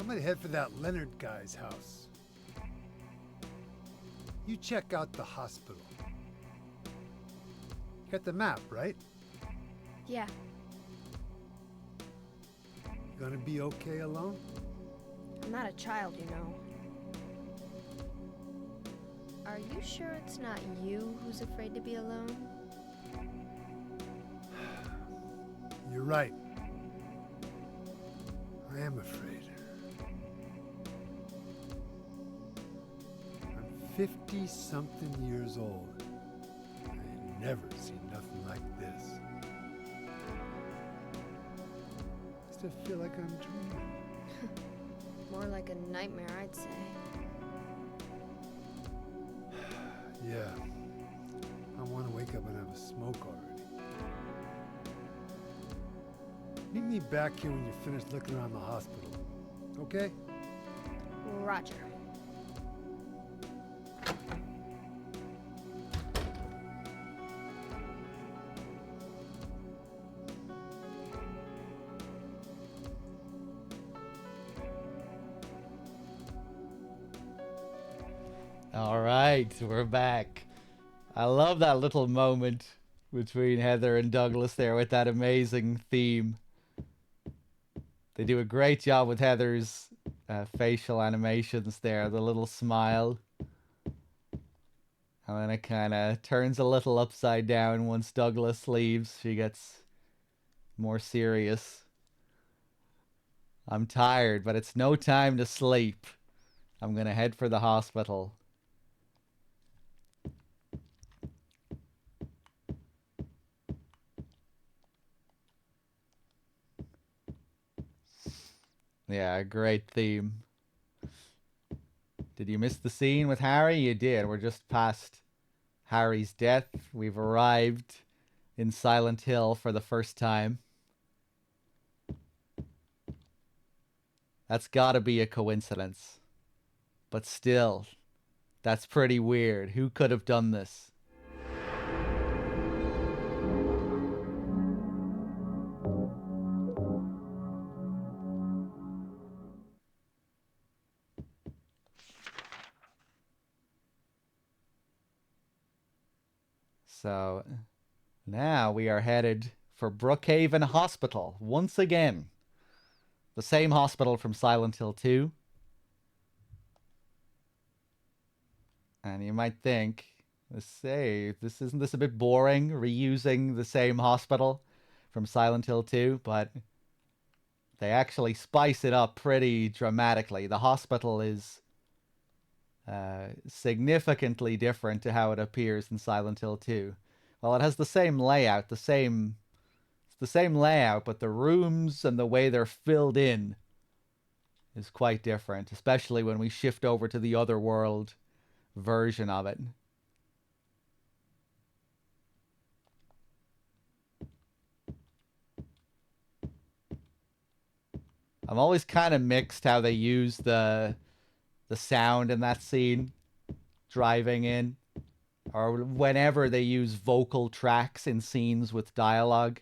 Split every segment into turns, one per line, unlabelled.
gonna head for that Leonard guy's house. You check out the hospital. You got the map, right?
Yeah.
You gonna be okay alone?
I'm not a child, you know. Are you sure it's not you who's afraid to be alone?
You're right. I am afraid. I'm 50-something years old. I ain't never seen nothing like this. I still feel like I'm dreaming.
More like a nightmare, I'd say.
Yeah. I want to wake up and have a smoke already. Meet me back here when you're finished looking around the hospital. Okay?
Roger.
All right, we're back. I love that little moment between Heather and Douglas there with that amazing theme. They do a great job with Heather's facial animations there, the little smile. And then it kind of turns a little upside down once Douglas leaves. She gets more serious. I'm tired, but it's no time to sleep. I'm gonna head for the hospital. Yeah, great theme. Did you miss the scene with Harry? You did. We're just past Harry's death. We've arrived in Silent Hill for the first time. That's gotta be a coincidence. But still, that's pretty weird. Who could have done this? So now we are headed for Brookhaven Hospital once again. The same hospital from Silent Hill 2. And you might think, isn't this a bit boring, reusing the same hospital from Silent Hill 2? But they actually spice it up pretty dramatically. The hospital is significantly different to how it appears in Silent Hill 2. Well, it has the same layout, it's the same layout, but the rooms and the way they're filled in is quite different, especially when we shift over to the Otherworld version of it. I'm always kind of mixed how they use the sound in that scene, driving in, or whenever they use vocal tracks in scenes with dialogue.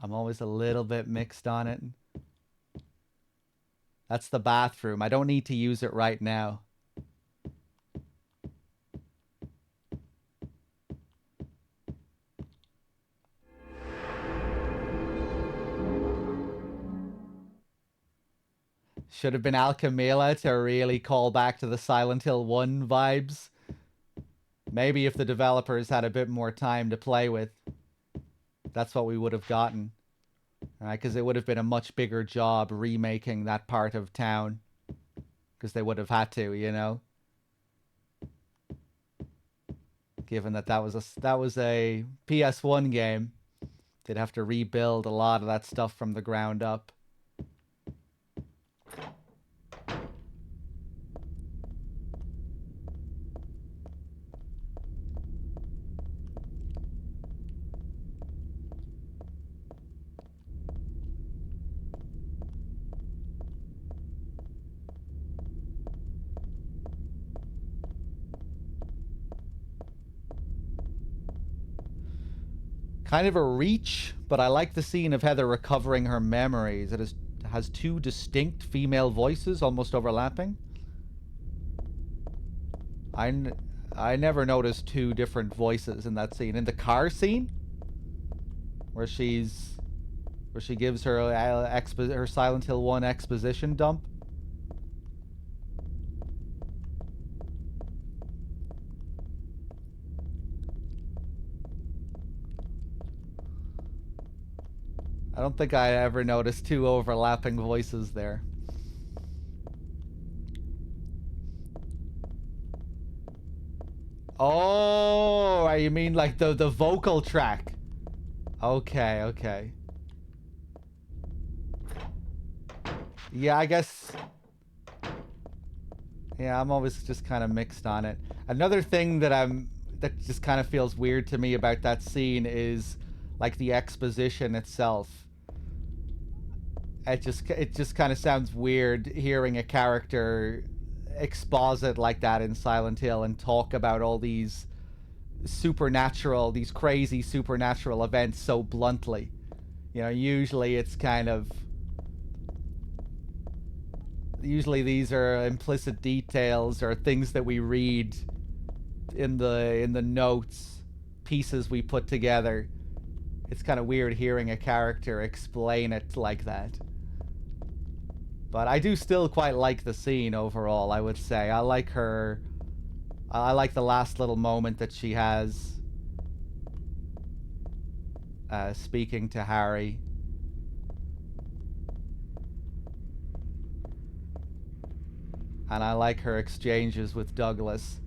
I'm always a little bit mixed on it. That's the bathroom. I don't need to use it right now. Should have been Alchemilla to really call back to the Silent Hill 1 vibes. Maybe if the developers had a bit more time to play with, that's what we would have gotten. Because it would have been a much bigger job remaking that part of town. Because they would have had to, you know? Given that that was a PS1 game, they'd have to rebuild a lot of that stuff from the ground up. Kind of a reach, but I like the scene of Heather recovering her memories. has two distinct female voices almost overlapping. I never noticed two different voices in that scene. In the car scene, where she gives her her Silent Hill 1 exposition dump. I don't think I ever noticed two overlapping voices there. Oh, you mean like the vocal track? Okay, okay. Yeah, I guess. Yeah, I'm always just kind of mixed on it. Another thing that just kind of feels weird to me about that scene is like the exposition itself. It just kind of sounds weird hearing a character exposit like that in Silent Hill and talk about all these crazy supernatural events so bluntly. You know, usually these are implicit details or things that we read in the notes, pieces we put together. It's kind of weird hearing a character explain it like that. But I do still quite like the scene overall, I would say. I like the last little moment that she has speaking to Harry. And I like her exchanges with Douglas.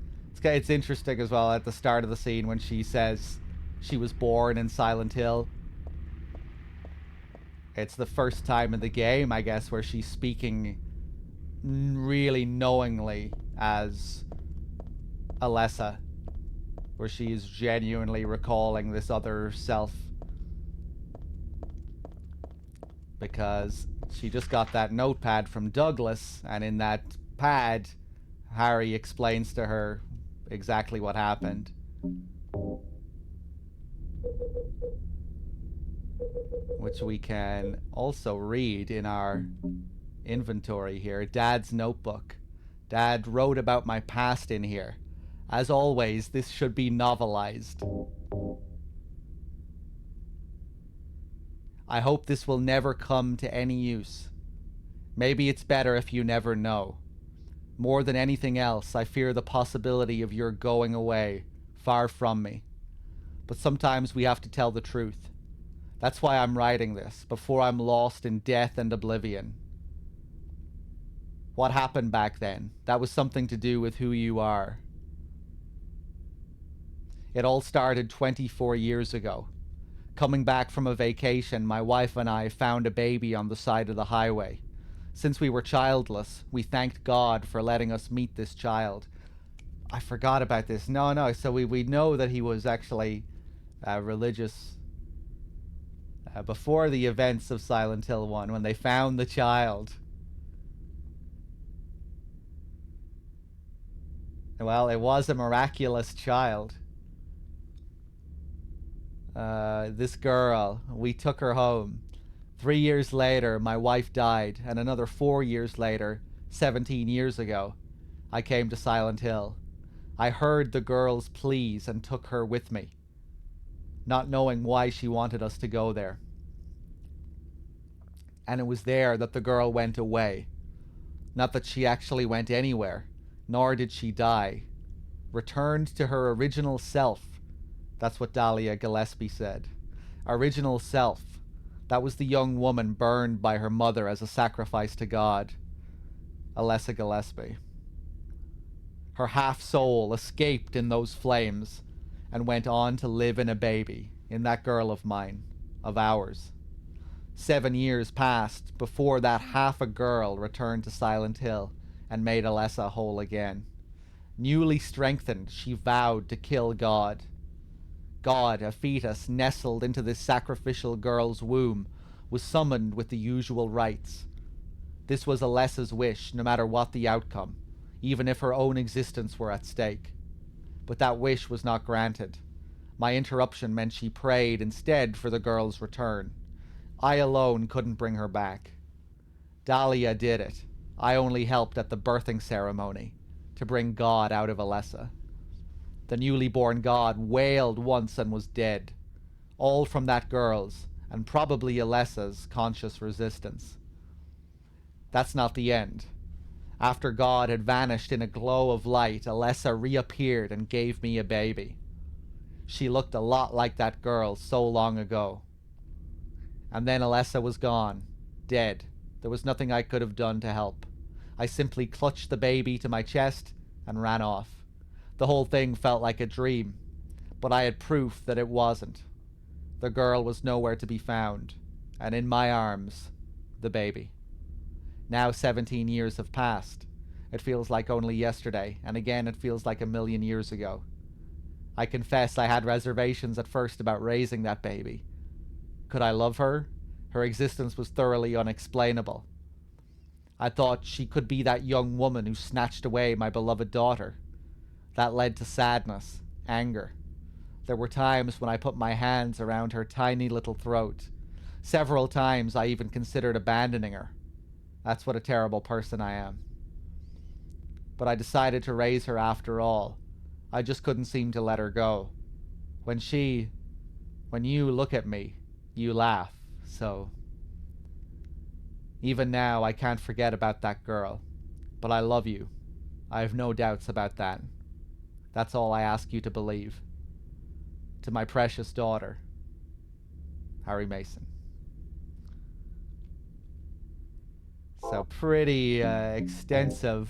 It's interesting as well at the start of the scene when she says she was born in Silent Hill. It's the first time in the game, I guess, where she's speaking really knowingly as Alessa, where she is genuinely recalling this other self. Because she just got that notepad from Douglas, and in that pad, Harry explains to her exactly what happened. Which we can also read in our inventory here. Dad's notebook. Dad wrote about my past in here. As always, this should be novelized. I hope this will never come to any use. Maybe it's better if you never know. More than anything else, I fear the possibility of your going away, far from me. But sometimes we have to tell the truth. That's why I'm writing this, before I'm lost in death and oblivion. What happened back then? That was something to do with who you are. It all started 24 years ago. Coming back from a vacation, my wife and I found a baby on the side of the highway. Since we were childless, we thanked God for letting us meet this child. I forgot about this. No, so we know that he was actually religious before the events of Silent Hill 1, when they found the child. Well, it was a miraculous child. This girl, we took her home. 3 years later, my wife died, and another 4 years later, 17 years ago, I came to Silent Hill. I heard the girl's pleas and took her with me, not knowing why she wanted us to go there. And it was there that the girl went away. Not that she actually went anywhere, nor did she die. Returned to her original self. That's what Dahlia Gillespie said. Original self. That was the young woman burned by her mother as a sacrifice to God. Alessa Gillespie. Her half-soul escaped in those flames and went on to live in a baby, in that girl of mine, of ours. 7 years passed before that half a girl returned to Silent Hill and made Alessa whole again. Newly strengthened, she vowed to kill God. God, a fetus nestled into this sacrificial girl's womb, was summoned with the usual rites. This was Alessa's wish, no matter what the outcome, even if her own existence were at stake. But that wish was not granted. My interruption meant she prayed instead for the girl's return. I alone couldn't bring her back. Dahlia did it. I only helped at the birthing ceremony to bring God out of Alessa. The newly born God wailed once and was dead. All from that girl's, and probably Alessa's, conscious resistance. That's not the end. After God had vanished in a glow of light, Alessa reappeared and gave me a baby. She looked a lot like that girl so long ago. And then Alessa was gone, dead. There was nothing I could have done to help. I simply clutched the baby to my chest and ran off. The whole thing felt like a dream, but I had proof that it wasn't. The girl was nowhere to be found, and in my arms, the baby. Now 17 years have passed. It feels like only yesterday, and again it feels like a million years ago. I confess I had reservations at first about raising that baby. Could I love her? Her existence was thoroughly unexplainable. I thought she could be that young woman who snatched away my beloved daughter. That led to sadness, anger. There were times when I put my hands around her tiny little throat. Several times I even considered abandoning her. That's what a terrible person I am. But I decided to raise her after all. I just couldn't seem to let her go. When you look at me, you laugh, so... Even now, I can't forget about that girl. But I love you. I have no doubts about that. That's all I ask you to believe. To my precious daughter, Harry Mason. So pretty extensive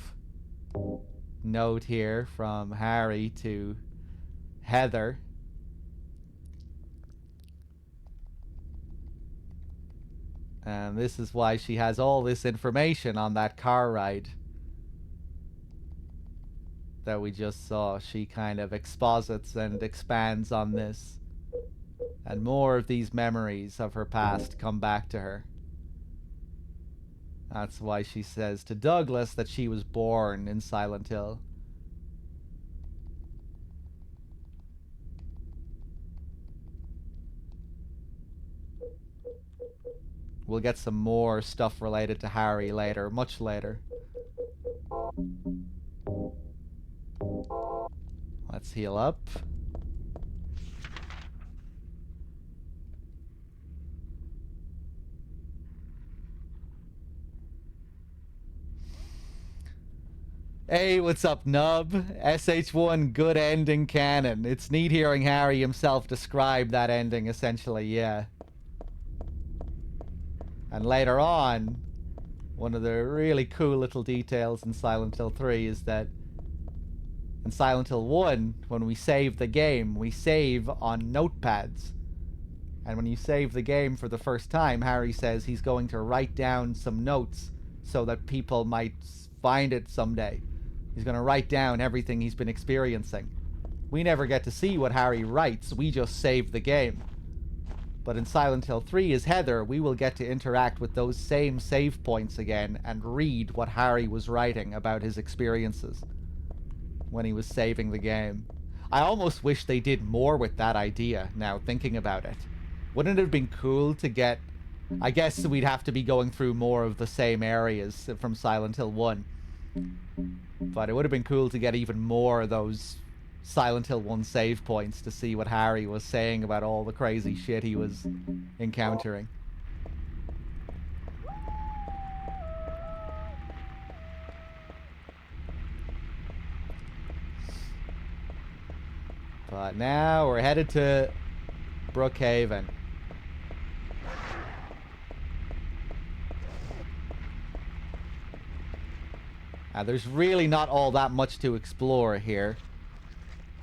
note here from Harry to Heather. And this is why she has all this information on that car ride that we just saw. She kind of exposits and expands on this. And more of these memories of her past come back to her. That's why she says to Douglas that she was born in Silent Hill. We'll get some more stuff related to Harry later, much later. Let's heal up. Hey, what's up, Nub? SH1, good ending canon. It's neat hearing Harry himself describe that ending, essentially, yeah. And later on, one of the really cool little details in Silent Hill 3 is that in Silent Hill 1, when we save the game, we save on notepads. And when you save the game for the first time, Harry says he's going to write down some notes so that people might find it someday. He's going to write down everything he's been experiencing. We never get to see what Harry writes, we just save the game. But in Silent Hill 3 as Heather, we will get to interact with those same save points again and read what Harry was writing about his experiences when he was saving the game. I almost wish they did more with that idea now, thinking about it. Wouldn't it have been cool to get... I guess we'd have to be going through more of the same areas from Silent Hill 1. But it would have been cool to get even more of those Silent Hill 1 save points to see what Harry was saying about all the crazy shit he was encountering. But now we're headed to Brookhaven. There's really not all that much to explore here.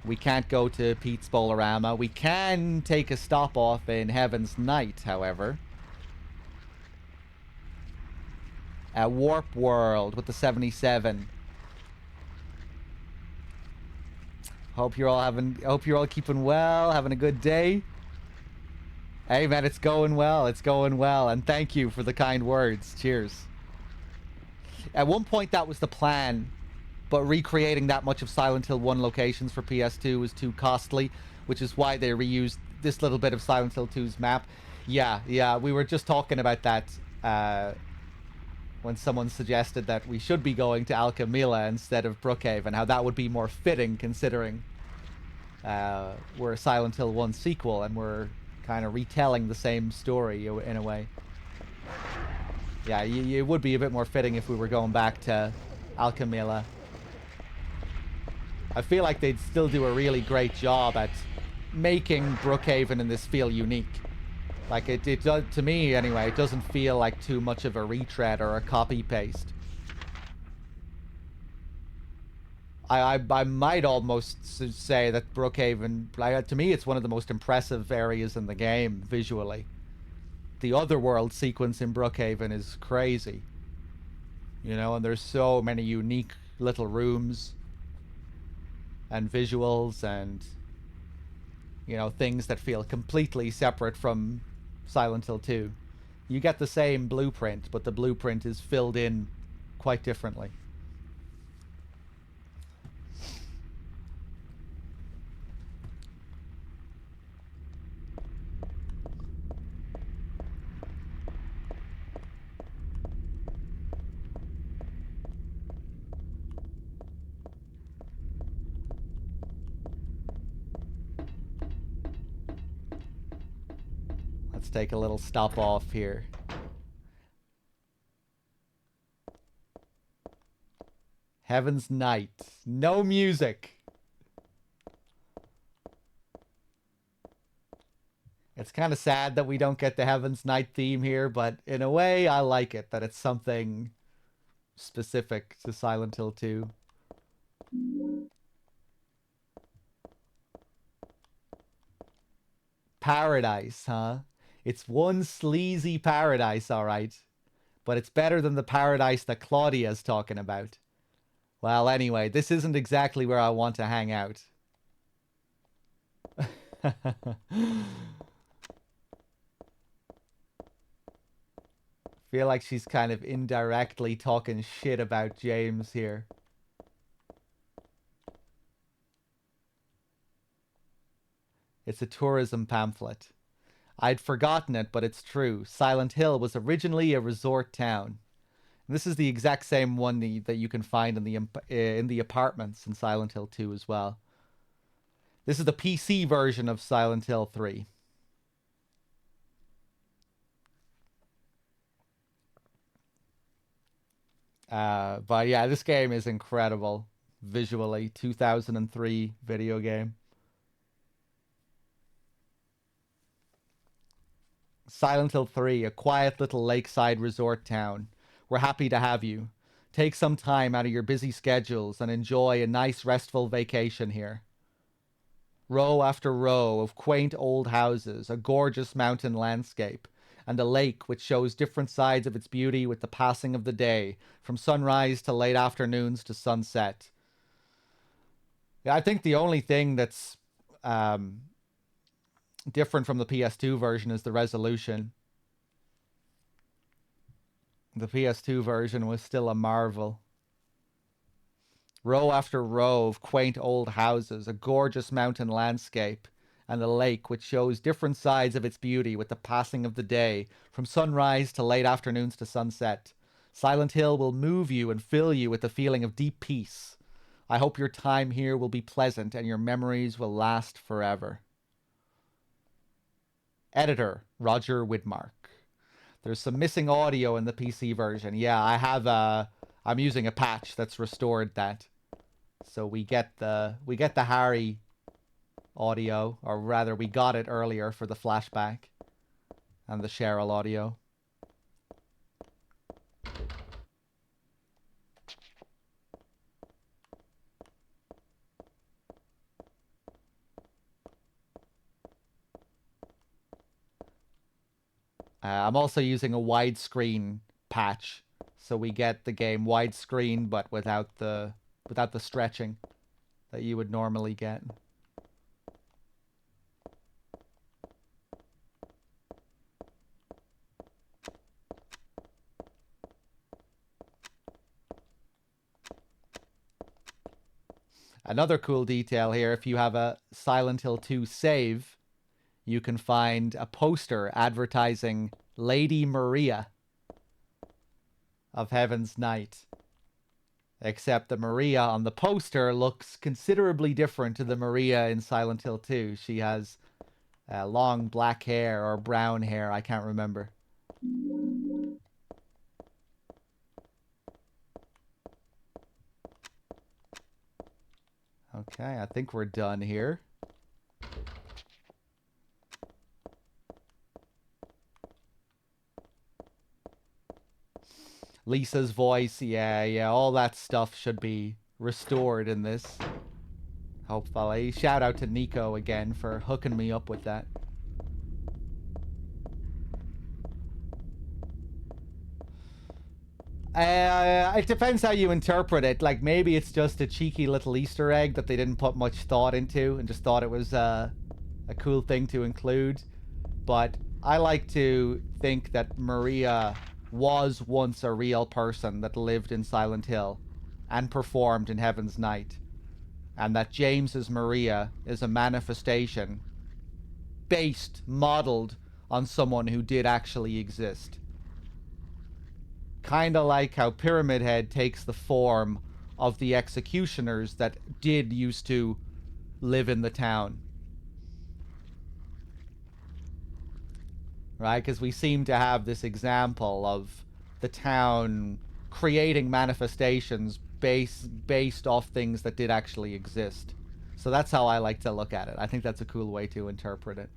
We can't go to Pete's Bowl-O-Rama. We can take a stop off in Heaven's Night, however. At Warp World with the 77. Hope you're all keeping well, having a good day. Hey man, it's going well. It's going well, and thank you for the kind words. Cheers. At one point that was the plan, but recreating that much of Silent Hill 1 locations for PS2 was too costly, which is why they reused this little bit of Silent Hill 2's map. Yeah, we were just talking about that when someone suggested that we should be going to Alchemilla instead of Brookhaven, how that would be more fitting considering we're a Silent Hill 1 sequel and we're kind of retelling the same story in a way. Yeah, it would be a bit more fitting if we were going back to Alchemilla. I feel like they'd still do a really great job at making Brookhaven and this feel unique. Like, it does, to me anyway, it doesn't feel like too much of a retread or a copy-paste. I might almost say that Brookhaven, to me, it's one of the most impressive areas in the game, visually. The Otherworld sequence in Brookhaven is crazy. You know, and there's so many unique little rooms and visuals and, you know, things that feel completely separate from Silent Hill 2. You get the same blueprint, but the blueprint is filled in quite differently. Let's take a little stop off here. Heaven's Night. No music. It's kind of sad that we don't get the Heaven's Night theme here, but in a way, I like it, that it's something specific to Silent Hill 2. Paradise, huh? It's one sleazy paradise, alright. But it's better than the paradise that Claudia's talking about. Well, anyway, this isn't exactly where I want to hang out. Feel like she's kind of indirectly talking shit about James here. It's a tourism pamphlet. I'd forgotten it, but it's true. Silent Hill was originally a resort town. And this is the exact same one that you can find in the apartments in Silent Hill 2 as well. This is the PC version of Silent Hill 3. But yeah, this game is incredible visually. 2003 video game. Silent Hill 3, a quiet little lakeside resort town. We're happy to have you. Take some time out of your busy schedules and enjoy a nice restful vacation here. Row after row of quaint old houses, a gorgeous mountain landscape, and a lake which shows different sides of its beauty with the passing of the day, from sunrise to late afternoons to sunset. Yeah, I think the only thing that's different from the PS2 version is the resolution. The PS2 version was still a marvel. Row after row of quaint old houses, a gorgeous mountain landscape, and a lake which shows different sides of its beauty with the passing of the day, from sunrise to late afternoons to sunset. Silent Hill will move you and fill you with a feeling of deep peace. I hope your time here will be pleasant and your memories will last forever. Editor, Roger Widmark. There's some missing audio in the PC version. Yeah, I'm using a patch that's restored that. So we get the Harry audio, or rather we got it earlier for the flashback, and the Cheryl audio. I'm also using a widescreen patch, so we get the game widescreen but without the stretching that you would normally get. Another cool detail here, if you have a Silent Hill 2 save, you can find a poster advertising Lady Maria. of Heaven's Night. Except that Maria on the poster looks considerably different to the Maria in Silent Hill 2. She has long black hair or brown hair, I can't remember. Okay, I think we're done here. Lisa's voice, yeah, all that stuff should be restored in this. Hopefully. Shout out to Nico again for hooking me up with that. It depends how you interpret it. Like, maybe it's just a cheeky little Easter egg that they didn't put much thought into and just thought it was a cool thing to include. But I like to think that Maria was once a real person that lived in Silent Hill and performed in Heaven's Night. And that James's Maria is a manifestation modeled on someone who did actually exist. Kind of like how Pyramid Head takes the form of the executioners that did used to live in the town. Right? Because we seem to have this example of the town creating manifestations based off things that did actually exist. So that's how I like to look at it. I think that's a cool way to interpret it.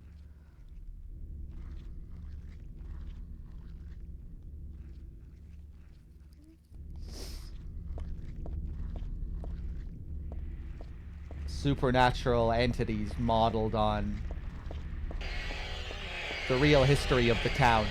Supernatural entities modeled on the real history of the town.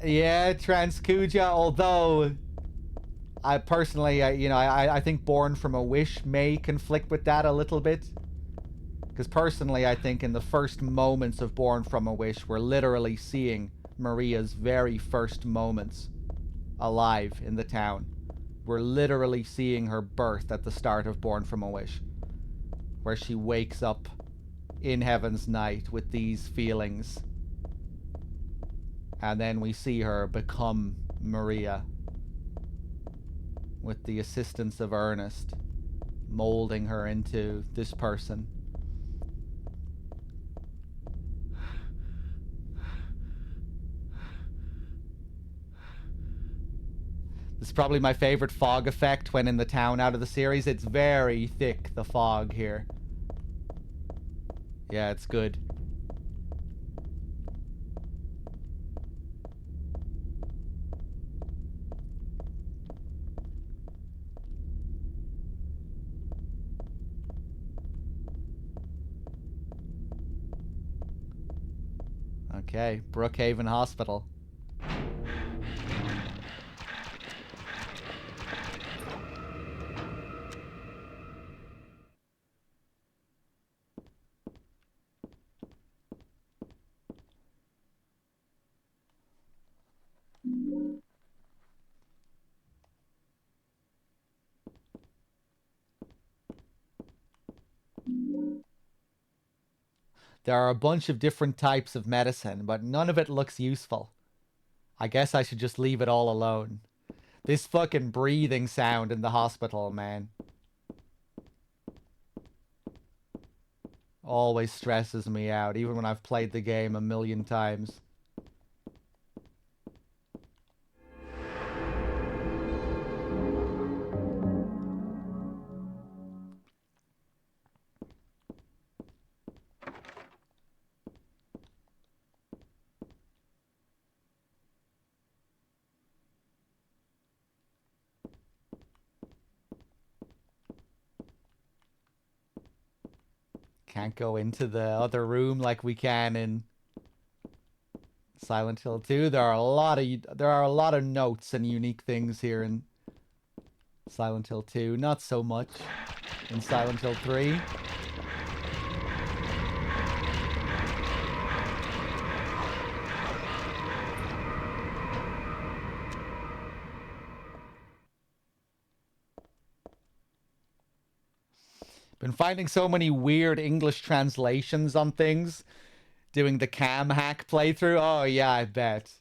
Yeah, Transkuja, although I personally, I think Born from a Wish may conflict with that a little bit. Because personally, I think in the first moments of Born from a Wish, we're literally seeing Maria's very first moments alive in the town. We're literally seeing her birth at the start of Born from a Wish, where she wakes up in Heaven's Night with these feelings. And then we see her become Maria with the assistance of Ernest, molding her into this person. This is probably my favorite fog effect when in the town out of the series. It's very thick, the fog here. Yeah, it's good. Okay, Brookhaven Hospital. There are a bunch of different types of medicine, but none of it looks useful. I guess I should just leave it all alone. This fucking breathing sound in the hospital, man. Always stresses me out, even when I've played the game a million times. Can't go into the other room like we can in Silent Hill 2. There are a lot of notes and unique things here, and Silent Hill 2, not so much. In Silent Hill 3. Been finding so many weird English translations on things. Doing the cam hack playthrough. Oh, yeah, I bet.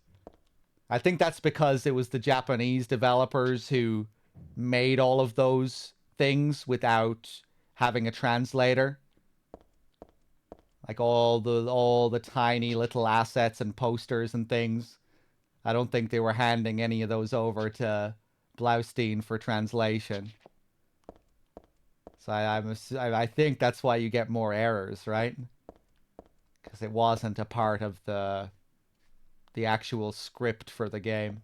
I think that's because it was the Japanese developers who made all of those things without having a translator. Like all the tiny little assets and posters and things. I don't think they were handing any of those over to Blaustein for translation. So I think that's why you get more errors, right? Because it wasn't a part of the actual script for the game.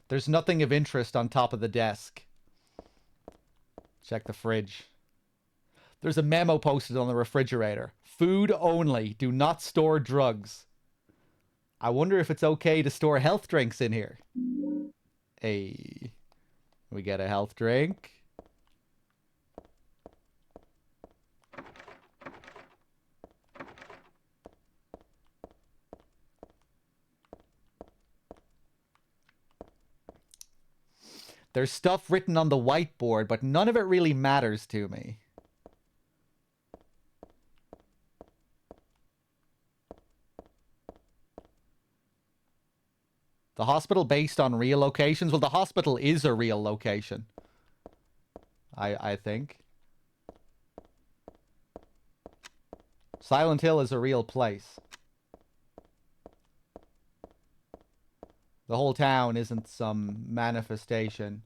There's nothing of interest on top of the desk. Check the fridge. There's a memo posted on the refrigerator. Food only. Do not store drugs. I wonder if it's okay to store health drinks in here. Hey. We get a health drink. There's stuff written on the whiteboard, but none of it really matters to me. The hospital based on real locations? Well, the hospital is a real location. I think. Silent Hill is a real place. The whole town isn't some manifestation.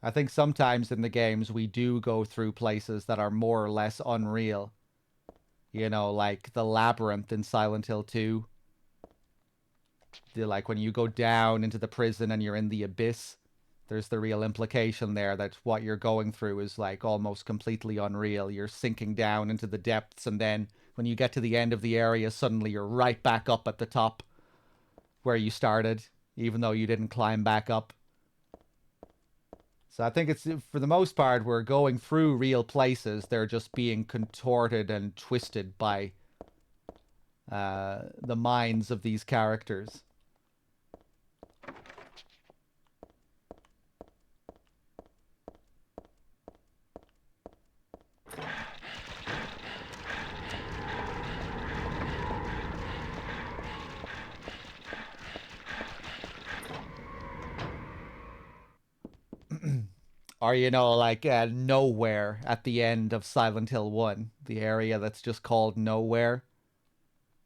I think sometimes in the games we do go through places that are more or less unreal. You know, like the labyrinth in Silent Hill 2. Like when you go down into the prison and you're in the abyss, there's the real implication there that what you're going through is like almost completely unreal. You're sinking down into the depths, and then when you get to the end of the area, suddenly you're right back up at the top where you started, even though you didn't climb back up. So I think it's, for the most part, we're going through real places. They're just being contorted and twisted by the minds of these characters. Or, you know, like Nowhere at the end of Silent Hill 1. The area that's just called Nowhere.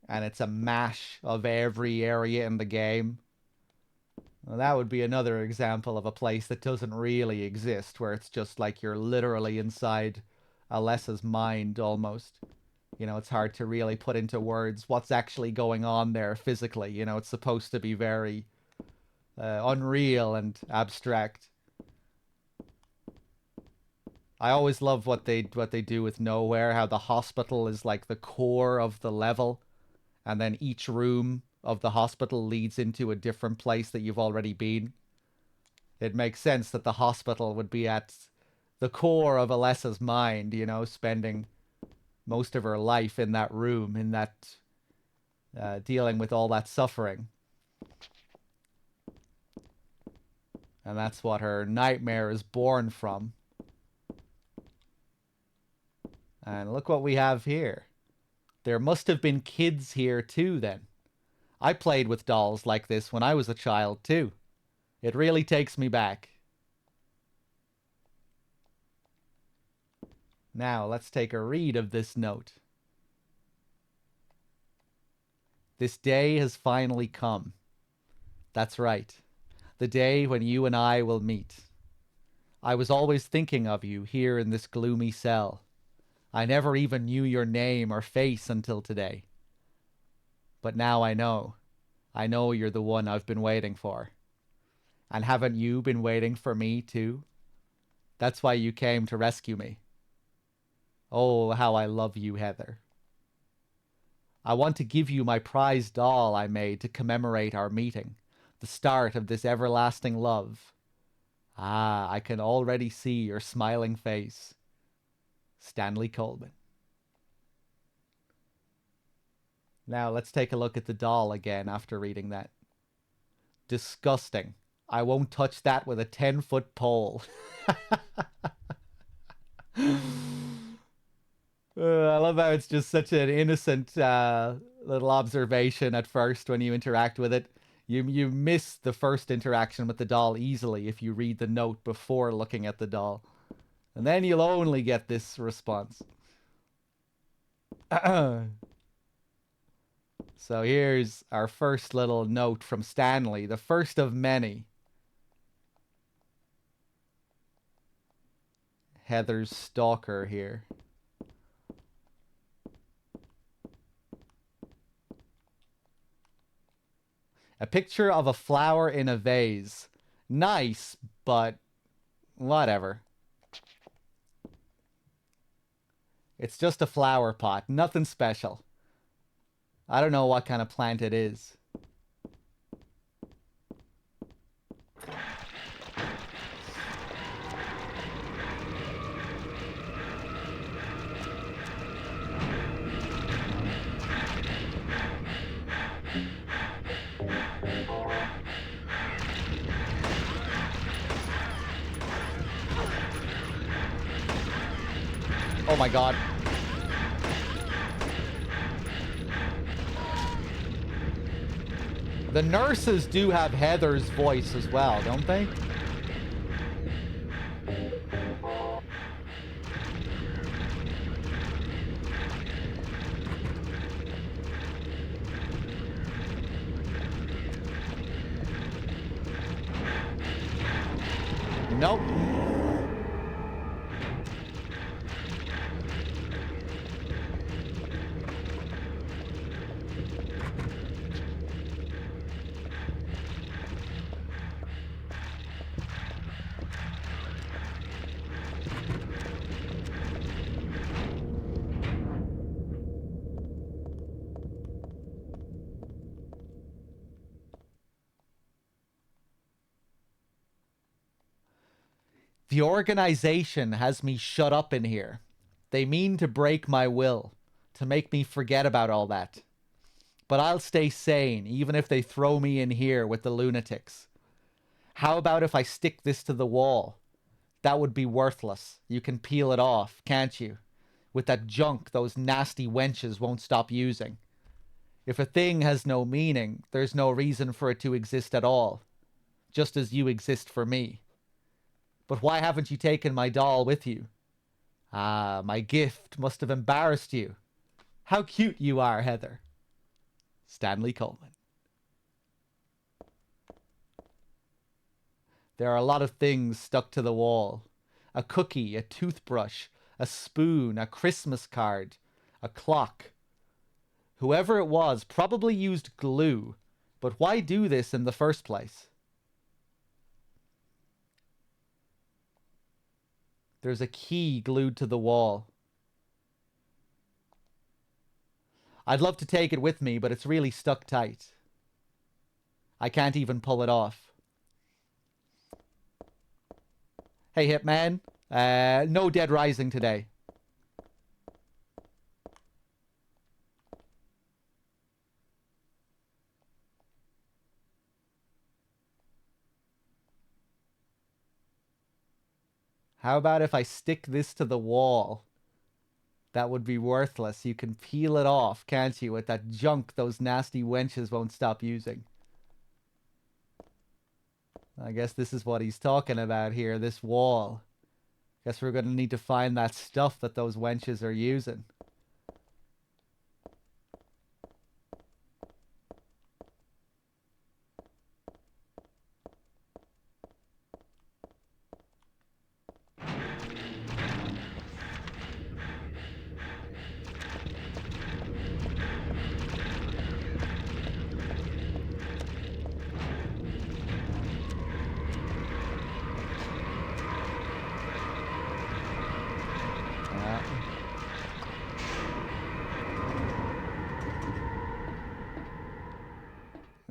And it's a mash of every area in the game. Well, that would be another example of a place that doesn't really exist, where it's just like you're literally inside Alessa's mind almost. You know, it's hard to really put into words what's actually going on there physically. You know, it's supposed to be very unreal and abstract. I always love what they do with Nowhere, how the hospital is like the core of the level, and then each room of the hospital leads into a different place that you've already been. It makes sense that the hospital would be at the core of Alessa's mind, you know, spending most of her life in that room, in that dealing with all that suffering. And that's what her nightmare is born from. And look what we have here. There must have been kids here too then. I played with dolls like this when I was a child too. It really takes me back. Now let's take a read of this note. This day has finally come. That's right. The day when you and I will meet. I was always thinking of you here in this gloomy cell. I never even knew your name or face until today. But now I know. I know you're the one I've been waiting for. And haven't you been waiting for me too? That's why you came to rescue me. Oh, how I love you, Heather. I want to give you my prized doll I made to commemorate our meeting. the start of this everlasting love. Ah, I can already see your smiling face. Stanley Coleman. Now let's take a look at the doll again after reading that. Disgusting. I won't touch that with a 10-foot pole. I love how it's just such an innocent little observation at first when you interact with it. You miss the first interaction with the doll easily if you read the note before looking at the doll. And then you'll only get this response. So here's our first little note from Stanley, the first of many. Heather's stalker here. A picture of a flower in a vase. Nice, but whatever. It's just a flower pot, nothing special. I don't know what kind of plant it is. Oh my god. The nurses do have Heather's voice as well, don't they? Nope. The organization has me shut up in here. They mean to break my will, to make me forget about all that. But I'll stay sane, even if they throw me in here with the lunatics. How about if I stick this to the wall? That would be worthless. You can peel it off, can't you? With that junk those nasty wenches won't stop using. If a thing has no meaning, there's no reason for it to exist at all. Just as you exist for me. But why haven't you taken my doll with you? Ah, my gift must have embarrassed you. How cute you are, Heather. Stanley Coleman. There are a lot of things stuck to the wall. A cookie, a toothbrush, a spoon, a Christmas card, a clock. Whoever it was probably used glue, but why do this in the first place? There's a key glued to the wall. I'd love to take it with me, but it's really stuck tight. I can't even pull it off. Hey, Hitman. No Dead Rising today. How about if I stick this to the wall? That would be worthless. You can peel it off, can't you, with that junk those nasty wenches won't stop using. I guess this is what he's talking about here, this wall. Guess we're going to need to find that stuff that those wenches are using.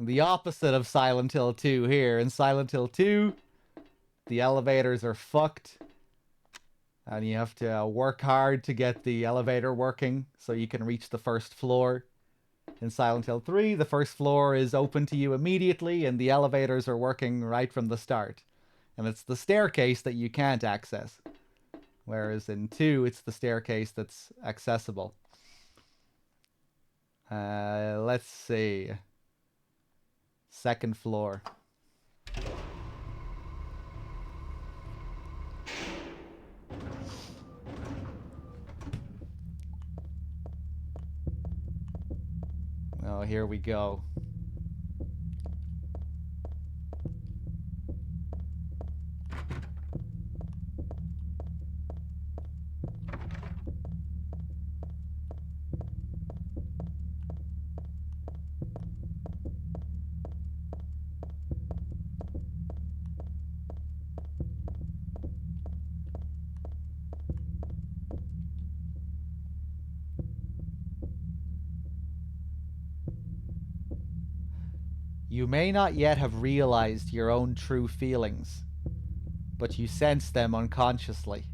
The opposite of Silent Hill 2 here. In Silent Hill 2, the elevators are fucked. And you have to work hard to get the elevator working so you can reach the first floor. In Silent Hill 3, the first floor is open to you immediately and the elevators are working right from the start. And it's the staircase that you can't access. Whereas in 2, it's the staircase that's accessible. Let's see. Second floor. Oh, here we go. You may not yet have realized your own true feelings, but you sense them unconsciously.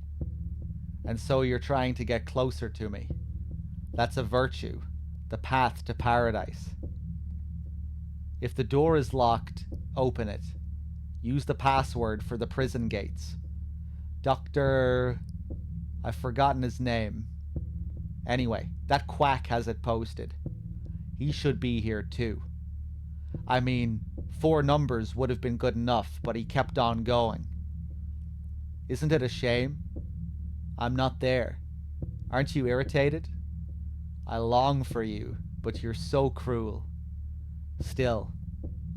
And so you're trying to get closer to me. That's a virtue, the path to paradise. If the door is locked, open it. Use the password for the prison gates. I've forgotten his name. Anyway, that quack has it posted. He should be here too. I mean, 4 numbers would have been good enough, but he kept on going. Isn't it a shame? I'm not there. Aren't you irritated? I long for you, but you're so cruel. Still,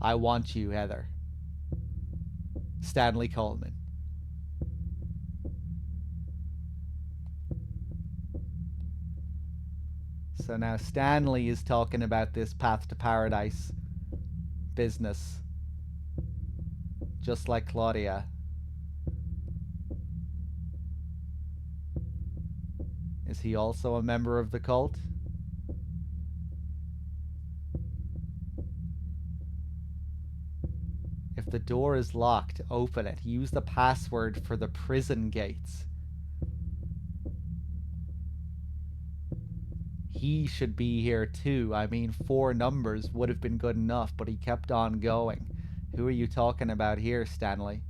I want you, Heather. Stanley Coleman. So now Stanley is talking about this path to paradise business. Just like Claudia. Is he also a member of the cult? If the door is locked, open it. Use the password for the prison gates. He should be here too. I mean, 4 numbers would have been good enough, but he kept on going. Who are you talking about here, Stanley?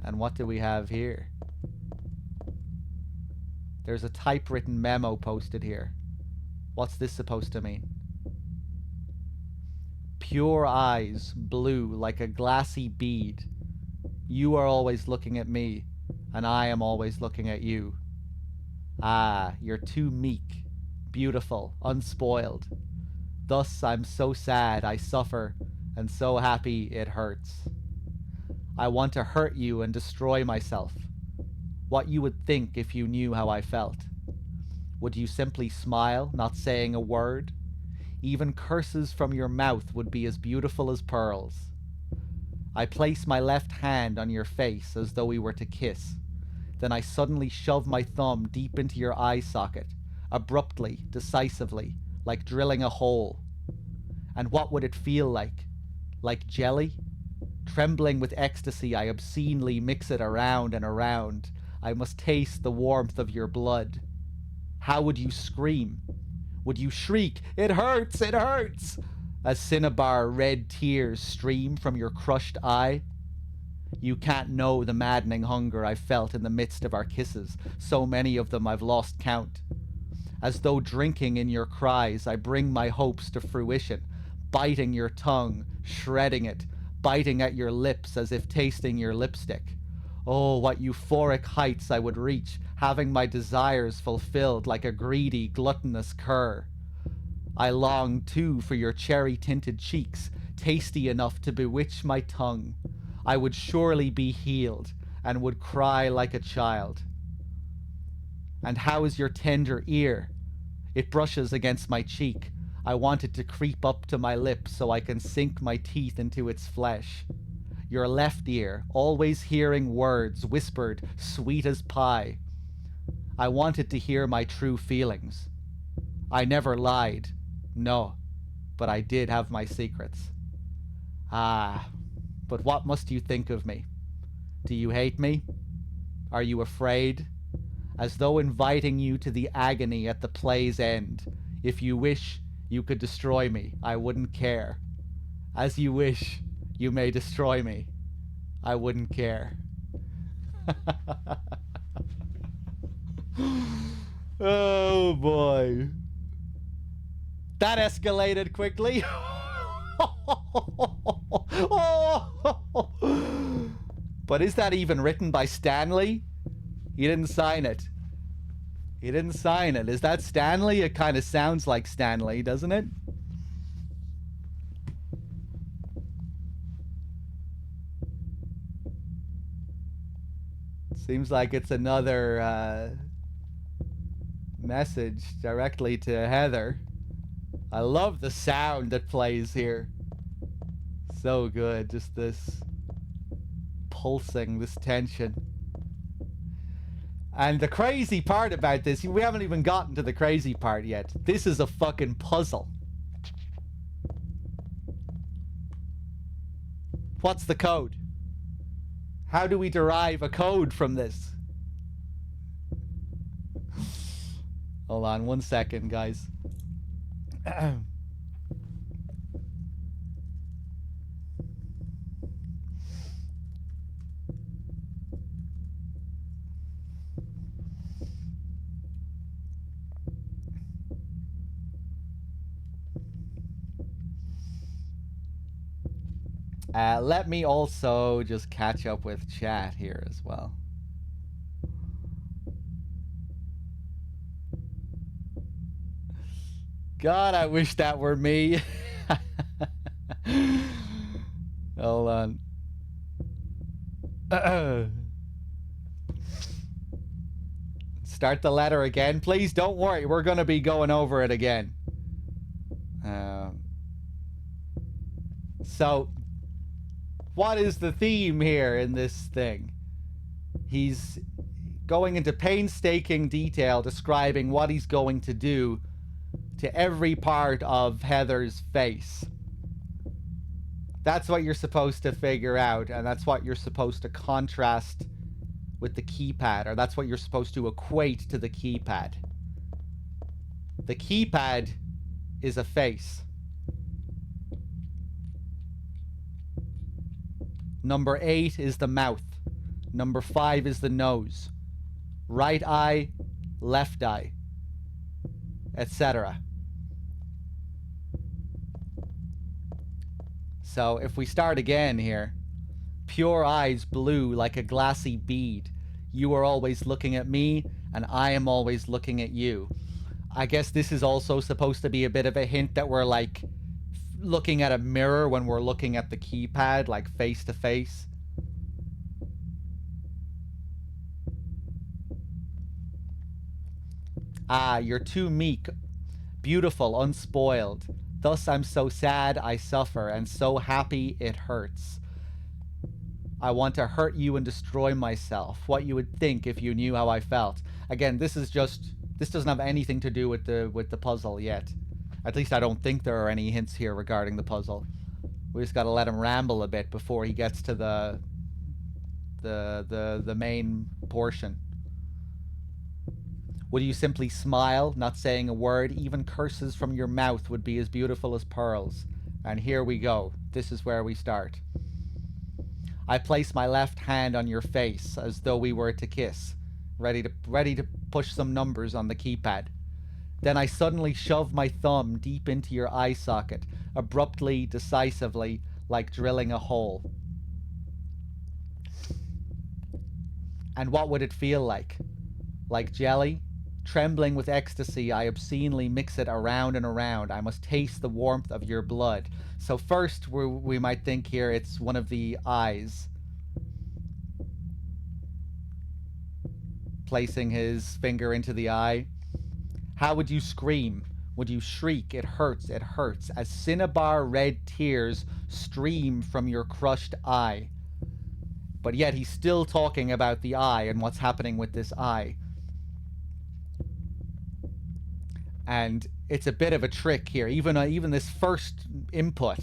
And what do we have here? There's a typewritten memo posted here. What's this supposed to mean? Pure eyes, blue like a glassy bead. You are always looking at me, and I am always looking at you. Ah, you're too meek, beautiful, unspoiled. Thus I'm so sad I suffer, and so happy it hurts. I want to hurt you and destroy myself. What you would think if you knew how I felt. Would you simply smile, not saying a word? Even curses from your mouth would be as beautiful as pearls. I place my left hand on your face as though we were to kiss. Then I suddenly shove my thumb deep into your eye socket, abruptly, decisively, like drilling a hole. And what would it feel like? Like jelly? Trembling with ecstasy, I obscenely mix it around and around. I must taste the warmth of your blood. How would you scream? Would you shriek, "It hurts, it hurts," as cinnabar red tears stream from your crushed eye? You can't know the maddening hunger I felt in the midst of our kisses, so many of them I've lost count. As though drinking in your cries, I bring my hopes to fruition, biting your tongue, shredding it, biting at your lips as if tasting your lipstick. Oh, what euphoric heights I would reach, having my desires fulfilled like a greedy, gluttonous cur. I long, too, for your cherry-tinted cheeks, tasty enough to bewitch my tongue. I would surely be healed, and would cry like a child. And how is your tender ear? It brushes against my cheek. I want it to creep up to my lips so I can sink my teeth into its flesh. Your left ear, always hearing words whispered, sweet as pie. I wanted to hear my true feelings. I never lied. No, but I did have my secrets. Ah, but what must you think of me? Do you hate me? Are you afraid? As though inviting you to the agony at the play's end. If you wish, you could destroy me. I wouldn't care. As you wish, you may destroy me. I wouldn't care. Oh boy. That escalated quickly. But is that even written by Stanley? He didn't sign it. He didn't sign it. Is that Stanley? It kind of sounds like Stanley, doesn't it? Seems like it's another message directly to Heather. I love the sound that plays here. So good. Just this pulsing, this tension. And the crazy part about this, we haven't even gotten to the crazy part yet. This is a fucking puzzle. What's the code? How do we derive a code from this? Hold on 1 second, guys. Let me also just catch up with chat here as well. God, I wish that were me. Hold on. Start the letter again. Please don't worry. We're going to be going over it again. So, what is the theme here in this thing? He's going into painstaking detail describing what he's going to do to every part of Heather's face. That's what you're supposed to figure out, and that's what you're supposed to contrast with the keypad, or that's what you're supposed to equate to the keypad. The keypad is a face. Number 8 is the mouth. Number 5 is the nose. Right eye, left eye, etc. So if we start again here, pure eyes blue like a glassy bead. You are always looking at me, and I am always looking at you. I guess this is also supposed to be a bit of a hint that we're like looking at a mirror when we're looking at the keypad, like face to face. Ah, you're too meek, beautiful, unspoiled. Thus I'm so sad I suffer, and so happy it hurts. I want to hurt you and destroy myself. What you would think if you knew how I felt. Again, this doesn't have anything to do with the puzzle yet. At least I don't think there are any hints here regarding the puzzle. We just gotta let him ramble a bit before he gets to the main portion. Would you simply smile, not saying a word? Even curses from your mouth would be as beautiful as pearls. And here we go. This is where we start. I place my left hand on your face as though we were to kiss, ready to push some numbers on the keypad. Then I suddenly shove my thumb deep into your eye socket, abruptly, decisively, like drilling a hole. And what would it feel like? Like jelly? Trembling with ecstasy, I obscenely mix it around and around. I must taste the warmth of your blood. So first, we might think here it's one of the eyes. Placing his finger into the eye. How would you scream? Would you shriek? It hurts, as cinnabar red tears stream from your crushed eye. But yet he's still talking about the eye and what's happening with this eye. And it's a bit of a trick here. Even this first input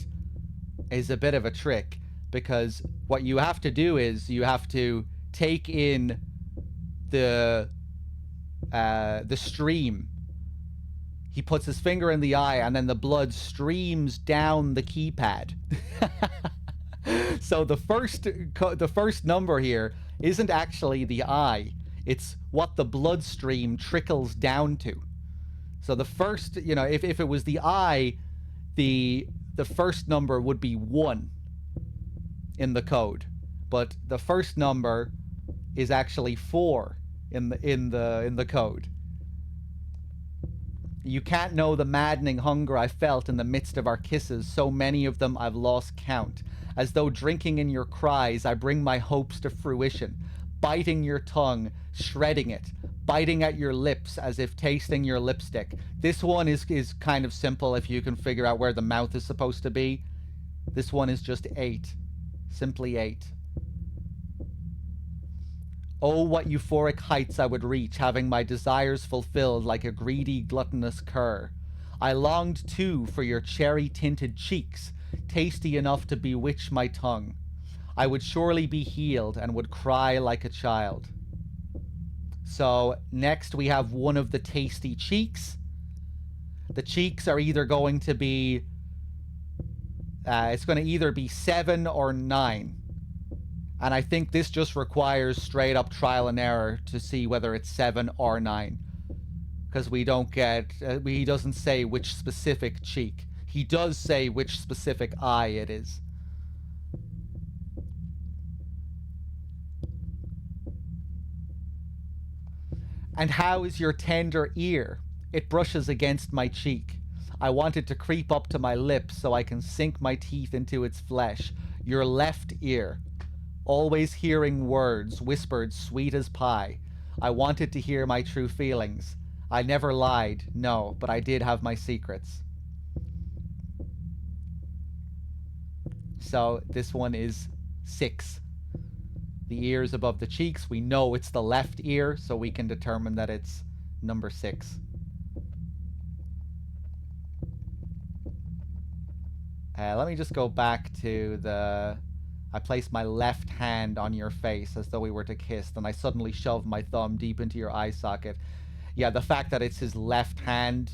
is a bit of a trick, because what you have to do is you have to take in the stream. He puts his finger in the eye, and then the blood streams down the keypad. So the first number here isn't actually the eye. It's what the bloodstream trickles down to. So the first, if it was the eye, the first number would be 1 in the code. But the first number is actually 4 in the code. You can't know the maddening hunger I felt in the midst of our kisses, so many of them I've lost count. As though drinking in your cries, I bring my hopes to fruition, biting your tongue, shredding it, biting at your lips as if tasting your lipstick. This one is kind of simple if you can figure out where the mouth is supposed to be. This one is just 8. Simply 8. Oh, what euphoric heights I would reach, having my desires fulfilled like a greedy, gluttonous cur. I longed, too, for your cherry-tinted cheeks, tasty enough to bewitch my tongue. I would surely be healed and would cry like a child. So, next we have one of the tasty cheeks. The cheeks are either going to be... it's going to either be 7 or 9. And I think this just requires straight up trial and error to see whether it's 7 or 9. Because we don't get... he doesn't say which specific cheek. He does say which specific eye it is. And how is your tender ear? It brushes against my cheek. I want it to creep up to my lips so I can sink my teeth into its flesh. Your left ear. Always hearing words whispered sweet as pie. I wanted to hear my true feelings. I never lied, no, but I did have my secrets. So this one is 6. The ears above the cheeks. We know it's the left ear, so we can determine that it's number 6. Let me just go back to the... I placed my left hand on your face as though we were to kiss, and I suddenly shoved my thumb deep into your eye socket. Yeah, the fact that it's his left hand...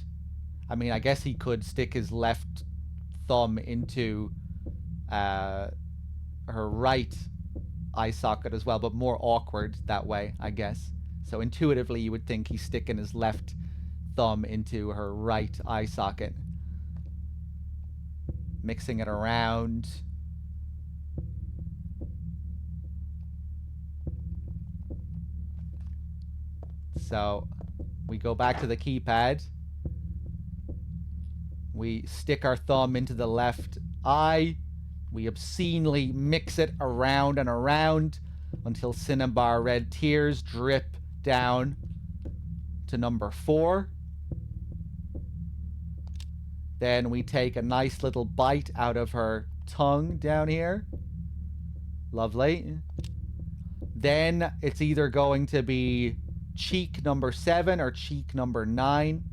I mean, I guess he could stick his left thumb into her right eye socket as well, but more awkward that way, I guess. So intuitively you would think he's sticking his left thumb into her right eye socket. Mixing it around. So we go back to the keypad. We stick our thumb into the left eye. We obscenely mix it around and around until Cinnabar red tears drip down to number 4. Then we take a nice little bite out of her tongue down here. Lovely. Then it's either going to be cheek number 7 or cheek number 9.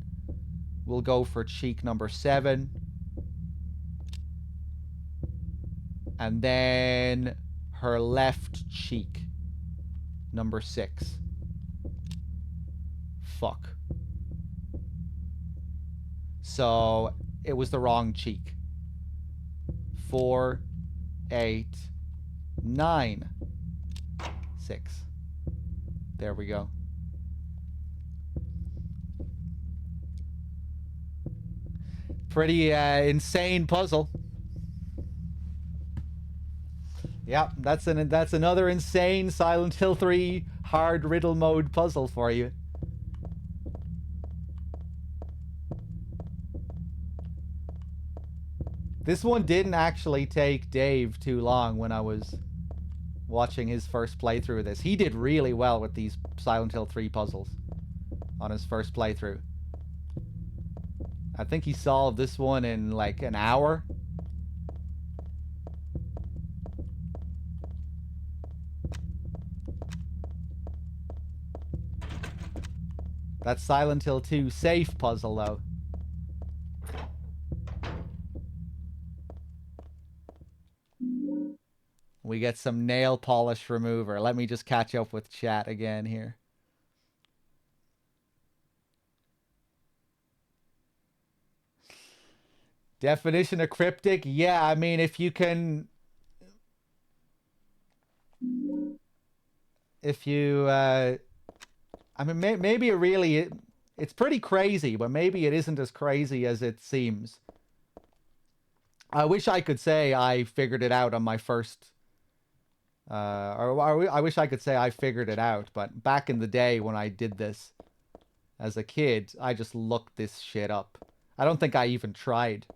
We'll go for cheek number 7. And then her left cheek, number 6. Fuck. So it was the wrong cheek. 4, 8, 9, 6. There we go. Pretty insane puzzle. Yeah, that's another insane Silent Hill 3 hard riddle mode puzzle for you. This one didn't actually take Dave too long when I was watching his first playthrough of this. He did really well with these Silent Hill 3 puzzles on his first playthrough. I think he solved this one in like an hour. That Silent Hill 2 safe puzzle, though. We get some nail polish remover. Let me just catch up with chat again here. Definition of cryptic? Yeah, I mean, if you can... If you... I mean, maybe it really... It's pretty crazy, but maybe it isn't as crazy as it seems. I wish I could say I figured it out on my first... I wish I could say I figured it out, but back in the day when I did this as a kid, I just looked this shit up. I don't think I even tried.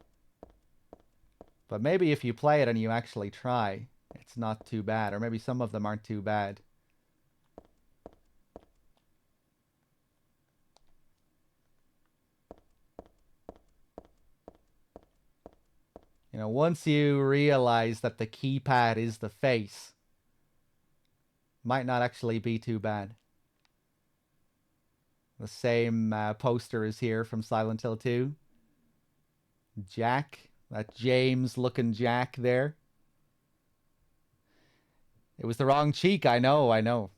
But maybe if you play it and you actually try, it's not too bad. Or maybe some of them aren't too bad. You know, once you realize that the keypad is the face, might not actually be too bad. The same poster is here from Silent Hill 2. Jack. That James-looking Jack there. It was the wrong cheek, I know, I know.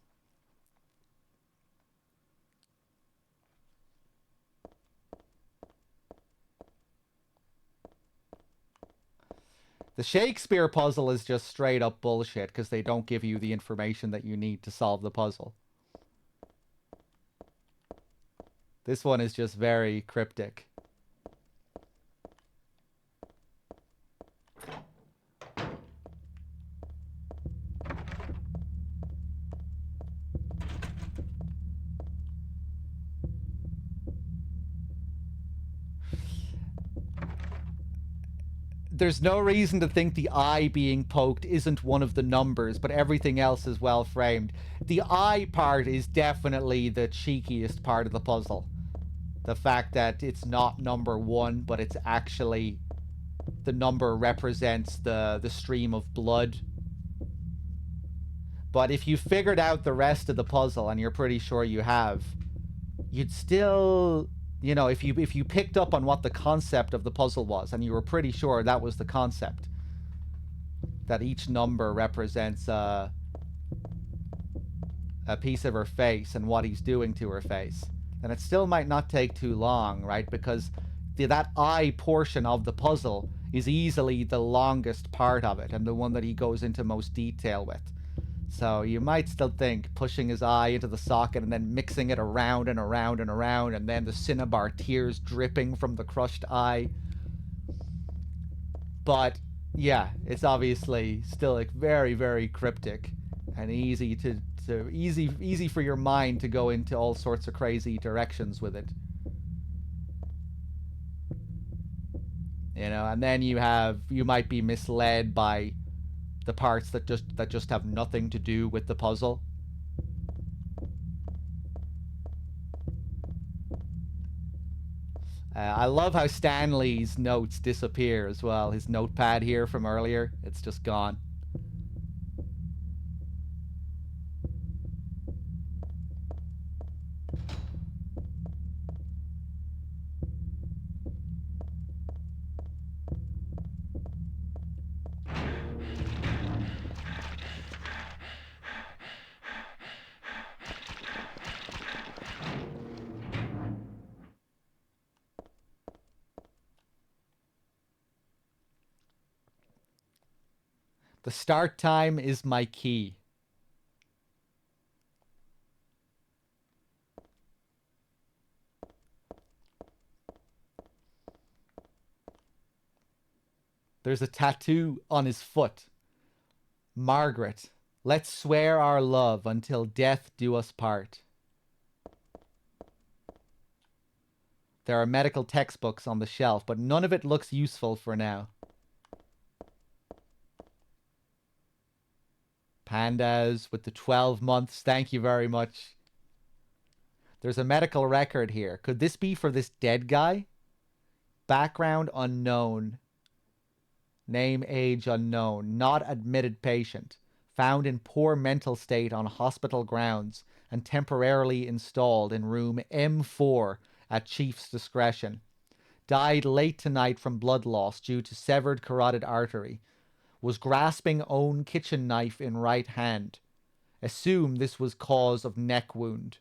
The Shakespeare puzzle is just straight up bullshit because they don't give you the information that you need to solve the puzzle. This one is just very cryptic. There's no reason to think the eye being poked isn't one of the numbers, but everything else is well framed. The eye part is definitely the cheekiest part of the puzzle. The fact that it's not number 1, but it's actually... the number represents the stream of blood. But if you figured out the rest of the puzzle, and you're pretty sure you have, you'd still... You know, if you picked up on what the concept of the puzzle was, and you were pretty sure that was the concept, that each number represents a piece of her face and what he's doing to her face, then it still might not take too long, right? Because that eye portion of the puzzle is easily the longest part of it, and the one that he goes into most detail with. So you might still think pushing his eye into the socket and then mixing it around and around and around, and then the cinnabar tears dripping from the crushed eye. But yeah, it's obviously still like very, very cryptic and easy to easy for your mind to go into all sorts of crazy directions with it. You know, and then you might be misled by the parts that just have nothing to do with the puzzle. I love how Stanley's notes disappear as well. His notepad here from earlier, it's just gone. The start time is my key. There's a tattoo on his foot. Margaret, let's swear our love until death do us part. There are medical textbooks on the shelf, but none of it looks useful for now. Pandas with the 12 months. Thank you very much. There's a medical record here. Could this be for this dead guy? Background unknown. Name, age unknown. Not admitted patient. Found in poor mental state on hospital grounds and temporarily installed in room M4 at chief's discretion. Died late tonight from blood loss due to severed carotid artery. was grasping own kitchen knife in right hand. Assume this was cause of neck wound.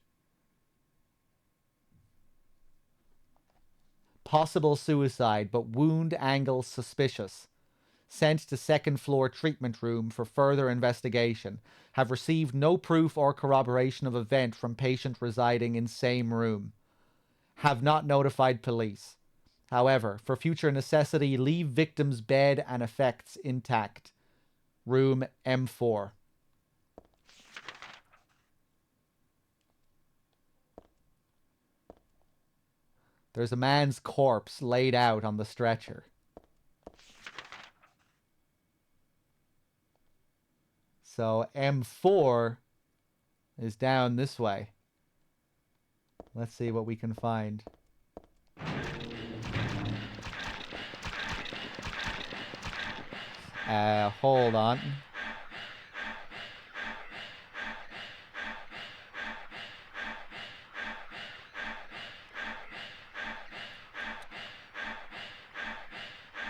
Possible suicide, but wound angle suspicious. Sent to second floor treatment room for further investigation. Have received no proof or corroboration of event from patient residing in same room. Have not notified police. However, for future necessity, leave victim's bed and effects intact. Room M4. There's a man's corpse laid out on the stretcher. So M4 is down this way. Let's see what we can find. Hold on.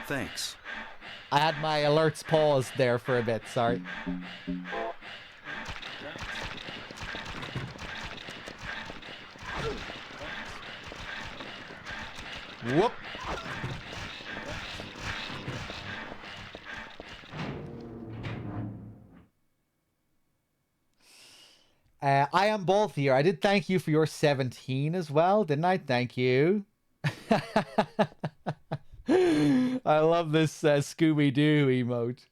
Thanks.
I had my alerts paused there for a bit, sorry. Whoop. I am both here. I did thank you for your 17 as well, didn't I? Thank you. I love this Scooby-Doo emote.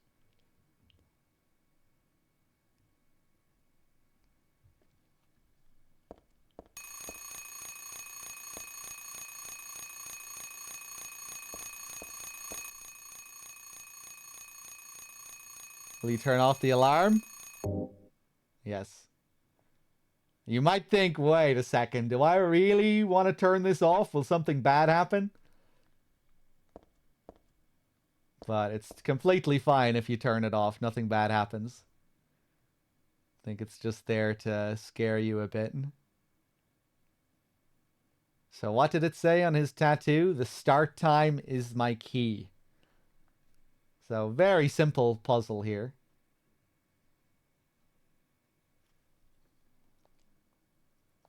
Will you turn off the alarm? Yes. You might think, wait a second, do I really want to turn this off? Will something bad happen? But it's completely fine if you turn it off. Nothing bad happens. I think it's just there to scare you a bit. So what did it say on his tattoo? The start time is my key. So very simple puzzle here.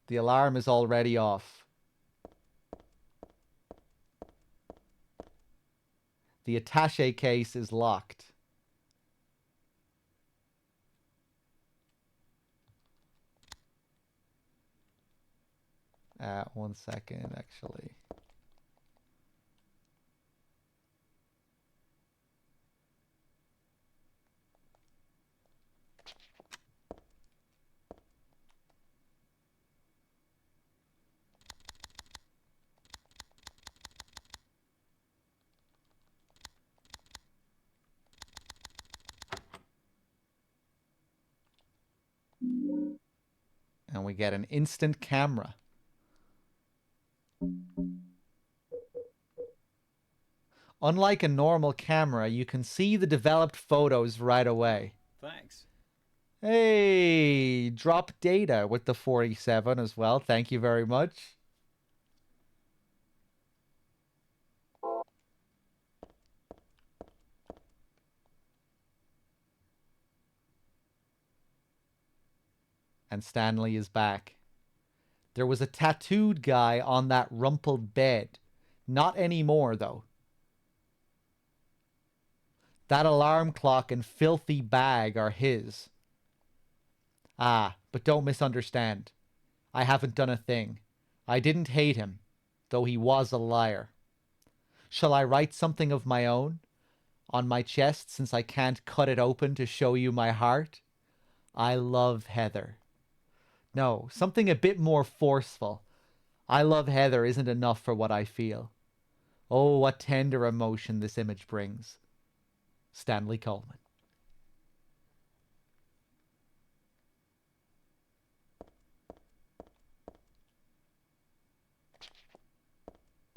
The alarm is already off. The attaché case is locked. One second, actually. And we get an instant camera. Unlike a normal camera, you can see the developed photos right away.
Thanks.
Hey, drop data with the 47 as well. Thank you very much. And Stanley is back. There was a tattooed guy on that rumpled bed. Not anymore, though. That alarm clock and filthy bag are his. Ah, but don't misunderstand. I haven't done a thing. I didn't hate him, though he was a liar. Shall I write something of my own? On my chest, since I can't cut it open to show you my heart? I love Heather. No, something a bit more forceful. I love Heather isn't enough for what I feel. Oh, what tender emotion this image brings. Stanley Coleman.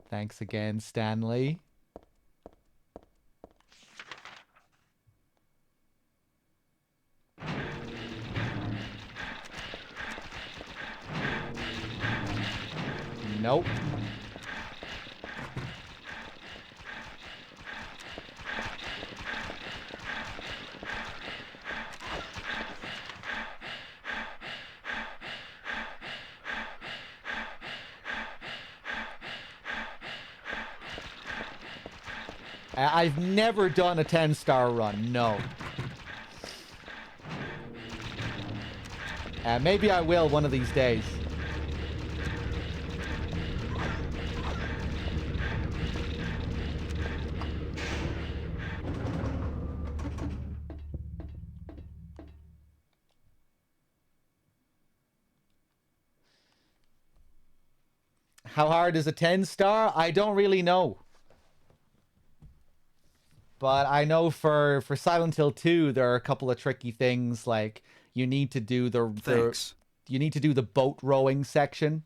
Thanks again, Stanley. Nope. I've never done a 10-star run, no. Maybe I will one of these days. How hard is a 10-star? I don't really know. But I know for Silent Hill 2, there are a couple of tricky things, like you need to do the boat rowing section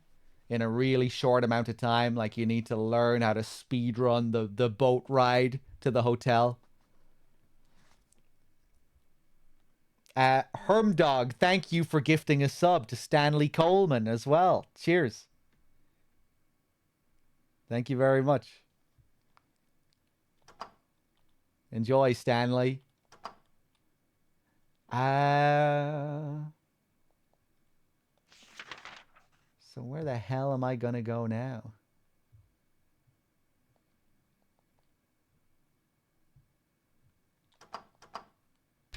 in a really short amount of time. Like you need to learn how to speed run the boat ride to the hotel. Hermdog, thank you for gifting a sub to Stanley Coleman as well. Cheers. Thank you very much. Enjoy, Stanley. So where the hell am I gonna go now?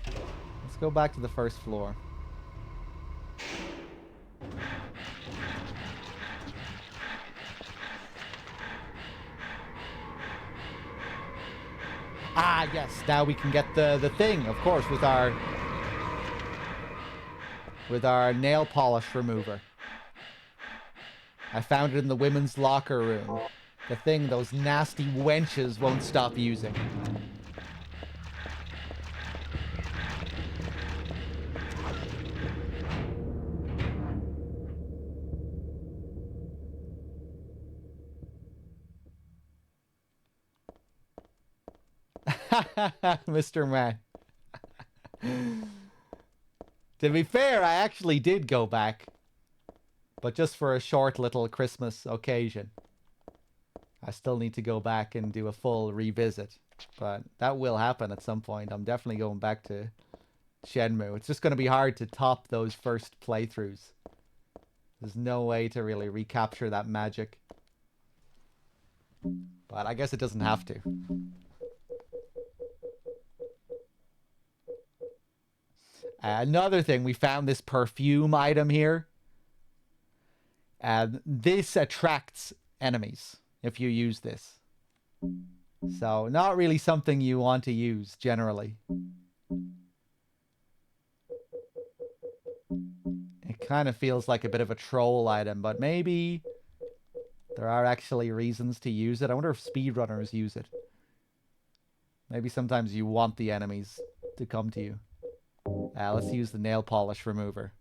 Let's go back to the first floor. Ah, yes. Now we can get the thing, of course, with our nail polish remover. I found it in the women's locker room. The thing those nasty wenches won't stop using. Mr. Man. To be fair, I actually did go back. But just for a short little Christmas occasion. I still need to go back and do a full revisit. But that will happen at some point. I'm definitely going back to Shenmue. It's just going to be hard to top those first playthroughs. There's no way to really recapture that magic. But I guess it doesn't have to. Another thing, we found this perfume item here. This attracts enemies if you use this. So, not really something you want to use, generally. It kind of feels like a bit of a troll item, but maybe there are actually reasons to use it. I wonder if speedrunners use it. Maybe sometimes you want the enemies to come to you. Let's use the nail polish remover.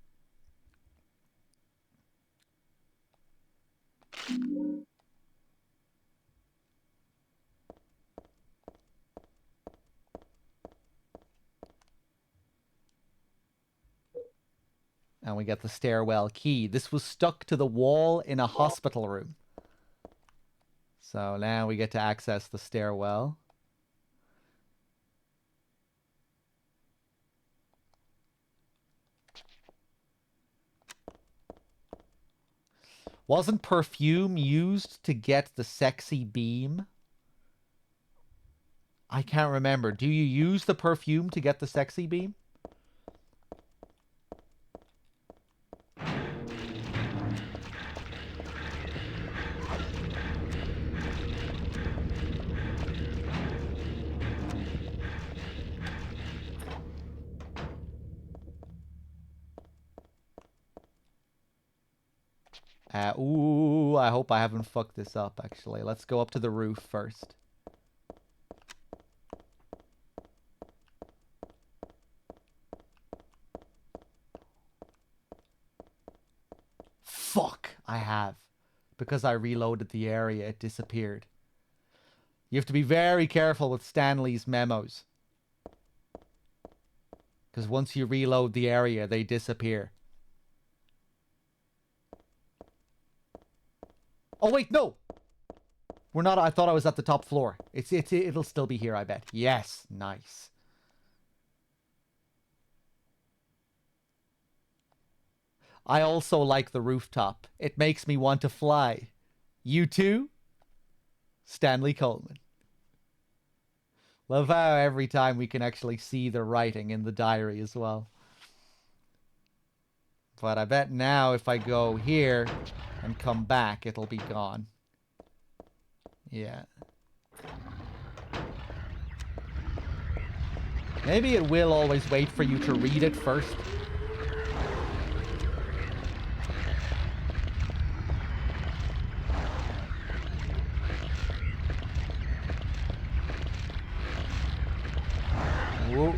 And we get the stairwell key. This was stuck to the wall in a hospital room. So now we get to access the stairwell. Wasn't perfume used to get the sexy beam? I can't remember. Do you use the perfume to get the sexy beam? Ooh, I hope I haven't fucked this up, actually. Let's go up to the roof first. Fuck, I have. Because I reloaded the area, it disappeared. You have to be very careful with Stanley's memos. Because once you reload the area, they disappear. Oh, wait, no! We're not... I thought I was at the top floor. It'll still be here, I bet. Yes, nice. I also like the rooftop. It makes me want to fly. You too? Stanley Coleman. Love how every time we can actually see the writing in the diary as well. But I bet now if I go here and come back, it'll be gone. Yeah. Maybe it will always wait for you to read it first. Whoa.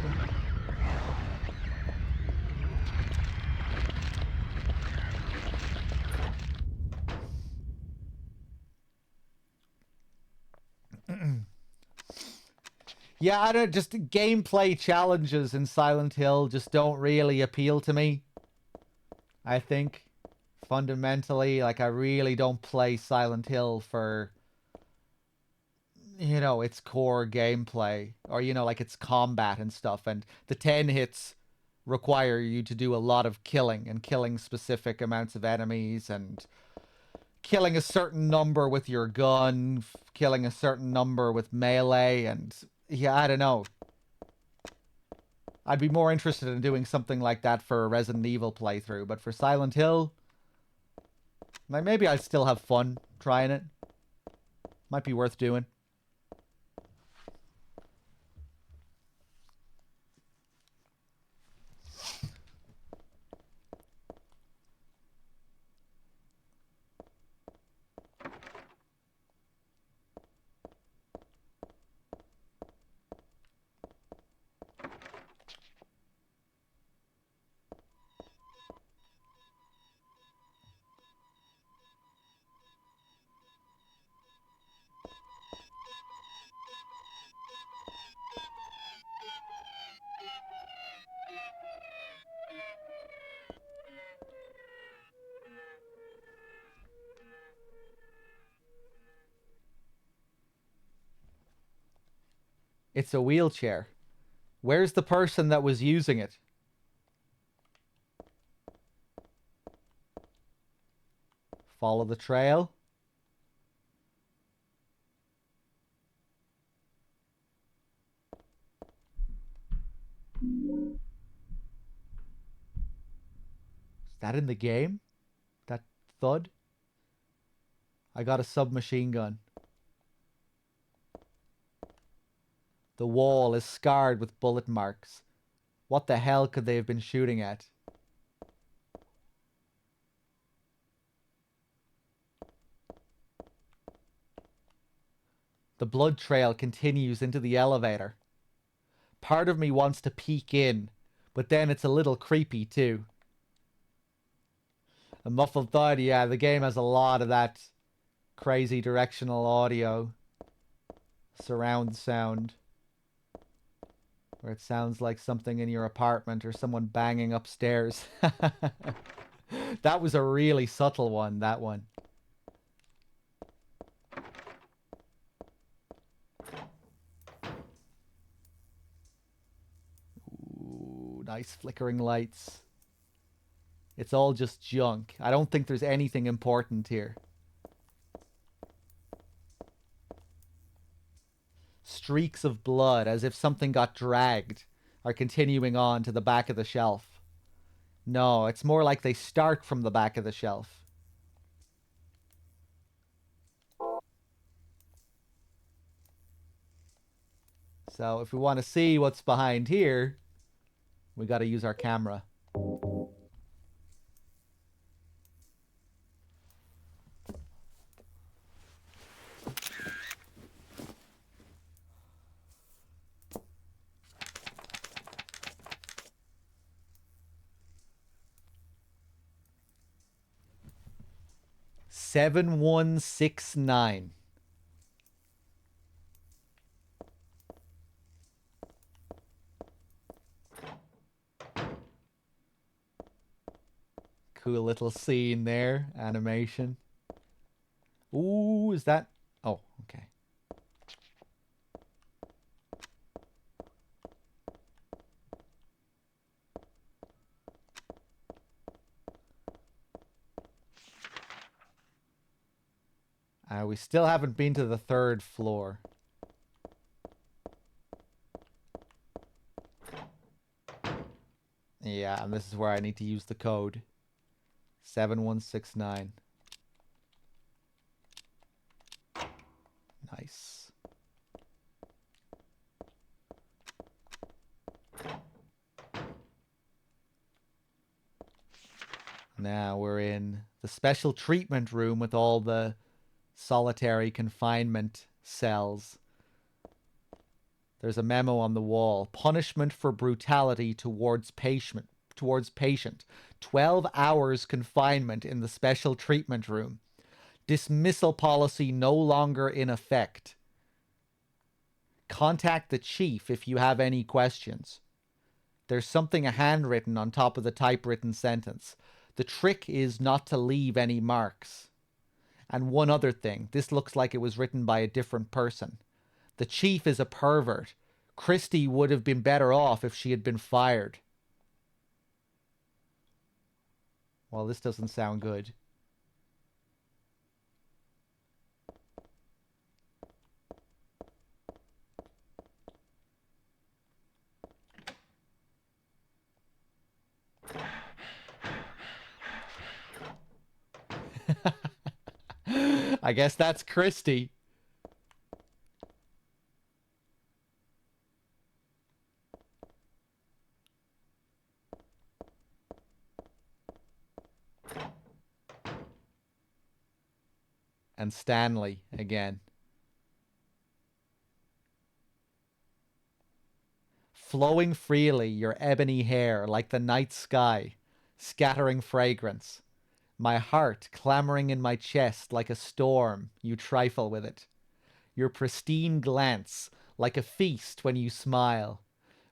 Yeah, I don't just gameplay challenges in Silent Hill just don't really appeal to me. I think fundamentally, like, I really don't play Silent Hill for, you know, its core gameplay or, you know, like its combat and stuff. And the 10 hits require you to do a lot of killing and killing specific amounts of enemies and killing a certain number with your gun, killing a certain number with melee, and yeah, I don't know. I'd be more interested in doing something like that for a Resident Evil playthrough, but for Silent Hill, maybe I'd still have fun trying it. Might be worth doing. It's a wheelchair. Where's the person that was using it? Follow the trail. Is that in the game? That thud? I got a submachine gun. The wall is scarred with bullet marks. What the hell could they have been shooting at? The blood trail continues into the elevator. Part of me wants to peek in, but then it's a little creepy too. A muffled thud, yeah, the game has a lot of that crazy directional audio. Surround sound. Where it sounds like something in your apartment or someone banging upstairs. That was a really subtle one, that one. Ooh, nice flickering lights. It's all just junk. I don't think there's anything important here. Streaks of blood, as if something got dragged, are continuing on to the back of the shelf. No, it's more like they start from the back of the shelf. So if we want to see what's behind here, we got to use our camera. $7169. Cool little scene there, animation. Ooh, is that? Oh, okay. We still haven't been to the third floor. Yeah, and this is where I need to use the code. 7169. Nice. Now we're in the special treatment room with all the solitary confinement cells. There's a memo on the wall. Punishment for brutality towards patient. 12 hours confinement in the special treatment room. Dismissal policy no longer in effect. Contact the chief if you have any questions. There's something handwritten on top of the typewritten sentence. The trick is not to leave any marks. And one other thing. This looks like it was written by a different person. The chief is a pervert. Christy would have been better off if she had been fired. Well, this doesn't sound good. I guess that's Christy. And Stanley again. Flowing freely, your ebony hair like the night sky, scattering fragrance. My heart clamoring in my chest like a storm, you trifle with it. Your pristine glance like a feast when you smile.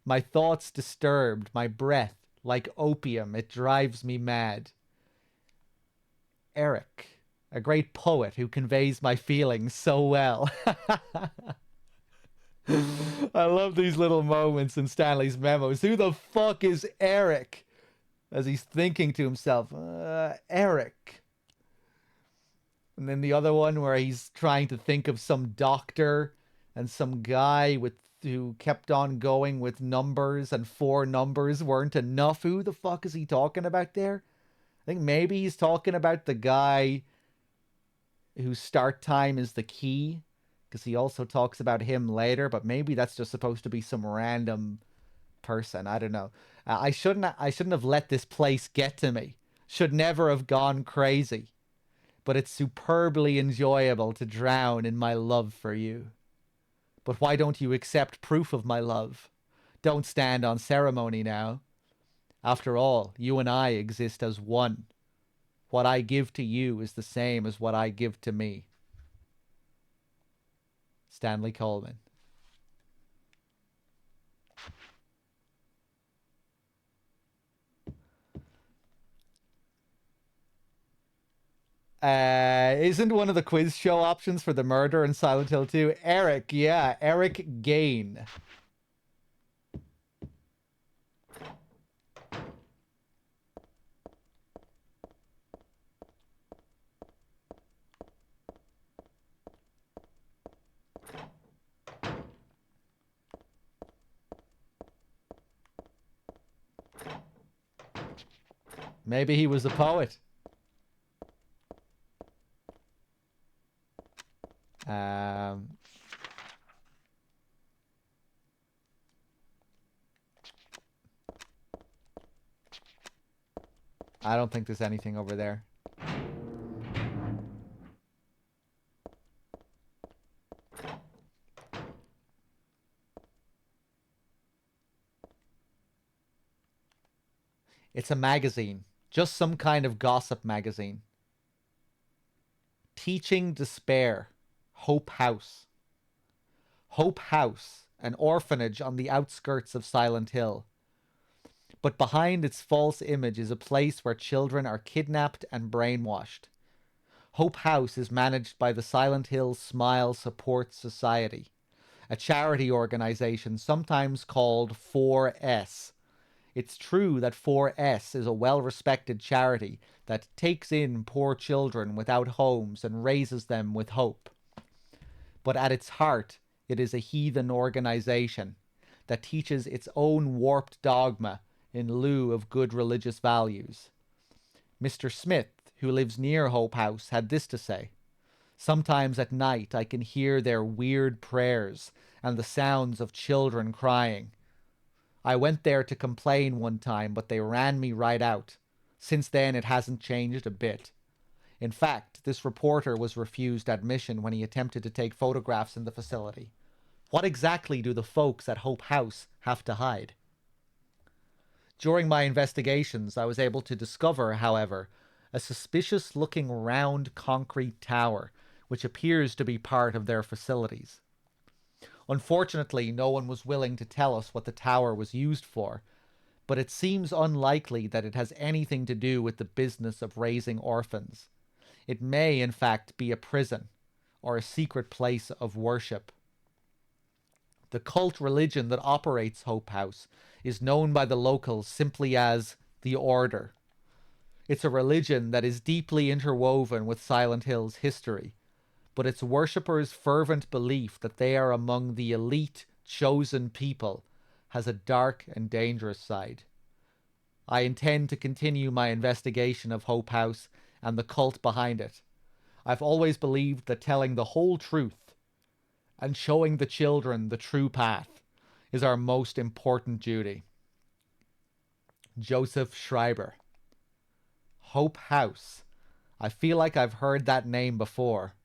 My thoughts disturbed, my breath like opium, it drives me mad. Eric. A great poet who conveys my feelings so well. I love these little moments in Stanley's memos. Who the fuck is Eric? As he's thinking to himself, Eric. And then the other one where he's trying to think of some doctor and some guy who kept on going with numbers and 4 numbers weren't enough. Who the fuck is he talking about there? I think maybe he's talking about the guy whose start time is the key, because he also talks about him later, but maybe that's just supposed to be some random person. I don't know. I shouldn't have let this place get to me. Should never have gone crazy. But it's superbly enjoyable to drown in my love for you. But why don't you accept proof of my love? Don't stand on ceremony now. After all, you and I exist as one. What I give to you is the same as what I give to me. Stanley Coleman. Isn't one of the quiz show options for the murder in Silent Hill 2? Eric, yeah, Eric Gain. Maybe he was a poet. I don't think there's anything over there. It's a magazine. Just some kind of gossip magazine. Teaching Despair. Hope House. Hope House, an orphanage on the outskirts of Silent Hill. But behind its false image is a place where children are kidnapped and brainwashed. Hope House is managed by the Silent Hill Smile Support Society, a charity organization sometimes called 4S. It's true that 4S is a well-respected charity that takes in poor children without homes and raises them with hope. But at its heart, it is a heathen organization that teaches its own warped dogma in lieu of good religious values. Mr. Smith, who lives near Hope House, had this to say. Sometimes at night I can hear their weird prayers and the sounds of children crying. I went there to complain one time, but they ran me right out. Since then, it hasn't changed a bit. In fact, this reporter was refused admission when he attempted to take photographs in the facility. What exactly do the folks at Hope House have to hide? During my investigations, I was able to discover, however, a suspicious-looking round concrete tower, which appears to be part of their facilities. Unfortunately, no one was willing to tell us what the tower was used for, but it seems unlikely that it has anything to do with the business of raising orphans. It may, in fact, be a prison or a secret place of worship. The cult religion that operates Hope House is known by the locals simply as the Order. It's a religion that is deeply interwoven with Silent Hill's history, but its worshippers' fervent belief that they are among the elite, chosen people has a dark and dangerous side. I intend to continue my investigation of Hope House and the cult behind it. I've always believed that telling the whole truth and showing the children the true path is our most important duty. Joseph Schreiber. Hope House. I feel like I've heard that name before.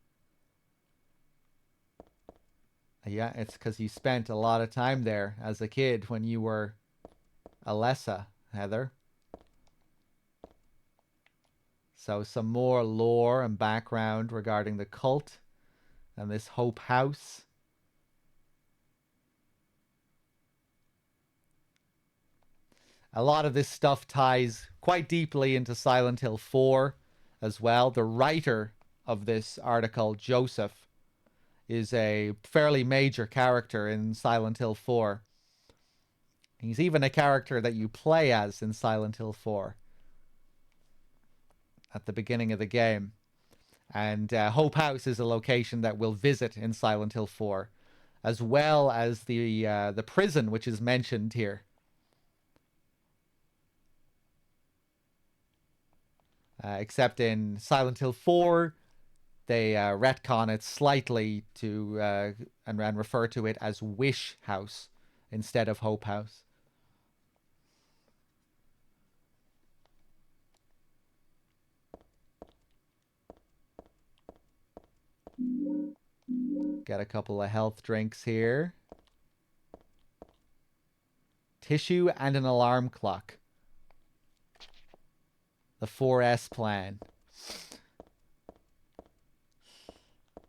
Yeah, it's because you spent a lot of time there as a kid when you were Alessa, Heather. So some more lore and background regarding the cult and this Hope House. A lot of this stuff ties quite deeply into Silent Hill 4 as well. The writer of this article, Joseph, is a fairly major character in Silent Hill 4. He's even a character that you play as in Silent Hill 4 at the beginning of the game. And Hope House is a location that we'll visit in Silent Hill 4, as well as the prison, which is mentioned here. Except in Silent Hill 4, they retcon it slightly to and refer to it as Wish House instead of Hope House. Get a couple of health drinks here. Tissue and an alarm clock. The 4S plan.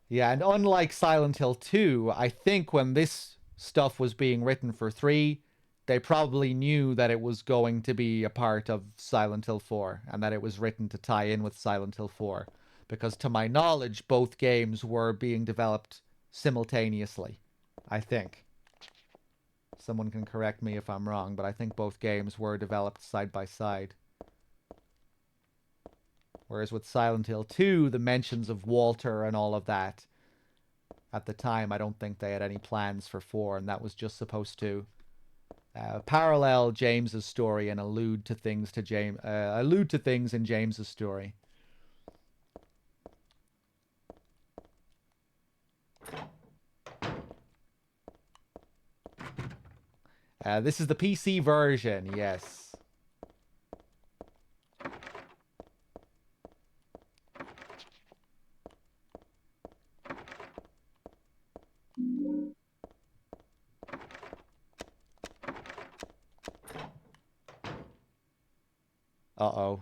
Yeah, and unlike Silent Hill 2, I think when this stuff was being written for 3, they probably knew that it was going to be a part of Silent Hill 4, and that it was written to tie in with Silent Hill 4. Because to my knowledge, both games were being developed simultaneously, I think. Someone can correct me if I'm wrong, but I think both games were developed side by side. Whereas with Silent Hill 2, the mentions of Walter and all of that, at the time, I don't think they had any plans for 4, and that was just supposed to parallel James's story and allude to things in James's story. This is the PC version, yes. Uh-oh.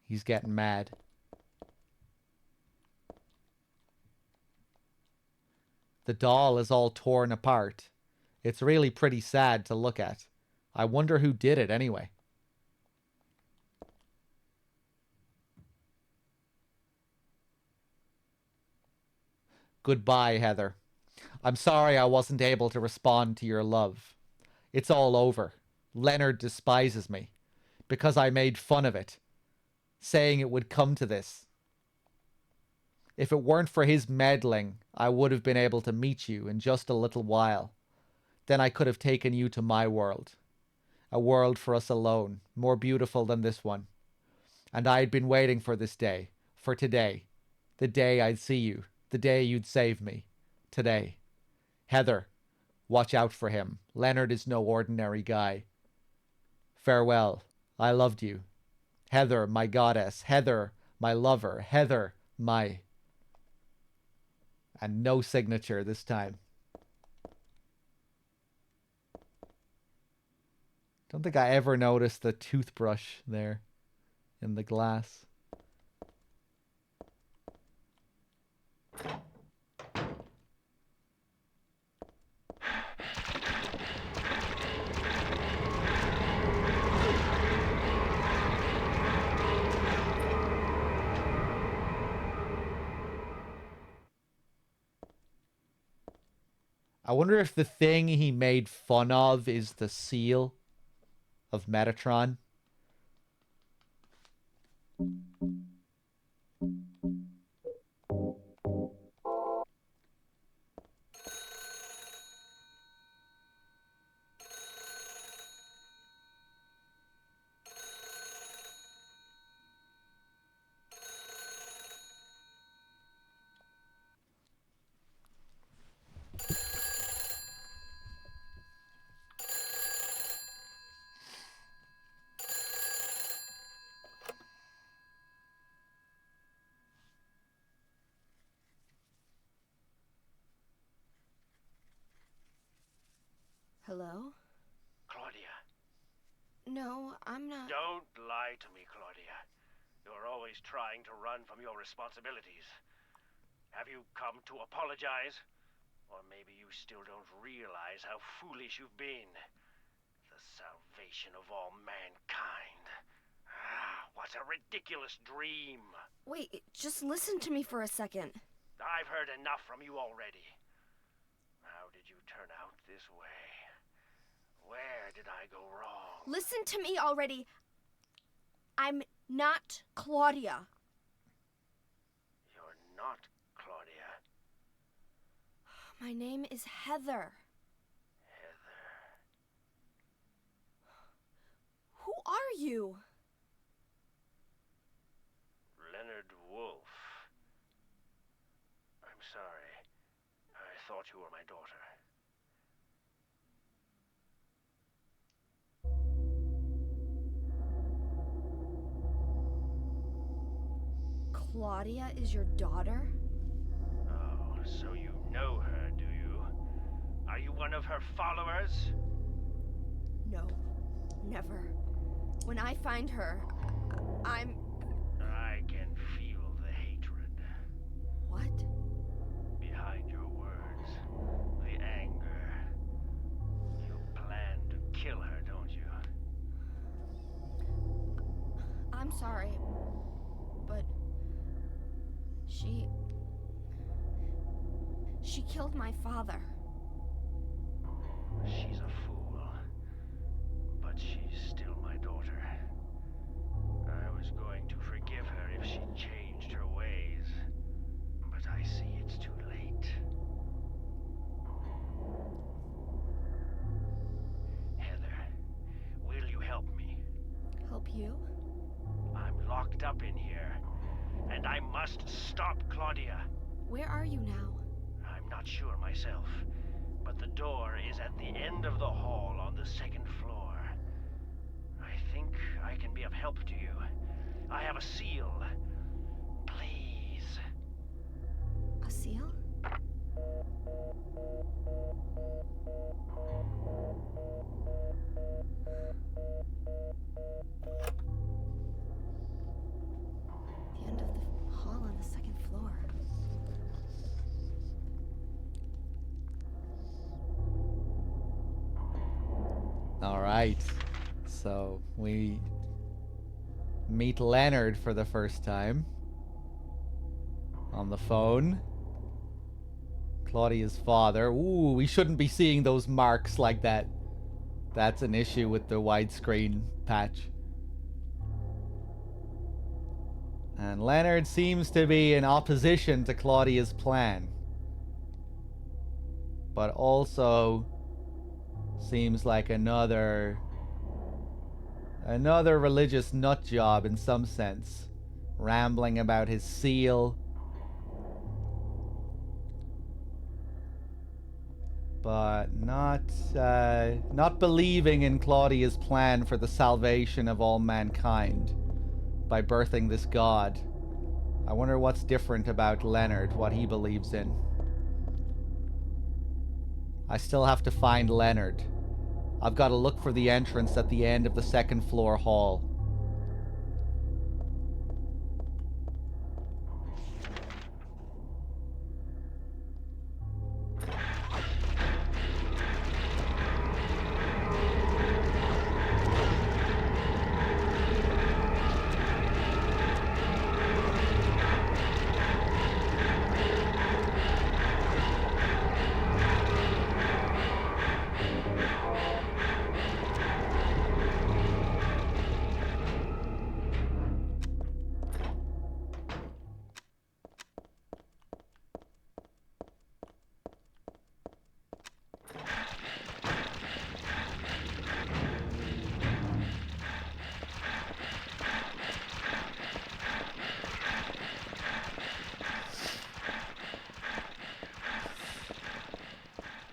He's getting mad. The doll is all torn apart. It's really pretty sad to look at. I wonder who did it anyway. Goodbye, Heather. I'm sorry I wasn't able to respond to your love. It's all over. Leonard despises me because I made fun of it, saying it would come to this. If it weren't for his meddling, I would have been able to meet you in just a little while. Then I could have taken you to my world. A world for us alone, more beautiful than this one. And I'd been waiting for this day, for today. The day I'd see you, the day you'd save me. Today. Heather, watch out for him. Leonard is no ordinary guy. Farewell. I loved you. Heather, my goddess. Heather, my lover. Heather, my... And no signature this time. Don't think I ever noticed the toothbrush there in the glass. I wonder if the thing he made fun of is the seal of Metatron.
Hello?
Claudia.
No, I'm not.
Don't lie to me, Claudia. You're always trying to run from your responsibilities. Have you come to apologize? Or maybe you still don't realize how foolish you've been. The salvation of all mankind. Ah, what a ridiculous dream.
Wait, just listen to me for a second.
I've heard enough from you already. How did you turn out this way? Where did I go wrong?
Listen to me already. I'm not Claudia.
You're not Claudia.
My name is Heather.
Heather.
Who are you?
Leonard Wolf. I'm sorry. I thought you were my daughter.
Claudia is your daughter?
Oh, so you know her, do you? Are you one of her followers?
No, never. When I find her, I
can feel the hatred.
What?
Behind your words. The anger. You plan to kill her, don't you?
I'm sorry, but she killed my father.
She's a fool. But she's still my daughter. I was going to forgive her if she changed her ways. But I see it's too late. Heather, will you help me?
Help you?
I'm locked up in here, and I must stop Claudia.
Where are you now?
I'm not sure myself, but the door is at the end of the hall on the second floor. I think I can be of help to you. I have a seal. Please.
A seal? The end of the hall on the second floor.
All right. So we meet Leonard for the first time on the phone. Claudia's father. Ooh, we shouldn't be seeing those marks like that. That's an issue with the widescreen patch. And Leonard seems to be in opposition to Claudia's plan. But also seems like another Another religious nut job in some sense. Rambling about his seal. But not believing in Claudia's plan for the salvation of all mankind by birthing this god. I wonder what's different about Leonard, what he believes in. I still have to find Leonard. I've got to look for the entrance at the end of the second floor hall.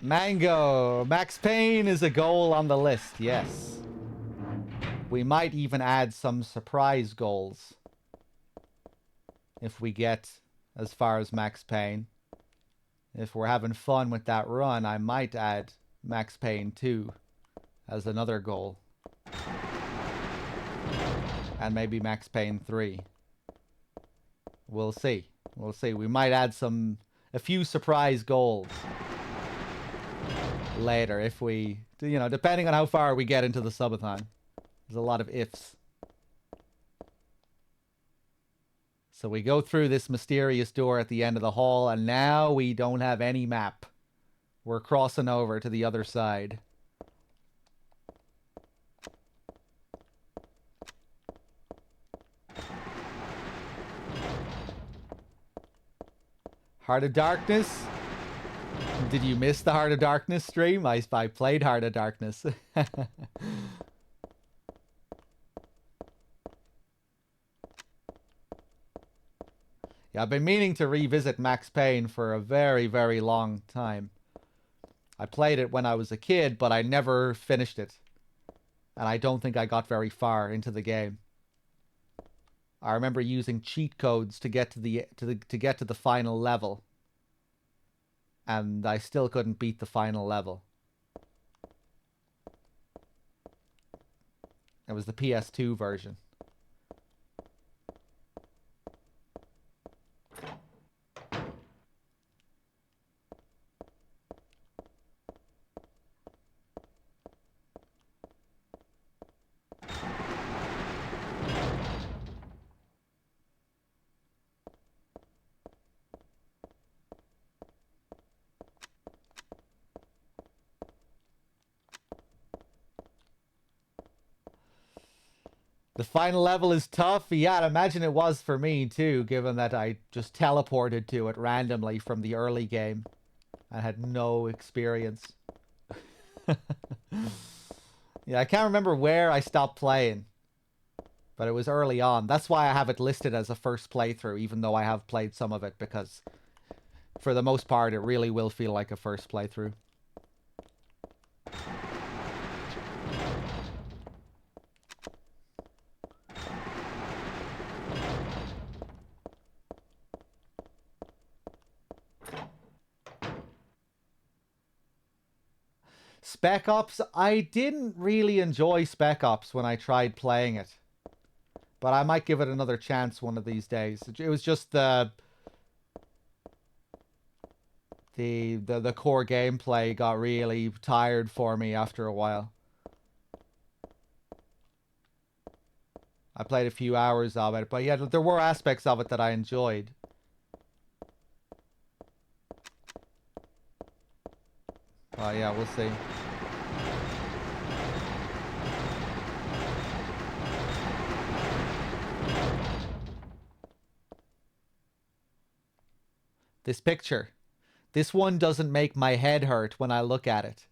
Mango! Max Payne is a goal on the list, yes. We might even add some surprise goals. If we get as far as Max Payne. If we're having fun with that run, I might add Max Payne 2 as another goal. And maybe Max Payne 3. We'll see. We'll see. We might add a few surprise goals later if we, you know, depending on how far we get into the subathon. There's a lot of ifs. So we go through this mysterious door at the end of the hall, and now we don't have any map. We're crossing over to the other side. Heart of Darkness? Did you miss the Heart of Darkness stream? I played Heart of Darkness. Yeah, I've been meaning to revisit Max Payne for a very, very long time. I played it when I was a kid, but I never finished it. And I don't think I got very far into the game. I remember using cheat codes to get to the final level. And I still couldn't beat the final level. It was the PS2 version. The final level is tough. Yeah, I'd imagine it was for me too, given that I just teleported to it randomly from the early game. I had no experience. Yeah, I can't remember where I stopped playing. But it was early on. That's why I have it listed as a first playthrough, even though I have played some of it, because for the most part, it really will feel like a first playthrough. Spec Ops, I didn't really enjoy Spec Ops when I tried playing it. But I might give it another chance one of these days. It was just the core gameplay got really tired for me after a while. I played a few hours of it, but yeah, there were aspects of it that I enjoyed. Oh yeah, we'll see. This picture. This one doesn't make my head hurt when I look at it.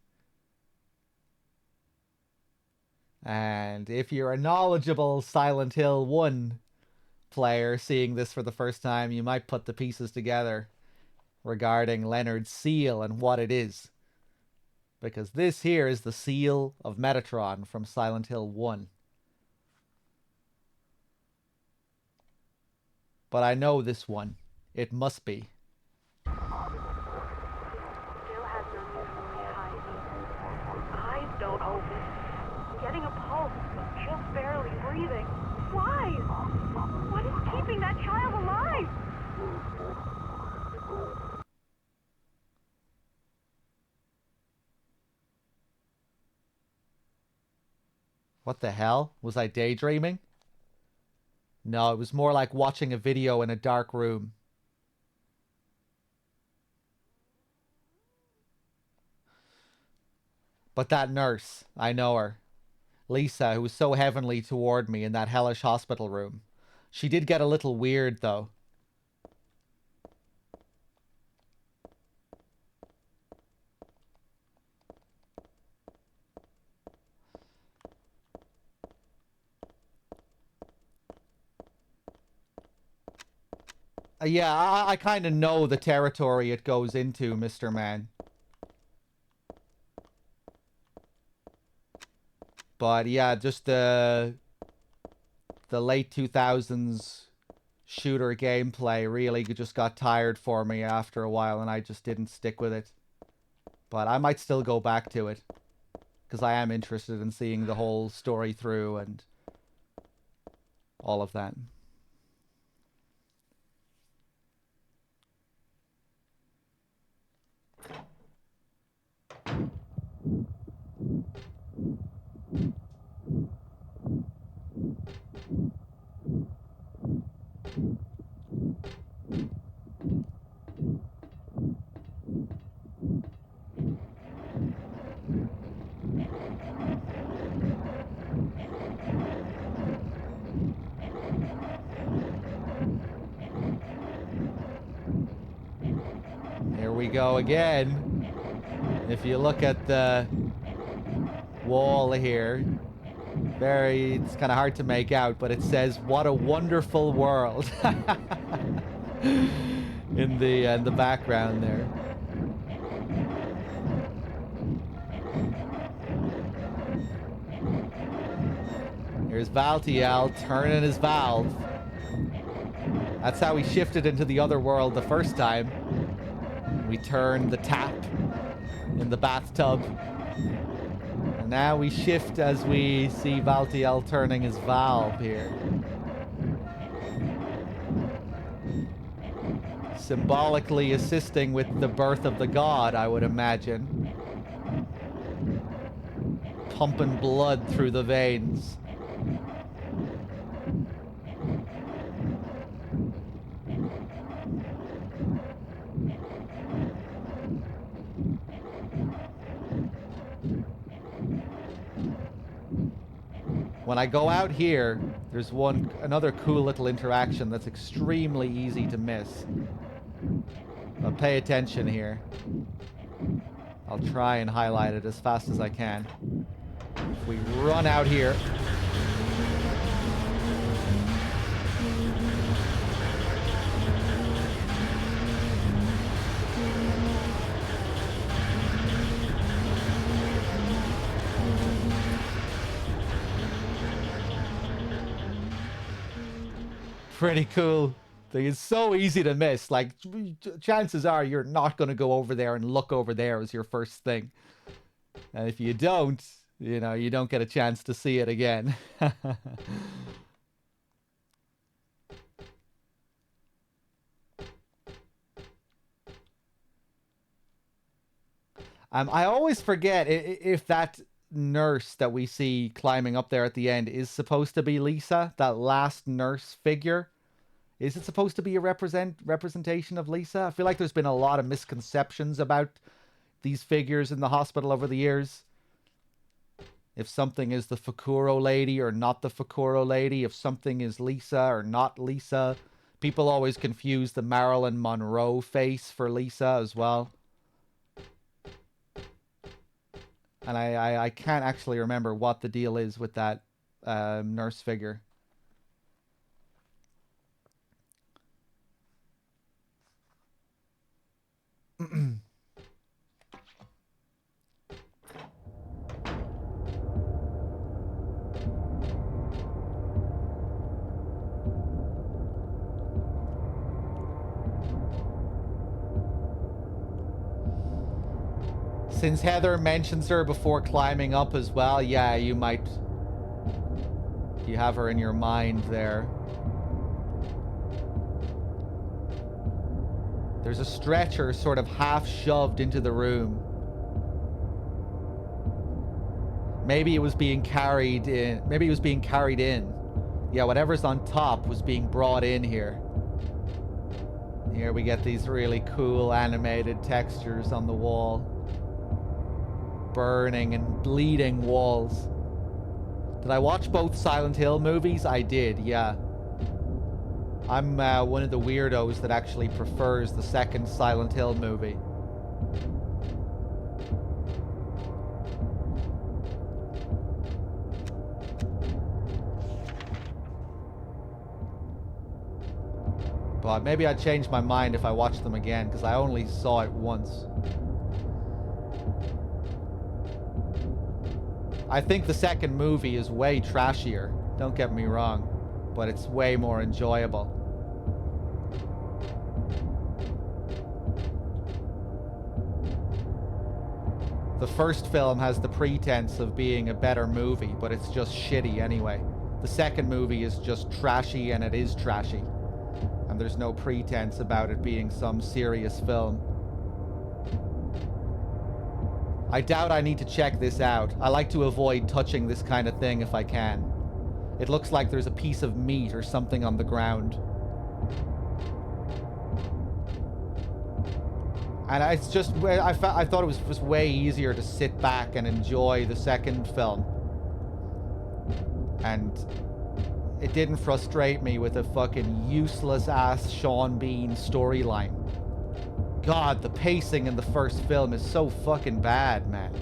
And if you're a knowledgeable Silent Hill 1 player seeing this for the first time, you might put the pieces together regarding Leonard's seal and what it is. Because this here is the seal of Metatron from Silent Hill 1. But I know this one. It must be.
Still has an unusually high beat. Eyes don't open. Getting a pulse, but just barely breathing. Why? What is keeping that child alive?
What the hell? Was I daydreaming? No, it was more like watching a video in a dark room. But that nurse, I know her. Lisa, who was so heavenly toward me in that hellish hospital room. She did get a little weird, though. Yeah, I kind of know the territory it goes into, Mr. Man. But yeah, just the late 2000s shooter gameplay really just got tired for me after a while, and I just didn't stick with it. But I might still go back to it, because I am interested in seeing the whole story through and all of that. Here we go again. If you look at the wall here, it's kind of hard to make out, but it says, "What a wonderful world." in the background there. Here's Valtiel turning his valve. That's how we shifted into the other world the first time. We turned the tap in the bathtub. And now we shift as we see Valtiel turning his valve here. Symbolically assisting with the birth of the god, I would imagine. Pumping blood through the veins. When I go out here, there's another cool little interaction that's extremely easy to miss. But pay attention here. I'll try and highlight it as fast as I can. If we run out here. Pretty cool. It's so easy to miss. Like, chances are you're not going to go over there and look over there as your first thing. And if you don't, you don't get a chance to see it again. I always forget if that nurse that we see climbing up there at the end is supposed to be Lisa, that last nurse figure. Is it supposed to be a representation of Lisa? I feel like there's been a lot of misconceptions about these figures in the hospital over the years. If something is the Fakuro lady or not the Fakuro lady, if something is Lisa or not Lisa. People always confuse the Marilyn Monroe face for Lisa as well. And I can't actually remember what the deal is with that nurse figure. Since Heather mentions her before climbing up as well, yeah, you might... You have her in your mind there. There's a stretcher sort of half shoved into the room. Maybe it was being carried in. Maybe it was being carried in. Yeah, whatever's on top was being brought in here. Here we get these really cool animated textures on the wall. Burning and bleeding walls. Did I watch both Silent Hill movies? I did, yeah. I'm one of the weirdos that actually prefers the second Silent Hill movie. But maybe I'd change my mind if I watched them again, because I only saw it once. I think the second movie is way trashier, don't get me wrong, but it's way more enjoyable. The first film has the pretense of being a better movie, but it's just shitty anyway. The second movie is just trashy, and it is trashy. And there's no pretense about it being some serious film. I doubt I need to check this out. I like to avoid touching this kind of thing if I can. It looks like there's a piece of meat or something on the ground. And it's just, I thought it was just way easier to sit back and enjoy the second film. And it didn't frustrate me with a fucking useless ass Sean Bean storyline. God, the pacing in the first film is so fucking bad, man.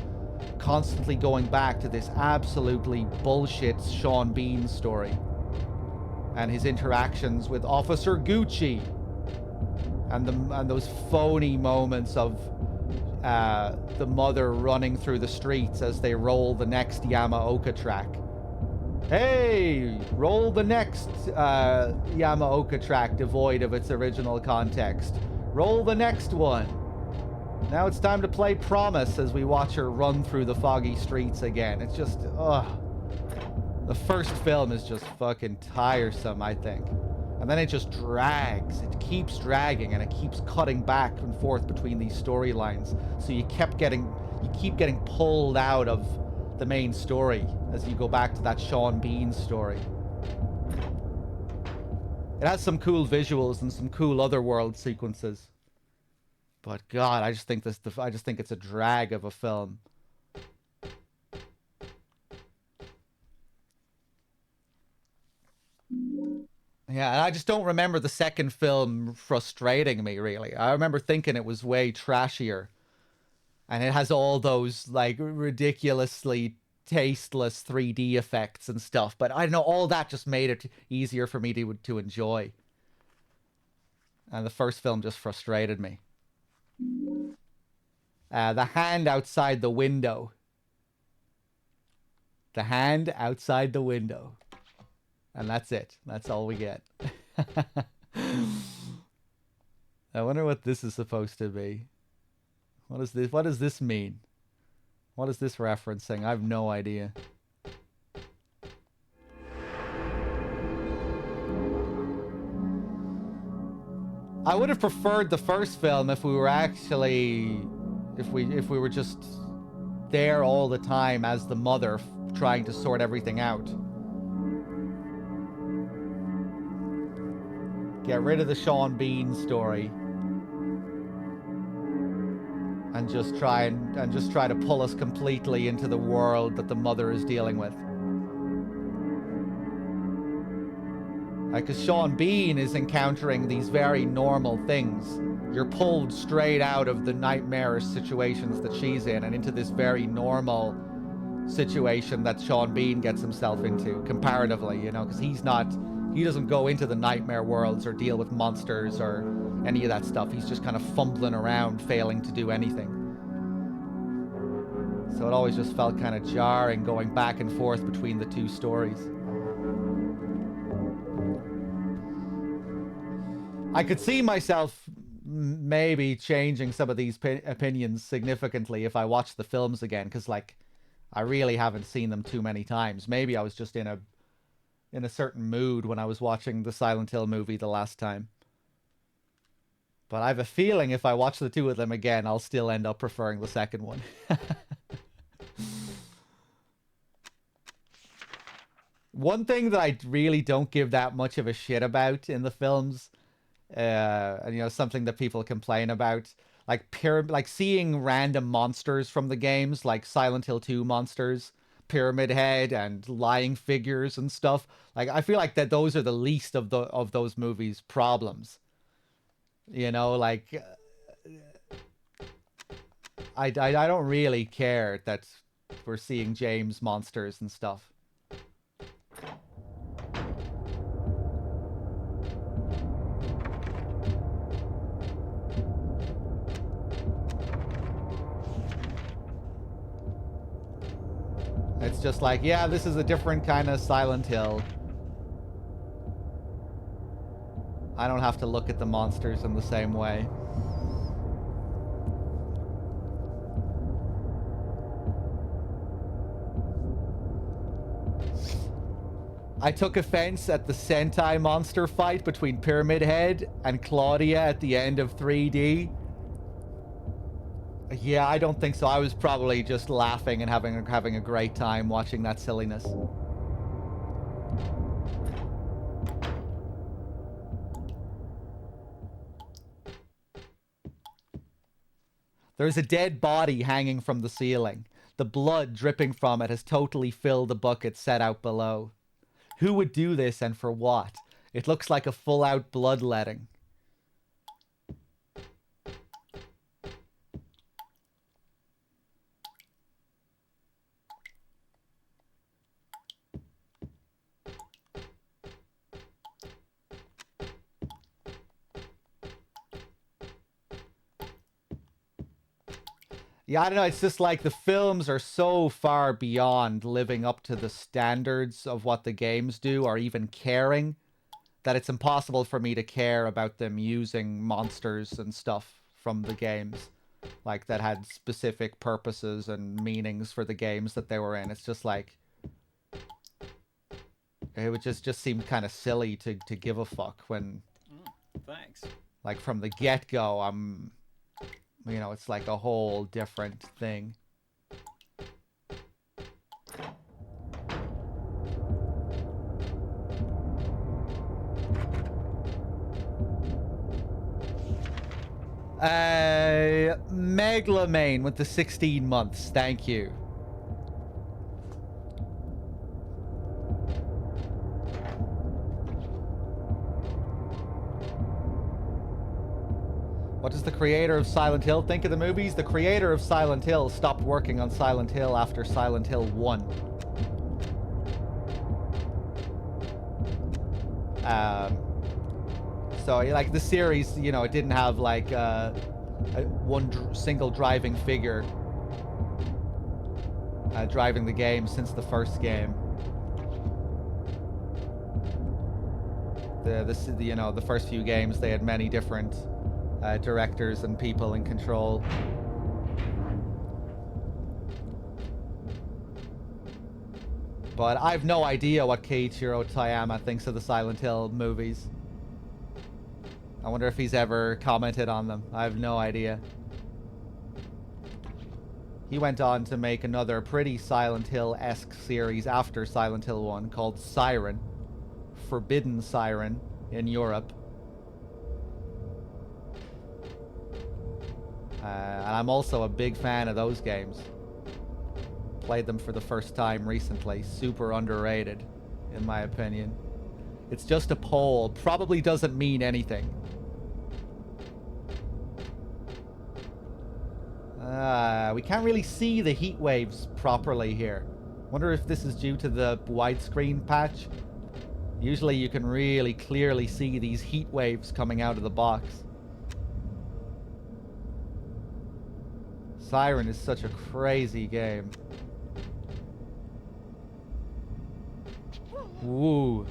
Constantly going back to this absolutely bullshit Sean Bean story. And his interactions with Officer Gucci. And those phony moments of the mother running through the streets as they roll the next Yamaoka track. Hey, roll the next Yamaoka track devoid of its original context. Roll the next one. Now it's time to play Promise as we watch her run through the foggy streets again. It's just, ugh. The first film is just fucking tiresome, I think. And then it just drags. It keeps dragging and it keeps cutting back and forth between these storylines. So you keep getting pulled out of the main story as you go back to that Sean Bean story. It has some cool visuals and some cool otherworld sequences. But God, I just think it's a drag of a film. Yeah, and I just don't remember the second film frustrating me, really. I remember thinking it was way trashier. And it has all those, like, ridiculously tasteless 3D effects and stuff. But I don't know, all that just made it easier for me to enjoy. And the first film just frustrated me. The hand outside the window. The hand outside the window. And that's it. That's all we get. I wonder what this is supposed to be. What is this? What does this mean? What is this referencing? I have no idea. I would have preferred the first film if we were actually, if we were just there all the time as the mother trying to sort everything out. Get rid of the Sean Bean story. And just try to pull us completely into the world that the mother is dealing with. Like, because Sean Bean is encountering these very normal things. You're pulled straight out of the nightmarish situations that she's in and into this very normal situation that Sean Bean gets himself into, comparatively, you know, because he doesn't go into the nightmare worlds or deal with monsters or any of that stuff. He's just kind of fumbling around, failing to do anything. So it always just felt kind of jarring going back and forth between the two stories. I could see myself maybe changing some of these opinions significantly if I watched the films again, because, like, I really haven't seen them too many times. Maybe I was just in a certain mood when I was watching the Silent Hill movie the last time. But I have a feeling if I watch the two of them again, I'll still end up preferring the second one. One thing that I really don't give that much of a shit about in the films, and, you know, something that people complain about, like seeing random monsters from the games, like Silent Hill 2 monsters, Pyramid Head and lying figures and stuff. Like, I feel like that those are the least of those movies' problems. You know, like, I don't really care that we're seeing James monsters and stuff. It's just like, yeah, this is a different kind of Silent Hill. I don't have to look at the monsters in the same way. I took offense at the Sentai monster fight between Pyramid Head and Claudia at the end of 3D. Yeah, I don't think so. I was probably just laughing and having a great time watching that silliness. There's a dead body hanging from the ceiling. The blood dripping from it has totally filled the bucket set out below. Who would do this and for what? It looks like a full-out bloodletting. Yeah, I don't know, it's just like the films are so far beyond living up to the standards of what the games do, or even caring, that it's impossible for me to care about them using monsters and stuff from the games, like, that had specific purposes and meanings for the games that they were in. It's just like, it would just seem kind of silly to give a fuck when,
Thanks.
like, from the get-go, you know, it's like a whole different thing. Meglamane with the 16 months. Thank you. What does the creator of Silent Hill think of the movies? The creator of Silent Hill stopped working on Silent Hill after Silent Hill 1. So, like, the series, you know, it didn't have, like, one single driving figure driving the game since the first game. You know, the first few games, they had many different directors and people in control. But I have no idea what Keiichiro Toyama thinks of the Silent Hill movies. I wonder if he's ever commented on them. I have no idea. He went on to make another pretty Silent Hill-esque series after Silent Hill 1 called Siren. Forbidden Siren in Europe. And I'm also a big fan of those games. Played them for the first time recently. Super underrated, in my opinion. It's just a pole. Probably doesn't mean anything. We can't really see the heat waves properly here. Wonder if this is due to the widescreen patch. Usually you can really clearly see these heat waves coming out of the box. Siren is such a crazy game. Woo.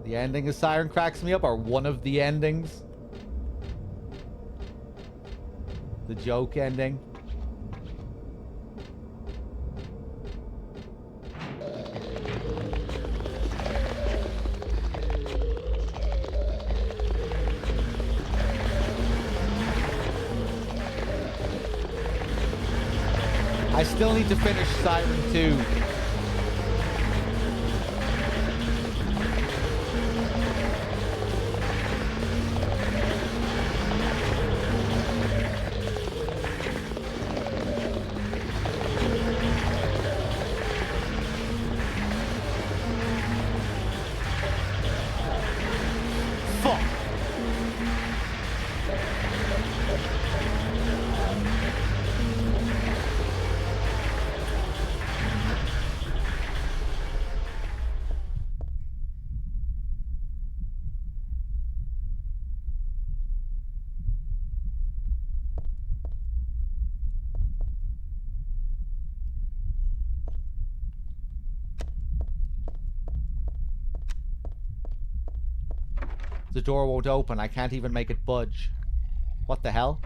The ending of Siren cracks me up, or one of the endings. The joke ending. I still need to finish Siren 2. The door won't open. I can't even make it budge. What the hell?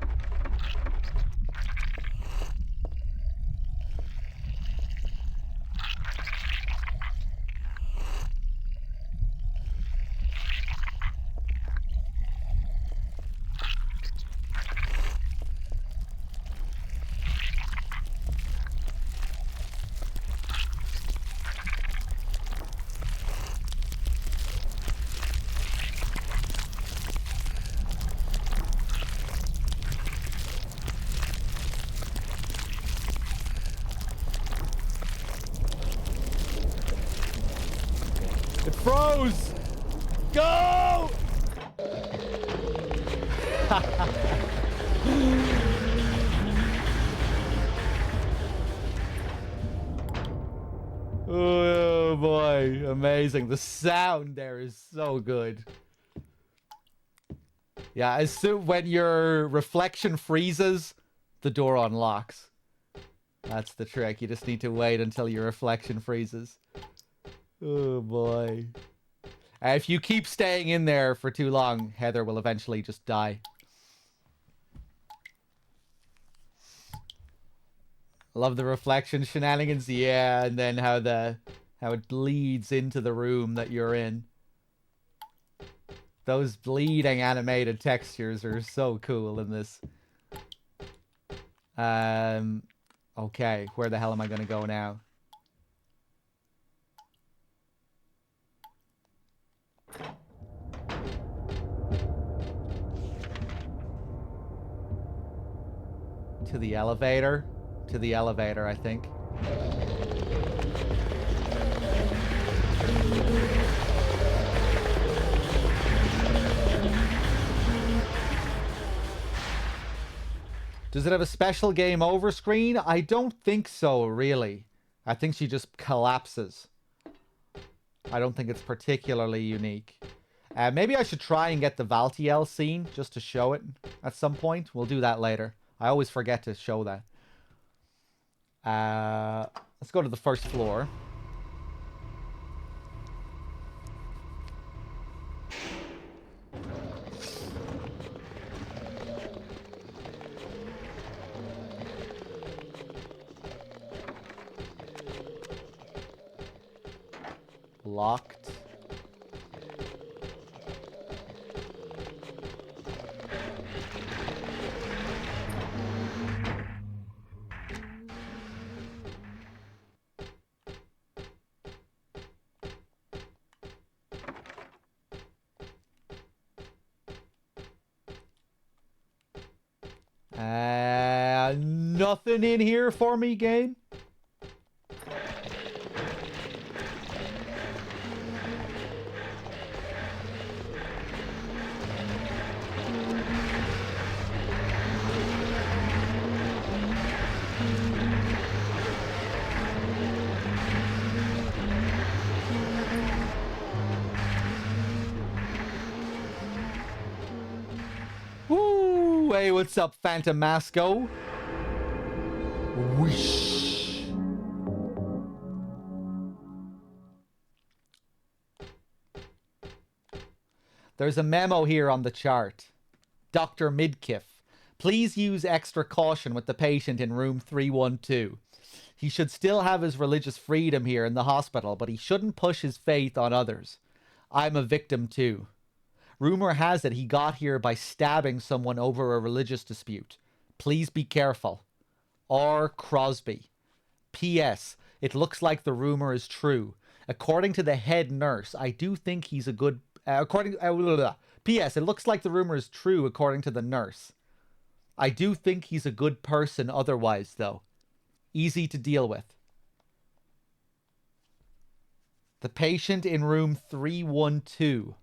It froze! Go! Oh boy, amazing. The sound there is so good. Yeah, as soon when your reflection freezes, the door unlocks. That's the trick. You just need to wait until your reflection freezes. Oh boy. If you keep staying in there for too long, Heather will eventually just die. Love the reflection shenanigans, yeah, and then how it bleeds into the room that you're in. Those bleeding animated textures are so cool in this. Okay, where the hell am I gonna go now? To the elevator? To the elevator, I think. Does it have a special game over screen? I don't think so, really. I think she just collapses. I don't think it's particularly unique. Maybe I should try and get the Valtiel scene just to show it at some point. We'll do that later. I always forget to show that. Let's go to the first floor. Locked. nothing in here for me, game? Woo! Hey, what's up, Phantom Masco? Whoosh. There's a memo here on the chart. Dr. Midkiff, please use extra caution with the patient in room 312. He should still have his religious freedom here in the hospital, but he shouldn't push his faith on others. I'm a victim too. Rumor has it he got here by stabbing someone over a religious dispute. Please be careful. R. Crosby. P.S. It looks like the rumor is true. According to the head nurse, I do think he's a good... P.S. It looks like the rumor is true according to the nurse. I do think he's a good person otherwise, though. Easy to deal with. The patient in room 312.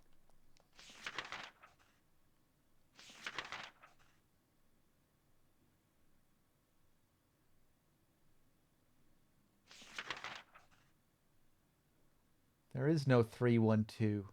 There is no 312.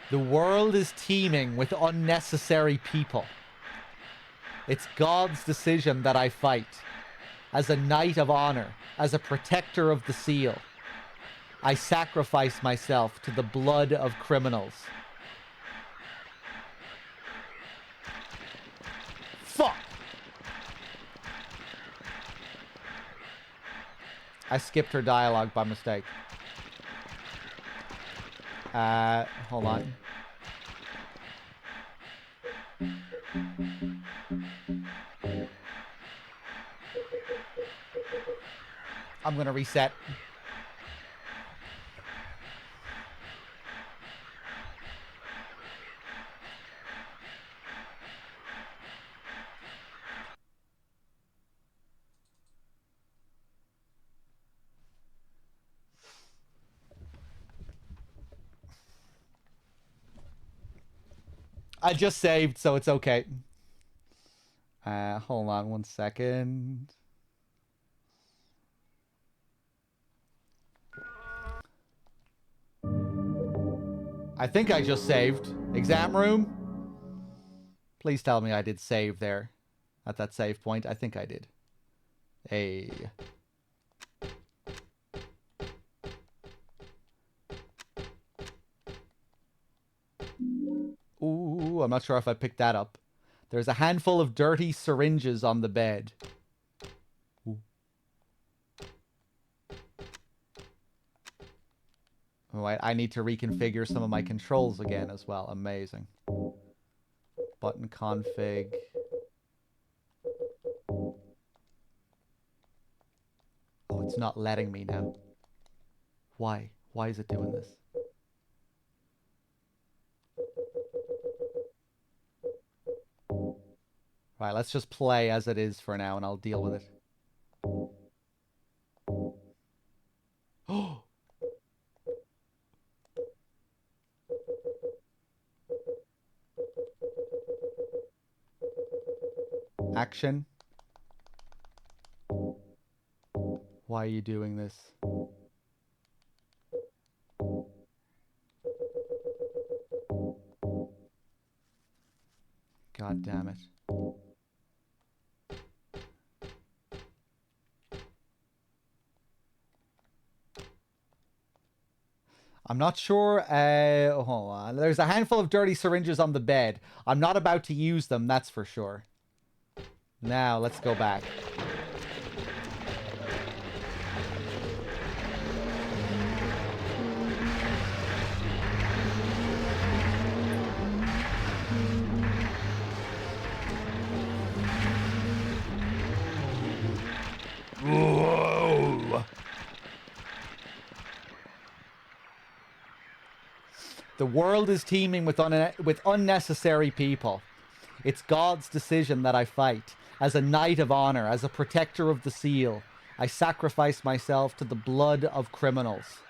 The world is teeming with unnecessary people. It's God's decision that I fight. As a knight of honor, as a protector of the seal, I sacrifice myself to the blood of criminals. Fuck! I skipped her dialogue by mistake. Hold on. I'm gonna reset. I just saved, so it's okay. Hold on 1 second. I think I just saved. Exam room? Please tell me I did save there. At that save point. I think I did. Hey. Ooh, I'm not sure if I picked that up. There's a handful of dirty syringes on the bed. Ooh. Alright, I need to reconfigure some of my controls again as well. Amazing. Button config. Oh, it's not letting me now. Why? Why is it doing this? Right, let's just play as it is for now and I'll deal with it. Oh! Action. Why are you doing this? God damn it. I'm not sure. Hold on. There's a handful of dirty syringes on the bed. I'm not about to use them, that's for sure. Now, let's go back. Whoa. The world is teeming with unnecessary people. It's God's decision that I fight. As a knight of honor, as a protector of the seal, I sacrifice myself to the blood of criminals.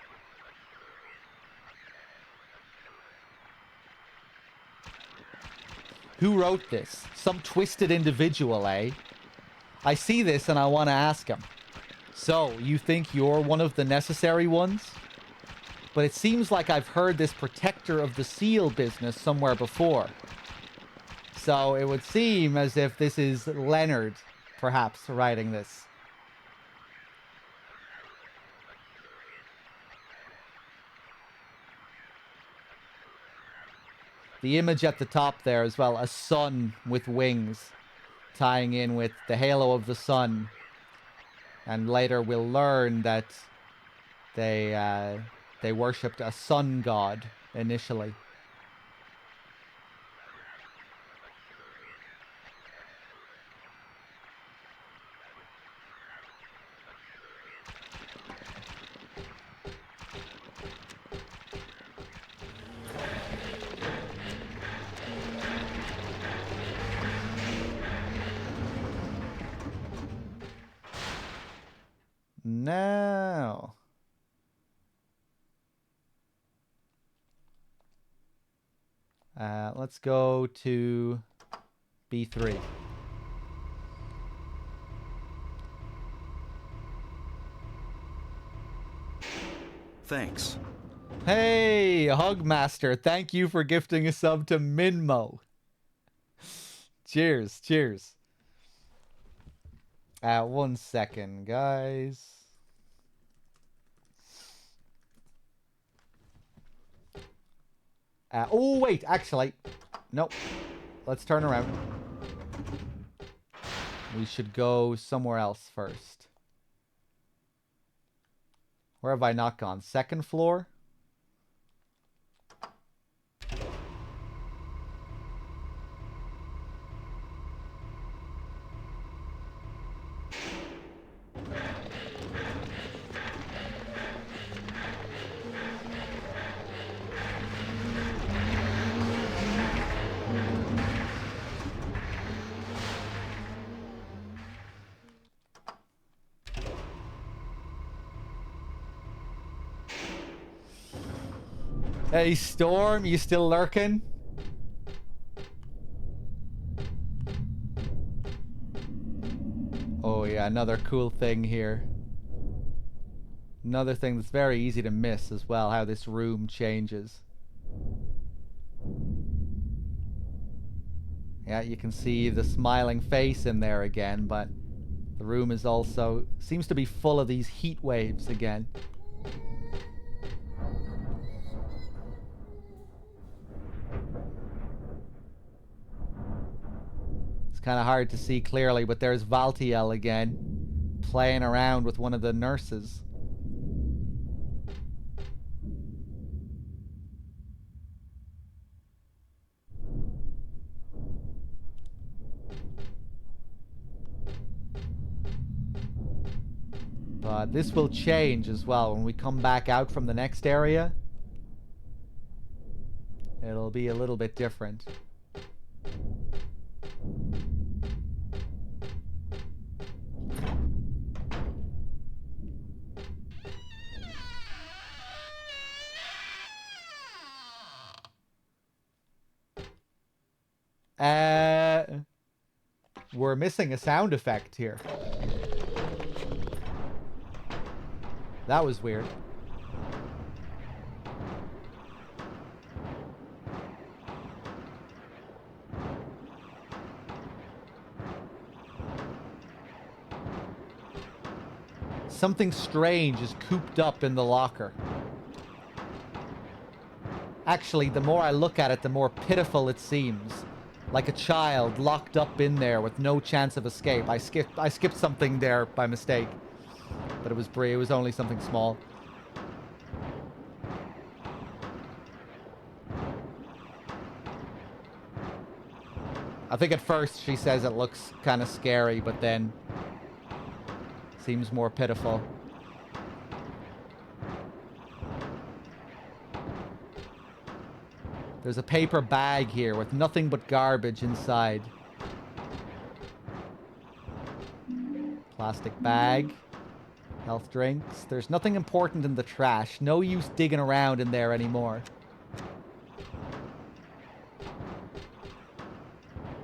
Who wrote this? Some twisted individual, eh? I see this and I want to ask him. So, you think you're one of the necessary ones? But it seems like I've heard this protector of the seal business somewhere before. So it would seem as if this is Leonard, perhaps, writing this. The image at the top there as well, a sun with wings, tying in with the halo of the sun. And later we'll learn that they worshipped a sun god initially. Now, let's go to B3.
Thanks.
Hey, Hugmaster, thank you for gifting a sub to Minmo. Cheers, cheers. 1 second, guys. Oh, wait, actually. Nope. Let's turn around. We should go somewhere else first. Where have I not gone? Second floor? Hey, Storm, you still lurking? Oh yeah, another cool thing here. Another thing that's very easy to miss as well, how this room changes. Yeah, you can see the smiling face in there again, but the room is also seems to be full of these heat waves again. Kind of hard to see clearly, but there's Valtiel again, playing around with one of the nurses. But this will change as well when we come back out from the next area. It'll be a little bit different. We're missing a sound effect here. That was weird. Something strange is cooped up in the locker. Actually, the more I look at it, the more pitiful it seems. Like a child locked up in there with no chance of escape. I skipped something there by mistake. But it was Brie. It was only something small. I think at first she says it looks kind of scary, but then seems more pitiful. There's a paper bag here with nothing but garbage inside. Plastic bag. Health drinks. There's nothing important in the trash. No use digging around in there anymore.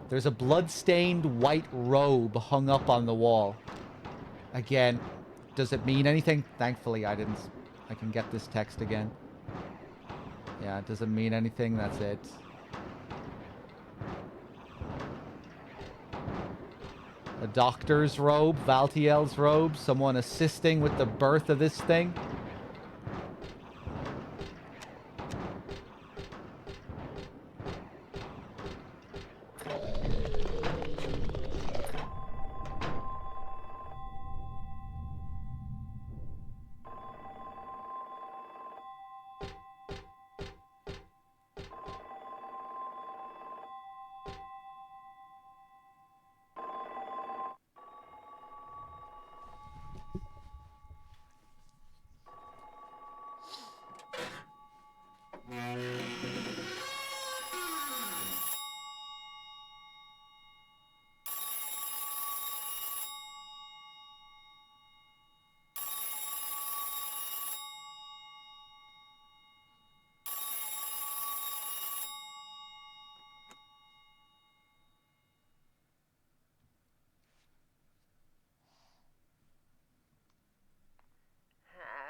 There's a blood-stained white robe hung up on the wall. Again, does it mean anything? Thankfully, I didn't. I can get this text again. Yeah, it doesn't mean anything. That's it. A doctor's robe, Valtiel's robe, someone assisting with the birth of this thing.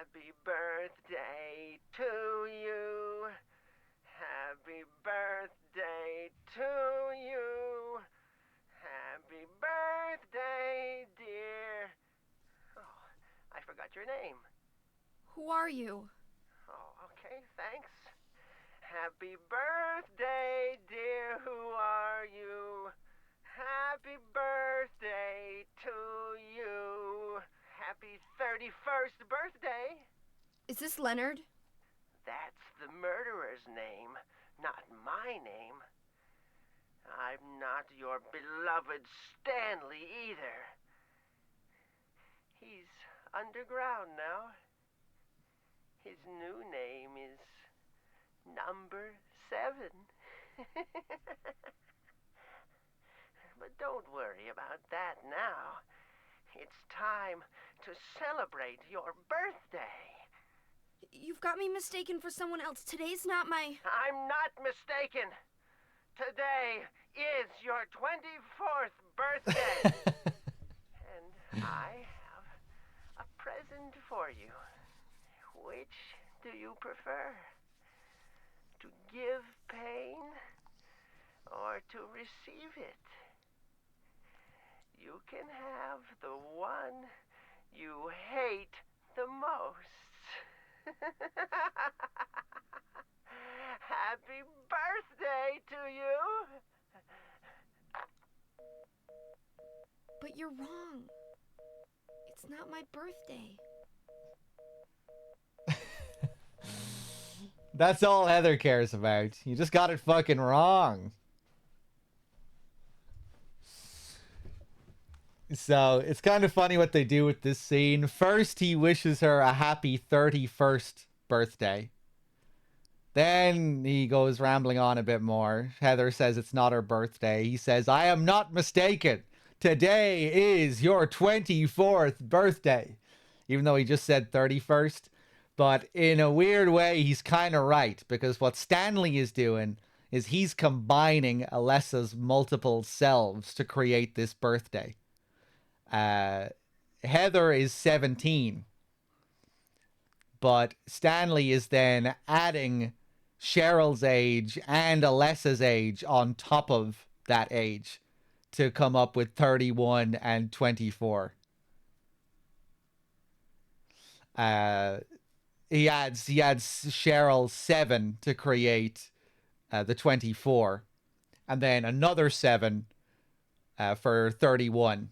Happy birthday to you. Happy birthday to you. Happy birthday, dear. Oh, I forgot your name.
Who are you?
Oh, okay, thanks. Happy birthday, dear. Who are you? Happy birthday to you. Happy 31st birthday.
Is this Leonard?
That's the murderer's name, not my name. I'm not your beloved Stanley either. He's underground now. His new name is Number 7. But don't worry about that now. It's time to celebrate your birthday.
You've got me mistaken for someone else. Today's not my...
I'm not mistaken. Today is your 24th birthday. And I have a present for you. Which do you prefer? To give pain or to receive it? You can have the one you hate the most. Happy birthday to you!
But you're wrong. It's not my birthday.
That's all Heather cares about. You just got it fucking wrong. So, it's kind of funny what they do with this scene. First, he wishes her a happy 31st birthday. Then he goes rambling on a bit more. Heather says it's not her birthday. He says, I am not mistaken. Today is your 24th birthday. Even though he just said 31st. But in a weird way, he's kind of right. Because what Stanley is doing is he's combining Alessa's multiple selves to create this birthday. Heather is 17. But Stanley is then adding Cheryl's age and Alessa's age on top of that age to come up with 31 and 24. he adds Cheryl 7 to create the 24, and then another 7 for 31.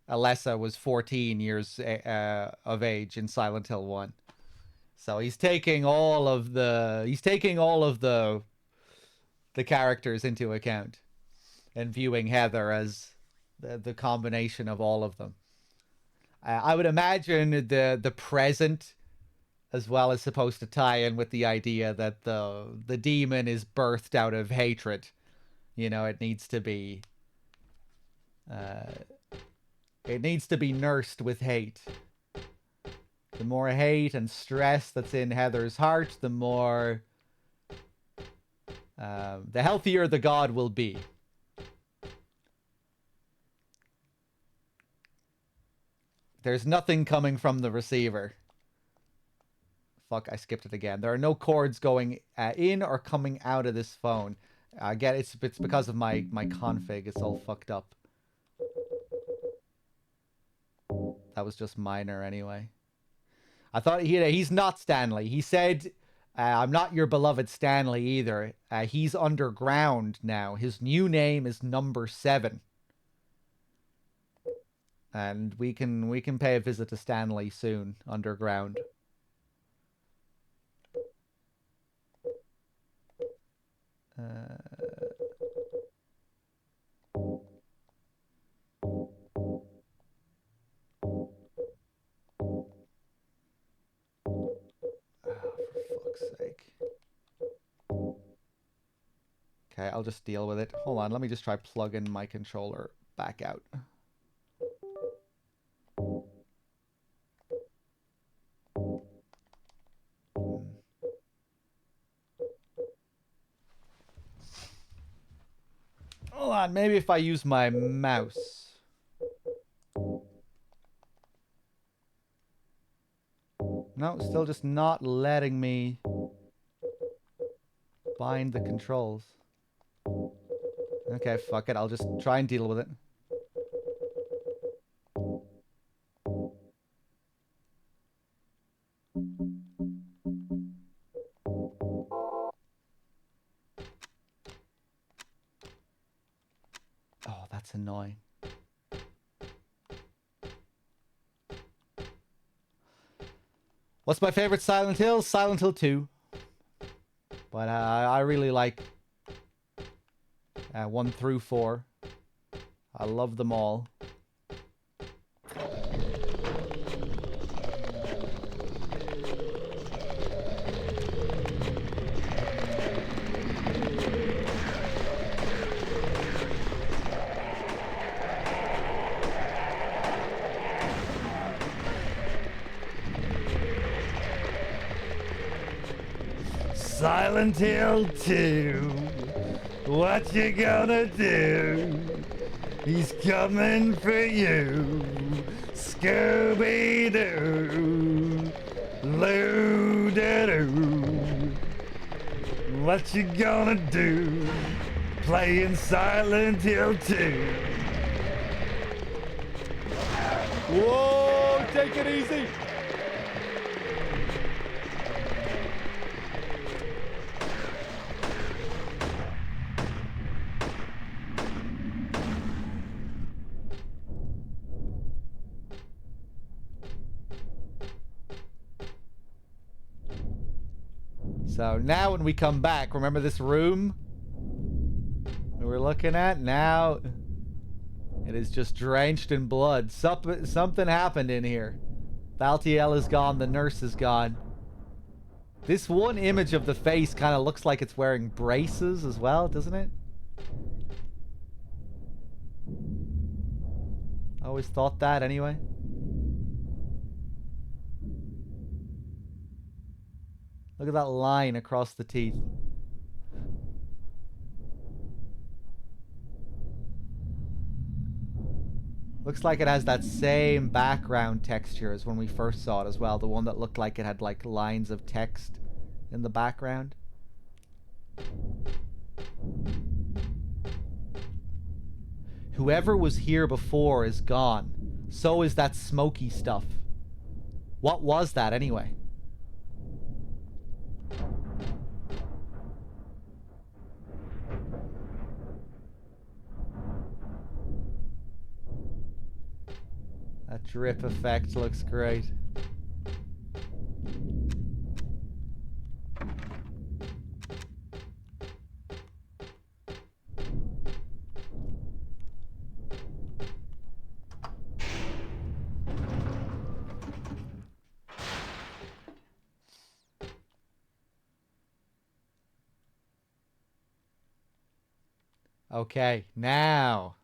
Alessa was 14 years of age in Silent Hill 1. So he's taking all of the characters into account and viewing Heather as the combination of all of them. I would imagine the present as well is supposed to tie in with the idea that the demon is birthed out of hatred. You know, it needs to be nursed with hate. The more hate and stress that's in Heather's heart, the more the healthier the god will be. There's nothing coming from the receiver. Fuck, I skipped it again. There are no cords going in or coming out of this phone. I get it's because of my config. It's all fucked up. That was just minor anyway. I thought he's not Stanley. He said, I'm not your beloved Stanley either. He's underground now. His new name is Number 7. And we can pay a visit to Stanley soon, underground. For fuck's sake. Okay, I'll just deal with it. Hold on, let me just try plugging my controller back out. Hold on, maybe if I use my mouse. No, still just not letting me bind the controls. Okay, fuck it. I'll just try and deal with it. Oh, that's annoying. What's my favorite Silent Hill? Silent Hill 2. But I really like 1 through 4. I love them all. Silent Hill 2, what you gonna do? He's coming for you, Scooby-Doo, Loo-da-doo. What you gonna do? Playing Silent Hill 2. Whoa, take it easy. So now when we come back, remember this room we were looking at? Now it is just drenched in blood. Something happened in here. Baltiel is gone. The nurse is gone. This one image of the face kind of looks like it's wearing braces as well, doesn't it? I always thought that anyway. Look at that line across the teeth. Looks like it has that same background texture as when we first saw it as well. The one that looked like it had like lines of text in the background. Whoever was here before is gone. So is that smoky stuff. What was that anyway? That drip effect looks great. Okay, now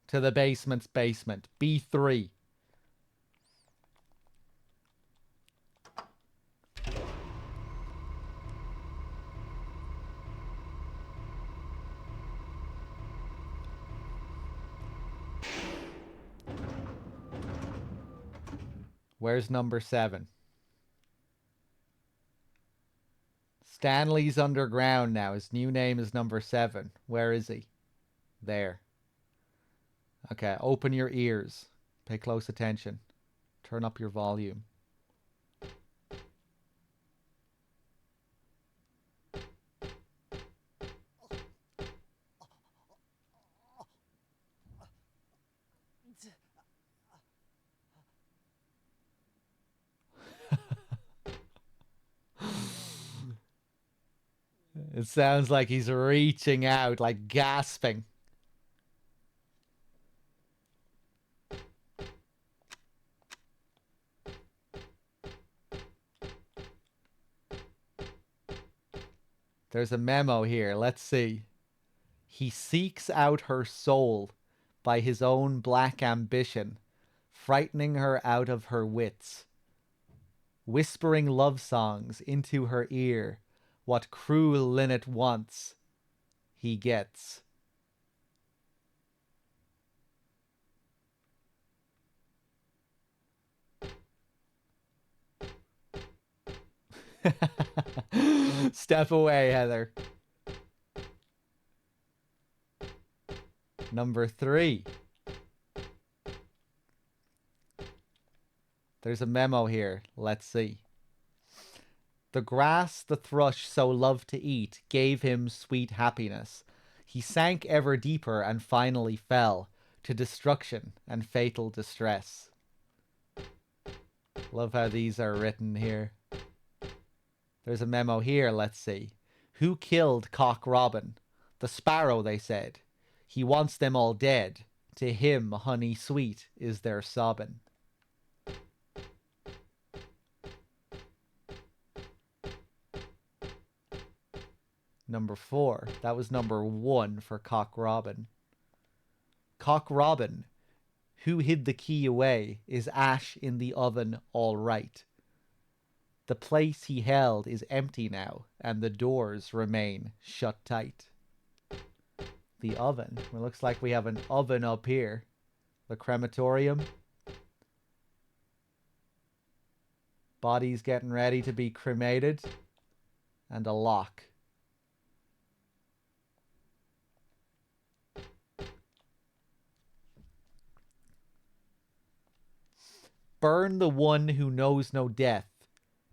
to the basement's basement. B3. Where's number 7? Stanley's underground now. His new name is number 7. Where is he? There. Okay, open your ears. Pay close attention. Turn up your volume. It sounds like he's reaching out, like gasping. There's a memo here. Let's see. He seeks out her soul by his own black ambition, frightening her out of her wits, whispering love songs into her ear. What cruel linnet wants, he gets. Step away, Heather. Number 3. There's a memo here. Let's see. The grass the thrush so loved to eat gave him sweet happiness. He sank ever deeper and finally fell to destruction and fatal distress. Love how these are written here. There's a memo here, let's see. Who killed Cock Robin? The sparrow, they said. He wants them all dead. To him, honey sweet is their sobbing. Number 4. That was number 1 for Cock Robin. Cock Robin, who hid the key away, is ash in the oven all right. The place he held is empty now, and the doors remain shut tight. The oven. It looks like we have an oven up here. The crematorium. Bodies getting ready to be cremated. And a lock. Burn the one who knows no death,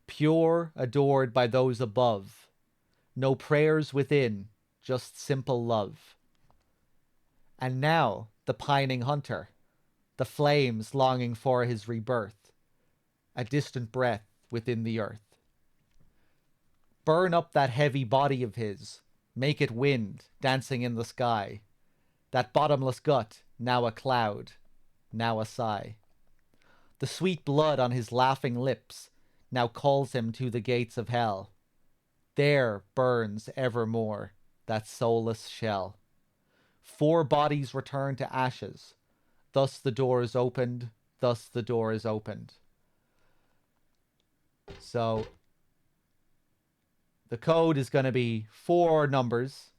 pure, adored by those above. No prayers within, just simple love. And now the pining hunter, the flames longing for his rebirth, a distant breath within the earth. Burn up that heavy body of his, make it wind dancing in the sky. That bottomless gut, now a cloud, now a sigh. The sweet blood on his laughing lips now calls him to the gates of hell. There burns evermore that soulless shell. 4 bodies return to ashes. Thus the door is opened. Thus the door is opened. So the code is going to be 4 numbers,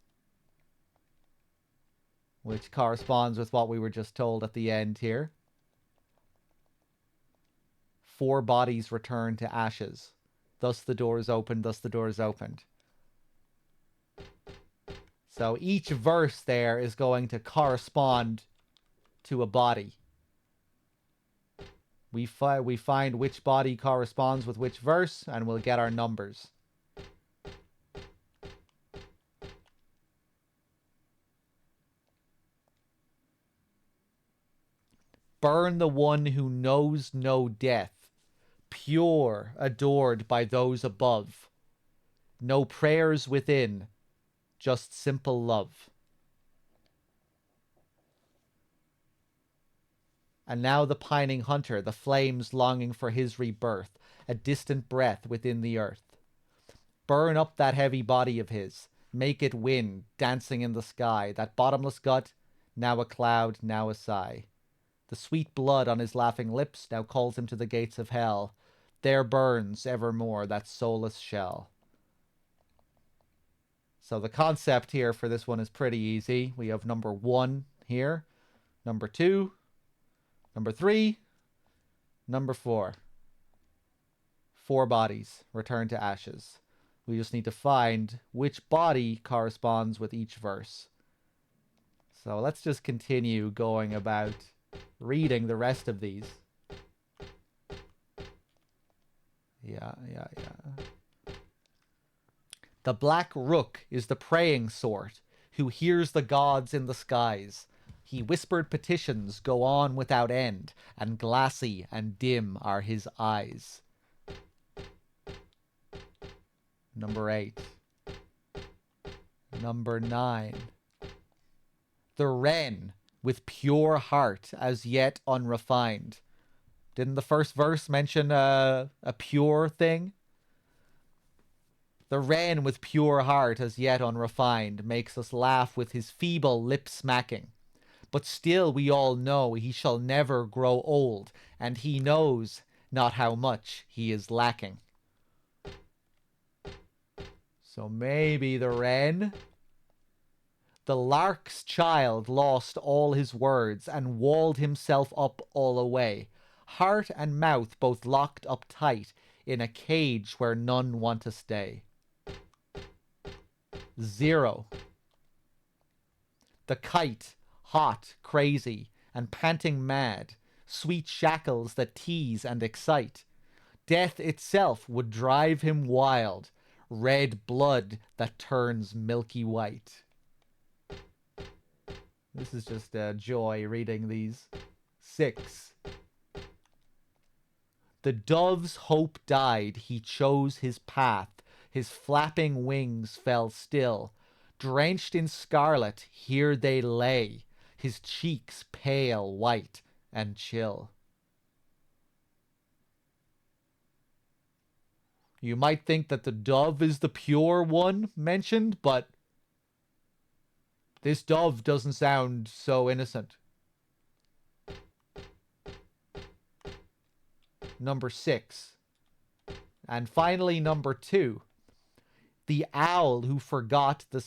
which corresponds with what we were just told at the end here. 4 bodies return to ashes. Thus the door is opened. Thus the door is opened. So each verse there is going to correspond to a body. We find which body corresponds with which verse, and we'll get our numbers. Burn the one who knows no death, pure, adored by those above. No prayers within, just simple love. And now the pining hunter, the flames longing for his rebirth, a distant breath within the earth. Burn up that heavy body of his, make it wind dancing in the sky, that bottomless gut, now a cloud, now a sigh. The sweet blood on his laughing lips now calls him to the gates of hell. There burns evermore that soulless shell. So the concept here for this one is pretty easy. We have number 1 here, number 2, number 3, number 4. 4 bodies return to ashes. We just need to find which body corresponds with each verse. So let's just continue going about reading the rest of these. Yeah. The black rook is the praying sort, who hears the gods in the skies. He whispered petitions go on without end, and glassy and dim are his eyes. Number 8. Number 9. The wren, with pure heart as yet unrefined. Didn't the first verse mention a pure thing? The wren with pure heart as yet unrefined makes us laugh with his feeble lip smacking. But still we all know he shall never grow old, and he knows not how much he is lacking. So maybe the wren. The lark's child lost all his words and walled himself up all away, heart and mouth both locked up tight in a cage where none want to stay. 0. The kite, hot, crazy, and panting mad, sweet shackles that tease and excite. Death itself would drive him wild, red blood that turns milky white. This is just a joy reading these. 6. The dove's hope died, he chose his path. His flapping wings fell still. Drenched in scarlet, here they lay, his cheeks pale, white, and chill. You might think that the dove is the pure one mentioned, but this dove doesn't sound so innocent. Number 6. And finally, number 2. The owl who forgot the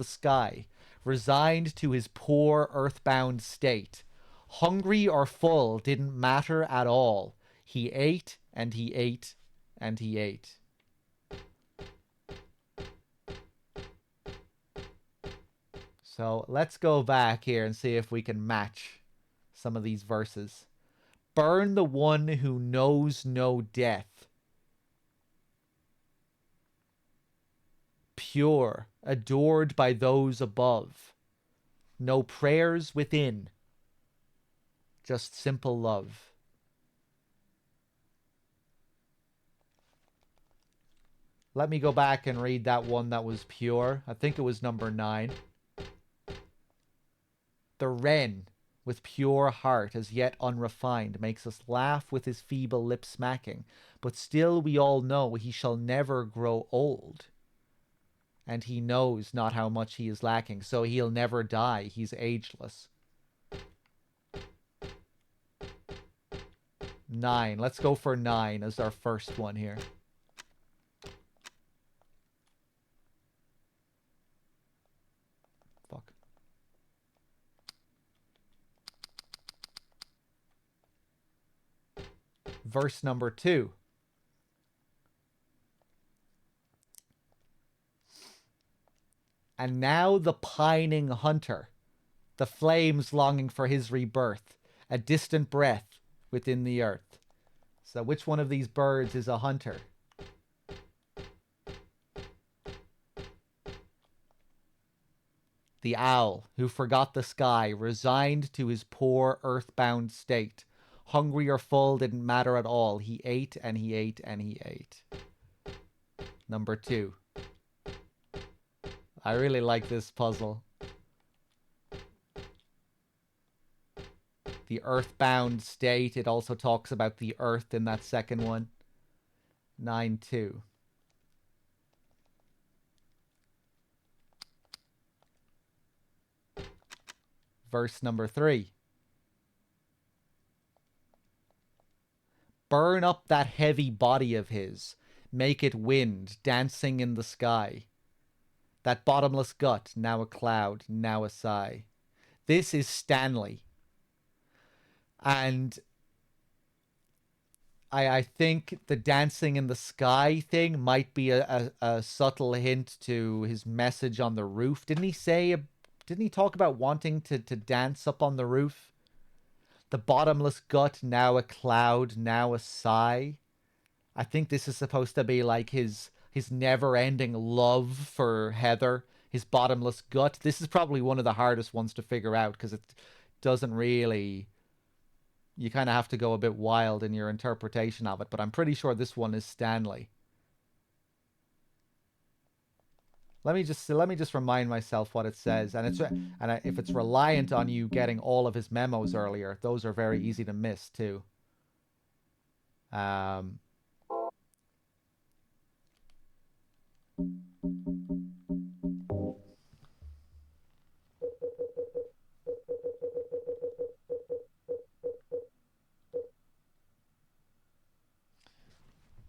sky, resigned to his poor earthbound state. Hungry or full didn't matter at all. He ate and he ate and he ate. So let's go back here and see if we can match some of these verses. Burn the one who knows no death. Pure, adored by those above. No prayers within, just simple love. Let me go back and read that one that was pure. I think it was number 9. The wren, with pure heart as yet unrefined, makes us laugh with his feeble lip smacking. But still we all know he shall never grow old. And he knows not how much he is lacking, so he'll never die. He's ageless. 9. Let's go for 9 as our first one here. Fuck. Verse number 2. And now the pining hunter, the flames longing for his rebirth, a distant breath within the earth. So which one of these birds is a hunter? The owl, who forgot the sky, resigned to his poor earthbound state. Hungry or full didn't matter at all. He ate and he ate and he ate. Number 2. I really like this puzzle. The earthbound state. It also talks about the earth in that second one. 9-2. Verse number 3. Burn up that heavy body of his. Make it wind, dancing in the sky. That bottomless gut, now a cloud, now a sigh. This is Stanley. And I think the dancing in the sky thing might be a subtle hint to his message on the roof. Didn't he talk about wanting to dance up on the roof? The bottomless gut, now a cloud, now a sigh. I think this is supposed to be like his never-ending love for Heather, his bottomless gut. This is probably one of the hardest ones to figure out because it doesn't really... You kind of have to go a bit wild in your interpretation of it, but I'm pretty sure this one is Stanley. Let me just remind myself what it says, and if it's reliant on you getting all of his memos earlier, those are very easy to miss too.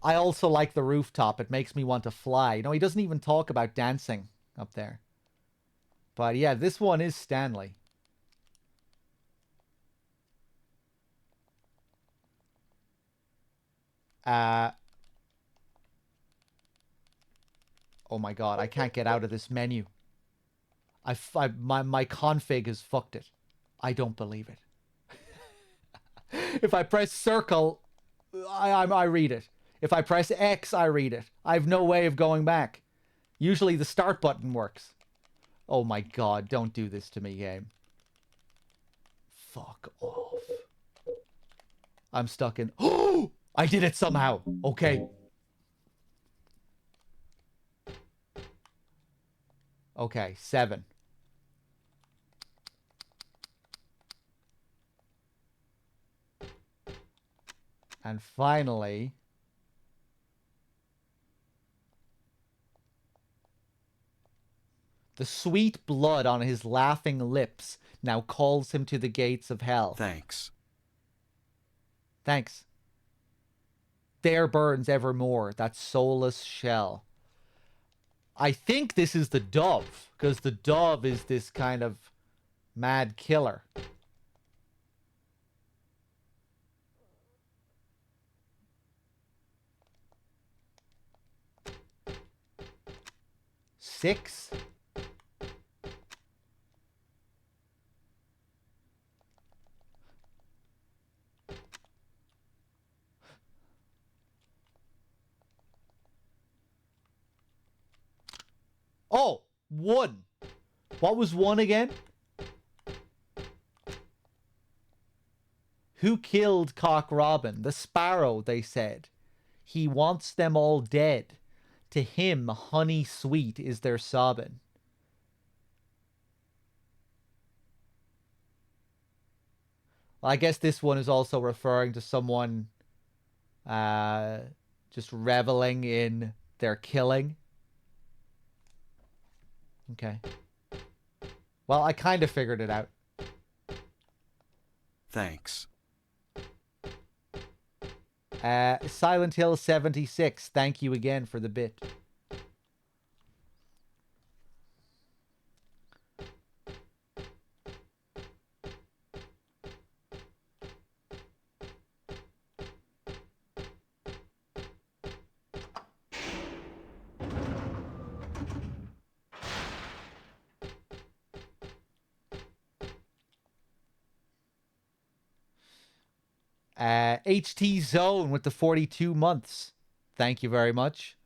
I also like the rooftop. It makes me want to fly. No, he doesn't even talk about dancing up there. But yeah, this one is Stanley. Oh my god, I can't get out of this menu. My config has fucked it. I don't believe it. If I press circle, I read it. If I press X, I read it. I have no way of going back. Usually the start button works. Oh my god, don't do this to me, game. Fuck off. I'm stuck in... Oh! I did it somehow. Okay. Okay, 7. And finally... The sweet blood on his laughing lips now calls him to the gates of hell.
Thanks.
Thanks. There burns evermore that soulless shell. I think this is the dove, because the dove is this kind of mad killer. Six? Oh, 1. What was 1 again? Who killed Cock Robin? The sparrow, they said. He wants them all dead. To him, honey sweet is their sobbing. Well, I guess this one is also referring to someone just reveling in their killing. Okay. Well, I kind of figured it out.
Thanks.
Silent Hill 76, thank you again for the bit. HT Zone with the 42 months. Thank you very much.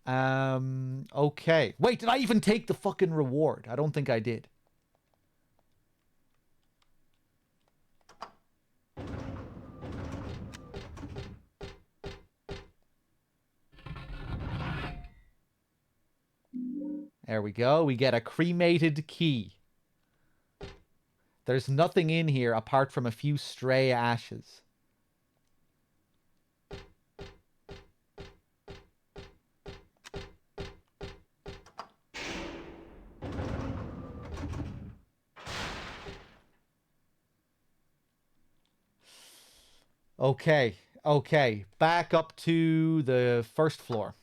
Okay. Wait, did I even take the fucking reward? I don't think I did. There we go. We get a cremated key. There's nothing in here apart from a few stray ashes. Okay, okay. Back up to the first floor.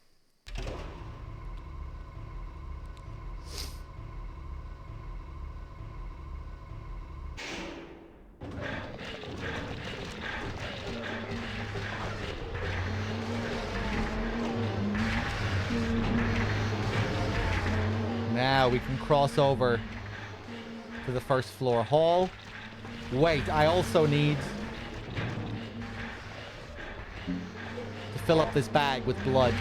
Now we can cross over to the first floor hall. Wait, I also need to fill up this bag with blood.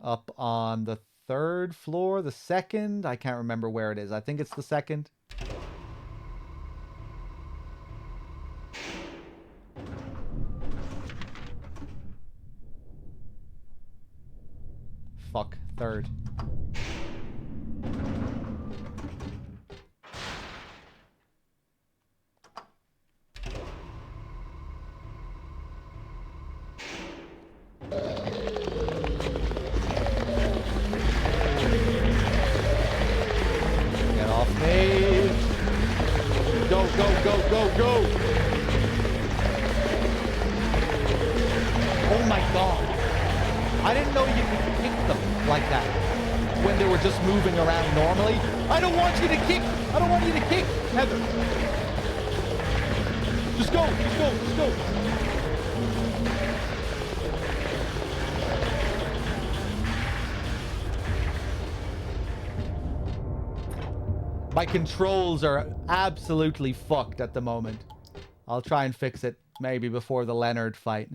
Up on the third floor, the second? I can't remember where it is. I think it's the second. Fuck, third. Get off me. Go, go, go, go, go. Oh my god. I didn't know you could kick them like that when they were just moving around normally. I don't want you to kick. I don't want you to kick, Heather. Just go, just go, just go. My controls are absolutely fucked at the moment. I'll try and fix it maybe before the Leonard fight.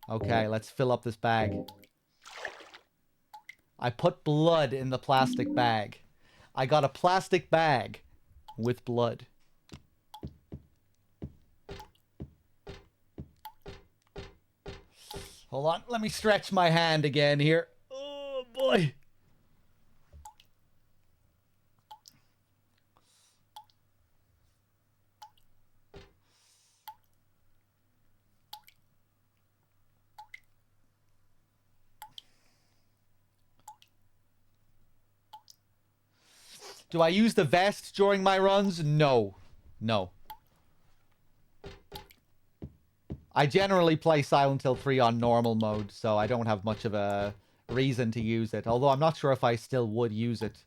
Okay, let's fill up this bag. I put blood in the plastic bag. I got a plastic bag with blood. Hold on, let me stretch my hand again here. Oh boy. Do I use the vest during my runs? No. No. I generally play Silent Hill 3 on normal mode, so I don't have much of a reason to use it. Although I'm not sure if I still would use it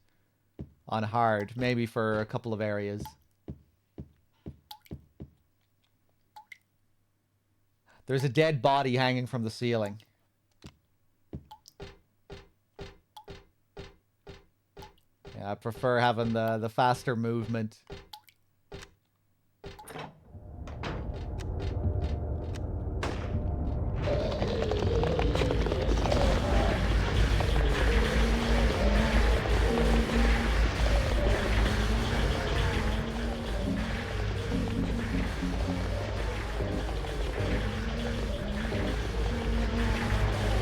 on hard. Maybe for a couple of areas. There's a dead body hanging from the ceiling. Yeah, I prefer having the faster movement.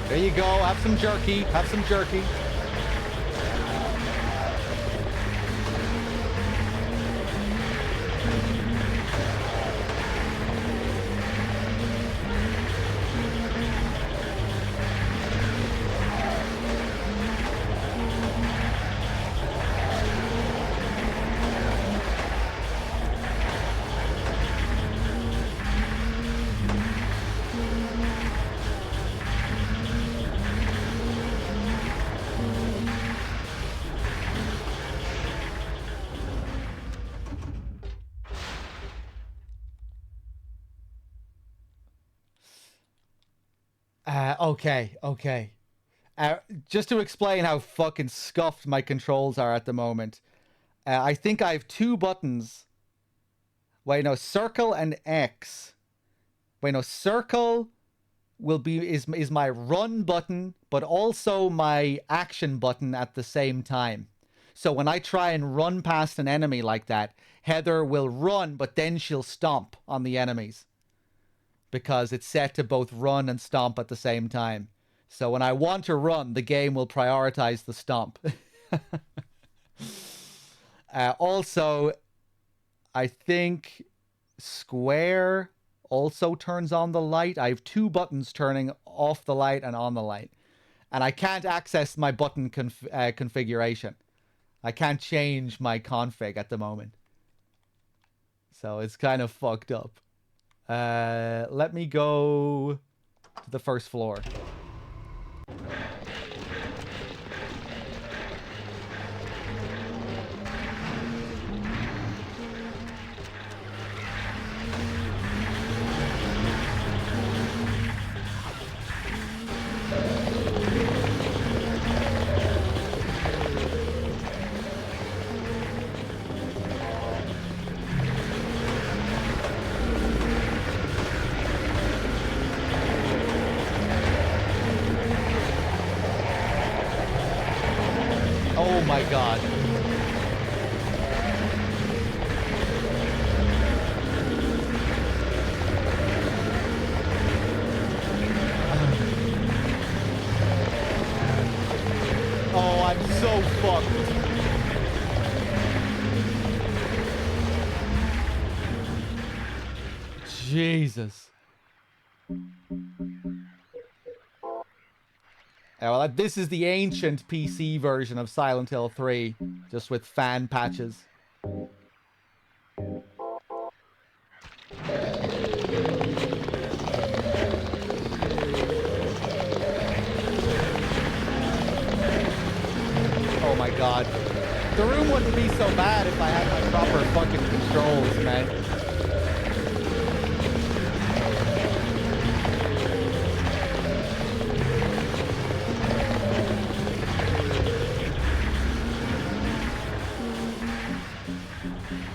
There you go. Have some jerky. Have some jerky. Okay, okay. Just to explain how fucking scuffed my controls are at the moment. I think I have two buttons. Wait, no, circle and X. Wait, no, circle is my run button, but also my action button at the same time. So when I try and run past an enemy like that, Heather will run, but then she'll stomp on the enemies. Because it's set to both run and stomp at the same time. So when I want to run, the game will prioritize the stomp. Also, I think square also turns on the light. I have two buttons turning off the light and on the light. And I can't access my button configuration. I can't change my config at the moment. So it's kind of fucked up. Let me go to the first floor. Oh my god. Oh, I'm so fucked. Jesus. Yeah, well, this is the ancient PC version of Silent Hill 3, just with fan patches. Oh my god. The room wouldn't be so bad if I had my proper fucking controls, man.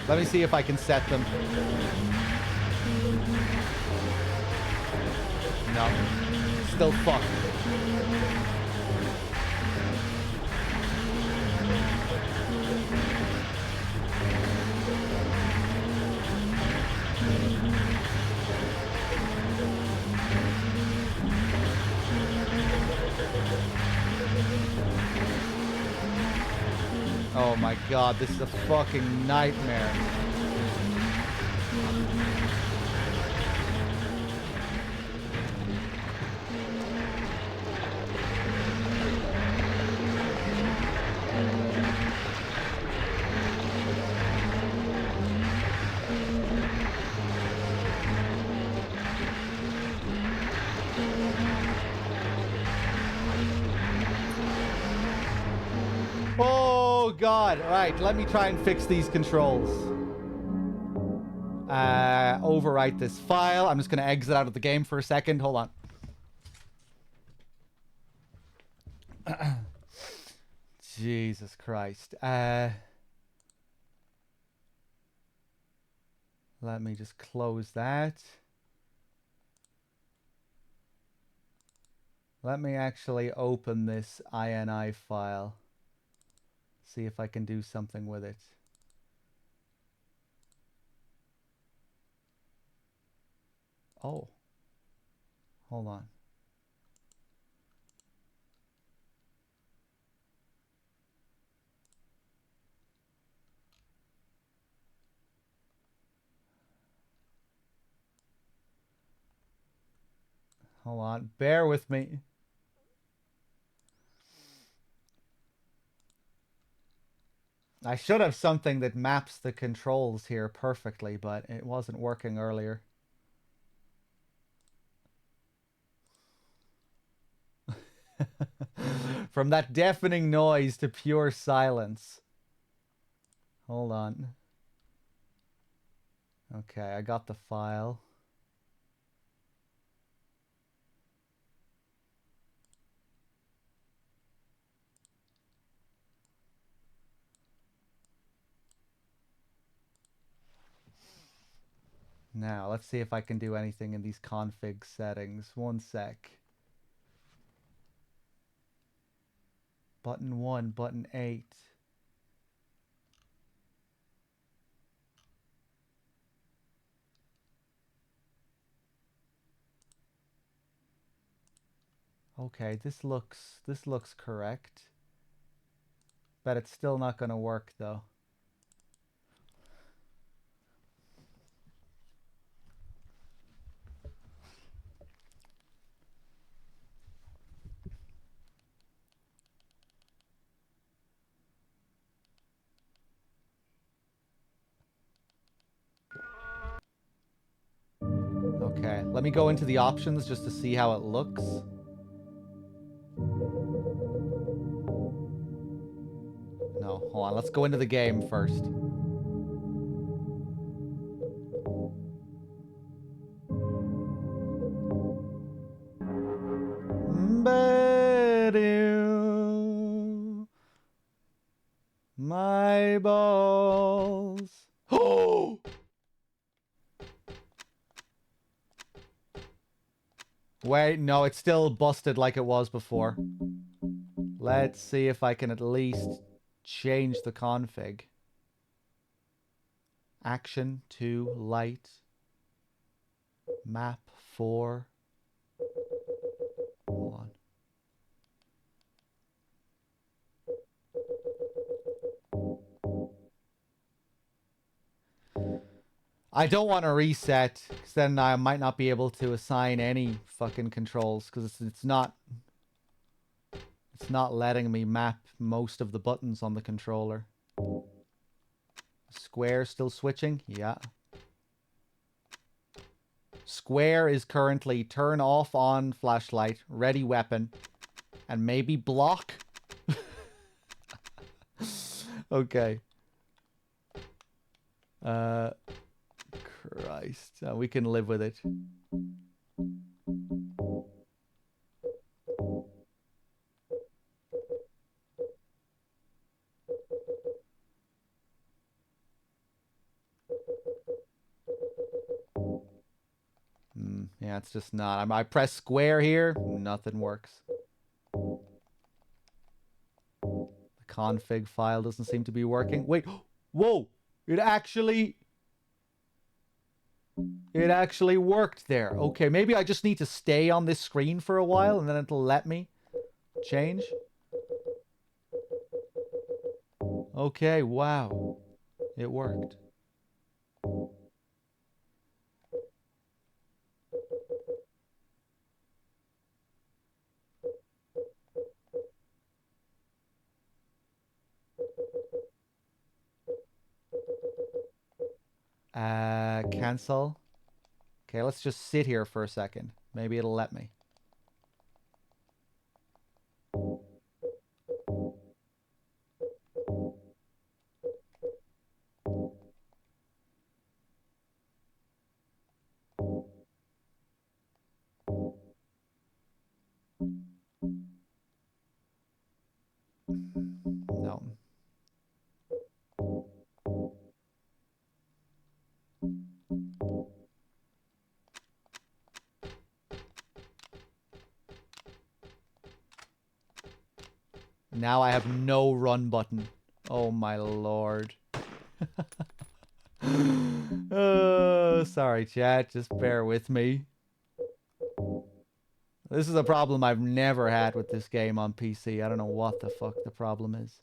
Let me see if I can set them. No. Still fucked. Oh my god, this is a fucking nightmare. Oh god. Alright, let me try and fix these controls. Overwrite this file. I'm just gonna exit out of the game for a second. Hold on. Jesus Christ. Let me just close that. Let me actually open this INI file. See if I can do something with it. Oh. Hold on. Hold on. Bear with me. I should have something that maps the controls here perfectly, but it wasn't working earlier. From that deafening noise to pure silence. Hold on. Okay, I got the file. Now, let's see if I can do anything in these config settings. One sec. Button 1, button 8. Okay, this looks correct. But it's still not going to work though. Okay, let me go into the options just to see how it looks. No, hold on, let's go into the game first. My balls. Oh! Wait, no, it's still busted like it was before. Let's see if I can at least change the config. Action 2, light. Map 4. Hold on. I don't want to reset, because then I might not be able to assign any fucking controls, because it's not letting me map most of the buttons on the controller. Square still switching? Yeah. Square is currently turn off on flashlight, ready weapon, and maybe block? Okay. Christ. We can live with it. Yeah, it's just not. I press square here, nothing works. The config file doesn't seem to be working. Wait, whoa! It actually worked there. Okay, maybe I just need to stay on this screen for a while and then it'll let me change. Okay, wow. It worked. Cancel. Okay, let's just sit here for a second. Maybe it'll let me. No. Now I have no run button. Oh my lord. Sorry chat, just bear with me. This is a problem I've never had with this game on PC. I don't know what the fuck the problem is.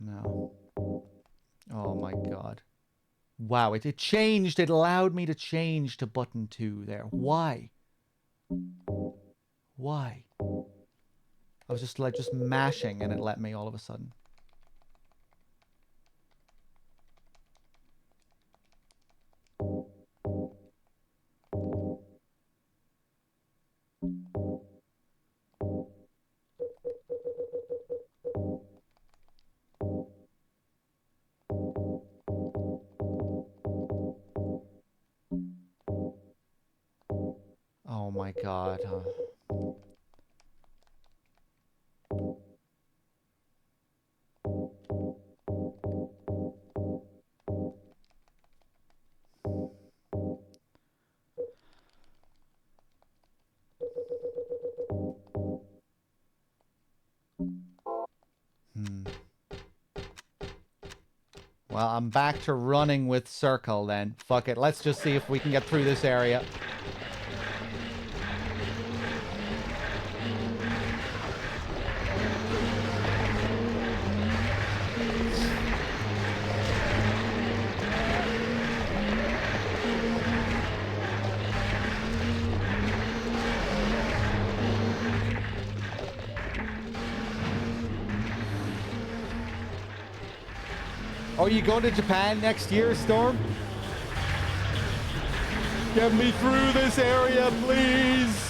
No. Oh my god. Wow, it changed. It allowed me to change to button 2 there. Why? Why? I was just mashing and it let me all of a sudden. my god. Well, I'm back to running with circle then. Fuck it. Let's just see if we can get through this area. Oh, you going to Japan next year, Storm? Get me through this area, please!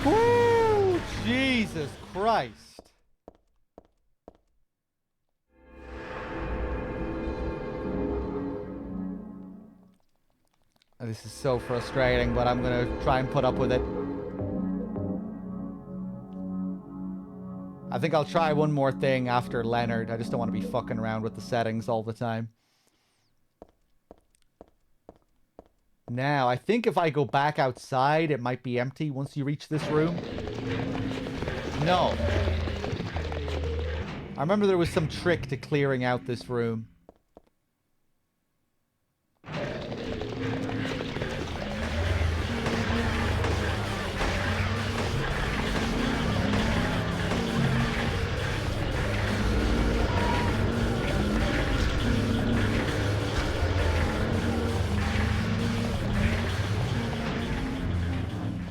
Woo! Jesus Christ. This is so frustrating, but I'm gonna try and put up with it. I think I'll try one more thing after Leonard. I just don't want to be fucking around with the settings all the time. Now, I think if I go back outside, it might be empty once you reach this room. No. I remember there was some trick to clearing out this room.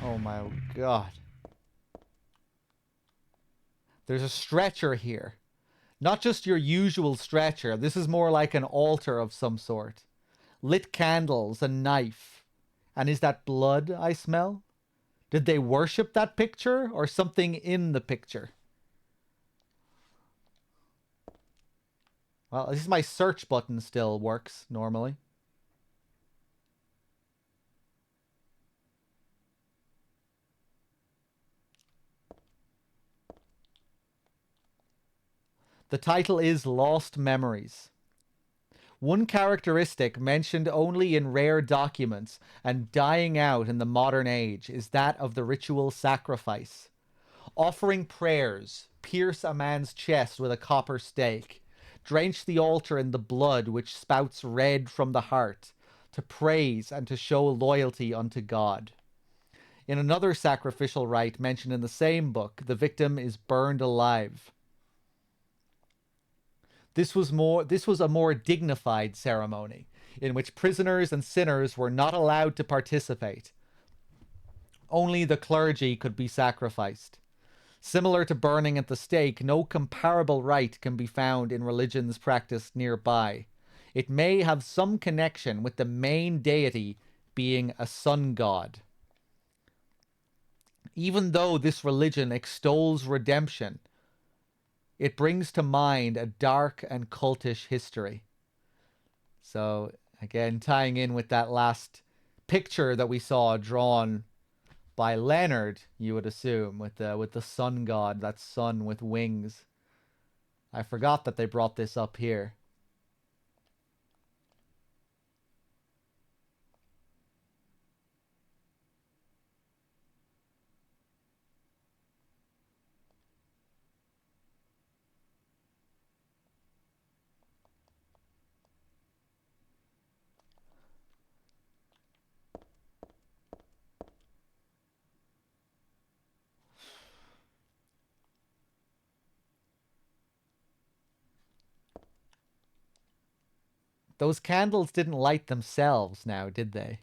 Oh my god. There's a stretcher here. Not just your usual stretcher. This is more like an altar of some sort. Lit candles, a knife. And is that blood I smell? Did they worship that picture or something in the picture? Well, at least my search button still works normally. The title is Lost Memories. One characteristic mentioned only in rare documents and dying out in the modern age is that of the ritual sacrifice. Offering prayers, pierce a man's chest with a copper stake, drench the altar in the blood which spouts red from the heart, to praise and to show loyalty unto God. In another sacrificial rite mentioned in the same book, the victim is burned alive. This was a more dignified ceremony, in which prisoners and sinners were not allowed to participate. Only the clergy could be sacrificed. Similar to burning at the stake, no comparable rite can be found in religions practiced nearby. It may have some connection with the main deity being a sun god. Even though this religion extols redemption, it brings to mind a dark and cultish history. So, again, tying in with that last picture that we saw drawn by Leonard, you would assume, with the sun god, that sun with wings. I forgot that they brought this up here. Those candles didn't light themselves now, did they?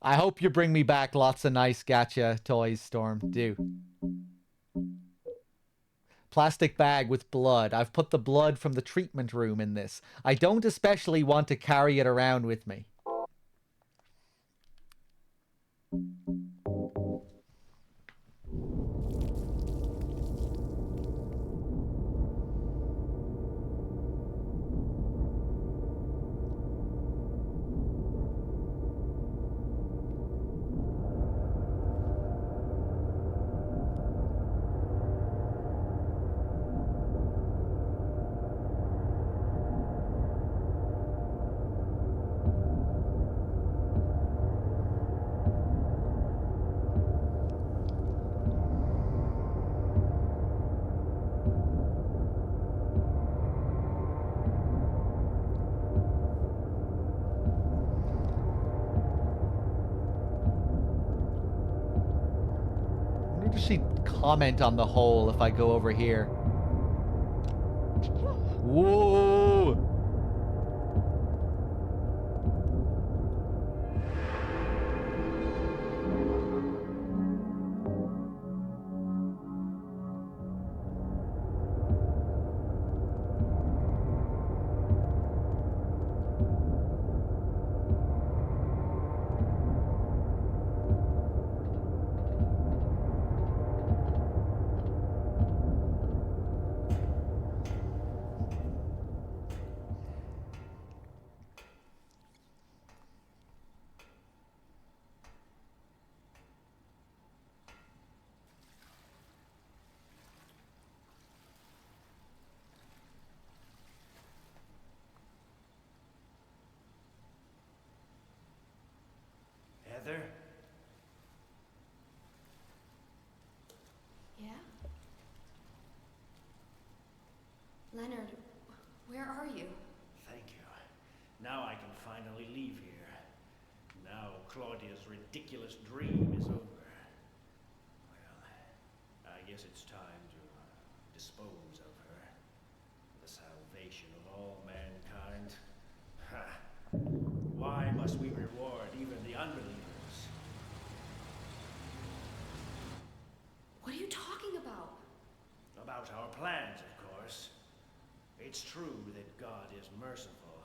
I hope you bring me back lots of nice gacha toys, Storm. Do. Plastic bag with blood. I've put the blood from the treatment room in this. I don't especially want to carry it around with me. Does she comment on the hole if I go over here? Whoa!
Heather?
Yeah? Leonard, where are you?
Thank you. Now I can finally leave here. Now Claudia's ridiculous dream is over. Well, I guess it's time to dispose of her. The salvation of all mankind. Ha! Why must we reward even the unbelievers?
What are you talking about?
About our plans, of course. It's true that God is merciful,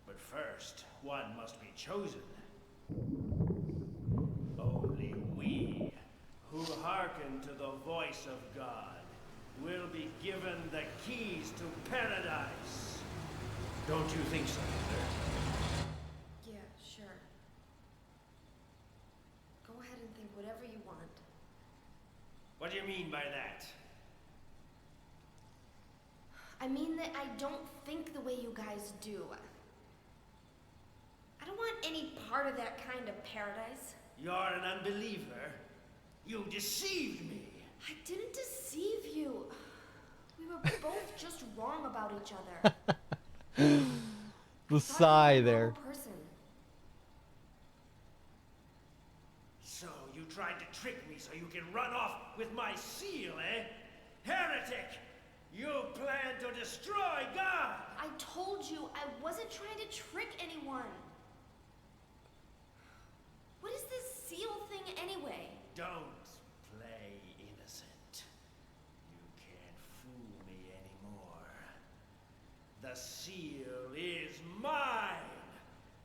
but first, one must be chosen. Only we, who hearken to the voice of God, will be given the keys to paradise. Don't you think so, Heather?
Yeah, sure. Go ahead and think whatever you want.
What do you mean by that?
I mean that I don't think the way you guys do. I don't want any part of that kind of paradise.
You're an unbeliever. You deceived me.
I didn't deceive you. We were both just wrong about each other.
The sigh there.
Person.
So you tried to trick me so you can run off with my seal, eh? Heretic! You plan to destroy God!
I told you I wasn't trying to trick anyone. What is this seal thing anyway?
Don't play innocent. You can't fool me anymore. The seal is mine!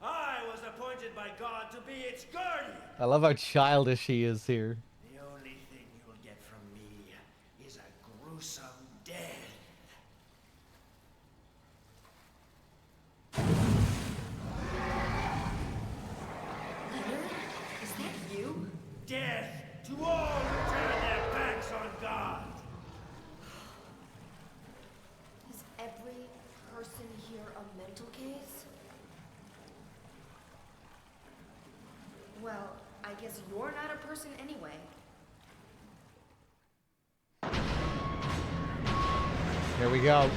I was appointed by God to be its guardian!
I love how childish he is here.
The only thing you'll get from me is a gruesome death.
Leonard? Is that you?
Death to all who turn their backs on God!
Is every person here a mental case? Well, I guess you're not a person anyway.
Here we go.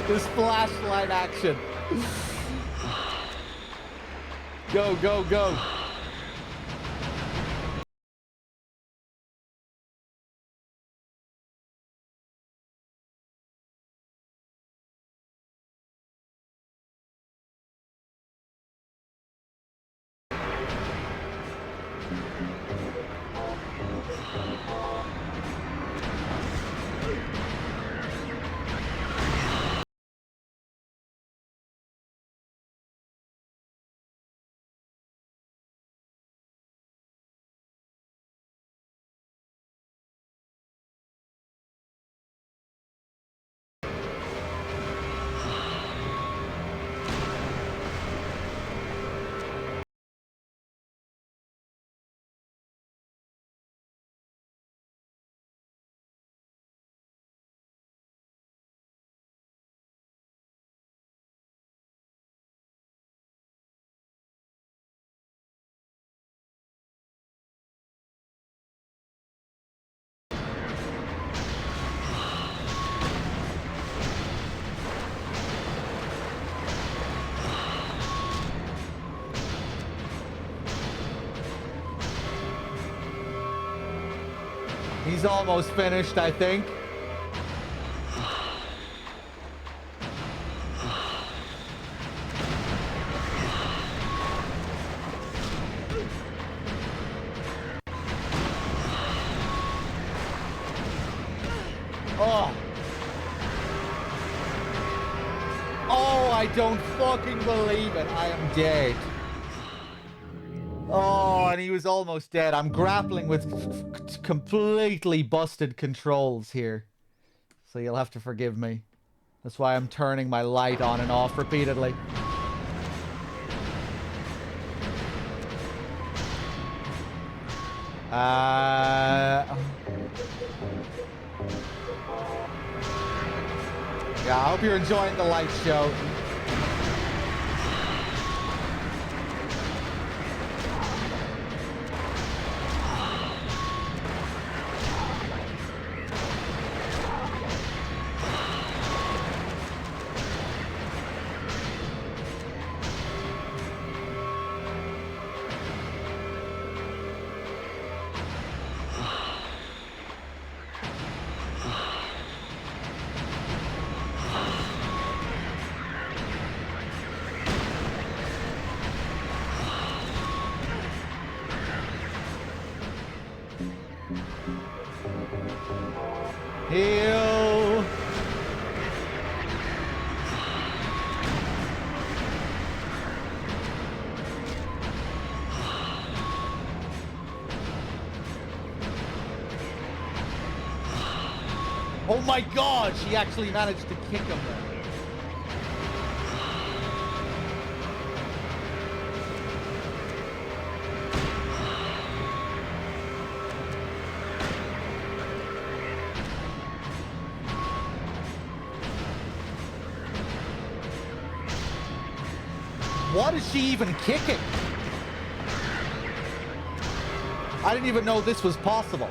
This flashlight action. Go, go, go. He's almost finished, I think. Oh. Oh, I don't fucking believe it. I am dead. Oh, and he was almost dead. I'm grappling with completely busted controls here. So you'll have to forgive me. That's why I'm turning my light on and off repeatedly. Yeah, I hope you're enjoying the light show. Heal. Oh my god, she actually managed to kick him there. What is she even kicking? I didn't even know this was possible.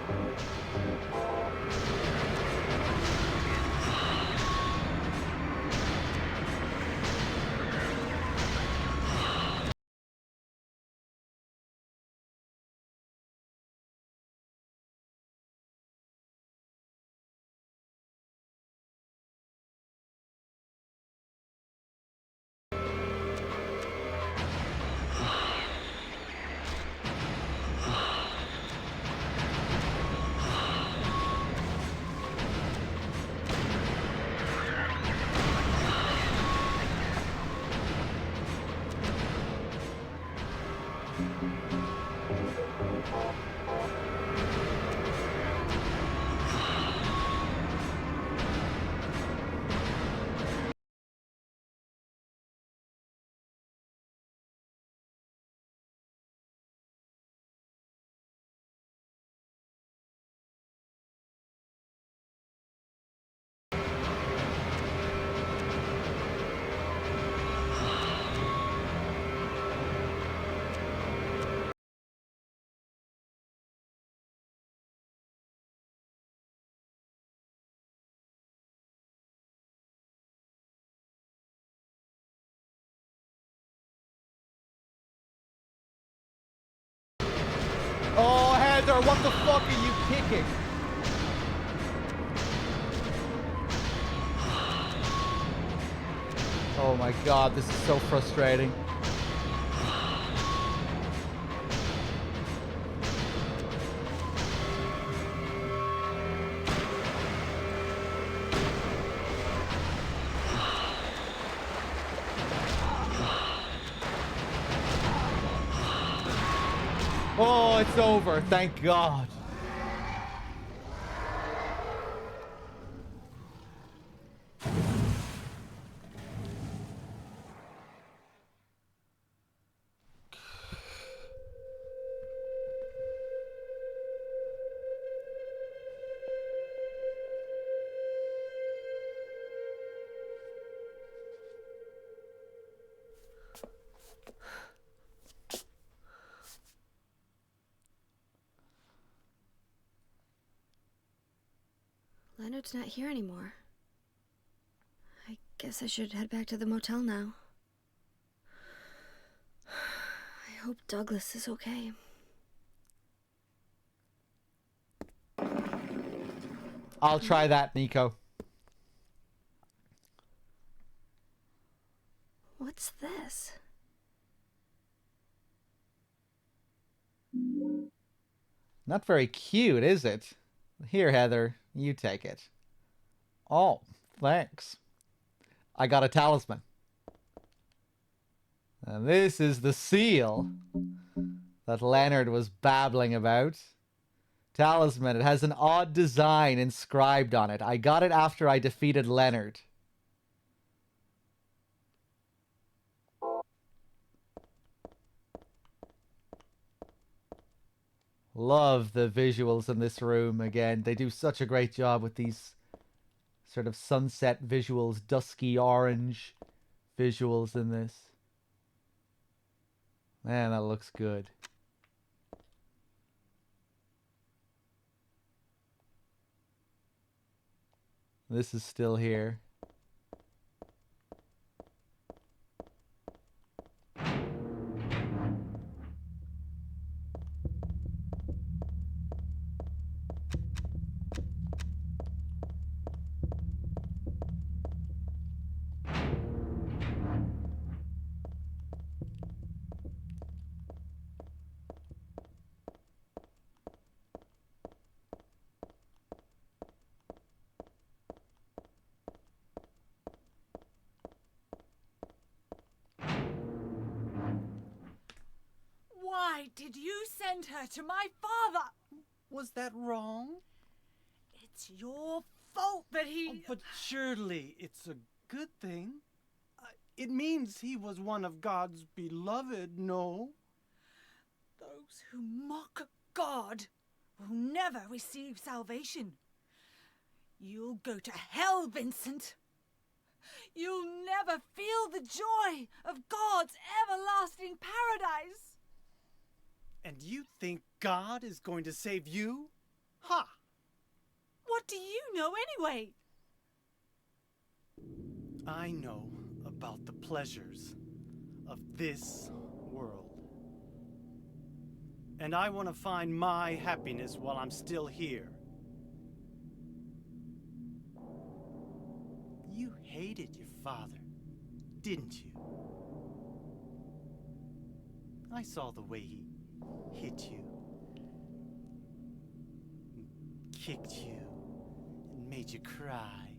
Heather, what the fuck are you kicking? Oh my god, this is so frustrating. Oh, it's over. Thank God.
Leonard's not here anymore. I guess I should head back to the motel now. I hope Douglas is okay.
I'll try that, Nico.
What's this?
Not very cute, is it? Here, Heather, you take it. Oh, thanks. I got a talisman. And this is the seal that Leonard was babbling about. Talisman. It has an odd design inscribed on it. I got it after I defeated Leonard. Love the visuals in this room again. They do such a great job with these sort of sunset visuals, dusky orange visuals in this. Man, that looks good. This is still here.
Why did you send her to my father?
Was that wrong?
It's your fault that he...
Oh, but surely it's a good thing. It means he was one of God's beloved, no?
Those who mock God will never receive salvation. You'll go to hell, Vincent. You'll never feel the joy of God's everlasting paradise.
And you think God is going to save you? Ha!
What do you know anyway?
I know about the pleasures of this world. And I want to find my happiness while I'm still here. You hated your father, didn't you? I saw the way he hit you, and kicked you, and made you cry.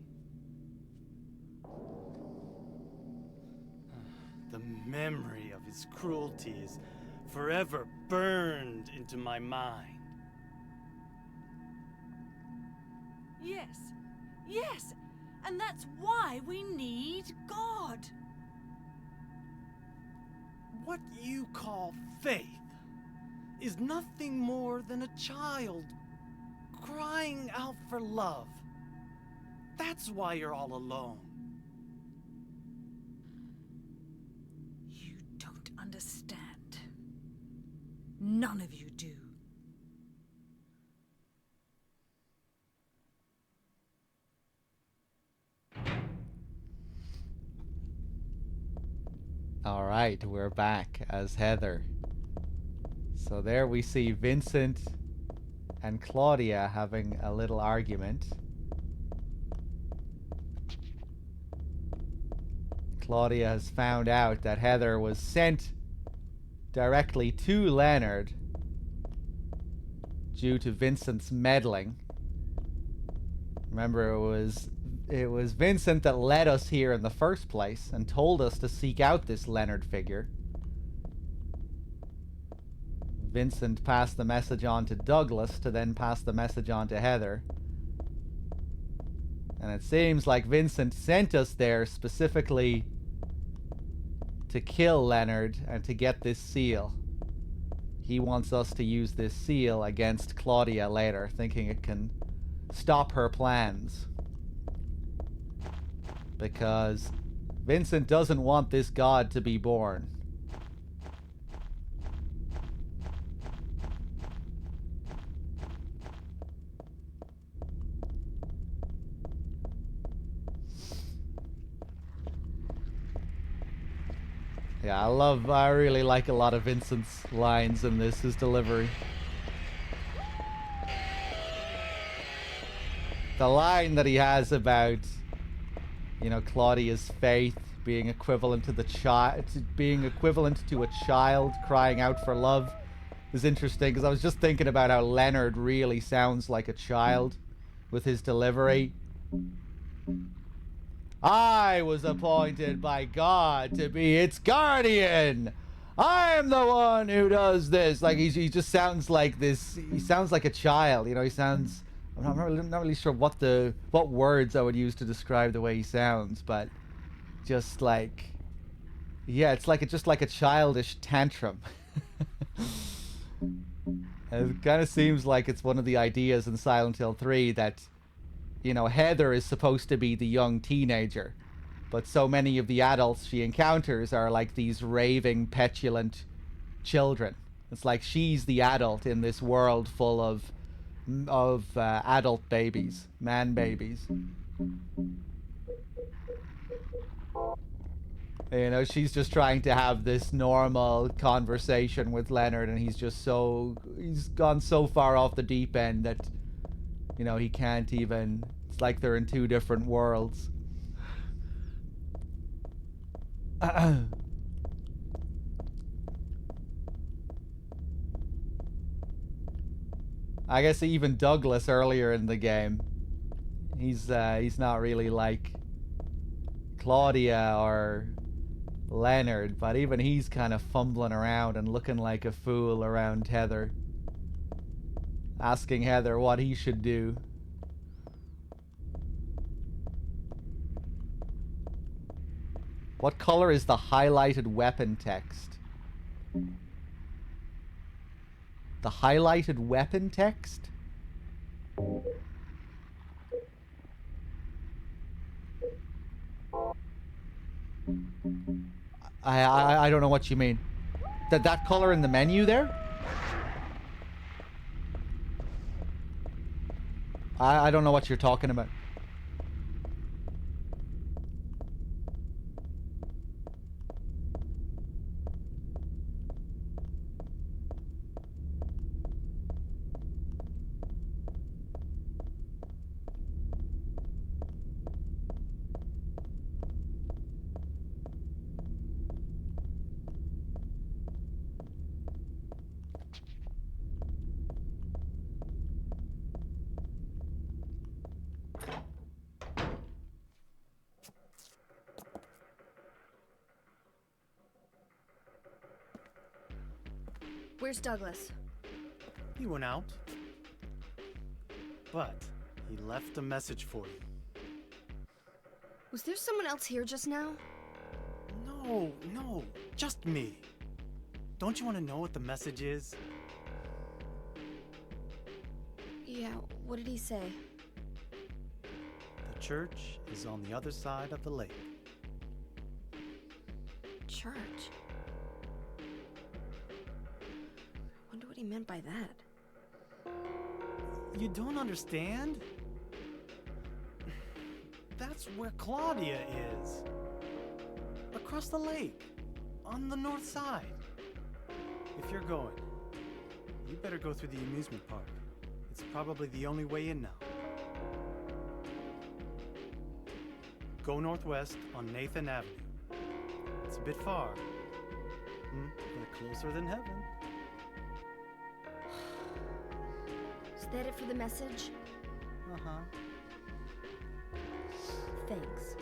The memory of his cruelty is forever burned into my mind.
Yes, and that's why we need God.
What you call faith is nothing more than a child crying out for love. That's why you're all alone.
You don't understand. None of you do.
All right, we're back as Heather. So there we see Vincent and Claudia having a little argument. Claudia has found out that Heather was sent directly to Leonard due to Vincent's meddling. Remember, it was Vincent that led us here in the first place and told us to seek out this Leonard figure. Vincent passed the message on to Douglas to then pass the message on to Heather. And it seems like Vincent sent us there specifically to kill Leonard and to get this seal. He wants us to use this seal against Claudia later, thinking it can stop her plans. Because Vincent doesn't want this god to be born. Yeah, I really like a lot of Vincent's lines in this, his delivery. The line that he has about, you know, Claudia's faith being equivalent to being equivalent to a child crying out for love is interesting, because I was just thinking about how Leonard really sounds like a child with his delivery. I was appointed by God to be its guardian. I'm the one who does this. Like he just sounds like this. He sounds like a child. You know, he sounds. I'm not really sure what words I would use to describe the way he sounds, but just like, yeah, it's just like a childish tantrum. It kind of seems like it's one of the ideas in Silent Hill 3 that, you know, Heather is supposed to be the young teenager, but so many of the adults she encounters are like these raving, petulant children. It's like she's the adult in this world full of adult babies, man babies. You know, she's just trying to have this normal conversation with Leonard, and he's gone so far off the deep end that, you know, he can't even. It's like they're in two different worlds. I guess even Douglas earlier in the game, he's not really like Claudia or Leonard, but even he's kind of fumbling around and looking like a fool around Heather, asking Heather what he should do. What color is the highlighted weapon text? The highlighted weapon text? I don't know what you mean. That color in the menu there? I don't know what you're talking about.
Where's Douglas?
He went out. But he left a message for you.
Was there someone else here just now?
No, just me. Don't you want to know what the message is?
Yeah, what did he say?
The church is on the other side of the lake.
Church? Wonder what he meant by that.
You don't understand? That's where Claudia is. Across the lake. On the north side. If you're going, you better go through the amusement park. It's probably the only way in now. Go northwest on Nathan Avenue. It's a bit far, but closer than heaven.
Is that it for the message?
Uh-huh.
Thanks.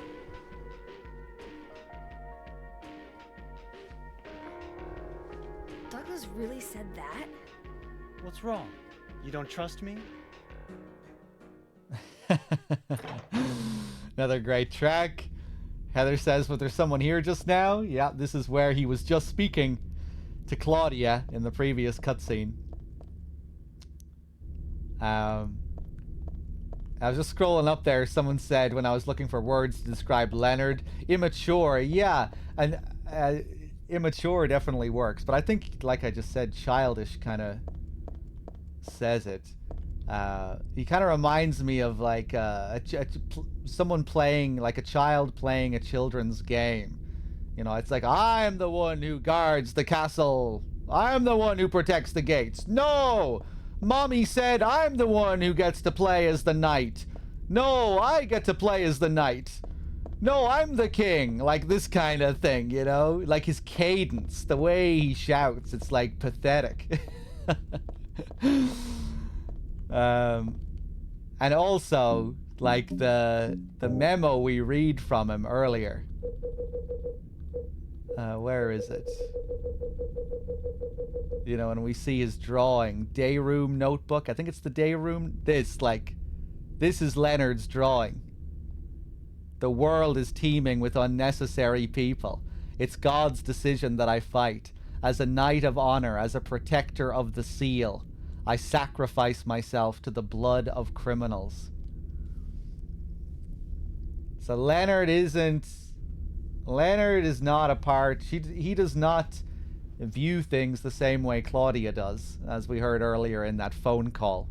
Douglas really said that?
What's wrong? You don't trust me?
Another great track. Heather says, was there someone here just now? Yeah, this is where he was just speaking to Claudia in the previous cutscene. I was just scrolling up there. Someone said when I was looking for words to describe Leonard, immature. Yeah, and immature definitely works. But I think, like I just said, childish kind of says it. He kind of reminds me of like someone playing, like a child playing a children's game. You know, it's like, I'm the one who guards the castle. I'm the one who protects the gates. No! Mommy said I'm the one who gets to play as the knight. No, I get to play as the knight. No, I'm the king. Like this kind of thing, you know? Like his cadence, the way he shouts, it's like pathetic. And also, like the memo we read from him earlier. Where is it? You know, and we see his drawing, day room notebook. I think it's the day room. This is Leonard's drawing. The world is teeming with unnecessary people. It's God's decision that I fight. As a knight of honor, as a protector of the seal, I sacrifice myself to the blood of criminals. So Leonard is not a part. He does not view things the same way Claudia does, as we heard earlier in that phone call.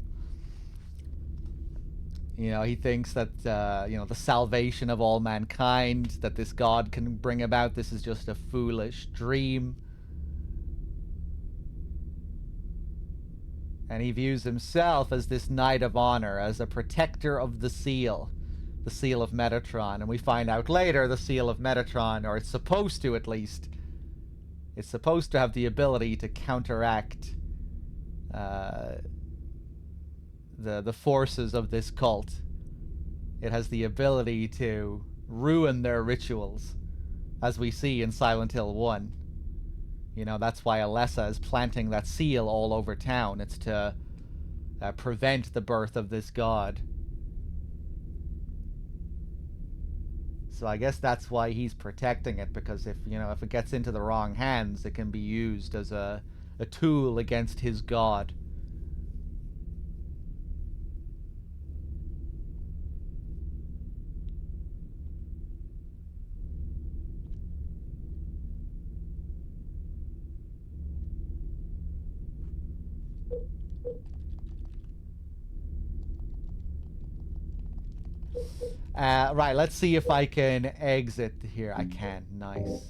You know, he thinks that, the salvation of all mankind, that this God can bring about, this is just a foolish dream. And he views himself as this knight of honor, as a protector of the seal of Metatron. And we find out later the seal of Metatron, or it's supposed to at least, it's supposed to have the ability to counteract the forces of this cult. It has the ability to ruin their rituals, as we see in Silent Hill 1. You know, that's why Alessa is planting that seal all over town. It's to prevent the birth of this god. So I guess that's why he's protecting it, because if it gets into the wrong hands, it can be used as a tool against his god. Right, let's see if I can exit here. I can. Nice.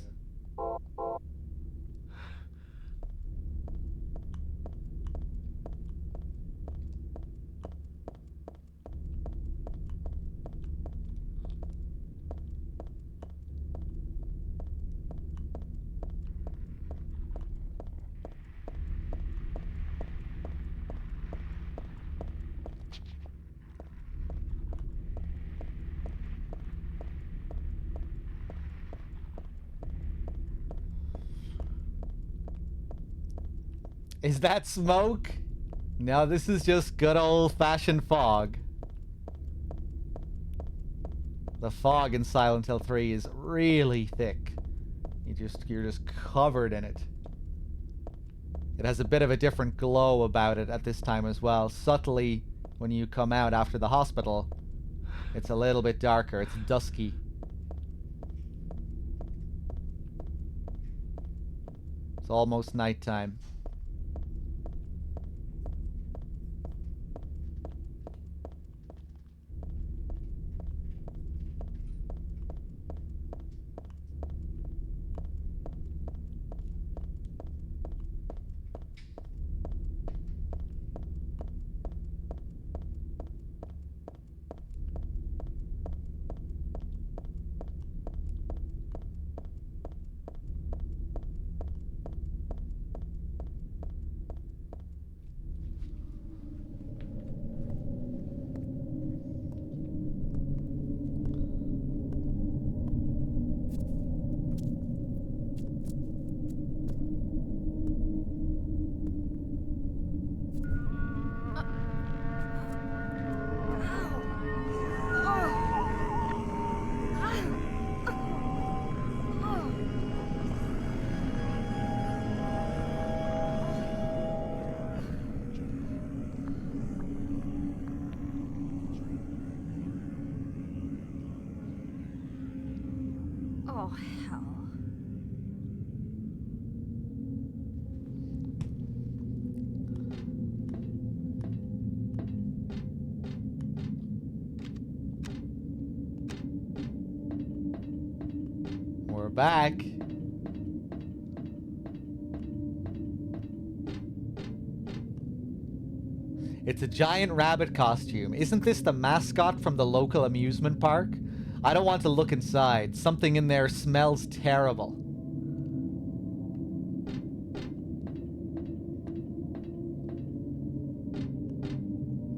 Is that smoke? No, this is just good old-fashioned fog. The fog in Silent Hill 3 is really thick. You're just covered in it. It has a bit of a different glow about it at this time as well. Subtly, when you come out after the hospital, it's a little bit darker. It's dusky. It's almost nighttime. back. It's a giant rabbit costume. Isn't this the mascot from the local amusement park? I don't want to look inside. Something in there smells terrible.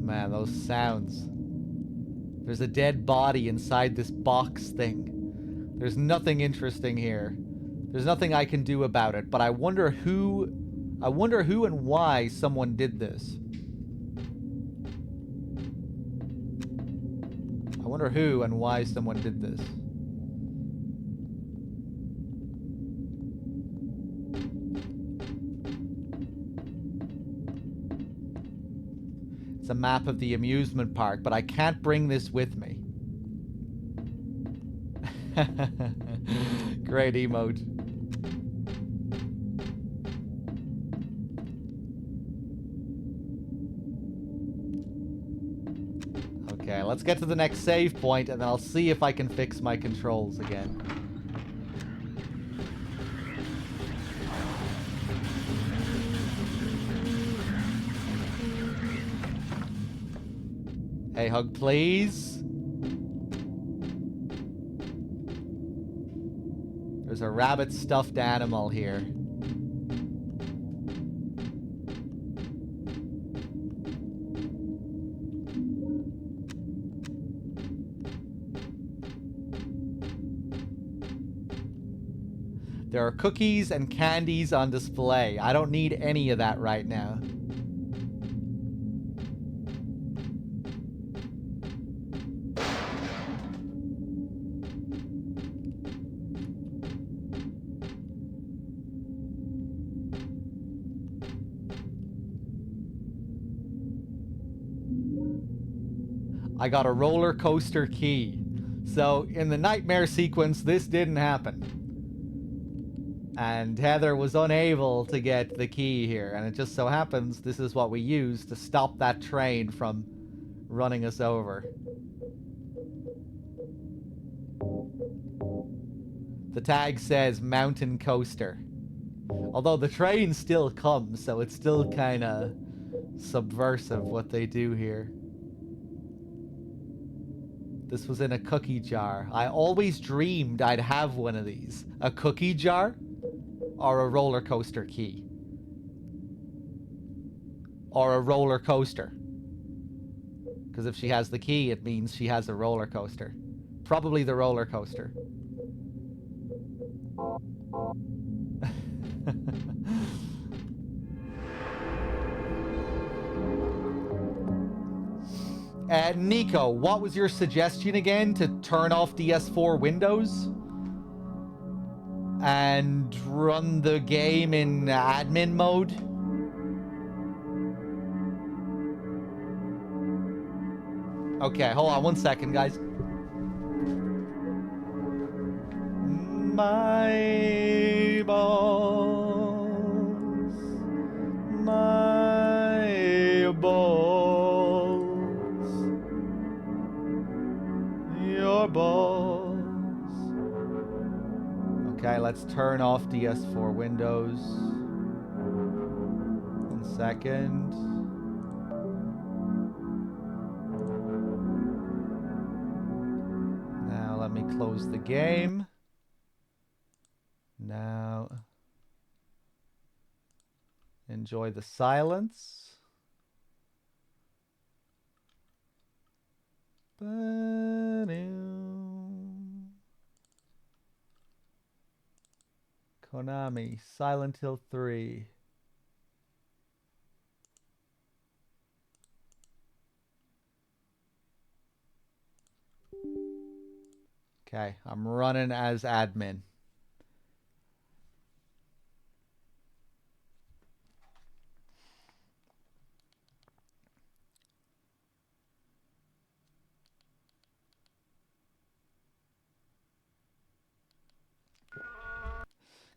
Man, those sounds. There's a dead body inside this box thing. There's nothing interesting here. There's nothing I can do about it, but I wonder who and why someone did this. I wonder who and why someone did this. It's a map of the amusement park, but I can't bring this with me. Great emote. Okay, let's get to the next save point, and then I'll see if I can fix my controls again. Hey, hug, please. There's a rabbit stuffed animal here. There are cookies and candies on display. I don't need any of that right now. I got a roller coaster key. So in the nightmare sequence, this didn't happen. And Heather was unable to get the key here. And it just so happens this is what we use to stop that train from running us over. The tag says mountain coaster. Although the train still comes, so it's still kind of subversive what they do here. This was in a cookie jar. I always dreamed I'd have one of these. A cookie jar or a roller coaster key. Or a roller coaster. Because if she has the key, it means she has a roller coaster. Probably the roller coaster. Nico, what was your suggestion again? To turn off DS4 Windows? And run the game in admin mode? Okay, hold on 1 second, guys. My balls. My balls. Your balls. Okay, let's turn off DS4 Windows. 1 second. Now let me close the game. Now enjoy the silence. Konami, Silent Hill 3. Okay, I'm running as admin.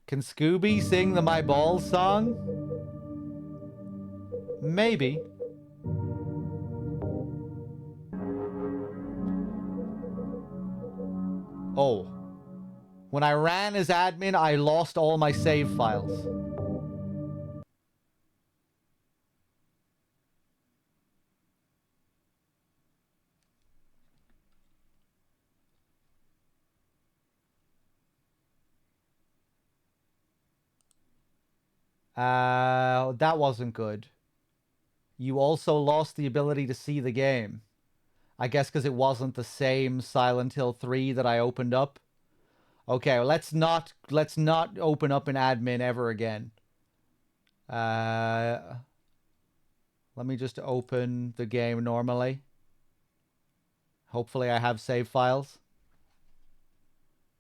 Can Scooby sing the My Balls song? Maybe. Oh. When I ran as admin, I lost all my save files. That wasn't good. You also lost the ability to see the game. I guess because it wasn't the same Silent Hill 3 that I opened up. Okay, well, let's not open up an admin ever again. Let me just open the game normally. Hopefully I have save files.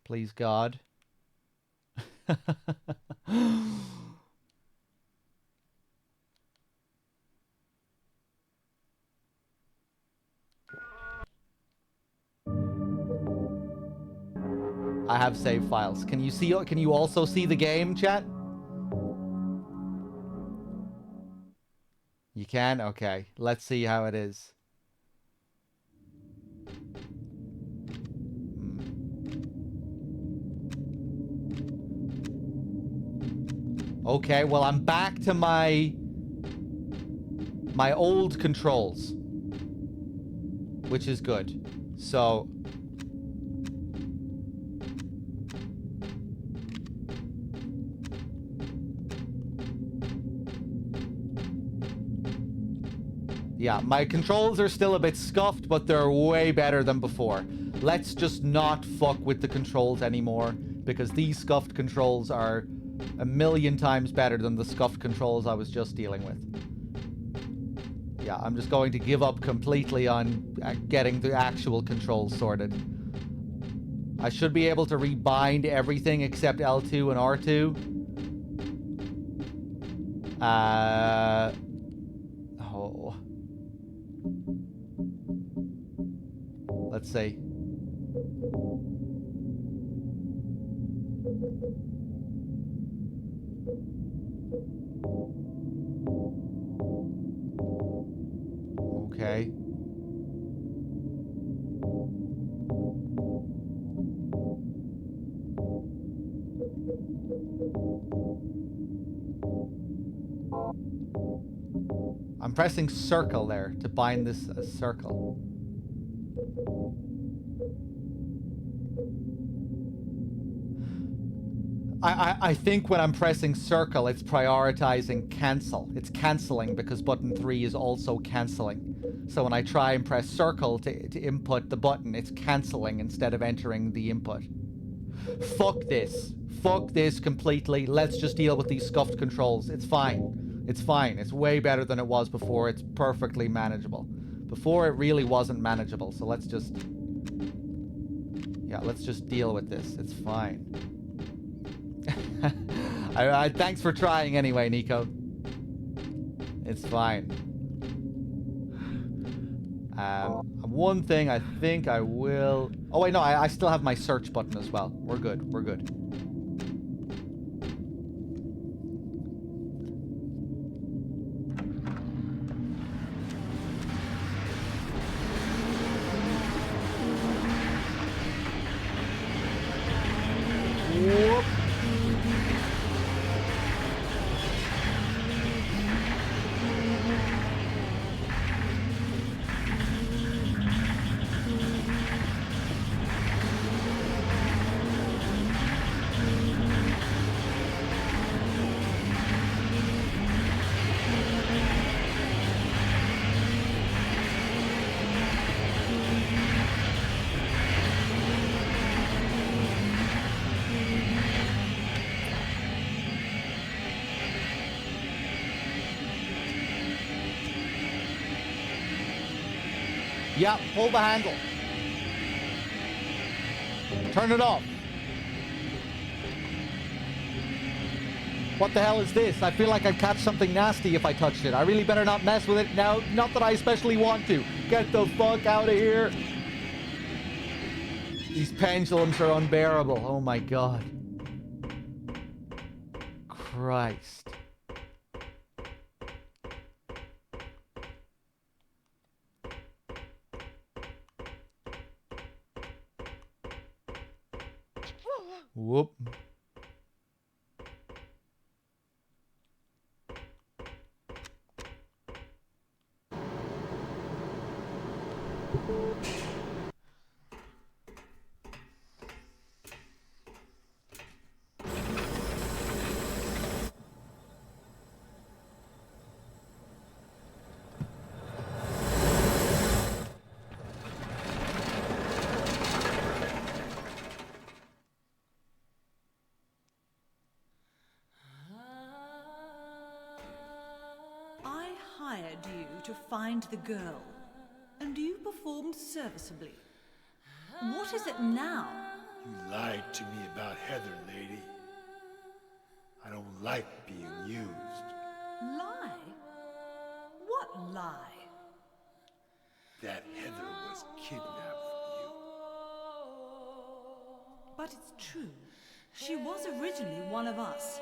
Please God. I have save files. Can you also see the game, chat? You can? Okay. Let's see how it is. Okay, well, I'm back to my old controls, which is good. So yeah, my controls are still a bit scuffed, but they're way better than before. Let's just not fuck with the controls anymore, because these scuffed controls are a million times better than the scuffed controls I was just dealing with. Yeah, I'm just going to give up completely on getting the actual controls sorted. I should be able to rebind everything except L2 and R2. Oh. Let's see. Okay. I'm pressing circle there to bind this as circle. I think when I'm pressing circle, it's prioritizing cancel. It's canceling because button 3 is also canceling. So when I try and press circle to input the button, it's canceling instead of entering the input. Fuck this. Fuck this completely. Let's just deal with these scuffed controls. It's fine. It's fine. It's way better than it was before. It's perfectly manageable. Before, it really wasn't manageable. So let's just... yeah, let's just deal with this. It's fine. Thanks for trying anyway, Nico. It's fine. One thing I think I will... oh, wait, no, I still have my search button as well. We're good. We're good. Whoop. Yeah, pull the handle. Turn it off. What the hell is this? I feel like I'd catch something nasty if I touched it. I really better not mess with it now. Not that I especially want to. Get the fuck out of here. These pendulums are unbearable. Oh my God. Christ. Whoop.
I hired you to find the girl, and you performed serviceably. What is it now?
You lied to me about Heather, lady. I don't like being used.
Lie? What lie?
That Heather was kidnapped from you.
But it's true. She was originally one of us.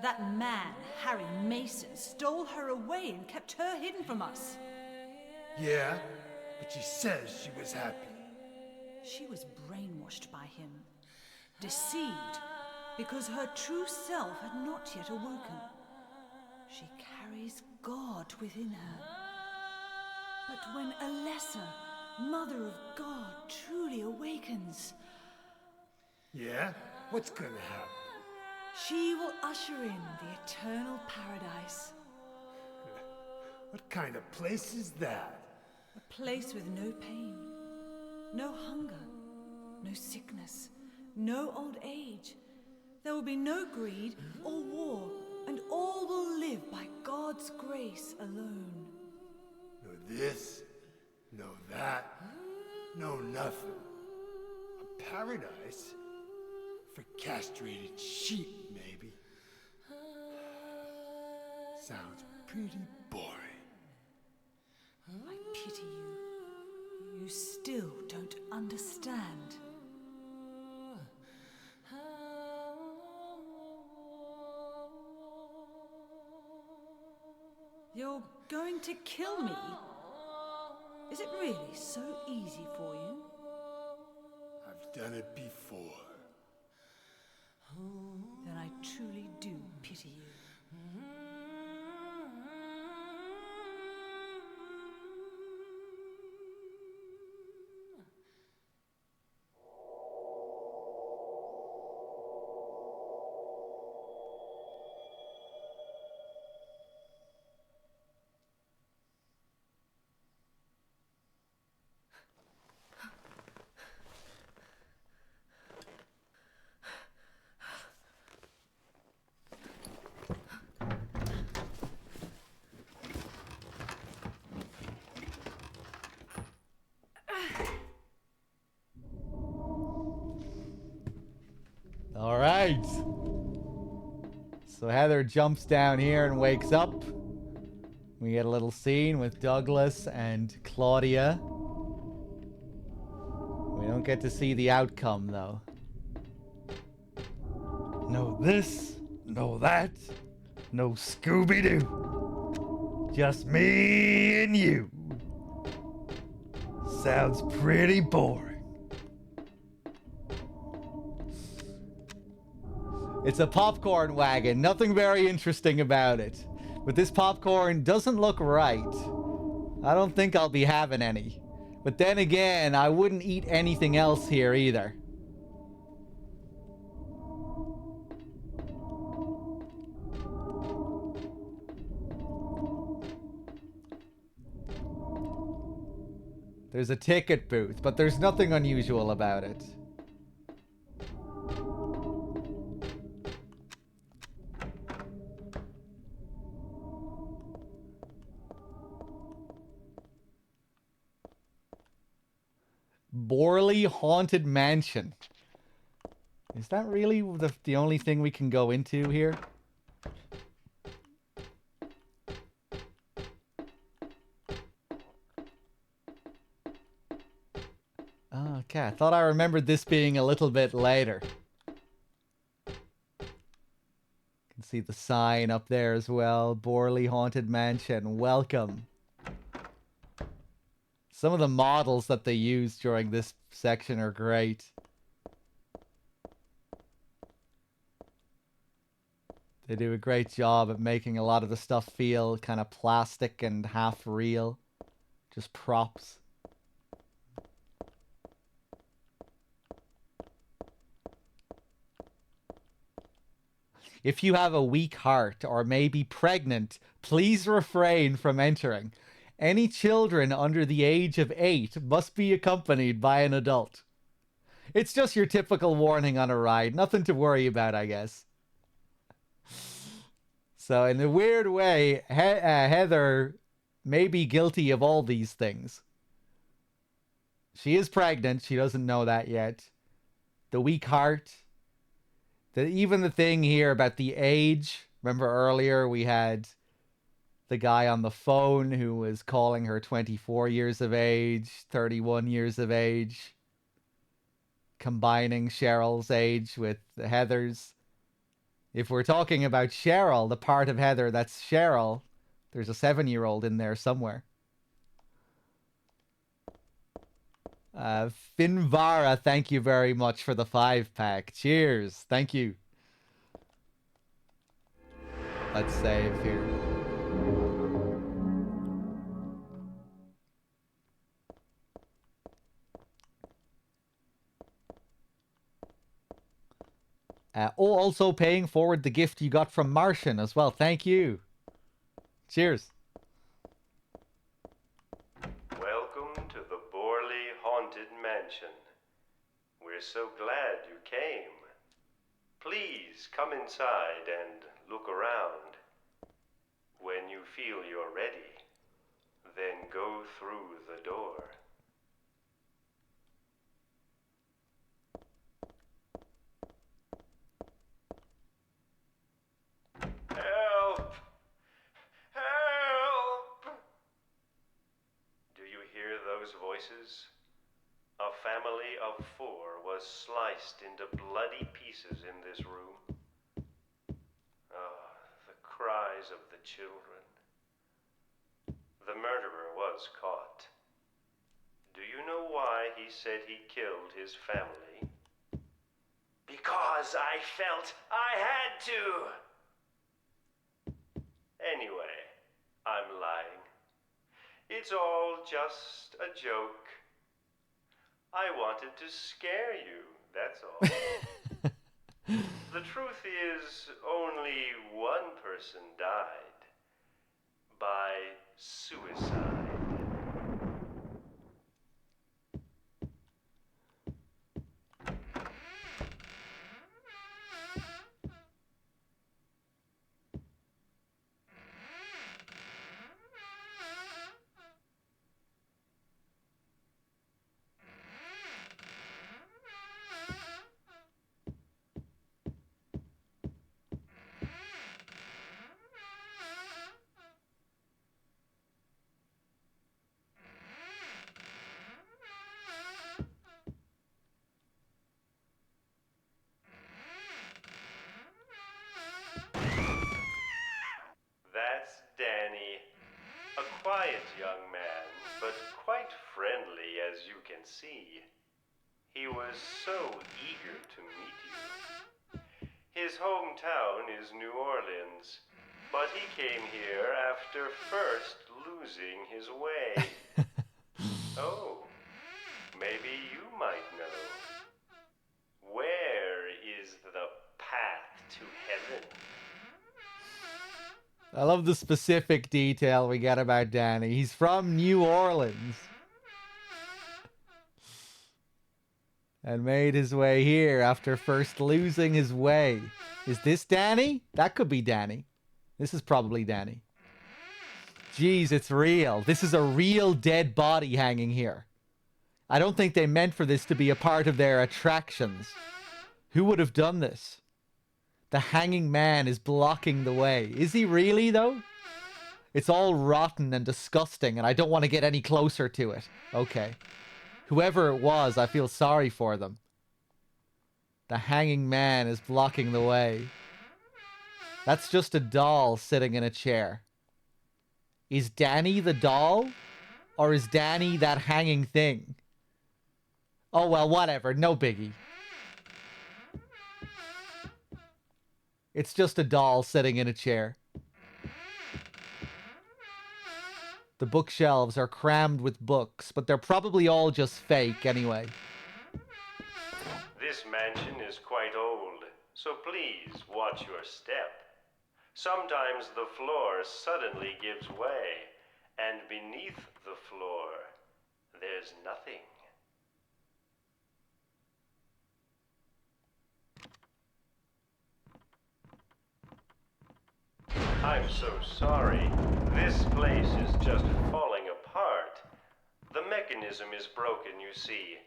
That man, Harry Mason, stole her away and kept her hidden from us.
Yeah, but she says she was happy.
She was brainwashed by him, deceived, because her true self had not yet awoken. She carries God within her. But when a lesser, Mother of God, truly awakens,
Yeah? What's gonna happen?
she will usher in the eternal paradise.
What kind of place is that?
A place with no pain, no hunger, no sickness, no old age. There will be no greed or war, and all will live by God's grace alone.
No this, no that, no nothing. A paradise? For castrated sheep, maybe. Sounds pretty boring.
I pity you. You still don't understand. You're going to kill me? Is it really so easy for you?
I've done it before.
Then I truly do pity you.
All right. So Heather jumps down here and wakes up. We get a little scene with Douglas and Claudia. We don't get to see the outcome, though. No this, no that, no Scooby-Doo. Just me and you. Sounds pretty boring. It's a popcorn wagon. Nothing very interesting about it. But this popcorn doesn't look right. I don't think I'll be having any. But then again, I wouldn't eat anything else here either. There's a ticket booth, but there's nothing unusual about it. Borley Haunted Mansion. Is that really the only thing we can go into here? Oh, okay, I thought I remembered this being a little bit later. You can see the sign up there as well. Borley Haunted Mansion, welcome. Some of the models that they use during this section are great. They do a great job at making a lot of the stuff feel kind of plastic and half real. Just props. If you have a weak heart or may be pregnant, please refrain from entering. Any children under the age of 8 must be accompanied by an adult. It's just your typical warning on a ride. Nothing to worry about, I guess. So in a weird way, Heather may be guilty of all these things. She is pregnant. She doesn't know that yet. The weak heart. Even the thing here about the age. Remember earlier we had the guy on the phone who was calling her 24 years of age, 31 years of age. Combining Cheryl's age with Heather's. If we're talking about Cheryl, the part of Heather that's Cheryl, there's a 7-year-old in there somewhere. Finvara, thank you very much for the 5-pack. Cheers. Thank you. Let's save here. Also paying forward the gift you got from Martian as well. Thank you. Cheers.
Welcome to the Borley Haunted Mansion. We're so glad you came. Please come inside and look around. When you feel you're ready, then go through the door. Help! Help! Do you hear those voices? A family of 4 was sliced into bloody pieces in this room. Ah, the cries of the children. The murderer was caught. Do you know why he said he killed his family? Because I felt I had to! Anyway, I'm lying. It's all just a joke. I wanted to scare you, that's all. The truth is, only one person died. By suicide. That's Danny. A quiet young man, but quite friendly as you can see. He was so eager to meet you. His hometown is New Orleans, but he came here after first losing his way. Oh, maybe you might know. Where is the path to heaven?
I love the specific detail we get about Danny. He's from New Orleans. And made his way here after first losing his way. Is this Danny? That could be Danny. This is probably Danny. Jeez, it's real. This is a real dead body hanging here. I don't think they meant for this to be a part of their attractions. Who would have done this? The hanging man is blocking the way. Is he really, though? It's all rotten and disgusting, and I don't want to get any closer to it. Okay. Whoever it was, I feel sorry for them. The hanging man is blocking the way. That's just a doll sitting in a chair. Is Danny the doll? Or is Danny that hanging thing? Oh, well, whatever. No biggie. It's just a doll sitting in a chair. The bookshelves are crammed with books, but they're probably all just fake anyway.
This mansion is quite old, so please watch your step. Sometimes the floor suddenly gives way, and beneath the floor, there's nothing. I'm so sorry. This place is just falling apart. The mechanism is broken, you see.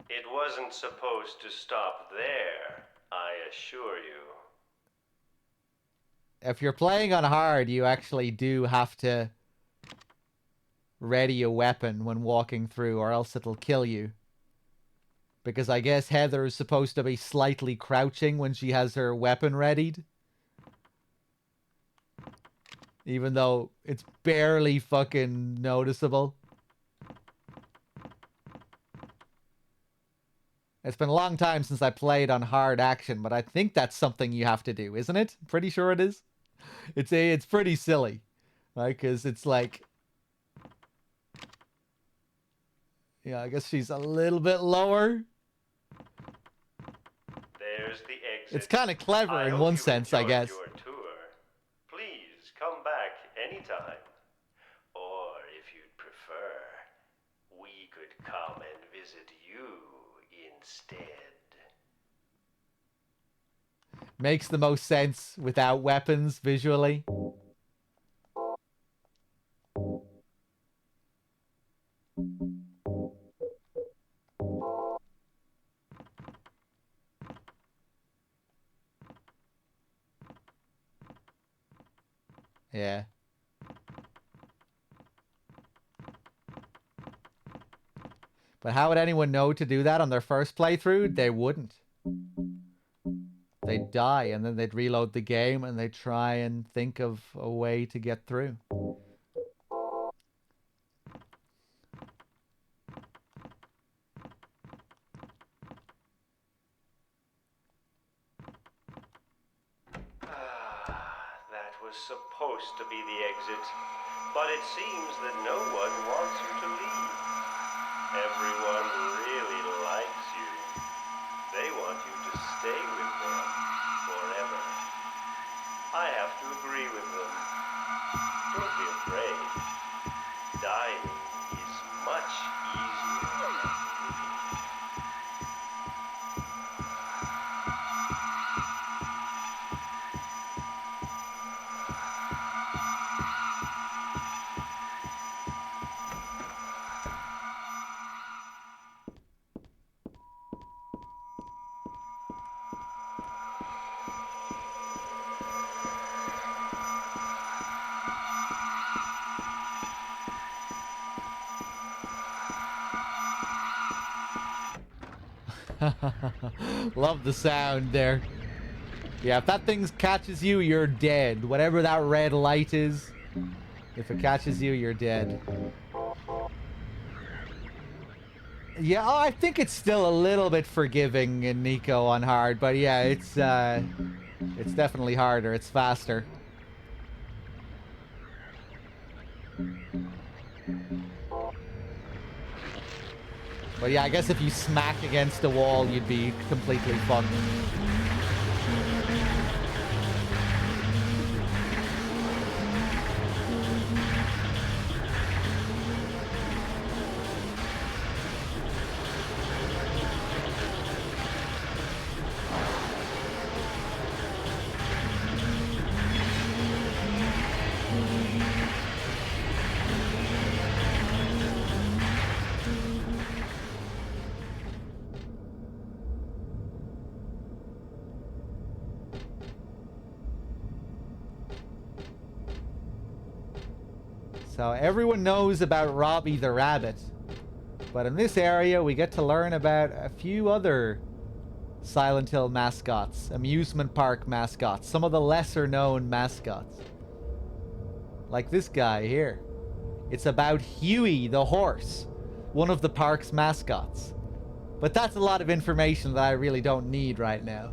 It wasn't supposed to stop there, I assure you.
If you're playing on hard, you actually do have to ready a weapon when walking through, or else it'll kill you. Because I guess Heather is supposed to be slightly crouching when she has her weapon readied. Even though it's barely fucking noticeable. It's been a long time since I played on hard action, but I think that's something you have to do, isn't it? Pretty sure it is. It's pretty silly, right? Because it's like, yeah, I guess she's a little bit lower.
There's the exit.
It's kind of clever in one sense, I guess.
Your tour. Please come back anytime. Or if you'd prefer, we could come and visit you instead.
Makes the most sense without weapons visually. Yeah. But how would anyone know to do that on their first playthrough? They wouldn't. They'd die, and then they'd reload the game, and they'd try and think of a way to get through.
That was supposed to be the exit, but it seems that no one wants you to leave. Everyone really likes you. They want you to stay with them forever. I have to agree with them. Don't be afraid. Dying is much easier than living.
Love the sound there. Yeah, if that thing catches you, you're dead. Whatever that red light is, if it catches you, you're dead. Yeah, oh, I think it's still a little bit forgiving in Nico on hard, but yeah, it's definitely harder. It's faster. But yeah, I guess if you smack against a wall, you'd be completely fucked. So everyone knows about Robbie the Rabbit. But in this area, we get to learn about a few other Silent Hill mascots, amusement park mascots, some of the lesser known mascots. Like this guy here. It's about Huey the horse, one of the park's mascots. But that's a lot of information that I really don't need right now.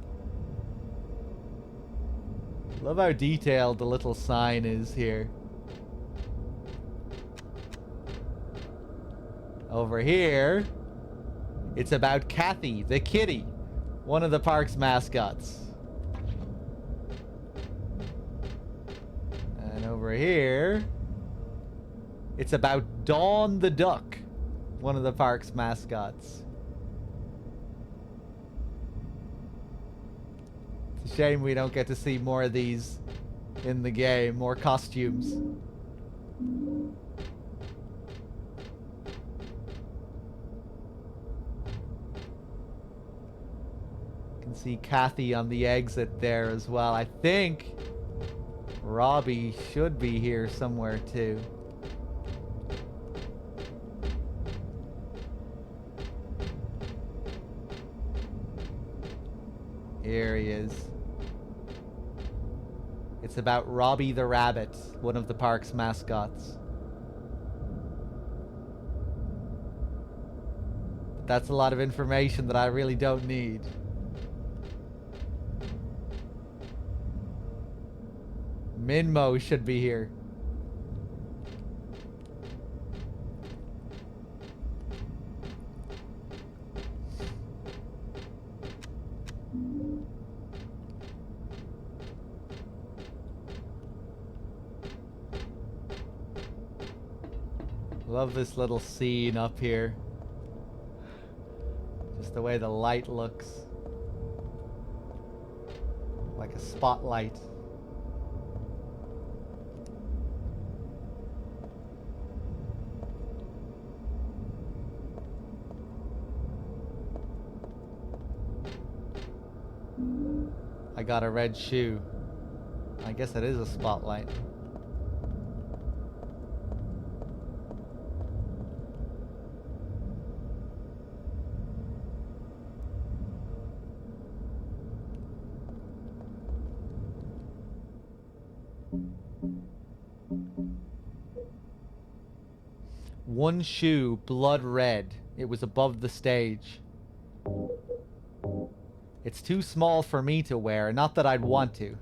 Love how detailed the little sign is here. Over here, it's about Kathy, the kitty, one of the park's mascots. And over here, it's about Dawn the duck, one of the park's mascots. It's a shame we don't get to see more of these in the game, more costumes. Can see Kathy on the exit there as well. I think Robbie should be here somewhere too. Here he is. It's about Robbie the rabbit, one of the park's mascots. That's a lot of information that I really don't need. Minmo should be here. Love this little scene up here. Just the way the light looks. Like a spotlight. I got a red shoe. I guess it is a spotlight. One shoe, blood red. It was above the stage. It's too small for me to wear, not that I'd want to.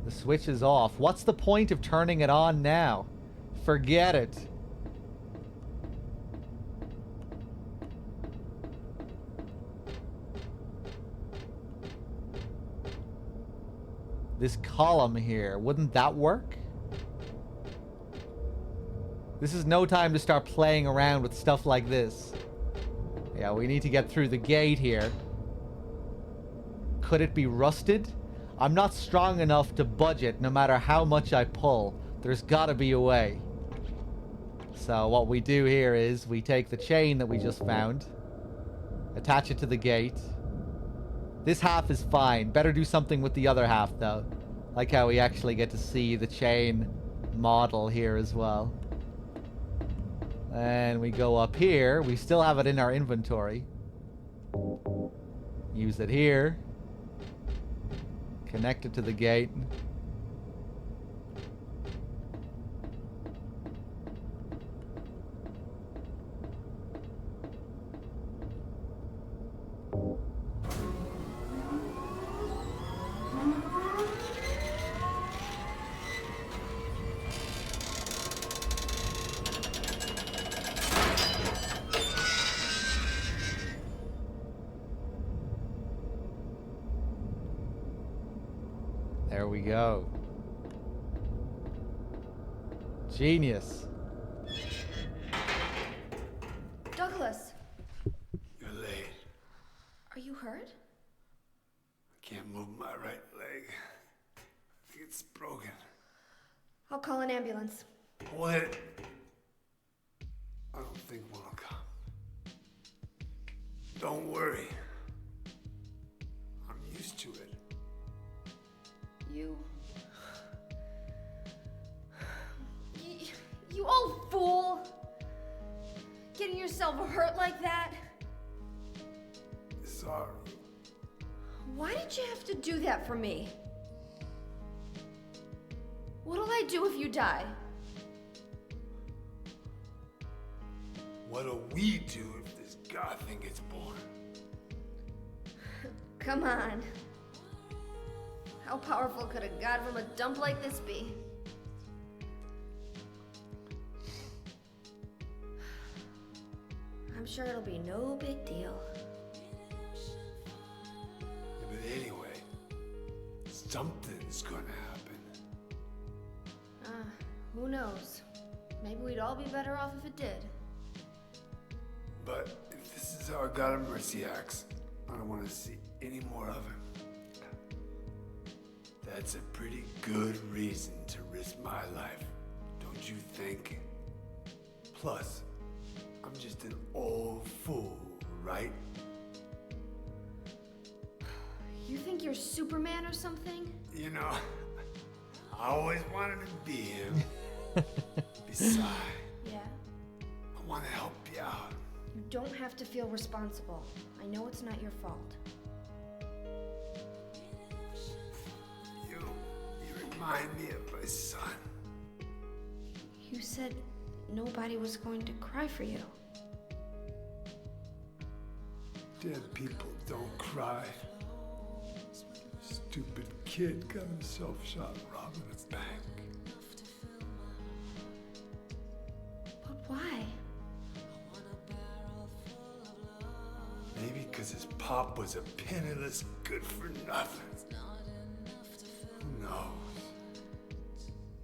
The switch is off. What's the point of turning it on now? Forget it. This column here, wouldn't that work? This is no time to start playing around with stuff like this. Yeah, we need to get through the gate here. Could it be rusted? I'm not strong enough to budget no matter how much I pull. There's gotta be a way. So what we do here is we take the chain that we just found, attach it to the gate. This half is fine. Better do something with the other half though. Like how we actually get to see the chain model here as well. And we go up here. We still have it in our inventory. Use it here. Connect it to the gate. There we go. Genius.
Douglas,
You're late.
are you hurt?
I can't move my right leg. I think it's broken.
I'll call an ambulance.
What? I don't think one will come. Don't worry. I'm used to it.
You... You old fool! Getting yourself hurt like that?
Sorry.
Why did you have to do that for me? What'll I do if you die?
What'll we do if this god thing gets born?
Come on. How powerful could a god from a dump like this be? I'm sure it'll be no big deal.
Yeah, but anyway, something's gonna happen.
Who knows? Maybe we'd all be better off if it did.
But if this is how God of Mercy acts, I don't want to see any more of him. That's a pretty good reason to risk my life, don't you think? Plus, I'm just an old fool, right?
You think you're Superman or something?
You know, I always wanted to be him. Besides,
Yeah.
I want to help you out.
You don't have to feel responsible. I know it's not your fault.
You remind me of my son.
You said nobody was going to cry for you.
Dead people don't cry. Stupid kid got himself shot robbing a bank.
But why?
Maybe because his pop was a penniless good-for-nothing. Who knows?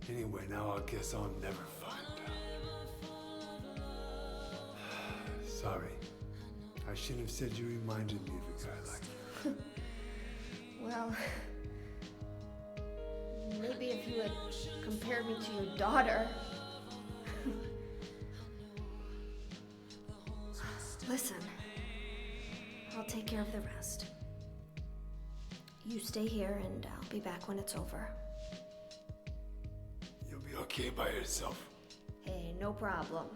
Anyway, now I guess I'll never find out. Sorry. I shouldn't have said you reminded me of a guy like you.
Well, maybe if you had compared me to your daughter. Listen, I'll take care of the rest. You stay here and I'll be back when it's over.
You'll be okay by yourself.
Hey, no problem.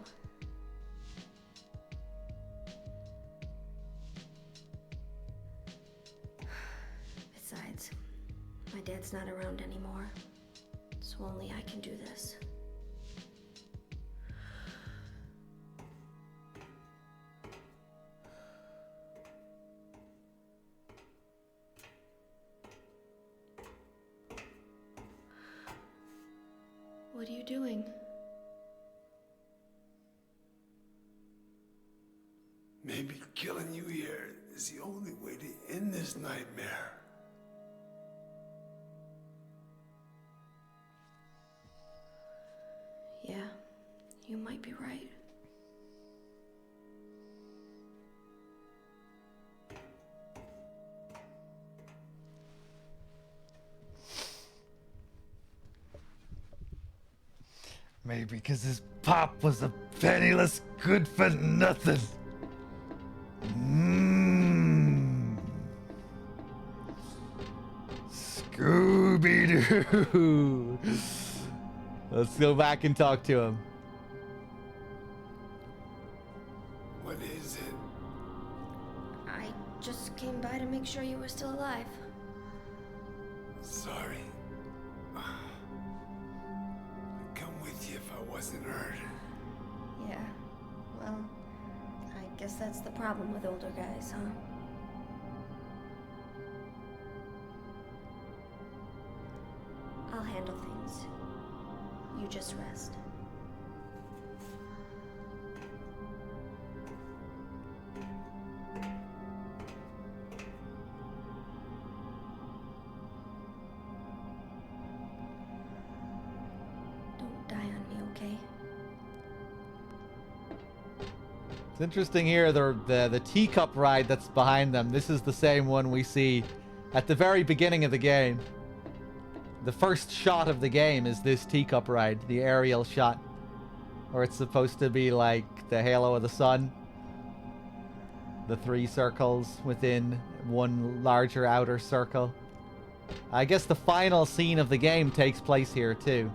Besides, my dad's not around anymore, so only I can do this. What are you doing?
Maybe killing you here is the only way to end this nightmare.
Yeah, you might be right.
Maybe because his pop was a penniless good-for-nothing. Scooby-Doo. Let's go back and talk to him.
What is it?
I just came by to make sure you were still alive.
Sorry. I'd come with you if I wasn't hurt.
Yeah, well, I guess that's the problem with older guys, huh? I'll handle things. You just rest. Don't die on me, okay?
It's interesting here, the teacup ride that's behind them. This is the same one we see at the very beginning of the game. The first shot of the game is this teacup ride, the aerial shot. Or it's supposed to be like the halo of the sun. The 3 circles within one larger outer circle. I guess the final scene of the game takes place here too.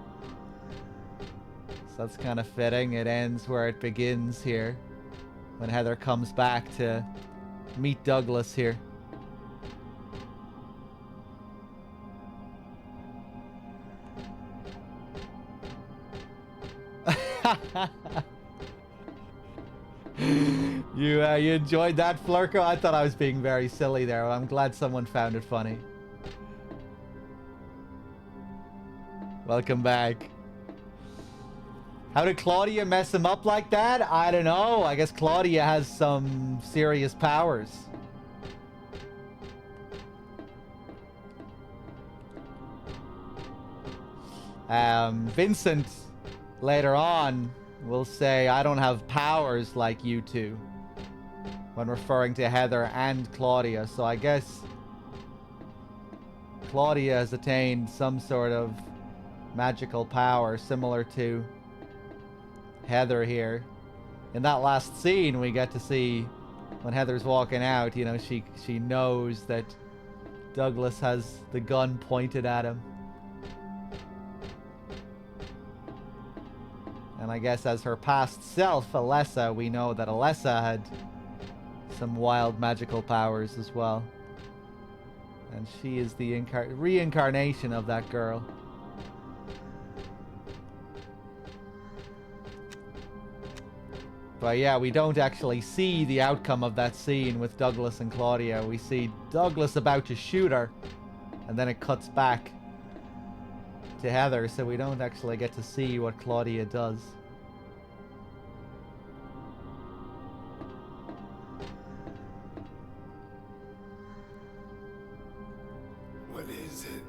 So that's kind of fitting. It ends where it begins here. When Heather comes back to meet Douglas here. You enjoyed that, Flurko? I thought I was being very silly there. I'm glad someone found it funny. Welcome back. How did Claudia mess him up like that? I don't know. I guess Claudia has some serious powers. Vincent, later on, will say, I don't have powers like you two. When referring to Heather and Claudia. So I guess Claudia has attained some sort of magical power similar to Heather here. In that last scene, we get to see when Heather's walking out, you know, she knows that Douglas has the gun pointed at him. And I guess as her past self, Alessa, we know that Alessa had some wild magical powers as well. And she is the reincarnation of that girl. But yeah, we don't actually see the outcome of that scene with Douglas and Claudia. We see Douglas about to shoot her, and then it cuts back to Heather, so we don't actually get to see what Claudia does.
What is it?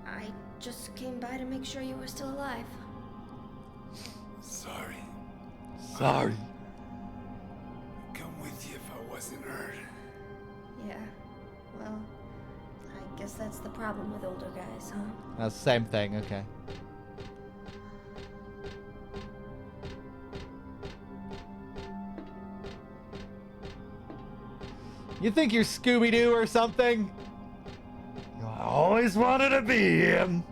I just came by to make sure you were still alive.
Sorry.
Sorry.
Come with you if I wasn't hurt.
Yeah, well, I guess that's the problem with older guys, huh?
That's the same thing, okay. You think you're Scooby-Doo or something? I always wanted to be him.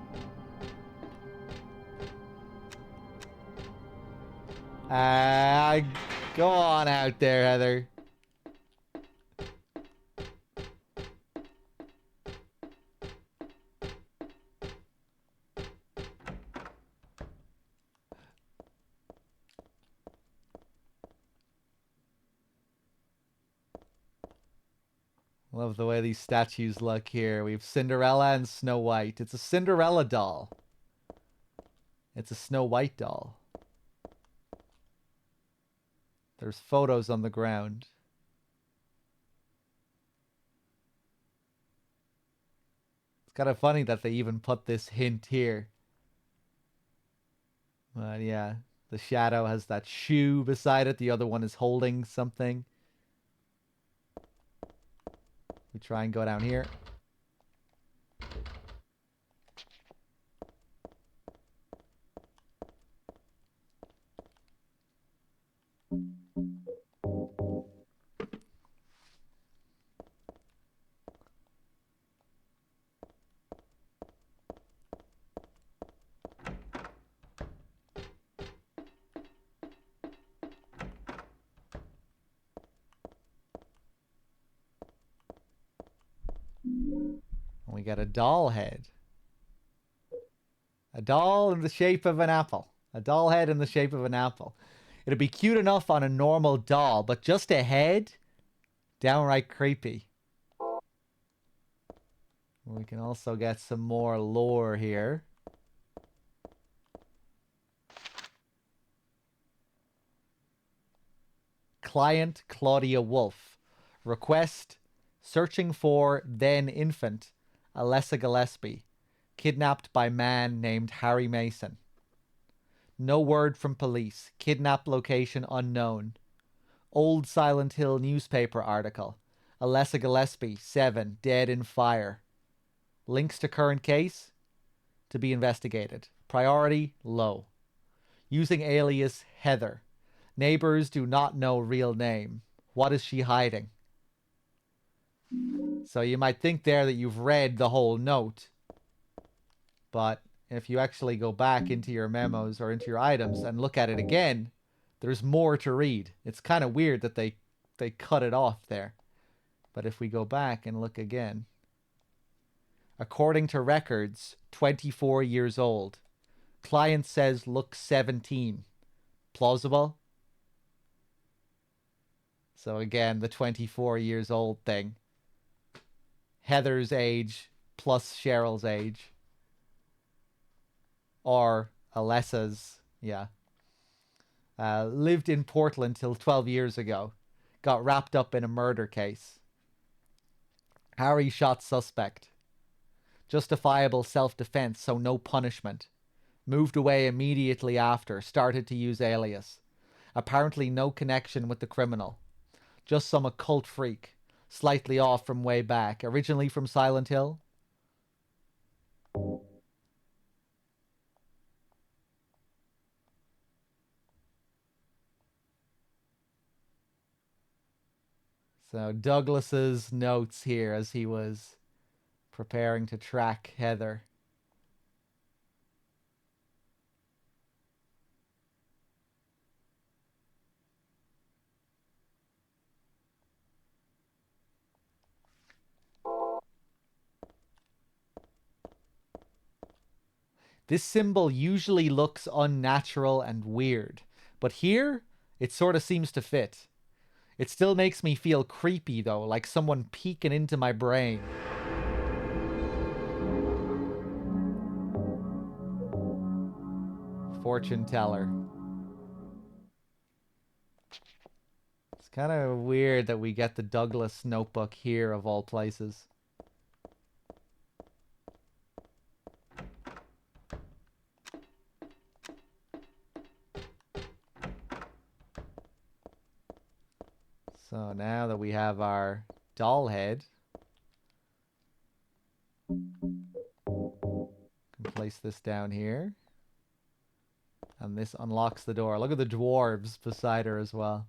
Go on out there, Heather. Love the way these statues look here. We have Cinderella and Snow White. It's a Cinderella doll. It's a Snow White doll. There's photos on the ground. It's kind of funny that they even put this hint here. But yeah, the shadow has that shoe beside it. The other one is holding something. We try and go down here. We got a doll head. A doll in the shape of an apple. A doll head in the shape of an apple. It'd be cute enough on a normal doll, but just a head? Downright creepy. We can also get some more lore here. Client Claudia Wolf. Request: searching for then infant Alessa Gillespie, kidnapped by man named Harry Mason. No word from police. Kidnap location unknown. Old Silent Hill newspaper article. Alessa Gillespie, 7, dead in fire. Links to current case to be investigated. Priority low. Using alias Heather. Neighbors do not know real name. What is she hiding? So you might think there that you've read the whole note. But if you actually go back into your memos or into your items and look at it again, there's more to read. It's kind of weird that they cut it off there. But if we go back and look again. According to records, 24 years old. Client says looks 17. Plausible? So again, the 24 years old thing. Heather's age plus Cheryl's age. Or Alessa's, yeah. Lived in Portland till 12 years ago. Got wrapped up in a murder case. Harry shot suspect. Justifiable self-defense, so no punishment. Moved away immediately after. Started to use alias. Apparently no connection with the criminal. Just some occult freak. Slightly off from way back. Originally from Silent Hill. So Douglas's notes here as he was preparing to track Heather. This symbol usually looks unnatural and weird, but here it sort of seems to fit. It still makes me feel creepy though, like someone peeking into my brain. Fortune teller. It's kind of weird that we get the Douglas notebook here of all places. So now that we have our doll head, can place this down here. And this unlocks the door. Look at the dwarves beside her as well.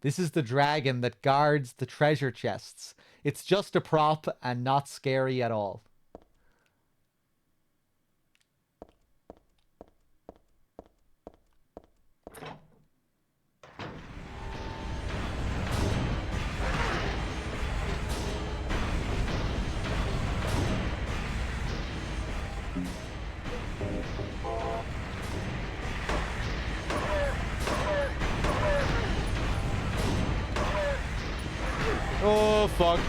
This is the dragon that guards the treasure chests. It's just a prop and not scary at all. Oh, fuck.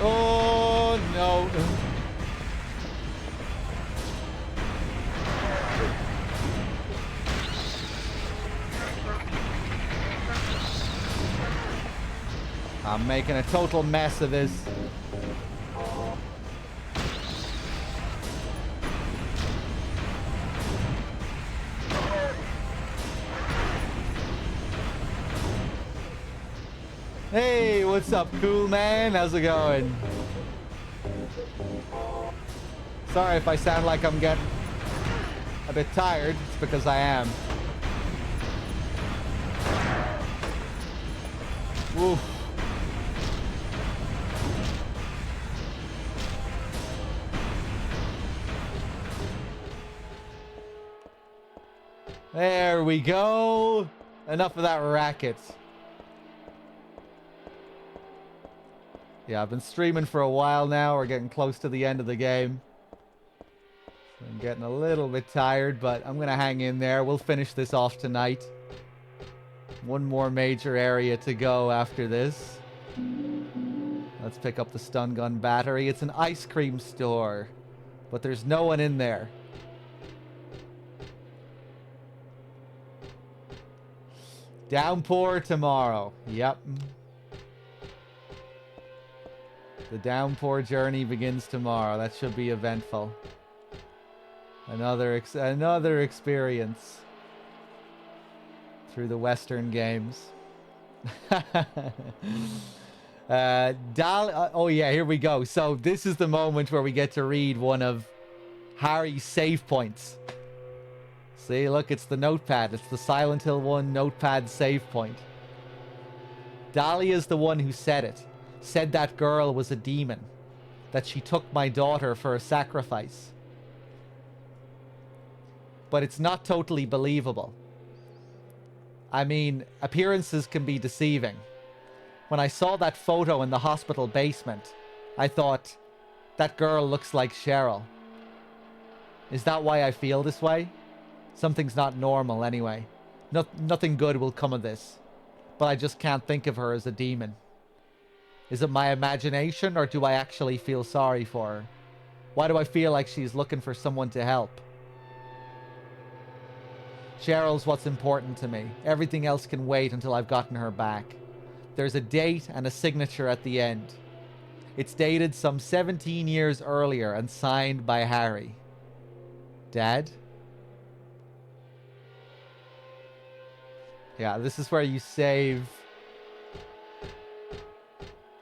Oh, no. I'm making a total mess of this. Hey, what's up, cool man? How's it going? Sorry if I sound like I'm getting a bit tired. It's because I am. Oof. There we go. Enough of that racket. Yeah, I've been streaming for a while now. We're getting close to the end of the game. So I'm getting a little bit tired, but I'm going to hang in there. We'll finish this off tonight. One more major area to go after this. Let's pick up the stun gun battery. It's an ice cream store, but there's no one in there. Downpour tomorrow. Yep. The downpour journey begins tomorrow. That should be eventful. Another experience through the Western games. Oh yeah, here we go. So this is the moment where we get to read one of Harry's save points. See, look, it's the notepad. It's the Silent Hill 1 notepad save point. Dahlia's the one who said it. Said that girl was a demon. That she took my daughter for a sacrifice. But it's not totally believable. I mean, appearances can be deceiving. When I saw that photo in the hospital basement, I thought, that girl looks like Cheryl. Is that why I feel this way? Something's not normal anyway. Nothing good will come of this. But I just can't think of her as a demon. Is it my imagination, or do I actually feel sorry for her? Why do I feel like she's looking for someone to help? Cheryl's what's important to me. Everything else can wait until I've gotten her back. There's a date and a signature at the end. It's dated some 17 years earlier and signed by Harry. Dad? Yeah, this is where you save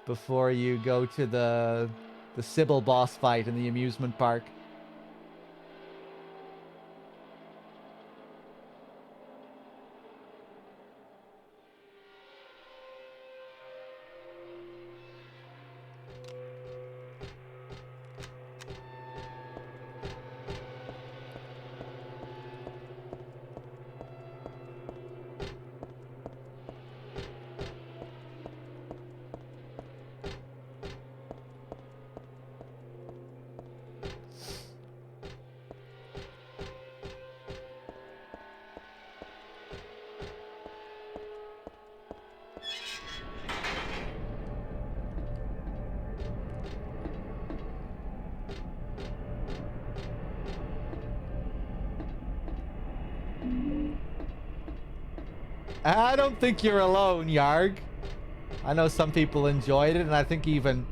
before you go to the Sybil boss fight in the amusement park. I don't think you're alone, Yarg. I know some people enjoyed it, and I think even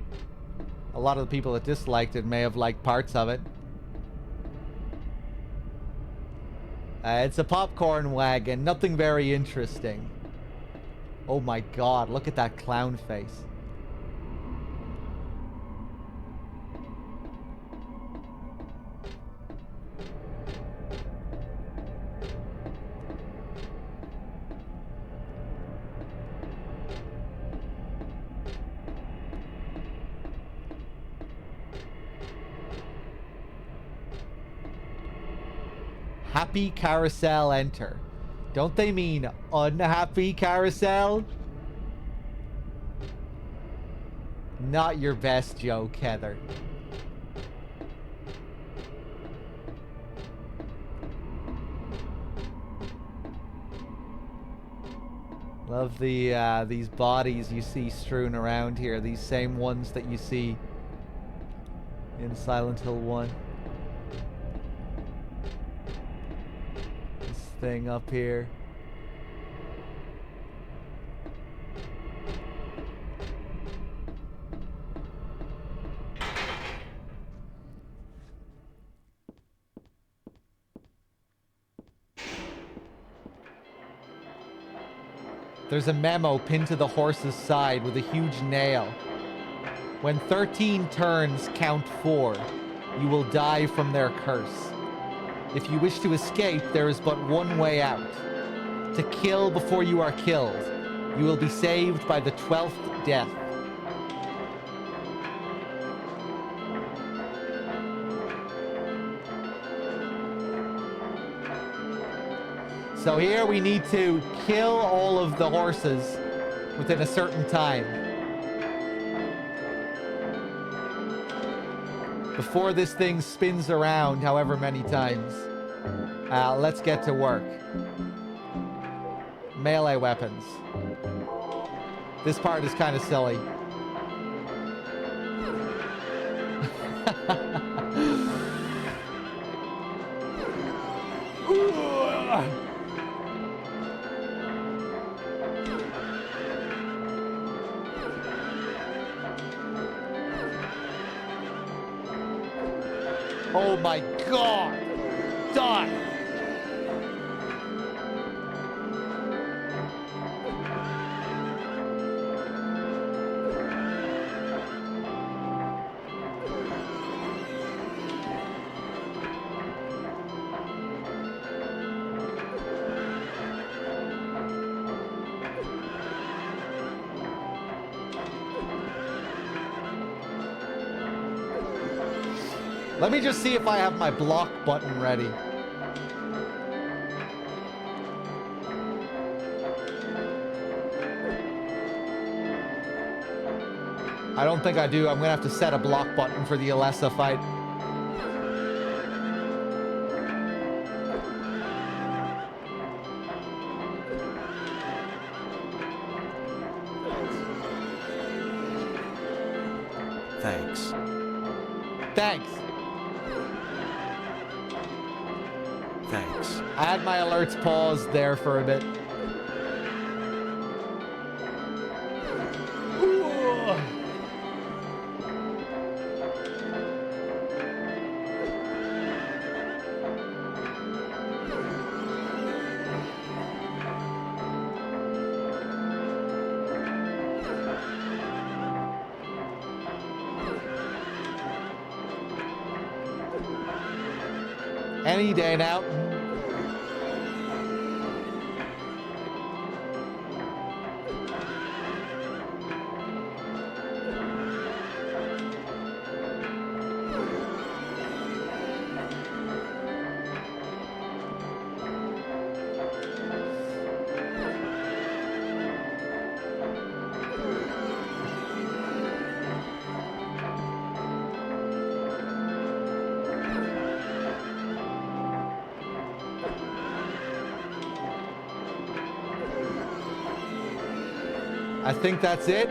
a lot of the people that disliked it may have liked parts of it. It's a popcorn wagon, nothing very interesting. Oh my god, look at that clown face. Happy carousel enter. Don't they mean unhappy carousel? Not your best joke, Heather. Love these bodies you see strewn around here. These same ones that you see in Silent Hill 1. Thing up here. There's a memo pinned to the horse's side with a huge nail. When 13 turns count 4, you will die from their curse. If you wish to escape, there is but one way out. To kill before you are killed. You will be saved by the 12th death. So here we need to kill all of the horses within a certain time. Before this thing spins around however many times. Let's get to work. melee weapons. This part is kind of silly. Oh my god! Die! Let me just see if I have my block button ready. I don't think I do. I'm gonna have to set a block button for the Alessa fight.
Thanks.
Thanks.
Thanks.
I had my alerts paused there for a bit. Any day now. I think that's it.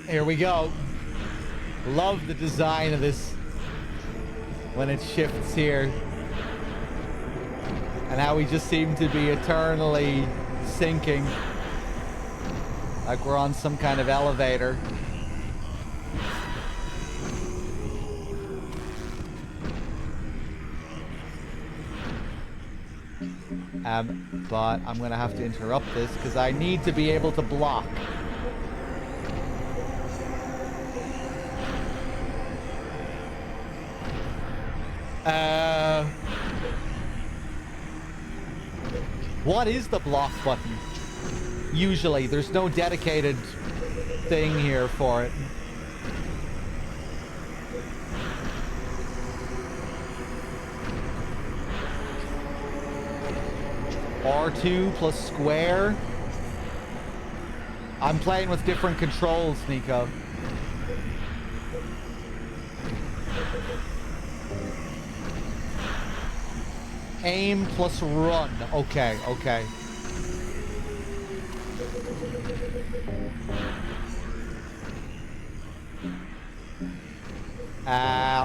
Here we go. Love the design of this when it shifts here. And how we just seem to be eternally sinking. Like we're on some kind of elevator. But I'm gonna have to interrupt this because I need to be able to block. What is the block button? Usually, there's no dedicated thing here for it. R2 plus square. I'm playing with different controls, Nico. Aim plus run. Okay, okay.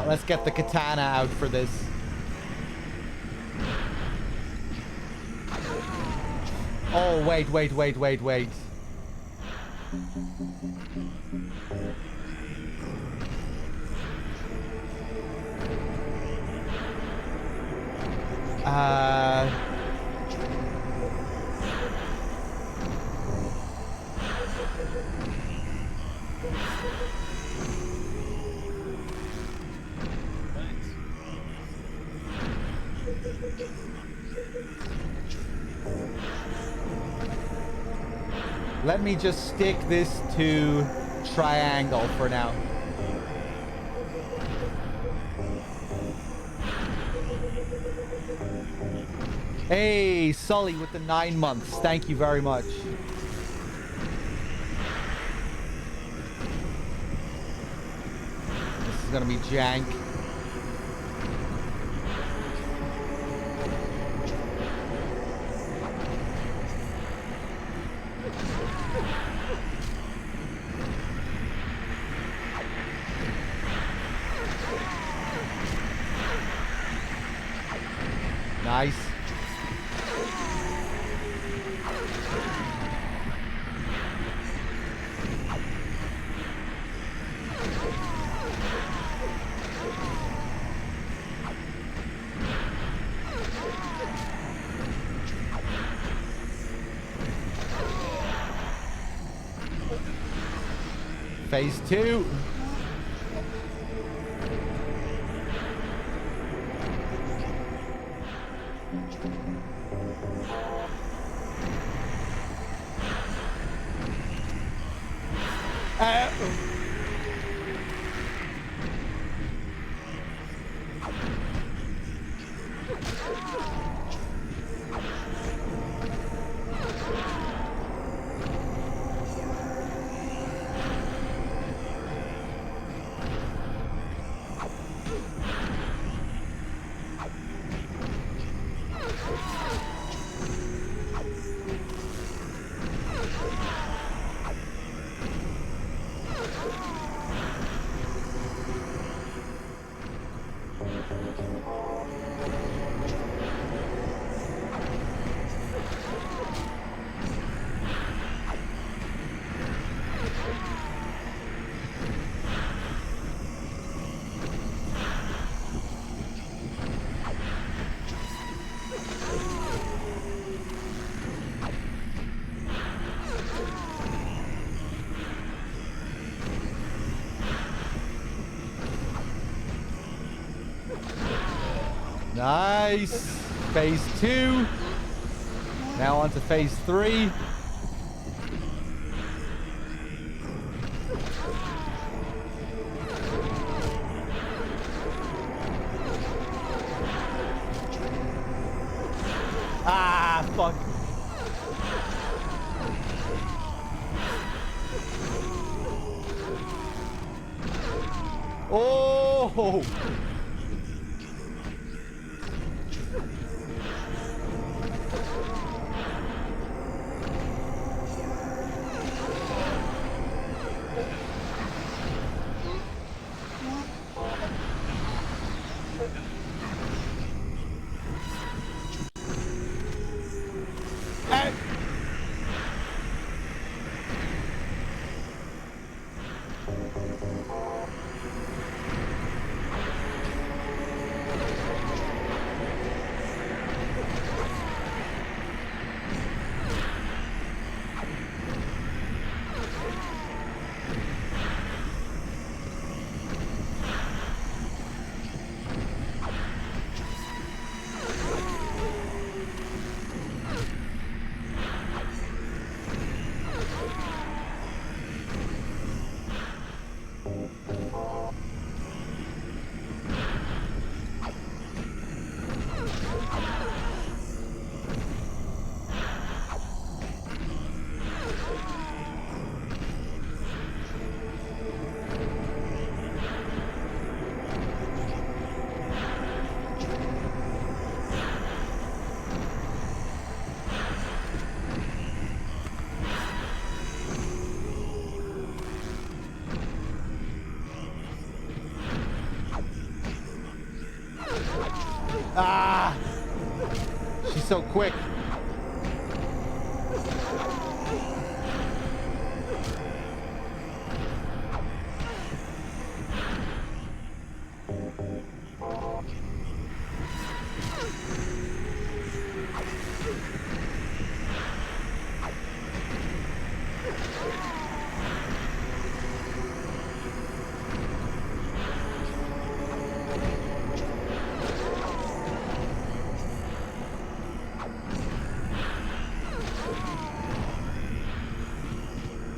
Let's get the katana out for this. Oh, wait. Let me just stick this to triangle for now. Hey, Sully with the 9 months. Thank you very much. This is gonna be jank. Nice. Phase 2. Nice. Phase 2. Now on to phase 3. Ah, fuck. Oh! Ah! She's so quick.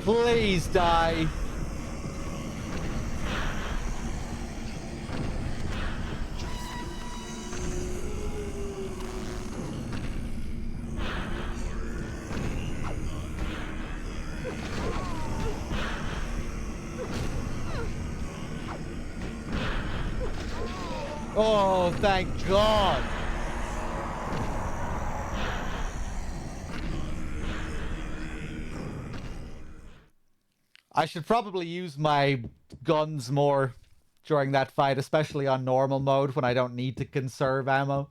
Please die. Oh, thank God. I should probably use my guns more during that fight, especially on normal mode when I don't need to conserve ammo.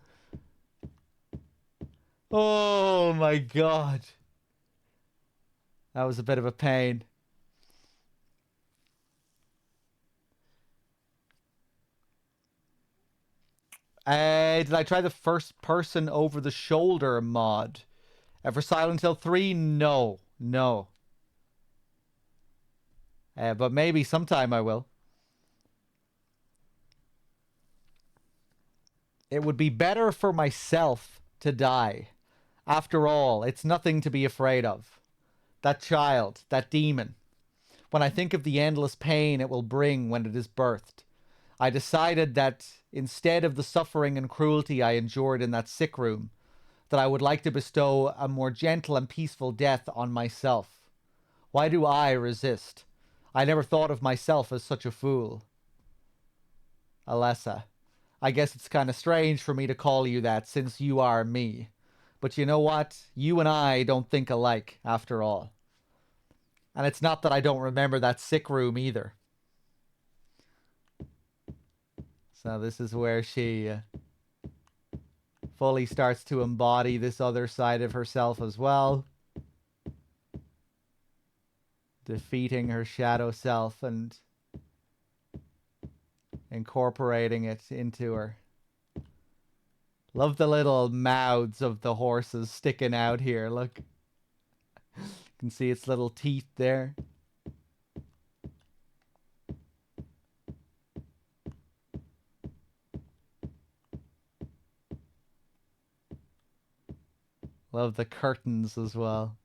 Oh my God. That was a bit of a pain. Did I try the first person over the shoulder mod? For Silent Hill 3? No. No. But maybe sometime I will. It would be better for myself to die. After all, it's nothing to be afraid of. That child, that demon. When I think of the endless pain it will bring when it is birthed, I decided that instead of the suffering and cruelty I endured in that sick room, that I would like to bestow a more gentle and peaceful death on myself. Why do I resist? I never thought of myself as such a fool. Alessa, I guess it's kind of strange for me to call you that since you are me. But you know what? You and I don't think alike, after all. And it's not that I don't remember that sick room either. So this is where she fully starts to embody this other side of herself as well. Defeating her shadow self and incorporating it into her. Love the little mouths of the horses sticking out here. Look. You can see its little teeth there. Love the curtains as well.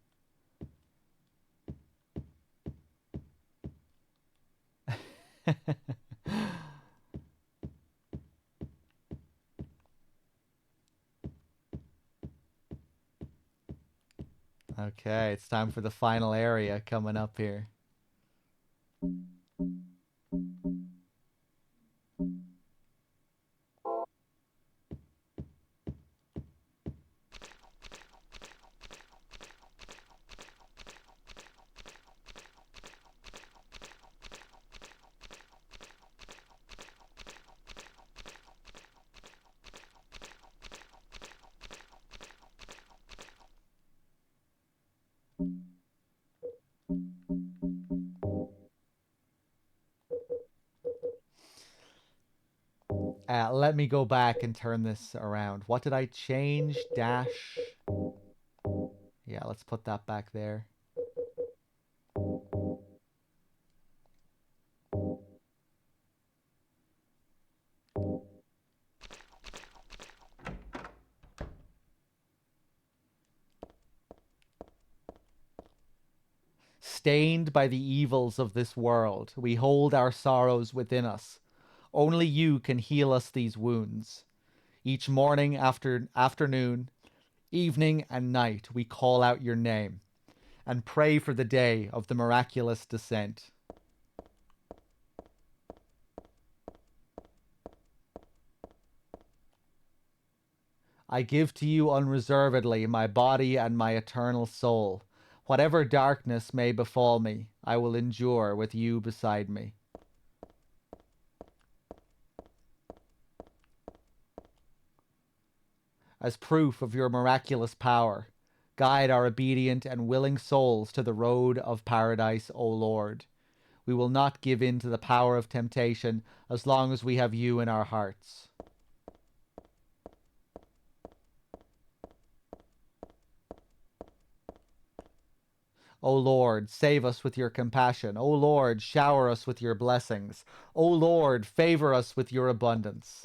Okay, it's time for the final area coming up here. Let me go back and turn this around. What did I change? Dash. Yeah, let's put that back there. Stained by the evils of this world, we hold our sorrows within us. Only you can heal us these wounds. Each morning, afternoon, evening, and night, we call out your name and pray for the day of the miraculous descent. I give to you unreservedly my body and my eternal soul. Whatever darkness may befall me, I will endure with you beside me. as proof of your miraculous power. Guide our obedient and willing souls to the road of paradise, O Lord. We will not give in to the power of temptation as long as we have you in our hearts. O Lord, save us with your compassion. O Lord, shower us with your blessings. O Lord, favor us with your abundance.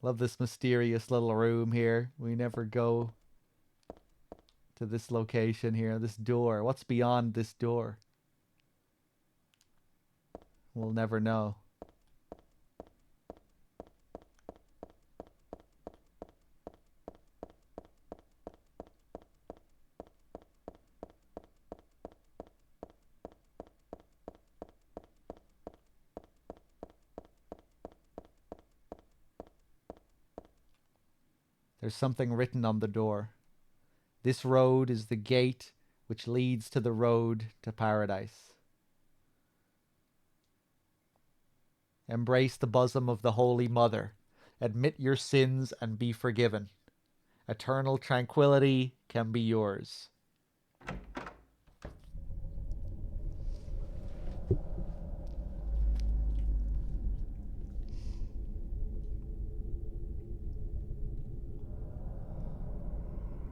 Love this mysterious little room here. We never go to this location here, this door. What's beyond this door? We'll never know. There's something written on the door. This road is the gate which leads to the road to paradise. Embrace the bosom of the Holy Mother. Admit your sins and be forgiven. Eternal tranquility can be yours.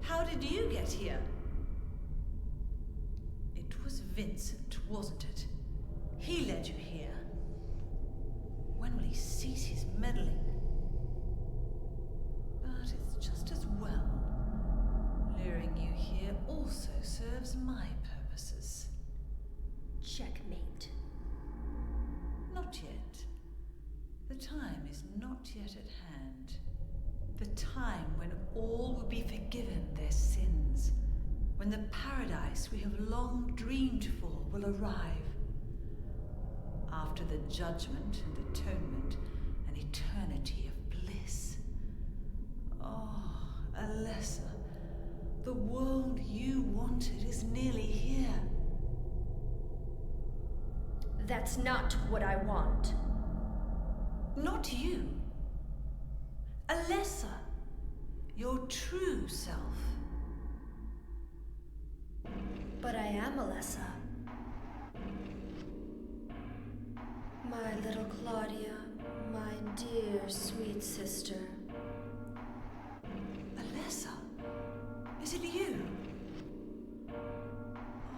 How did you get here? It was Vincent, wasn't it? He led you here. When will he cease his meddling? But it's just as well. Luring you here also serves my purposes.
Checkmate.
Not yet. The time is not yet at hand. The time when all will be forgiven their sins. When the paradise we have long dreamed for will arrive. After the judgment and atonement, an eternity of bliss. Oh, Alessa, the world you wanted is nearly here.
That's not what I want.
Not you. Alessa, your true self.
But I am Alessa. My little Claudia, my dear sweet sister.
Alessa, is it you?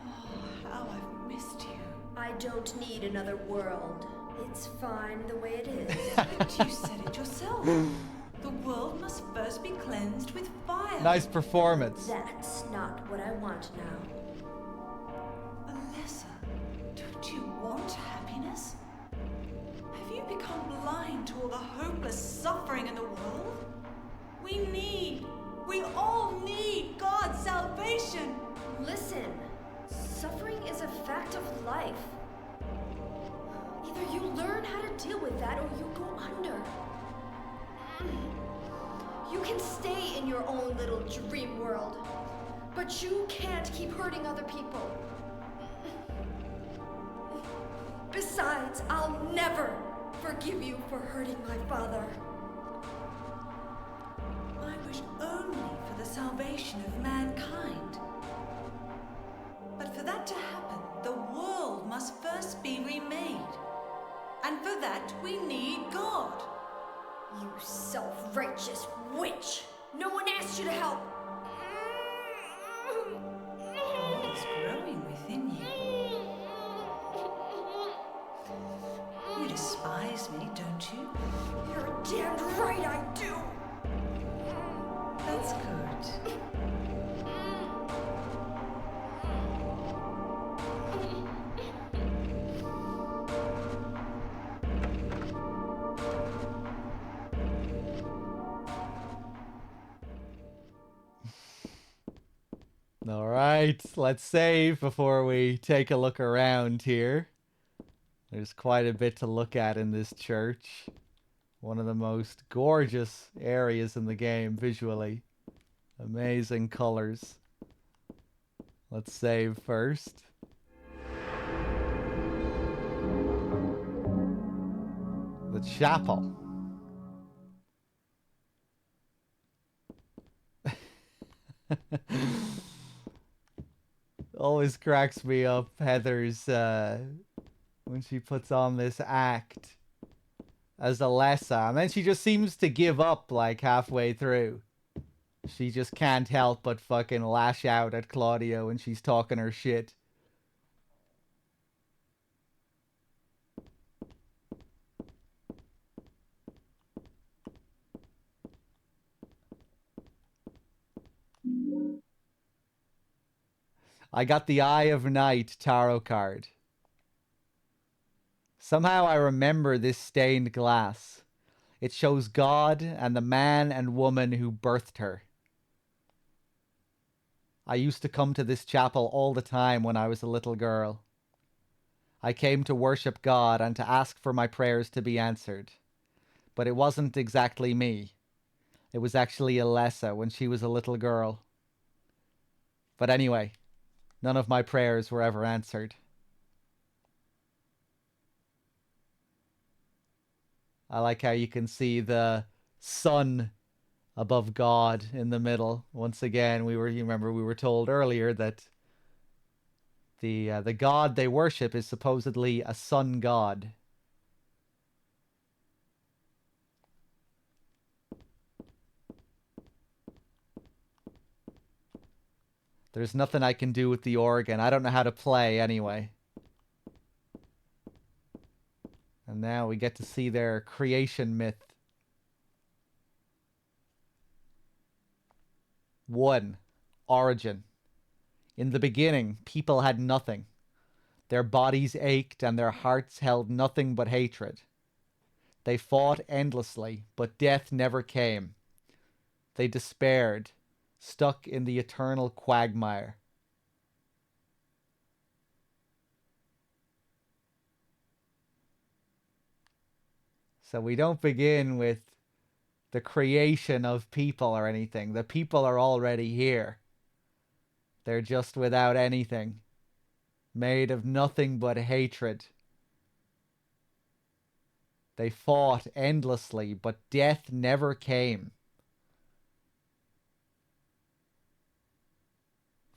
Oh, how I've missed you.
I don't need another world. It's fine the way it is.
But you said it yourself. The world must first be cleansed with fire.
Nice performance.
That's not what I want now.
Alessa, don't you want happiness? Have you become blind to all the hopeless suffering in the world? We all need God's salvation.
Listen, suffering is a fact of life. Either you learn how to deal with that or you go under. You can stay in your own little dream world, but you can't keep hurting other people. Besides, I'll never forgive you for hurting my father.
I wish only for the salvation of mankind. But for that to happen, the world must first be remade. And for that, we need God.
You self-righteous witch! No one asked you to help!
God is growing within you. You despise me, don't you?
You're damned right I do!
That's good.
All right, let's save before we take a look around here. There's quite a bit to look at in this church. One of the most gorgeous areas in the game visually. Amazing colors. Let's save first. chapel. Always cracks me up, Heather's, when she puts on this act as Alessa, and then she just seems to give up, like, halfway through. She just can't help but fucking lash out at Claudia when she's talking her shit. I got the Eye of Night tarot card. Somehow I remember this stained glass. It shows God and the man and woman who birthed her. I used to come to this chapel all the time when I was a little girl. I came to worship God and to ask for my prayers to be answered. But it wasn't exactly me. It was actually Alessa when she was a little girl. But anyway, none of my prayers were ever answered. I like how you can see the sun above God in the middle. Once again, you remember we were told earlier that the god they worship is supposedly a sun god. There's nothing I can do with the organ. I don't know how to play anyway. And now we get to see their creation myth. 1. Origin. In the beginning, people had nothing. Their bodies ached and their hearts held nothing but hatred. They fought endlessly, but death never came. They despaired, stuck in the eternal quagmire. So we don't begin with the creation of people or anything. The people are already here. They're just without anything, made of nothing but hatred. They fought endlessly, but death never came.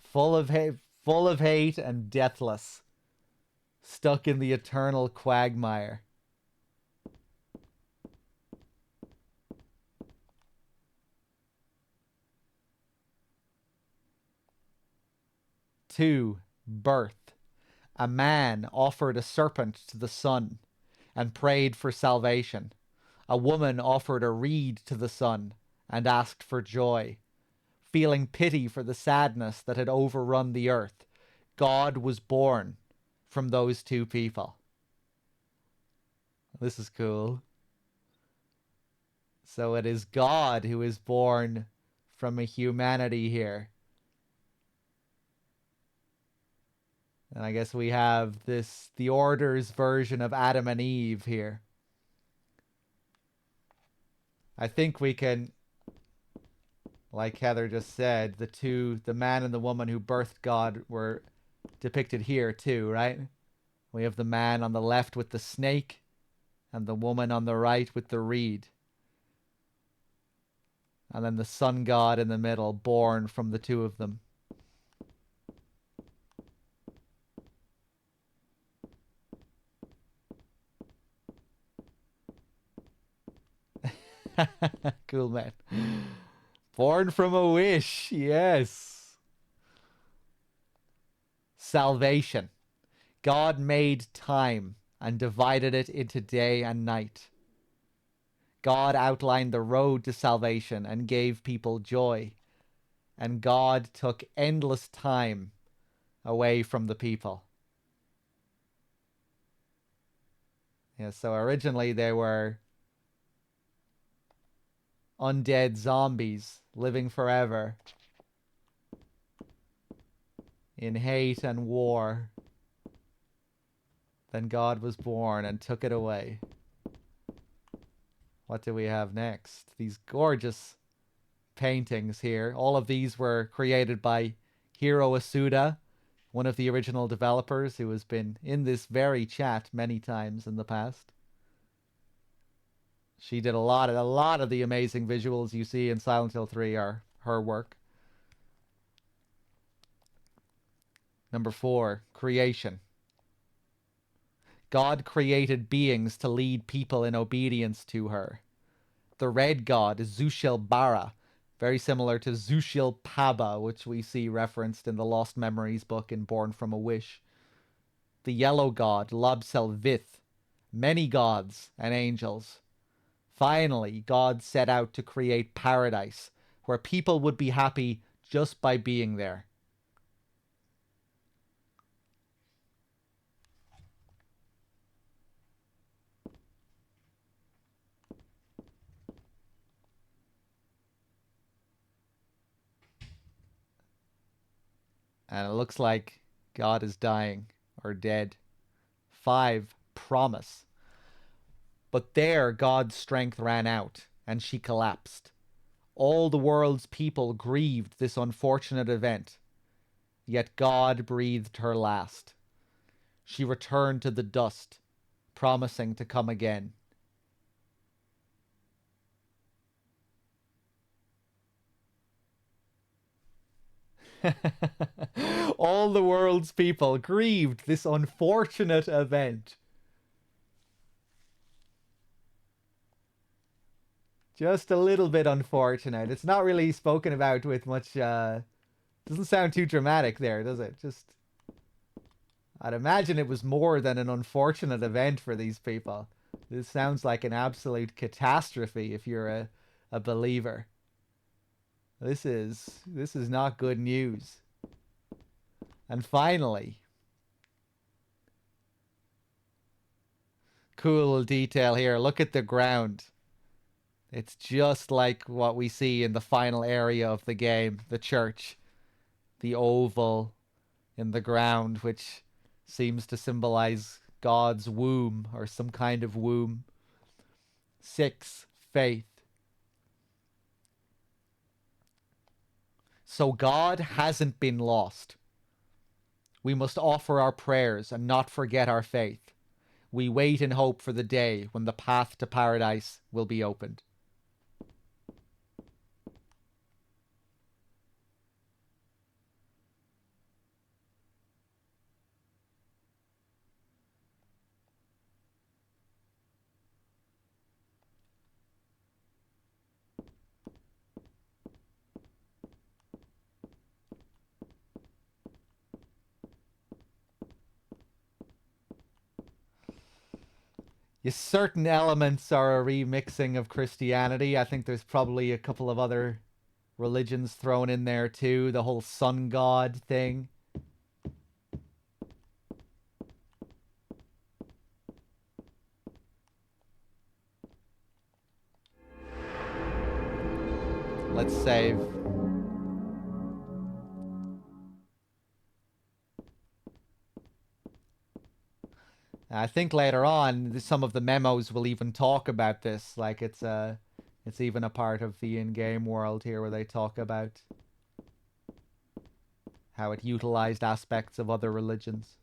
Full of hate and deathless, stuck in the eternal quagmire. Two, birth. A man offered a serpent to the sun and prayed for salvation. A woman offered a reed to the sun and asked for joy. Feeling pity for the sadness that had overrun the earth, God was born from those two people. This is cool. So it is God who is born from a humanity here. And I guess we have the Order's version of Adam and Eve here. I think we can, like Heather just said, the man and the woman who birthed God were depicted here too, right? We have the man on the left with the snake and the woman on the right with the reed. And then the sun god in the middle, born from the two of them. Cool, man. Born from a wish, yes. Salvation. God made time and divided it into day and night. God outlined the road to salvation and gave people joy. And God took endless time away from the people. Yeah, so originally they were undead zombies living forever in hate and war. Then God was born and took it away. What do we have next? These gorgeous paintings here. All of these were created by Hiro Asuda, one of the original developers who has been in this very chat many times in the past. She did a lot of the amazing visuals you see in Silent Hill 3 are her work. Number 4, creation. God created beings to lead people in obedience to her. The red god is Zushil-Bara, very similar to Zushil-Paba, which we see referenced in the Lost Memories book in Born from a Wish. The yellow god, Lobsel-Vith, many gods and angels. Finally, God set out to create paradise, where people would be happy just by being there. And it looks like God is dying or dead. 5, promise. But there God's strength ran out, and she collapsed. All the world's people grieved this unfortunate event. Yet God breathed her last. She returned to the dust, promising to come again. All the world's people grieved this unfortunate event. Just a little bit unfortunate. It's not really spoken about with much, doesn't sound too dramatic there, does it? Just, I'd imagine it was more than an unfortunate event for these people. This sounds like an absolute catastrophe if you're a believer. This is not good news. And finally, cool detail here. Look at the ground. It's just like what we see in the final area of the game, the church. The oval in the ground, which seems to symbolize God's womb or some kind of womb. 6, faith. So God hasn't been lost. We must offer our prayers and not forget our faith. We wait in hope for the day when the path to paradise will be opened. Yes, certain elements are a remixing of Christianity. I think there's probably a couple of other religions thrown in there too. The whole sun god thing. Let's save. I think later on, some of the memos will even talk about this. Like it's even a part of the in-game world here where they talk about how it utilized aspects of other religions.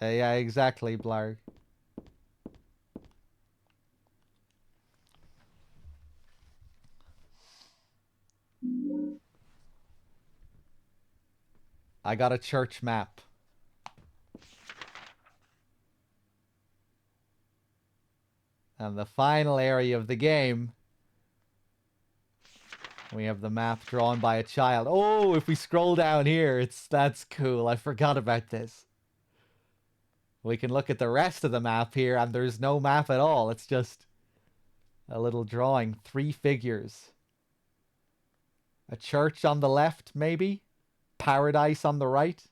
Yeah, exactly, Blarg. I got a church map. And the final area of the game, we have the map drawn by a child. Oh, if we scroll down here, that's cool. I forgot about this. We can look at the rest of the map here, and there's no map at all. It's just a little drawing. 3 figures. A church on the left, maybe? Paradise on the right?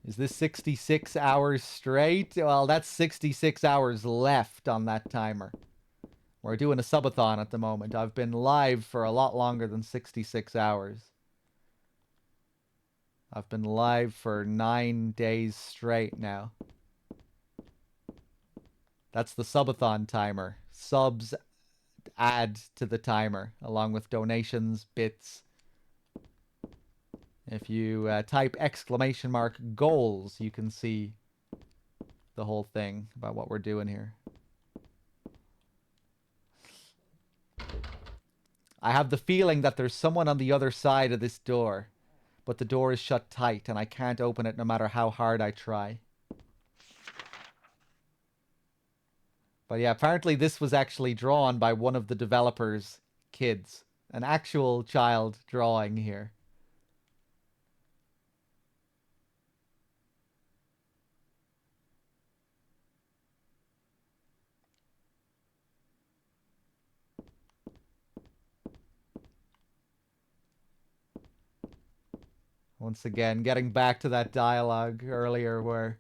Is this 66 hours straight? Well, that's 66 hours left on that timer. We're doing a subathon at the moment. I've been live for a lot longer than 66 hours. I've been live for 9 days straight now. That's the Subathon timer. Subs add to the timer, along with donations, bits. If you type !goals, you can see the whole thing about what we're doing here. I have the feeling that there's someone on the other side of this door, but the door is shut tight and I can't open it no matter how hard I try. But yeah, apparently this was actually drawn by one of the developers' kids. An actual child drawing here. Once again, getting back to that dialogue earlier where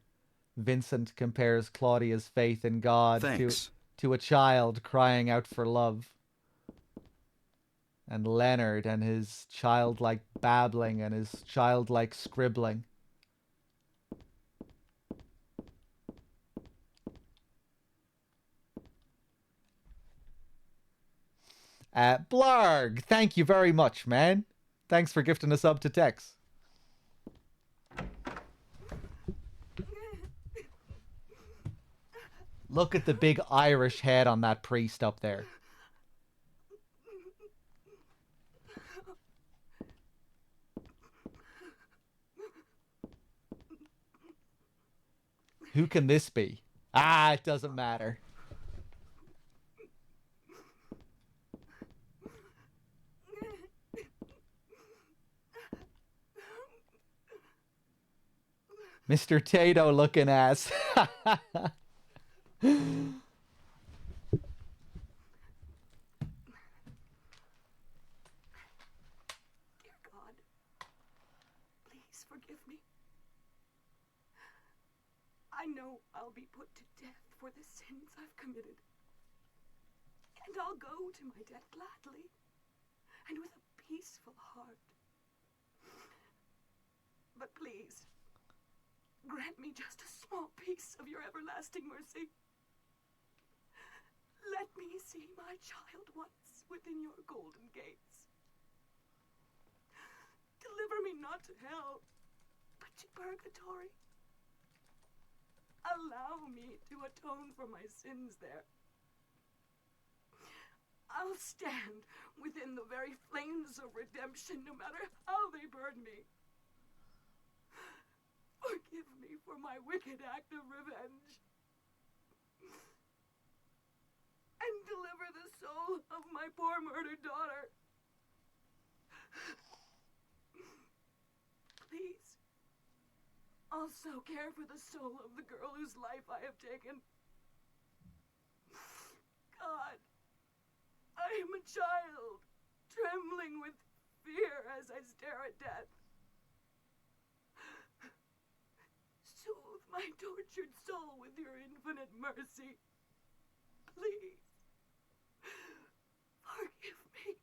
Vincent compares Claudia's faith in God to a child crying out for love. And Leonard and his childlike babbling and his childlike scribbling. Blarg, thank you very much, man. Thanks for gifting us up to Tex. Look at the big Irish head on that priest up there. Who can this be? Ah, it doesn't matter. Mr. Tato looking ass.
Dear God, please forgive me. I know I'll be put to death for the sins I've committed. And I'll go to my death gladly and with a peaceful heart. But please, grant me just a small piece of your everlasting mercy. Let me see my child once within your golden gates. Deliver me not to hell, but to purgatory. Allow me to atone for my sins there. I'll stand within the very flames of redemption, no matter how they burn me. Forgive me for my wicked act of revenge. And deliver the soul of my poor murdered daughter. Please, also care for the soul of the girl whose life I have taken. God, I am a child, trembling with fear as I stare at death. Soothe my tortured soul with your infinite mercy. Please, forgive me.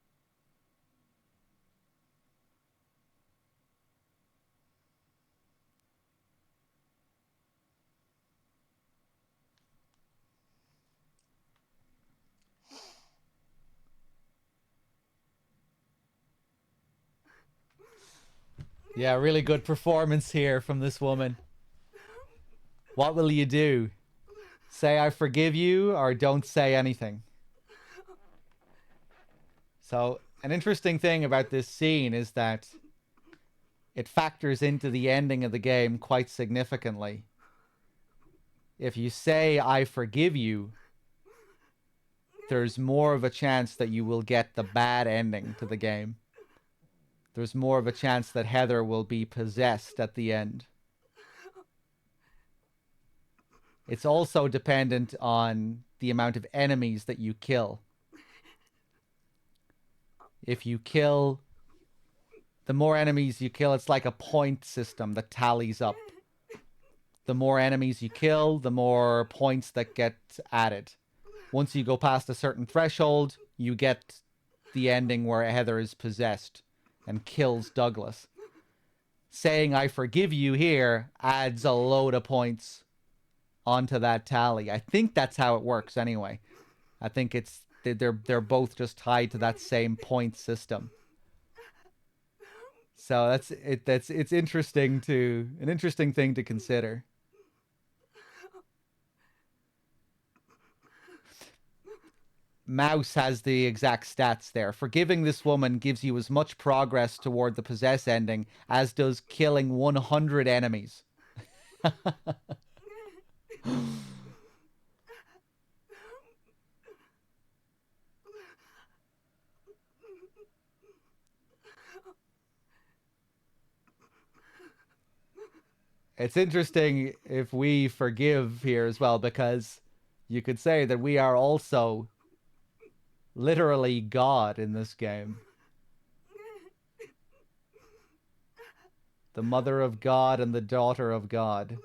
Yeah, really good performance here from this woman. What will you do? Say I forgive you or don't say anything? So, an interesting thing about this scene is that it factors into the ending of the game quite significantly. If you say I forgive you, there's more of a chance that you will get the bad ending to the game. There's more of a chance that Heather will be possessed at the end. It's also dependent on the amount of enemies that you kill. If you kill... The more enemies you kill, it's like a point system that tallies up. The more enemies you kill, the more points that get added. Once you go past a certain threshold, you get the ending where Heather is possessed and kills Douglas. Saying I forgive you here adds a load of points onto that tally. I think that's how it works anyway. I think they're both just tied to that same point system. So it's interesting an interesting thing to consider. Mouse has the exact stats there. Forgiving this woman gives you as much progress toward the possess ending as does killing 100 enemies. It's interesting if we forgive here as well, because you could say that we are also literally God in this game. The mother of God and the daughter of God.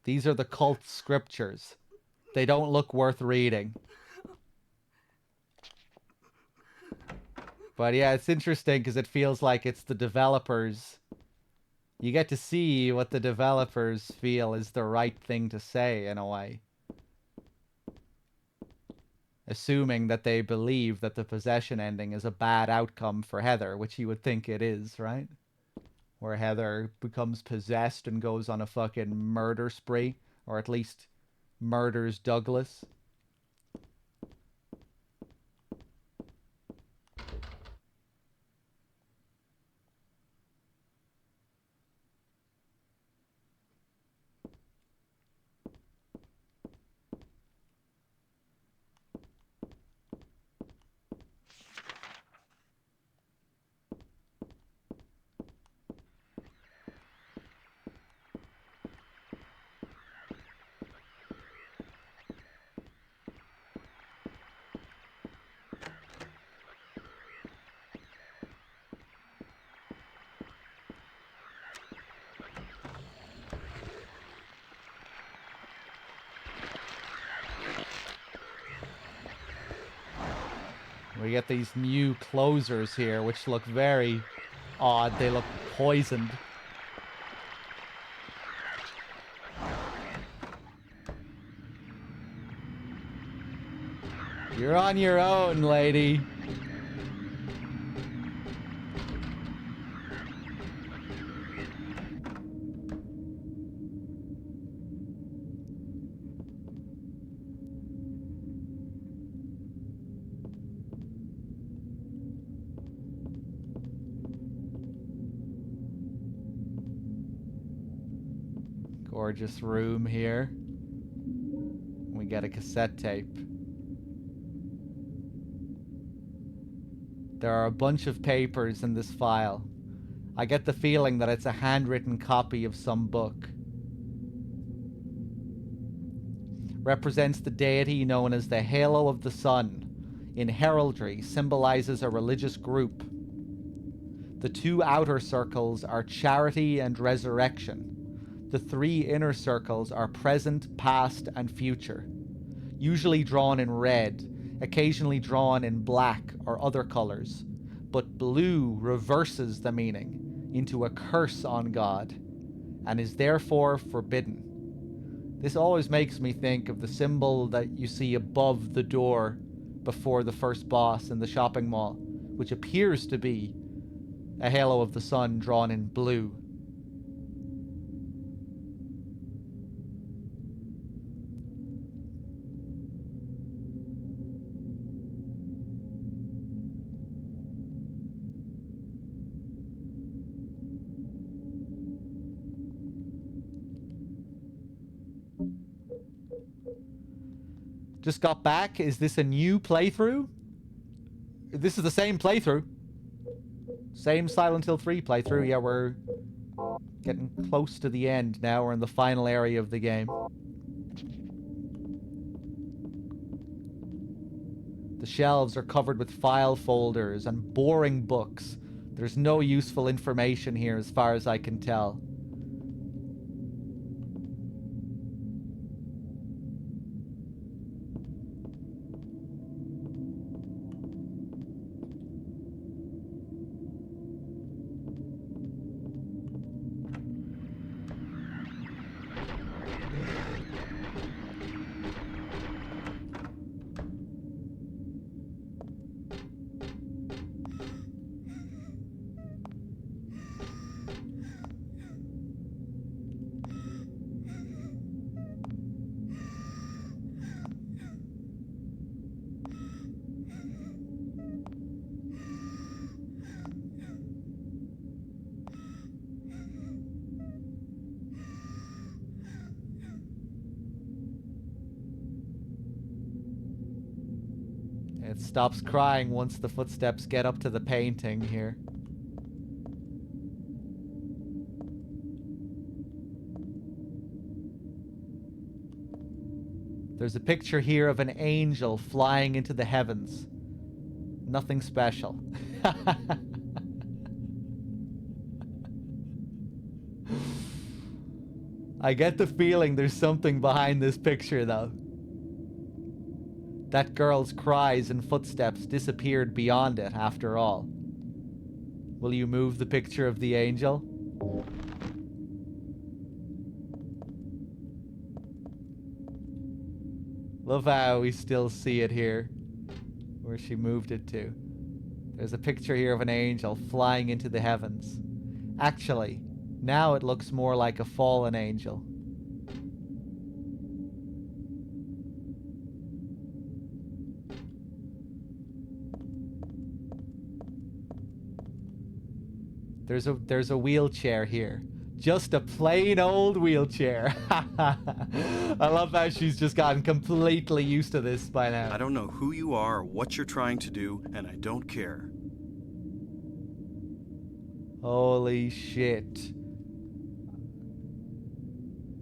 These are the cult scriptures. They don't look worth reading. But yeah, it's interesting because it feels like it's the developers. You get to see what the developers feel is the right thing to say in a way. Assuming that they believe that the possession ending is a bad outcome for Heather, which you would think it is, right? Where Heather becomes possessed and goes on a fucking murder spree, or at least murders Douglas. We get these new closers here, which look very odd. They look poisoned. You're on your own, lady. Gorgeous room here. We get a cassette tape. There are a bunch of papers in this file. I get the feeling that it's a handwritten copy of some book. Represents the deity known as the Halo of the Sun. In heraldry, symbolizes a religious group. The two outer circles are charity and resurrection. The three inner circles are present, past, and future. Usually drawn in red, occasionally drawn in black or other colors. But blue reverses the meaning into a curse on God and is therefore forbidden. This always makes me think of the symbol that you see above the door before the first boss in the shopping mall, which appears to be a halo of the sun drawn in blue. Just got back. Is this a new playthrough? This is the same playthrough. Same Silent Hill 3 playthrough. Yeah, we're getting close to the end now. We're in the final area of the game. The shelves are covered with file folders and boring books. There's no useful information here as far as I can tell. It stops crying once the footsteps get up to the painting here. There's a picture here of an angel flying into the heavens. Nothing special. I get the feeling there's something behind this picture, though. That girl's cries and footsteps disappeared beyond it, after all. Will you move the picture of the angel? Love how we still see it here, where she moved it to. There's a picture here of an angel flying into the heavens. Actually, now it looks more like a fallen angel. There's a wheelchair here. Just a plain old wheelchair. I love how she's just gotten completely used to this by now.
I don't know who you are or what you're trying to do, and I don't care.
Holy shit.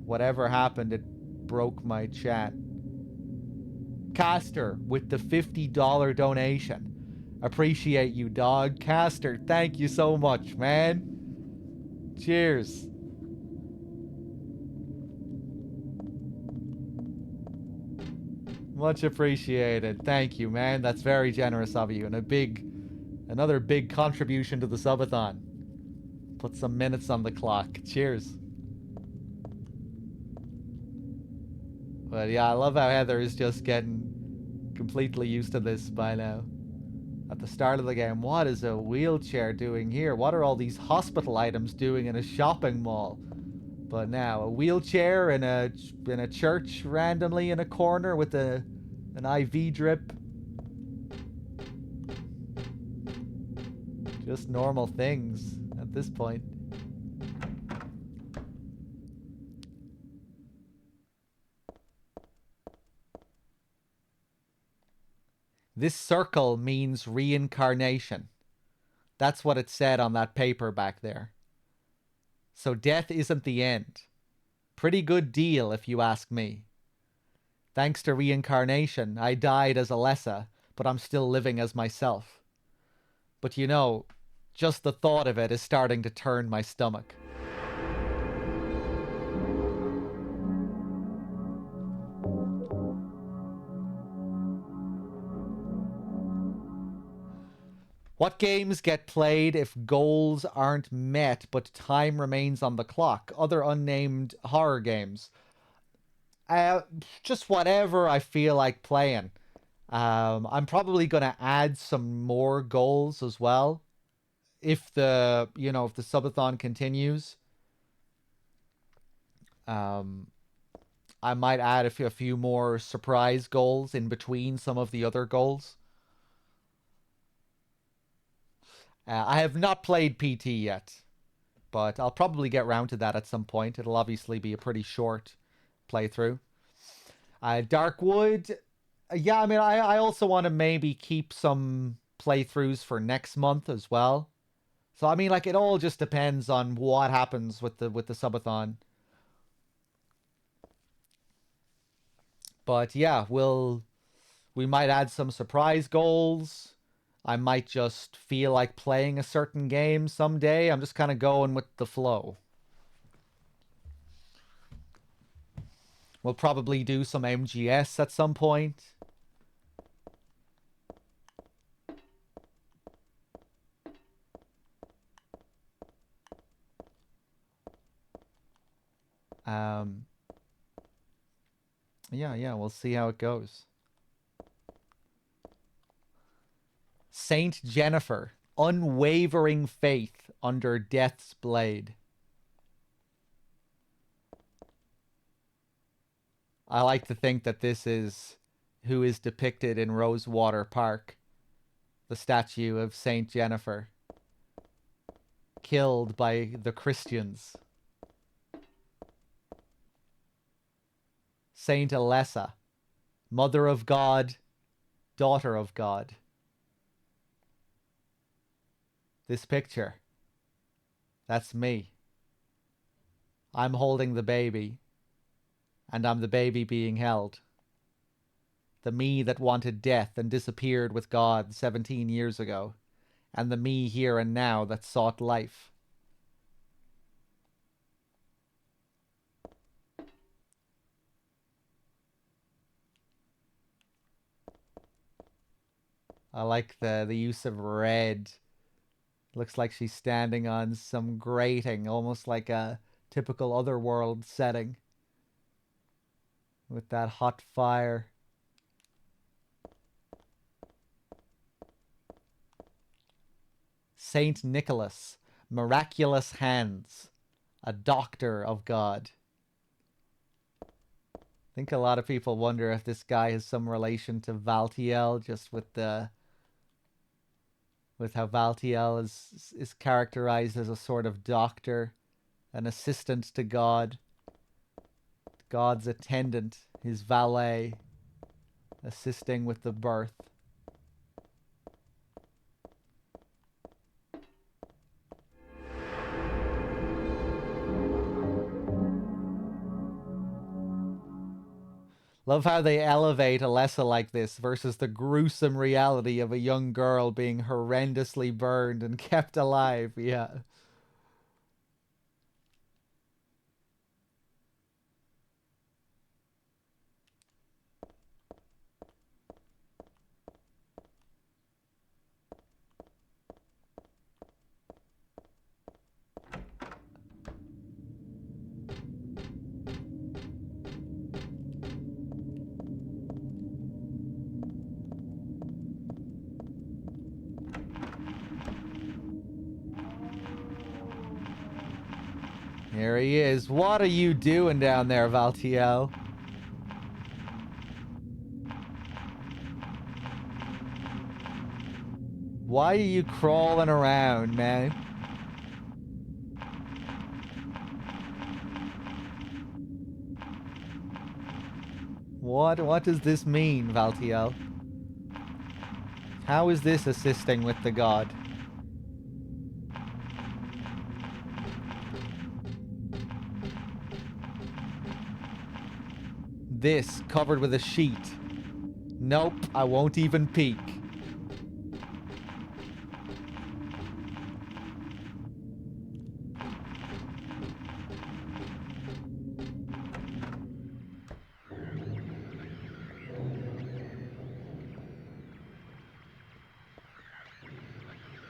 Whatever happened, it broke my chat. Caster with the $50 donation. Appreciate you, dog. Caster, thank you so much, man. Cheers. Much appreciated. Thank you, man. That's very generous of you. And another big contribution to the subathon. Put some minutes on the clock. Cheers. But yeah, I love how Heather is just getting completely used to this by now. At the start of the game, what is a wheelchair doing here? What are all these hospital items doing in a shopping mall? But now, a wheelchair in a church randomly in a corner with an IV drip. Just normal things at this point. This circle means reincarnation. That's what it said on that paper back there. So death isn't the end. Pretty good deal, if you ask me. Thanks to reincarnation, I died as Alessa, but I'm still living as myself. But you know, just the thought of it is starting to turn my stomach. What games get played if goals aren't met but time remains on the clock? Other unnamed horror games. Just whatever I feel like playing. I'm probably going to add some more goals as well. If the subathon continues. I might add a few more surprise goals in between some of the other goals. I have not played PT yet, but I'll probably get around to that at some point. It'll obviously be a pretty short playthrough. Darkwood, yeah, I mean, I also want to maybe keep some playthroughs for next month as well. So, I mean, like, it all just depends on what happens with the subathon. But yeah, we might add some surprise goals. I might just feel like playing a certain game someday. I'm just kind of going with the flow. We'll probably do some MGS at some point. Yeah, we'll see how it goes. Saint Jennifer, unwavering faith under death's blade. I like to think that this is who is depicted in Rosewater Park, the statue of Saint Jennifer, killed by the Christians. Saint Alessa, Mother of God, Daughter of God. This picture, that's me. I'm holding the baby, and I'm the baby being held. The me that wanted death and disappeared with God 17 years ago, and the me here and now that sought life. I like the use of red. Looks like she's standing on some grating, almost like a typical Otherworld setting. With that hot fire. Saint Nicholas, miraculous hands, a doctor of God. I think a lot of people wonder if this guy has some relation to Valtiel, just with how Valtiel is characterized as a sort of doctor, an assistant to God, God's attendant, his valet, assisting with the birth. Love how they elevate Alessa like this versus the gruesome reality of a young girl being horrendously burned and kept alive. Yeah. Here he is. What are you doing down there, Valtiel? Why are you crawling around, man? What does this mean, Valtiel? How is this assisting with the god? This covered with a sheet. Nope, I won't even peek.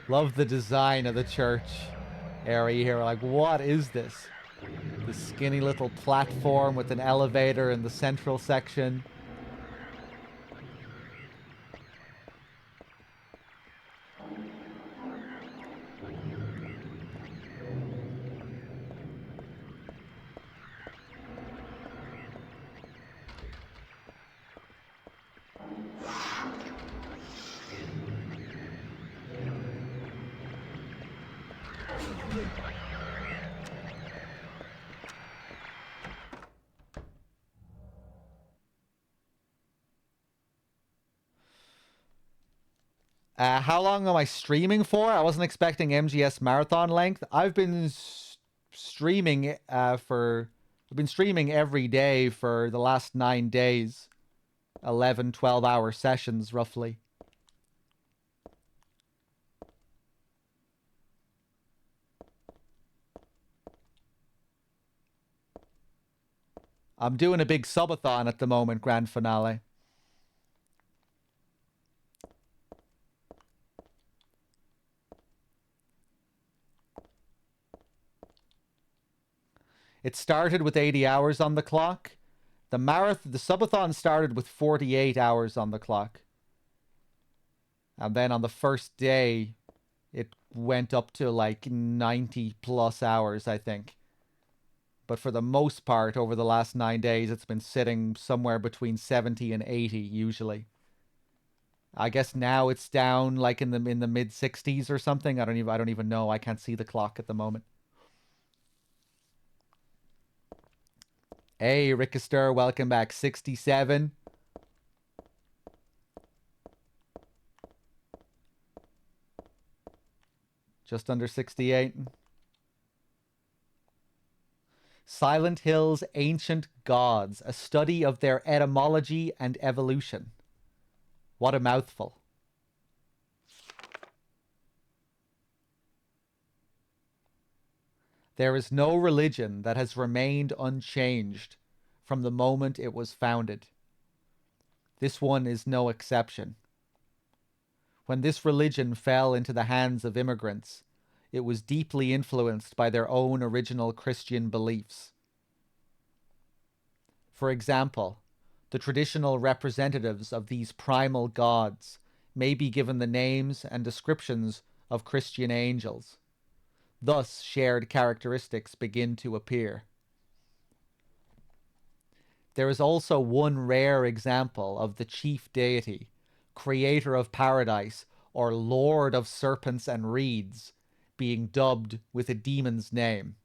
Love the design of the church area here. Like, what is this? The skinny little platform with an elevator in the central section. How long am I streaming for? I wasn't expecting MGS marathon length. I've been streaming I've been streaming every day for the last 9 days. 11, 12-hour sessions, roughly. I'm doing a big subathon at the moment, grand finale. It started with 80 hours on the clock. The subathon started with 48 hours on the clock. And then on the first day, it went up to like 90 plus hours, I think. But for the most part, over the last 9 days, it's been sitting somewhere between 70 and 80 usually. I guess now it's down like in the mid 60s or something. I don't even know. I can't see the clock at the moment. Hey, Rickister, welcome back. 67. Just under 68. Silent Hill's Ancient Gods, a study of their etymology and evolution. What a mouthful. There is no religion that has remained unchanged from the moment it was founded. This one is no exception. When this religion fell into the hands of immigrants, it was deeply influenced by their own original Christian beliefs. For example, the traditional representatives of these primal gods may be given the names and descriptions of Christian angels. Thus, shared characteristics begin to appear. There is also one rare example of the chief deity, creator of paradise, or lord of serpents and reeds, being dubbed with a demon's name.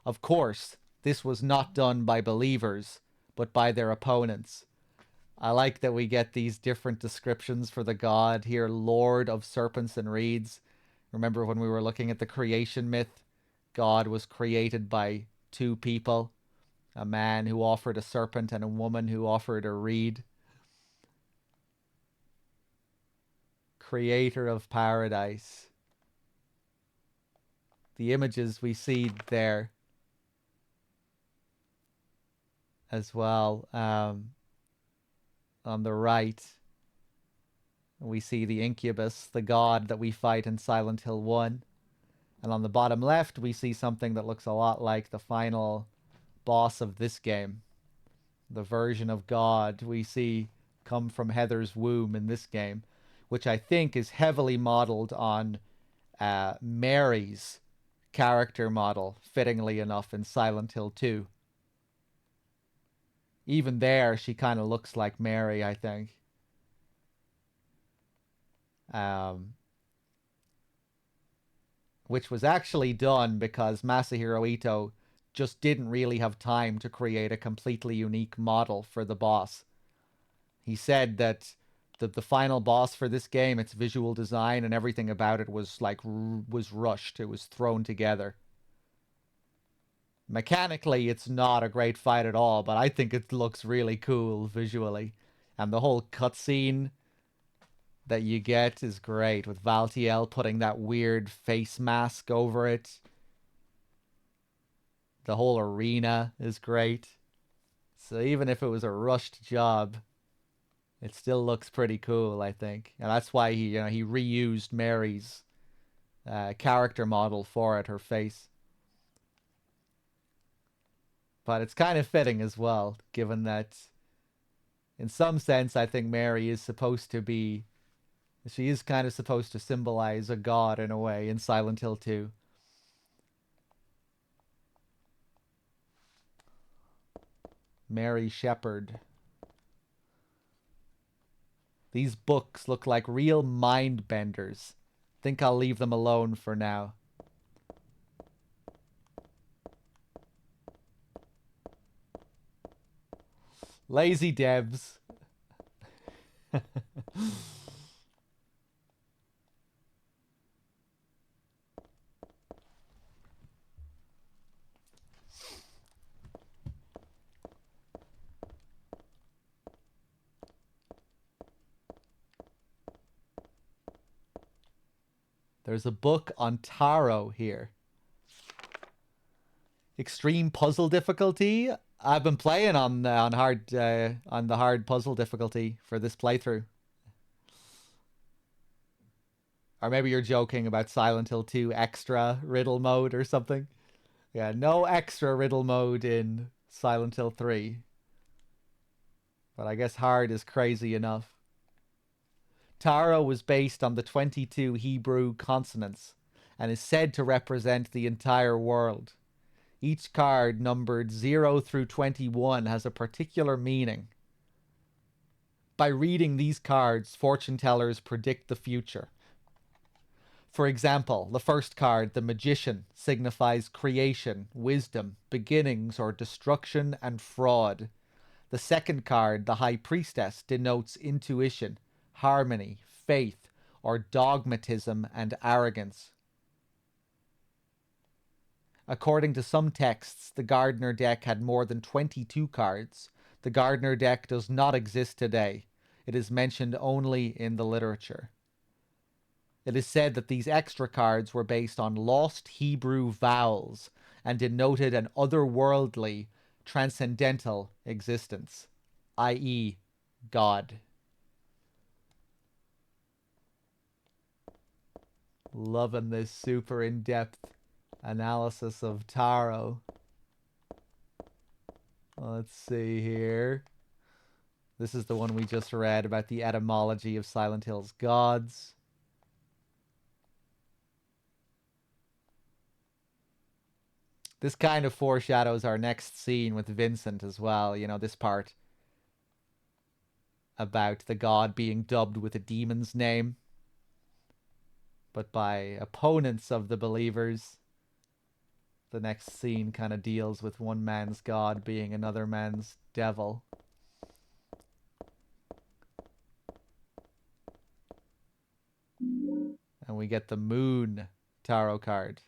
Of course, this was not done by believers, but by their opponents. I like that we get these different descriptions for the god here, Lord of Serpents and Reeds. Remember when we were looking at the creation myth? God was created by two people, a man who offered a serpent and a woman who offered a reed. Creator of paradise. The images we see there as well. On the right, we see the incubus, the god that we fight in Silent Hill 1. And on the bottom left, we see something that looks a lot like the final boss of this game. The version of God we see come from Heather's womb in this game, which I think is heavily modeled on Mary's character model, fittingly enough, in Silent Hill 2. Even there, she kind of looks like Mary, I think. Which was actually done because Masahiro Ito just didn't really have time to create a completely unique model for the boss. He said that the final boss for this game, its visual design and everything about it was rushed. It was thrown together. Mechanically, it's not a great fight at all, but I think it looks really cool visually. And the whole cutscene that you get is great, with Valtiel putting that weird face mask over it. The whole arena is great. So even if it was a rushed job, it still looks pretty cool, I think. And that's why he reused Mary's character model for it, her face. But it's kind of fitting as well, given that in some sense I think Mary is supposed to be... She is kind of supposed to symbolize a god in a way in Silent Hill 2. Mary Shepherd. These books look like real mind benders. Think I'll leave them alone for now. Lazy devs. There's a book on tarot here. Extreme puzzle difficulty? I've been playing on the hard puzzle difficulty for this playthrough. Or maybe you're joking about Silent Hill 2 extra riddle mode or something. Yeah, no extra riddle mode in Silent Hill 3. But I guess hard is crazy enough. Taro was based on the 22 Hebrew consonants and is said to represent the entire world. Each card numbered 0 through 21 has a particular meaning. By reading these cards, fortune tellers predict the future. For example, the first card, the Magician, signifies creation, wisdom, beginnings, or destruction and fraud. The second card, the High Priestess, denotes intuition, harmony, faith, or dogmatism and arrogance. According to some texts, the Gardner deck had more than 22 cards. The Gardner deck does not exist today. It is mentioned only in the literature. It is said that these extra cards were based on lost Hebrew vowels and denoted an otherworldly, transcendental existence, i.e., God. Loving this super in-depth analysis of Taro. Let's see here. This is the one we just read about the etymology of Silent Hill's gods. This kind of foreshadows our next scene with Vincent as well. You know, this part about the god being dubbed with a demon's name, but by opponents of the believers. The next scene kind of deals with one man's god being another man's devil. And we get the Moon Tarot card.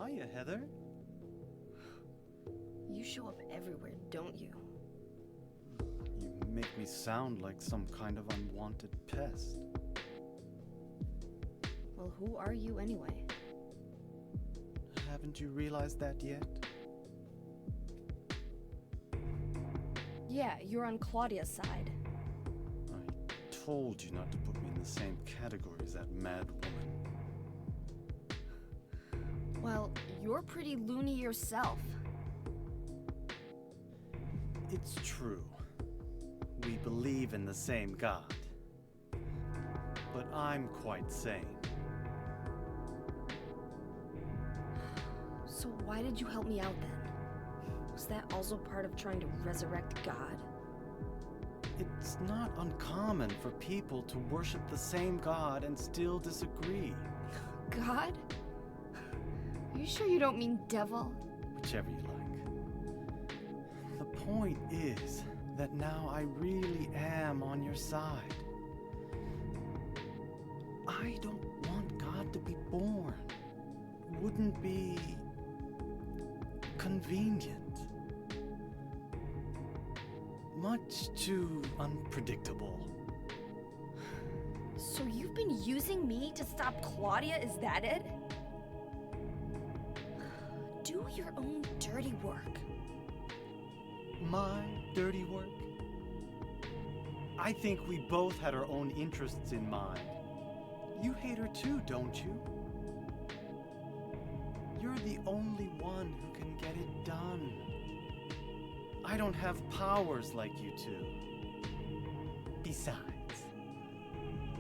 Hiya, Heather.
You show up everywhere, don't you?
You make me sound like some kind of unwanted pest.
Well, who are you anyway?
Haven't you realized that yet?
Yeah, you're on Claudia's side.
I told you not to put me in the same category as that mad woman.
Well, you're pretty loony yourself.
It's true. We believe in the same God. But I'm quite sane.
So why did you help me out then? Was that also part of trying to resurrect God?
It's not uncommon for people to worship the same God and still disagree.
God? Are you sure you don't mean devil?
Whichever you like. The point is that now I really am on your side. I don't want God to be born. Wouldn't be convenient. Much too unpredictable.
So you've been using me to stop Claudia, is that it? Do your own dirty work.
My dirty work? I think we both had our own interests in mind. You hate her too, don't you? You're the only one who can get it done. I don't have powers like you two. Besides,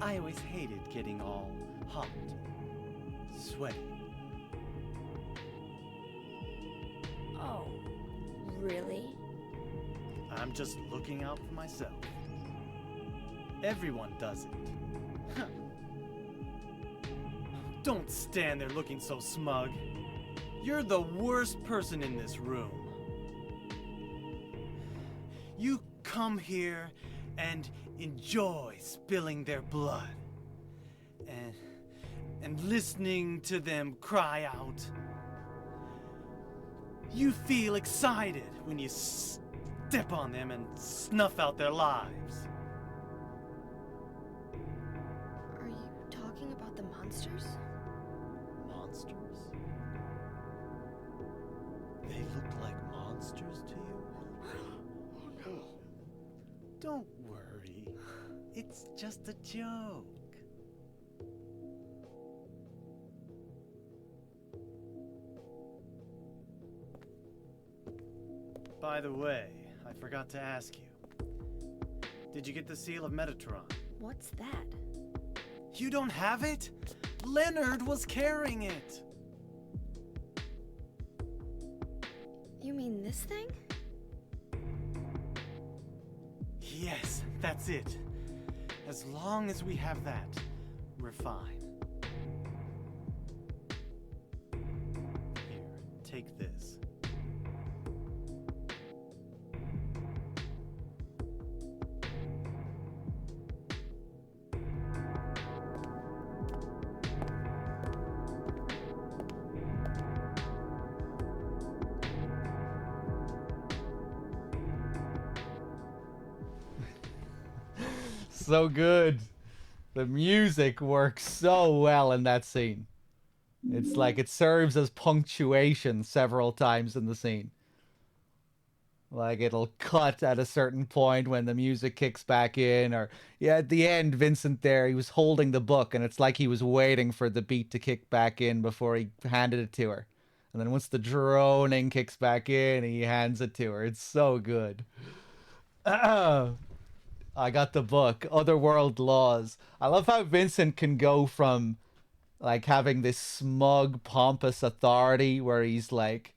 I always hated getting all hot, sweaty.
Oh, really?
I'm just looking out for myself. Everyone does it. Don't stand there looking so smug. You're the worst person in this room. You come here and enjoy spilling their blood. And listening to them cry out. You feel excited when you step on them and snuff out their lives.
Are you talking about the monsters?
Monsters? They look like monsters to you?
Oh no.
Don't worry. It's just a joke. By the way, I forgot to ask you. Did you get the seal of Metatron?
What's that?
You don't have it? Leonard was carrying it.
You mean this thing?
Yes, that's it. As long as we have that, we're fine. Here, take this.
So good. The music works so well in that scene. It's like it serves as punctuation several times in the scene. Like it'll cut at a certain point when the music kicks back in, or yeah, at the end, Vincent there, he was holding the book and it's like he was waiting for the beat to kick back in before he handed it to her. And then once the droning kicks back in, he hands it to her. It's so good. I got the book, Otherworld Laws. I love how Vincent can go from like having this smug, pompous authority where he's like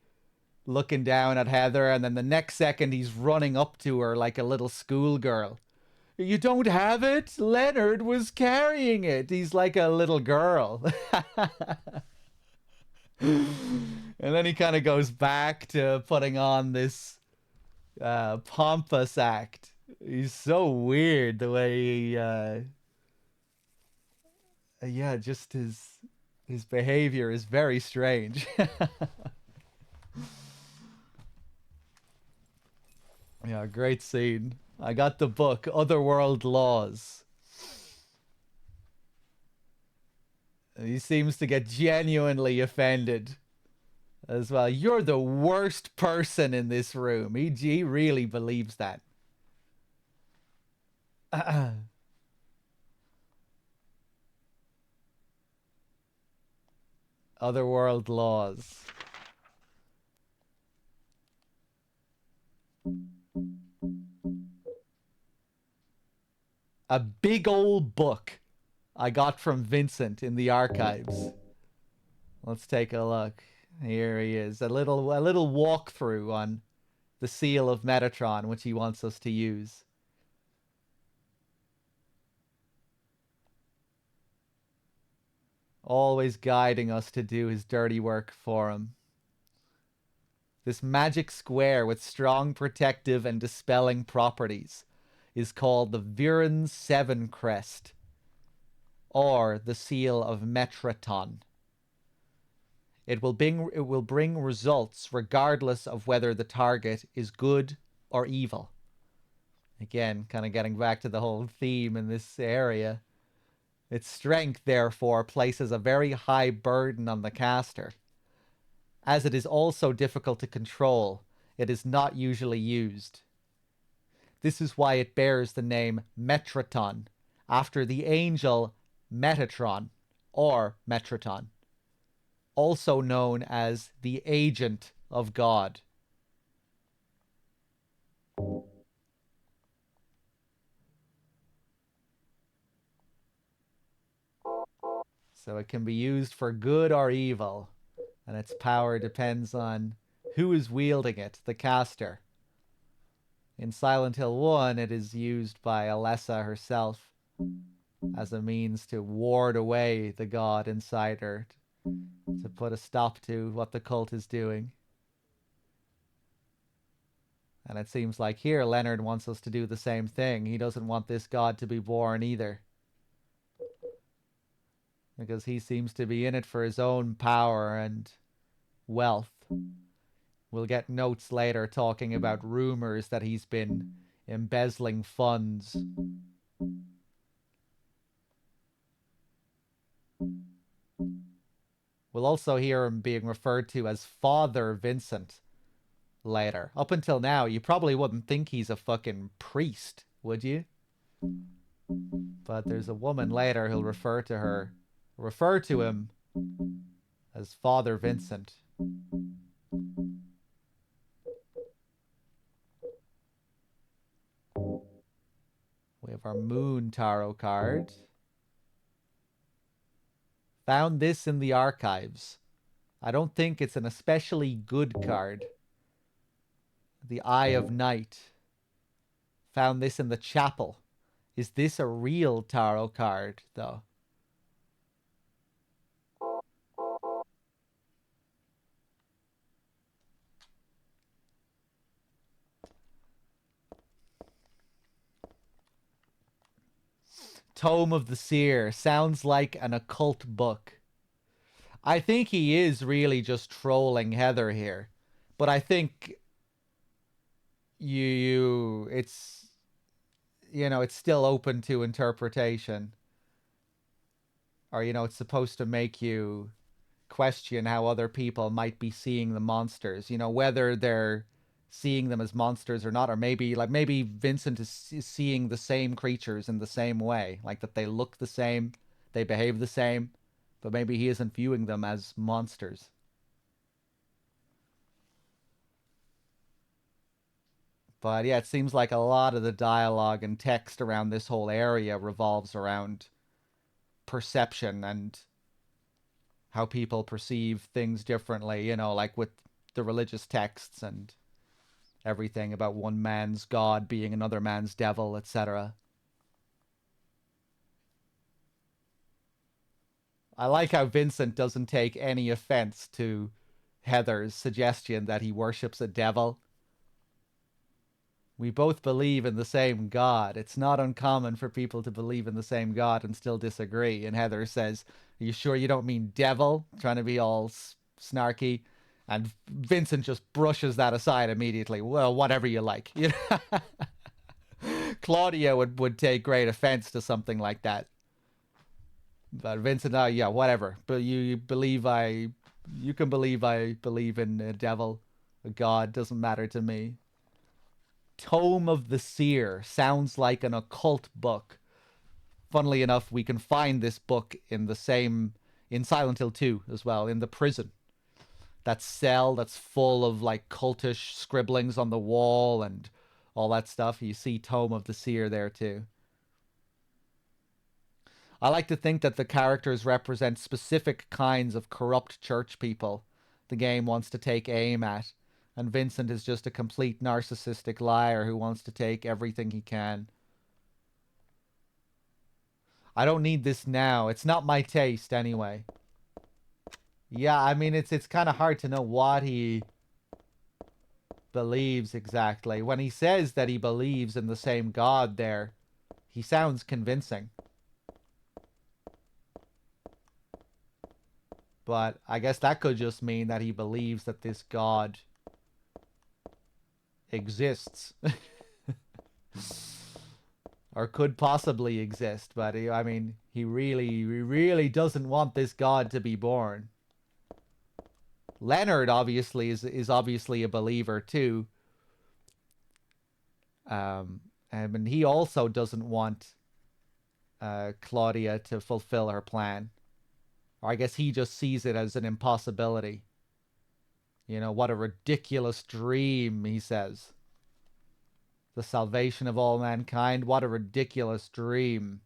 looking down at Heather, and then the next second he's running up to her like a little schoolgirl. You don't have it? Leonard was carrying it. He's like a little girl. And then he kind of goes back to putting on this pompous act. He's so weird the way he, yeah, just his behavior is very strange. Yeah, great scene. I got the book, Otherworld Laws. He seems to get genuinely offended as well. You're the worst person in this room. He really believes that. Otherworld Laws. A big old book I got from Vincent in the archives. Let's take a look. Here he is. A little walkthrough on the seal of Metatron, which he wants us to use. Always guiding us to do his dirty work for him. This magic square with strong protective and dispelling properties is called the Viren 7 Crest, or the Seal of Metraton. It will bring results regardless of whether the target is good or evil. Again, kind of getting back to the whole theme in this area. Its strength, therefore, places a very high burden on the caster. As it is also difficult to control, it is not usually used. This is why it bears the name Metraton, after the angel Metatron, or Metraton, also known as the Agent of God. So it can be used for good or evil, and its power depends on who is wielding it, the caster. In Silent Hill 1, it is used by Alessa herself as a means to ward away the god inside her, to put a stop to what the cult is doing. And it seems like here Leonard wants us to do the same thing. He doesn't want this god to be born either, because he seems to be in it for his own power and wealth. We'll get notes later talking about rumors that he's been embezzling funds. We'll also hear him being referred to as Father Vincent later. Up until now, you probably wouldn't think he's a fucking priest, would you? But there's a woman later who'll refer to him as Father Vincent. We have our Moon Tarot card. Found this in the archives. I don't think it's an especially good card. The Eye of Night. Found this in the chapel. Is this a real tarot card, though? Tome of the Seer. Sounds like an occult book. I think he is really just trolling Heather here. But I think it's still open to interpretation. Or, it's supposed to make you question how other people might be seeing the monsters. Whether they're seeing them as monsters or not, or maybe Vincent is seeing the same creatures in the same way, like that they look the same, they behave the same, but maybe he isn't viewing them as monsters. But yeah, it seems like a lot of the dialogue and text around this whole area revolves around perception and how people perceive things differently, like with the religious texts and everything about one man's God being another man's devil, etc. I like how Vincent doesn't take any offense to Heather's suggestion that he worships a devil. We both believe in the same God. It's not uncommon for people to believe in the same God and still disagree. And Heather says, "Are you sure you don't mean devil?" Trying to be all snarky. And Vincent just brushes that aside immediately. Well, whatever you like. Claudia would take great offense to something like that. But Vincent, yeah, whatever. But you can believe I believe in a devil, a god, doesn't matter to me. Tome of the Seer sounds like an occult book. Funnily enough, we can find this book in Silent Hill 2 as well, in the prison. That cell that's full of like cultish scribblings on the wall and all that stuff. You see Tome of the Seer there too. I like to think that the characters represent specific kinds of corrupt church people the game wants to take aim at, and Vincent is just a complete narcissistic liar who wants to take everything he can. I don't need this now. It's not my taste anyway. Yeah, I mean, it's kind of hard to know what he believes exactly. When he says that he believes in the same God there, he sounds convincing. But I guess that could just mean that he believes that this God exists. Or could possibly exist. But he really doesn't want this God to be born. Leonard obviously is obviously a believer too. And he also doesn't want Claudia to fulfill her plan. Or I guess he just sees it as an impossibility. What a ridiculous dream, he says. The salvation of all mankind, what a ridiculous dream.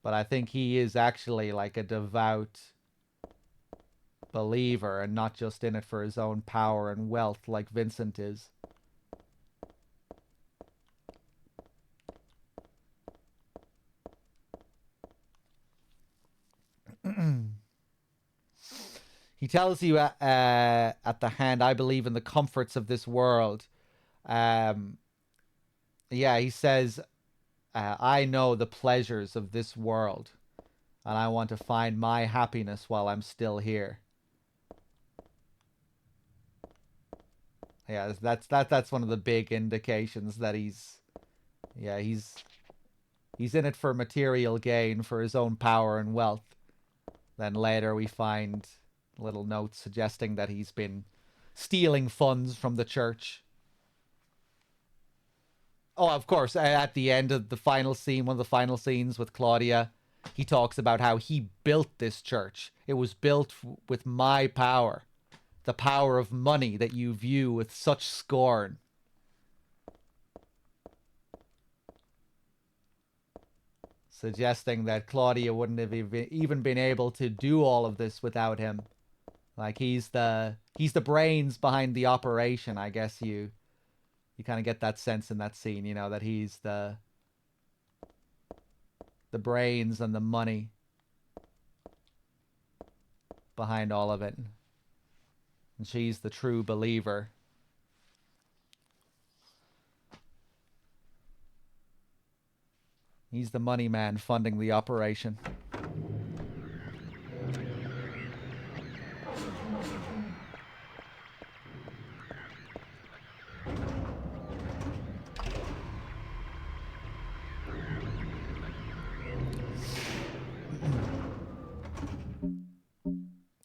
But I think he is actually like a devout believer and not just in it for his own power and wealth like Vincent is. He tells you at the hand, "I believe in the comforts of this world." Yeah, he says, "I know the pleasures of this world, and I want to find my happiness while I'm still here." Yeah, that's one of the big indications that he's in it for material gain, for his own power and wealth. Then later we find little notes suggesting that he's been stealing funds from the church. Oh, of course, at the end of the final scene, one of the final scenes with Claudia, he talks about how he built this church. It was built with my power, the power of money that you view with such scorn. Suggesting that Claudia wouldn't have even been able to do all of this without him. Like, he's the brains behind the operation, I guess you kind of get that sense in that scene, you know, that he's the brains and the money behind all of it. And she's the true believer. He's the money man funding the operation.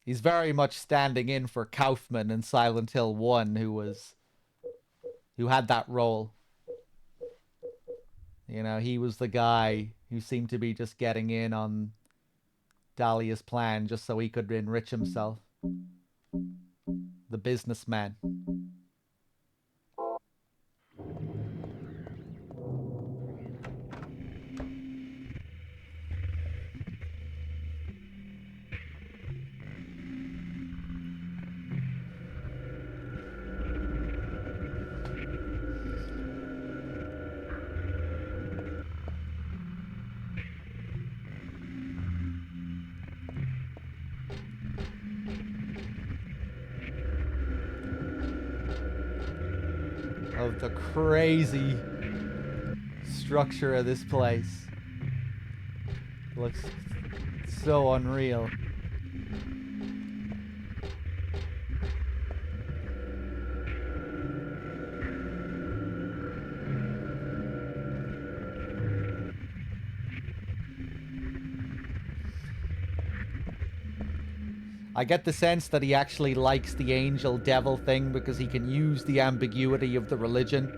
He's very much standing in for Kaufman in Silent Hill 1, who had that role. You know, he was the guy who seemed to be just getting in on Dahlia's plan just so he could enrich himself. The businessman. Of the crazy structure of this place. Looks so unreal. I get the sense that he actually likes the angel-devil thing because he can use the ambiguity of the religion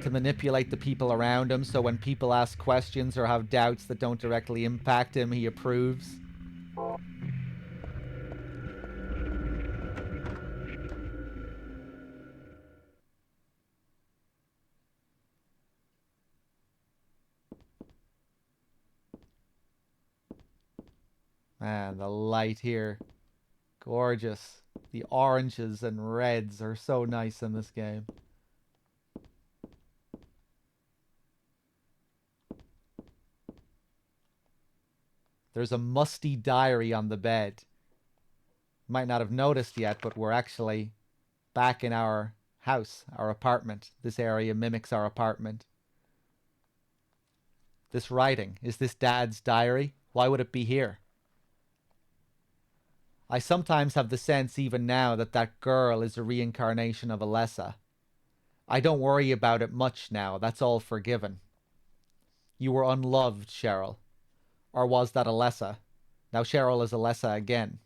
to manipulate the people around him, so when people ask questions or have doubts that don't directly impact him, he approves. Man, the light here. Gorgeous. The oranges and reds are so nice in this game. There's a musty diary on the bed. You might not have noticed yet, but we're actually back in our house, our apartment. This area mimics our apartment. This writing, is this Dad's diary? Why would it be here? I sometimes have the sense even now that that girl is a reincarnation of Alessa. I don't worry about it much now, that's all forgiven. You were unloved, Cheryl. Or was that Alessa? Now Cheryl is Alessa again.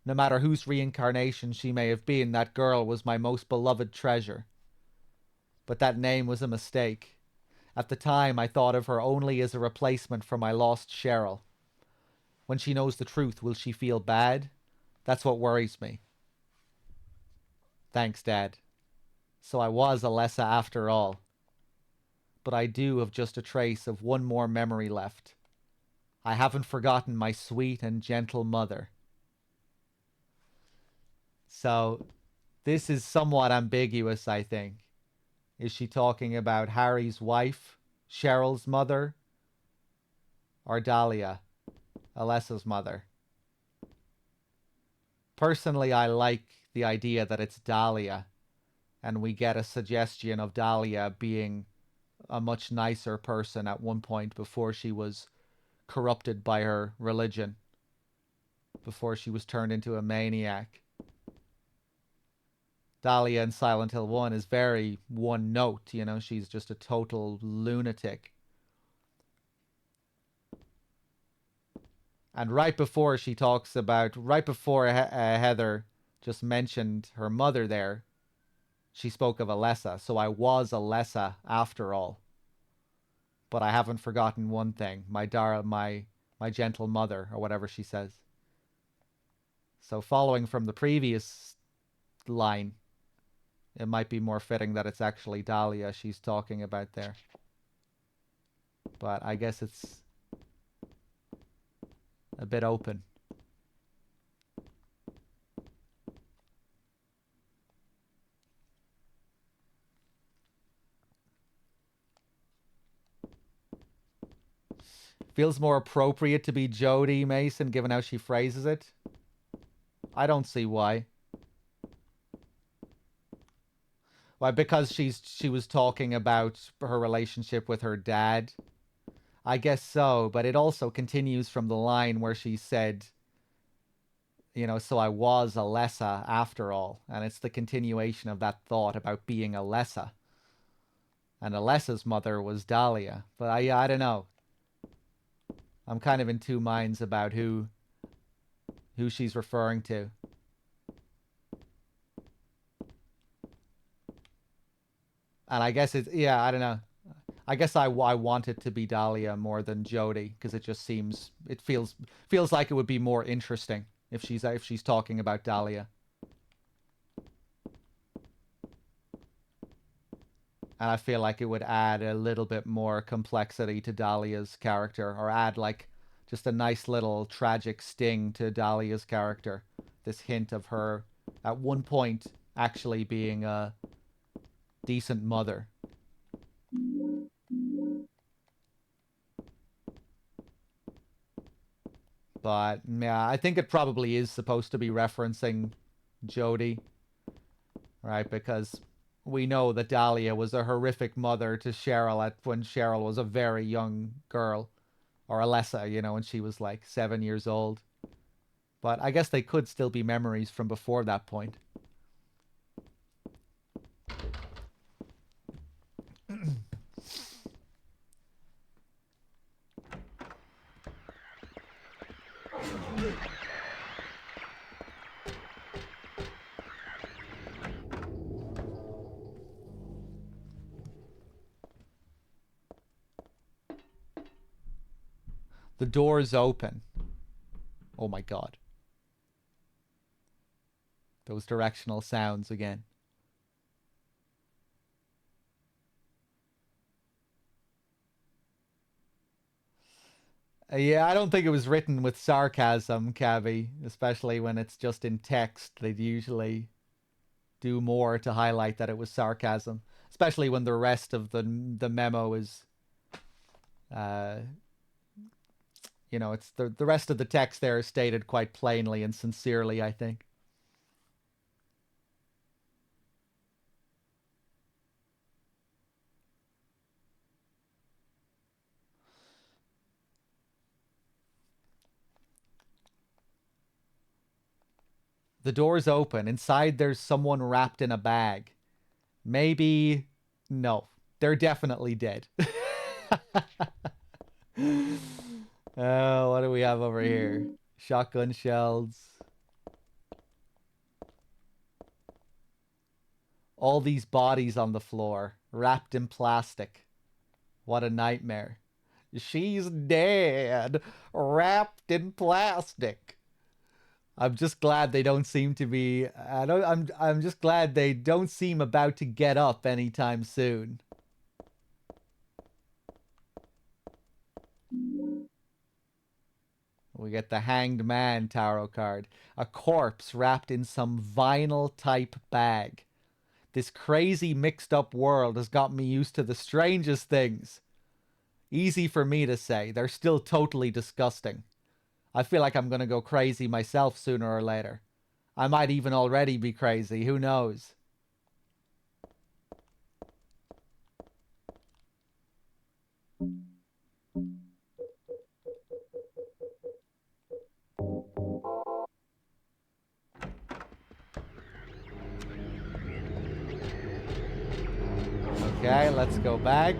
No matter whose reincarnation she may have been, that girl was my most beloved treasure. But that name was a mistake. At the time, I thought of her only as a replacement for my lost Cheryl. When she knows the truth, will she feel bad? That's what worries me. Thanks, Dad. So I was Alessa after all. But I do have just a trace of one more memory left. I haven't forgotten my sweet and gentle mother. So, this is somewhat ambiguous, I think. Is she talking about Harry's wife, Cheryl's mother, or Dahlia, Alessa's mother? Personally, I like the idea that it's Dahlia, and we get a suggestion of Dahlia being a much nicer person at one point before she was corrupted by her religion, before she was turned into a maniac. Dahlia in Silent Hill 1 is very one note, you know, she's just a total lunatic. And right before she talks about, right before Heather just mentioned her mother there, she spoke of Alessa. So I was Alessa after all. But I haven't forgotten one thing, my gentle mother, or whatever she says. So following from the previous line, it might be more fitting that it's actually Dahlia she's talking about there. But I guess it's a bit open. Feels more appropriate to be Jodie Mason, given how she phrases it. I don't see why. Why? Because she was talking about her relationship with her dad. I guess so, but it also continues from the line where she said, you know, so I was Alessa after all. And it's the continuation of that thought about being Alessa. And Alessa's mother was Dahlia. But I don't know. I'm kind of in two minds about who she's referring to. And I guess it's, yeah, I don't know. I guess I want it to be Dahlia more than Jodie, because it just seems, it feels like it would be more interesting if she's talking about Dahlia. And I feel like it would add a little bit more complexity to Dahlia's character, or add like just a nice little tragic sting to Dahlia's character. This hint of her at one point actually being a decent mother. But yeah, I think it probably is supposed to be referencing Jodie, right? Because we know that Dahlia was a horrific mother to Cheryl when Cheryl was a very young girl, or Alessa, you know, when she was like 7 years old. But I guess they could still be memories from before that point. The door's open. Oh my god. Those directional sounds again. Yeah, I don't think it was written with sarcasm, Cavi, especially when it's just in text. They'd usually do more to highlight that it was sarcasm, especially when the rest of the memo is, you know, it's the rest of the text there is stated quite plainly and sincerely, I think. The door's open. Inside there's someone wrapped in a bag. Maybe... No. They're definitely dead. Oh, what do we have over here? Shotgun shells. All these bodies on the floor, wrapped in plastic. What a nightmare. She's dead, wrapped in plastic. I'm just glad they don't seem to be... I'm just glad they don't seem about to get up anytime soon. We get the Hanged Man tarot card. A corpse wrapped in some vinyl-type bag. This crazy mixed-up world has got me used to the strangest things. Easy for me to say. They're still totally disgusting. I feel like I'm going to go crazy myself sooner or later. I might even already be crazy. Who knows? Okay, let's go back.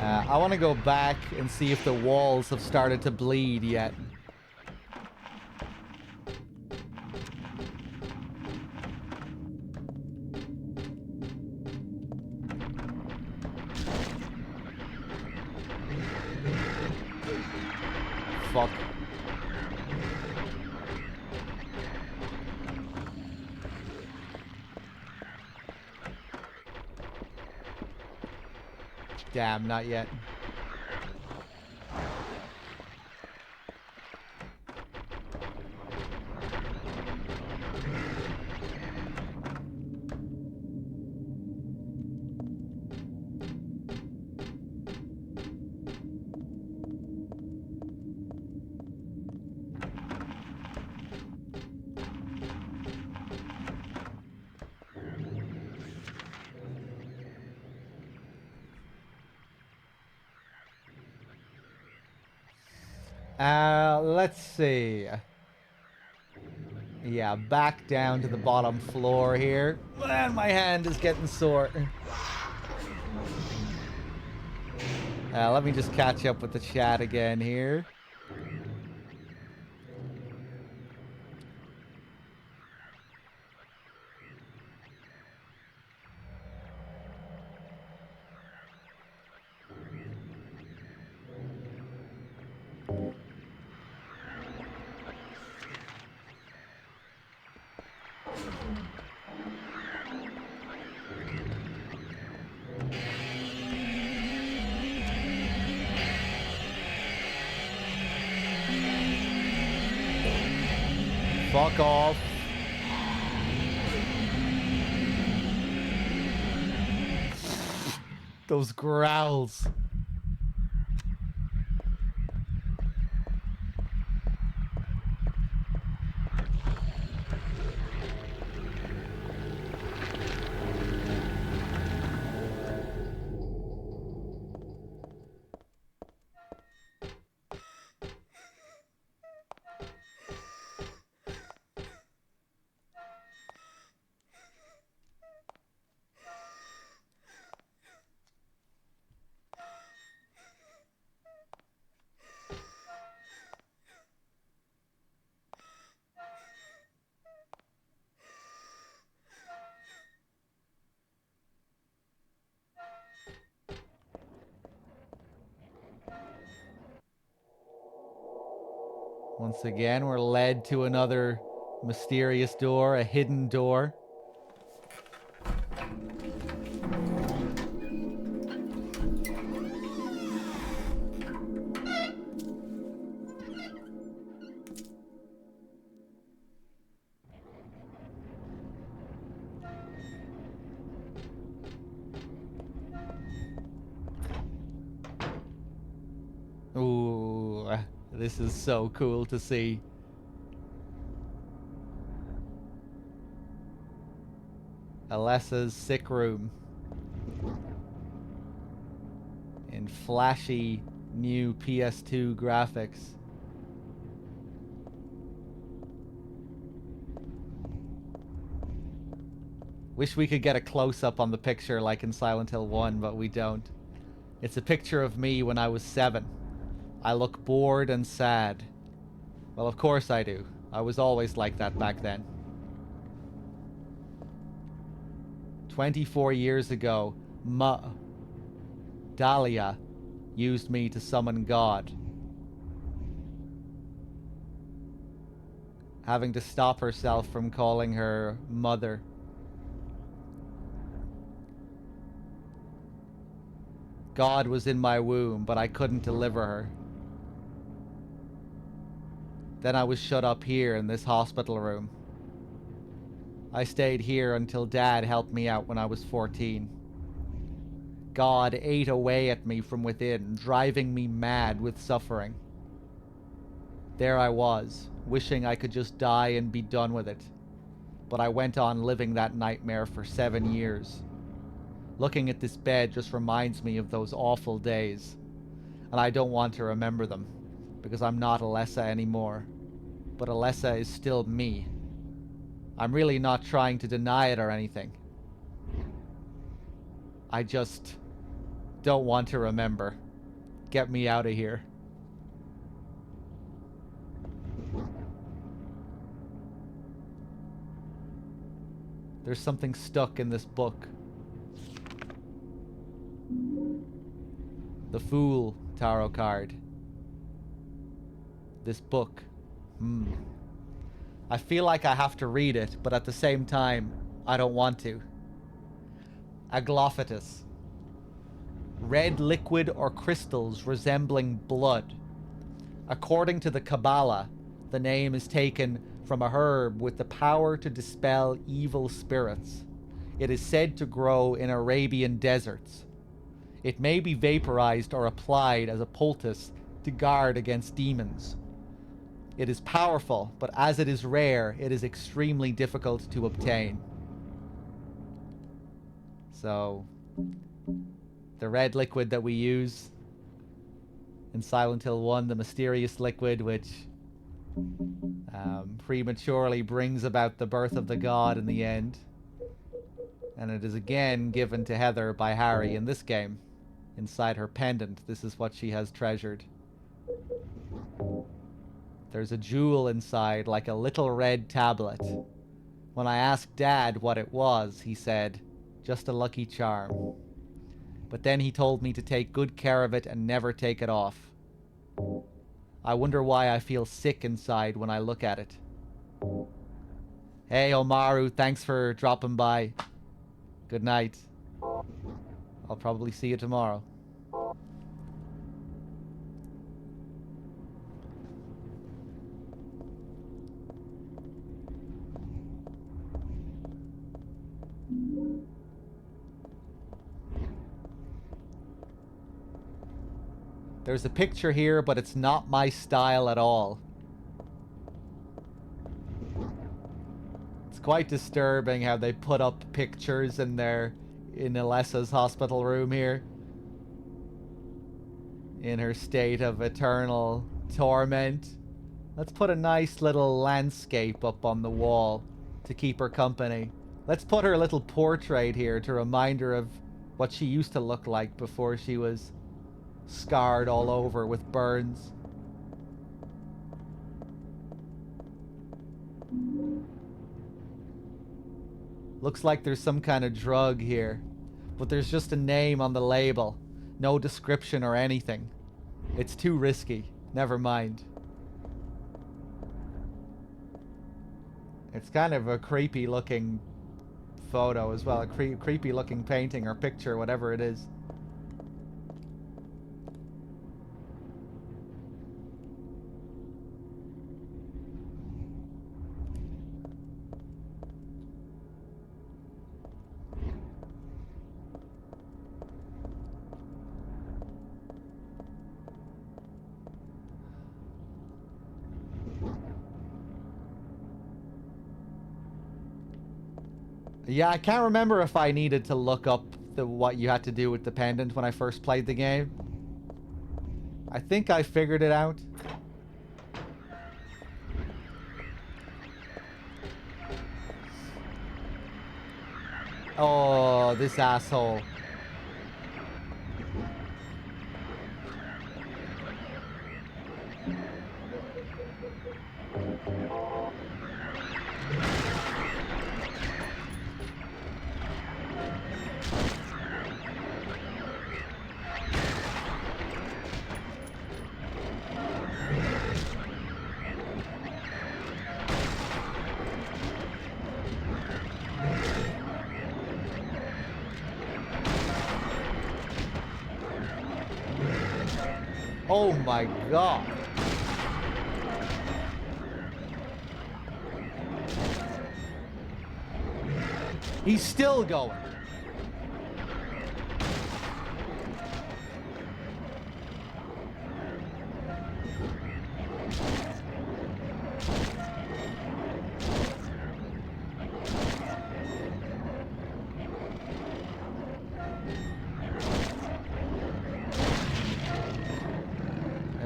I want to go back and see if the walls have started to bleed yet. Fuck. Damn, not yet. Let's see. Yeah, back down to the bottom floor here. Man, my hand is getting sore. Let me just catch up with the chat again here. Fuck off. Those growls. Once again, we're led to another mysterious door, a hidden door. Ooh, this is so cool to see. Alessa's sick room. In flashy new PS2 graphics. Wish we could get a close-up on the picture like in Silent Hill 1, but we don't. It's a picture of me when I was 7. I look bored and sad. Well, of course I do. I was always like that back then. 24 years ago, Dahlia used me to summon God. Having to stop herself from calling her mother. God was in my womb, but I couldn't deliver her. Then I was shut up here in this hospital room. I stayed here until Dad helped me out when I was 14. God ate away at me from within, driving me mad with suffering. There I was, wishing I could just die and be done with it. But I went on living that nightmare for 7 years. Looking at this bed just reminds me of those awful days. and I don't want to remember them, because I'm not Alessa anymore. But Alessa is still me. I'm really not trying to deny it or anything. I just don't want to remember. Get me out of here. There's something stuck in this book. The Fool tarot card. This book. I feel like I have to read it, but at the same time, I don't want to. Aglophytus. Red liquid or crystals resembling blood. According to the Kabbalah, the name is taken from a herb with the power to dispel evil spirits. It is said to grow in Arabian deserts. It may be vaporized or applied as a poultice to guard against demons. It is powerful, but as it is rare, it is extremely difficult to obtain. So, the red liquid that we use in Silent Hill 1, the mysterious liquid which prematurely brings about the birth of the god in the end. And it is again given to Heather by Harry in this game. Inside her pendant, this is what she has treasured. There's a jewel inside, like a little red tablet. When I asked Dad what it was, he said, just a lucky charm. But then he told me to take good care of it and never take it off. I wonder why I feel sick inside when I look at it. Hey, Omaru, thanks for dropping by. Good night. I'll probably see you tomorrow. There's a picture here, but it's not my style at all. It's quite disturbing how they put up pictures in Alessa's hospital room here. In her state of eternal torment. Let's put a nice little landscape up on the wall to keep her company. Let's put her little portrait here to remind her of what she used to look like before she was scarred all over with burns. Looks like there's some kind of drug here, but there's just a name on the label. No description or anything. It's too risky. Never mind. It's kind of a creepy looking photo as well. A creepy looking painting or picture, whatever it is. Yeah, I can't remember if I needed to look up what you had to do with the pendant when I first played the game. I think I figured it out. Oh, this asshole. Oh my god. He's still going.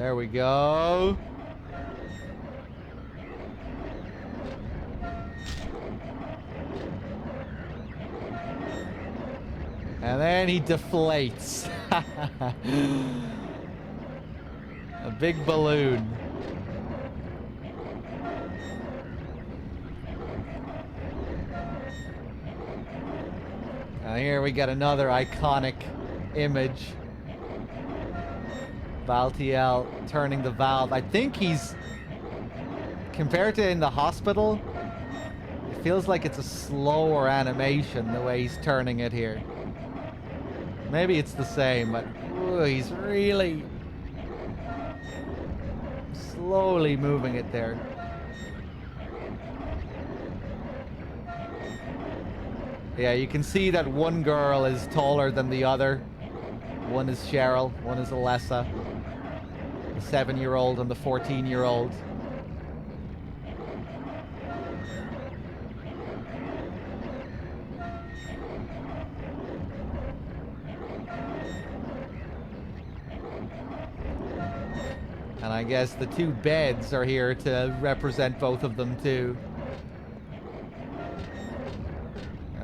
There we go. And then he deflates. A big balloon. And here we get another iconic image. Valtiel turning the valve. I think he's... Compared to in the hospital, it feels like it's a slower animation the way he's turning it here. Maybe it's the same, but ooh, he's really slowly moving it there. Yeah, you can see that one girl is taller than the other. One is Cheryl, one is Alessa. The 7-year-old and the 14-year-old. And I guess the two beds are here to represent both of them too.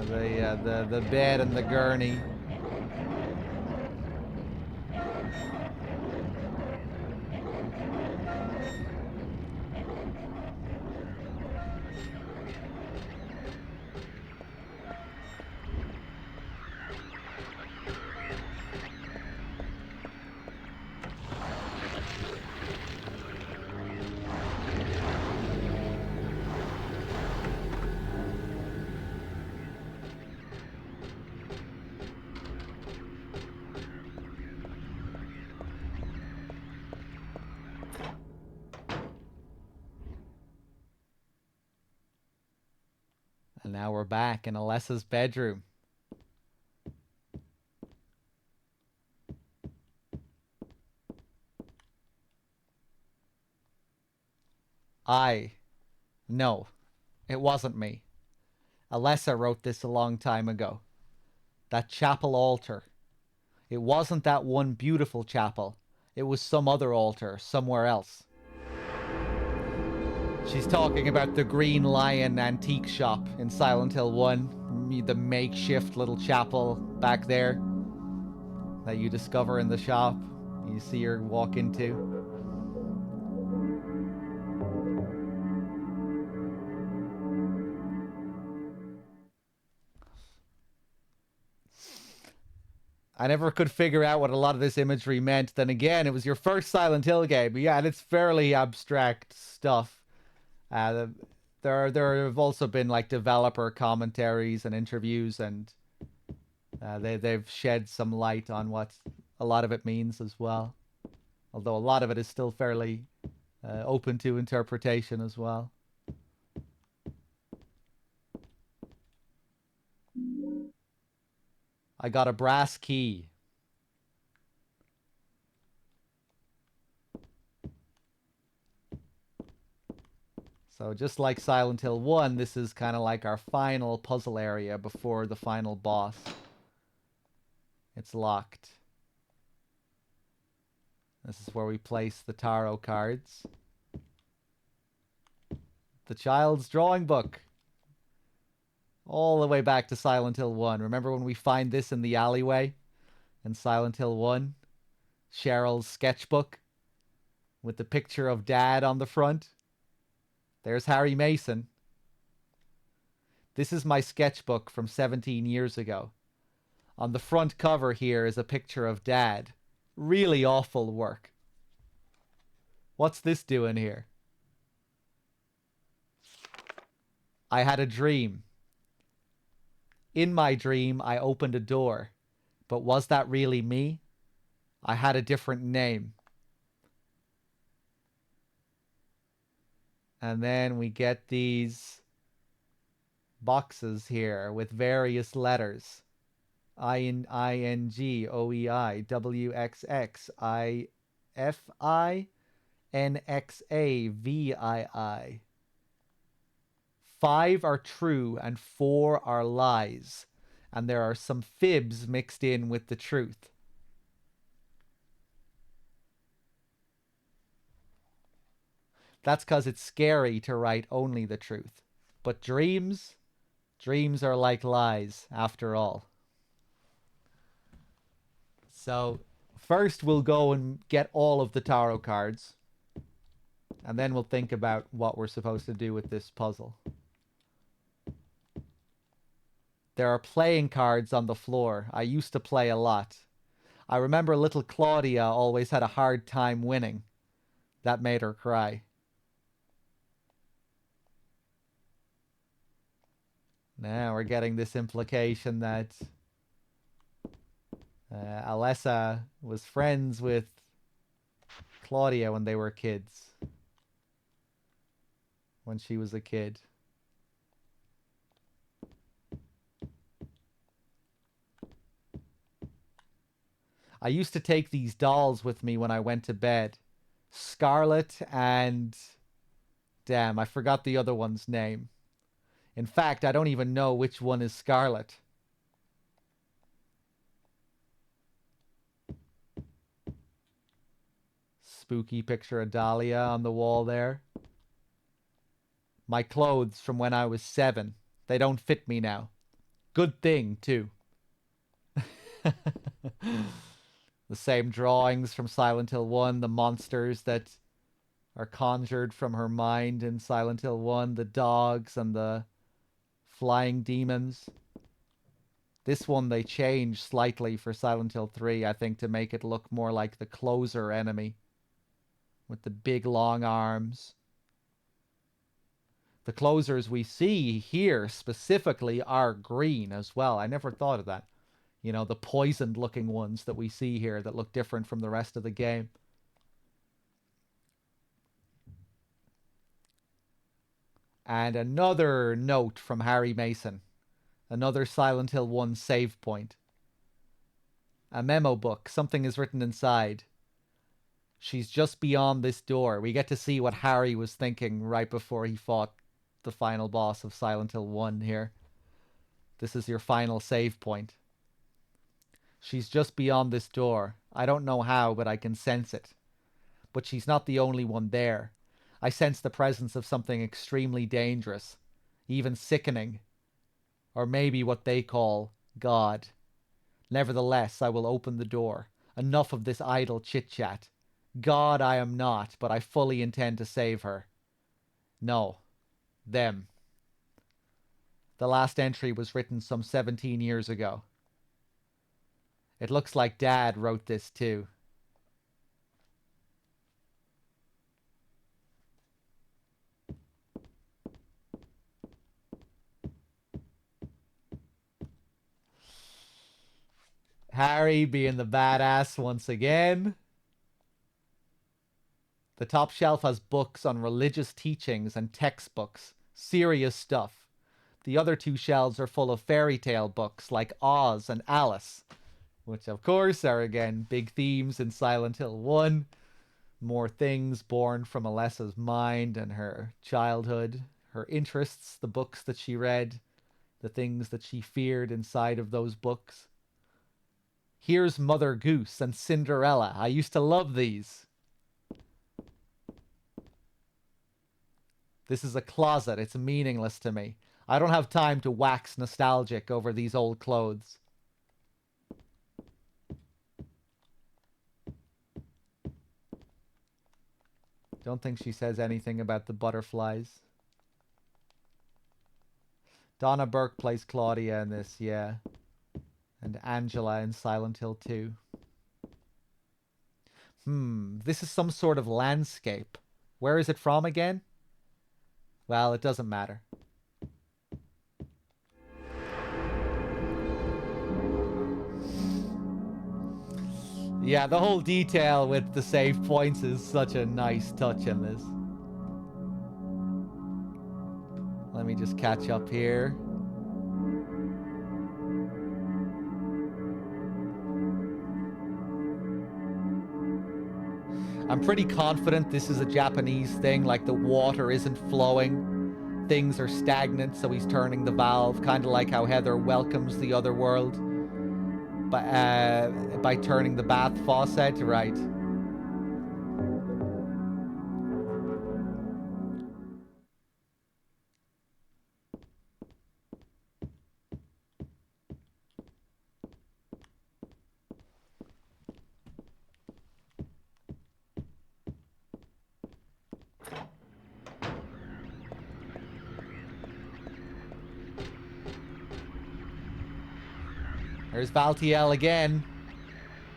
The bed and the gurney. And now we're back in Alessa's bedroom. No, it wasn't me. Alessa wrote this a long time ago. That chapel altar. It wasn't that one beautiful chapel. It was some other altar somewhere else. She's talking about the Green Lion antique shop in Silent Hill 1. The makeshift little chapel back there that you discover in the shop. You see her walk into. I never could figure out what a lot of this imagery meant. Then again, it was your first Silent Hill game. But yeah, and it's fairly abstract stuff. There have also been like developer commentaries and interviews, and they've shed some light on what a lot of it means as well. Although a lot of it is still fairly open to interpretation as well. I got a brass key. So just like Silent Hill 1, this is kind of like our final puzzle area before the final boss. It's locked. This is where we place the tarot cards. The child's drawing book. All the way back to Silent Hill 1. Remember when we find this in the alleyway in Silent Hill 1? Cheryl's sketchbook with the picture of Dad on the front. There's Harry Mason. This is my sketchbook from 17 years ago. On the front cover here is a picture of Dad. Really awful work. What's this doing here? I had a dream. In my dream, I opened a door. But was that really me? I had a different name. And then we get these boxes here with various letters. INGOEI, WXX, IFI, NXAVII. 5 are true and 4 are lies. And there are some fibs mixed in with the truth. That's because it's scary to write only the truth. But dreams are like lies, after all. So, first we'll go and get all of the tarot cards. And then we'll think about what we're supposed to do with this puzzle. There are playing cards on the floor. I used to play a lot. I remember little Claudia always had a hard time winning. That made her cry. Now we're getting this implication that Alessa was friends with Claudia when they were kids. When she was a kid. I used to take these dolls with me when I went to bed. Scarlet and... Damn, I forgot the other one's name. In fact, I don't even know which one is Scarlet. Spooky picture of Dahlia on the wall there. My clothes from when I was 7. They don't fit me now. Good thing, too. The same drawings from Silent Hill 1, the monsters that are conjured from her mind in Silent Hill 1, the dogs and the flying demons. This one they changed slightly for Silent Hill 3, I think, to make it look more like the closer enemy. With the big long arms. The closers we see here specifically are green as well. I never thought of that. You know, the poisoned looking ones that we see here that look different from the rest of the game. And another note from Harry Mason. Another Silent Hill 1 save point. A memo book. Something is written inside. She's just beyond this door. We get to see what Harry was thinking right before he fought the final boss of Silent Hill 1 here. This is your final save point. She's just beyond this door. I don't know how, but I can sense it. But she's not the only one there. I sense the presence of something extremely dangerous, even sickening, or maybe what they call God. Nevertheless, I will open the door. Enough of this idle chit-chat. God I am not, but I fully intend to save her. No. Them. The last entry was written some 17 years ago. It looks like Dad wrote this too. Harry being the badass once again. The top shelf has books on religious teachings and textbooks. Serious stuff. The other 2 shelves are full of fairy tale books like Oz and Alice. Which, of course, are, again, big themes in Silent Hill 1. More things born from Alessa's mind and her childhood. Her interests, the books that she read. The things that she feared inside of those books. Here's Mother Goose and Cinderella. I used to love these. This is a closet. It's meaningless to me. I don't have time to wax nostalgic over these old clothes. Don't think she says anything about the butterflies. Donna Burke plays Claudia in this, yeah. And Angela in Silent Hill 2. This is some sort of landscape. Where is it from again? Well, it doesn't matter. Yeah, the whole detail with the save points is such a nice touch in this. Let me just catch up here. I'm pretty confident this is a Japanese thing, like the water isn't flowing. Things are stagnant, so he's turning the valve, kind of like how Heather welcomes the other world by turning the bath faucet, right? There's Valtiel again.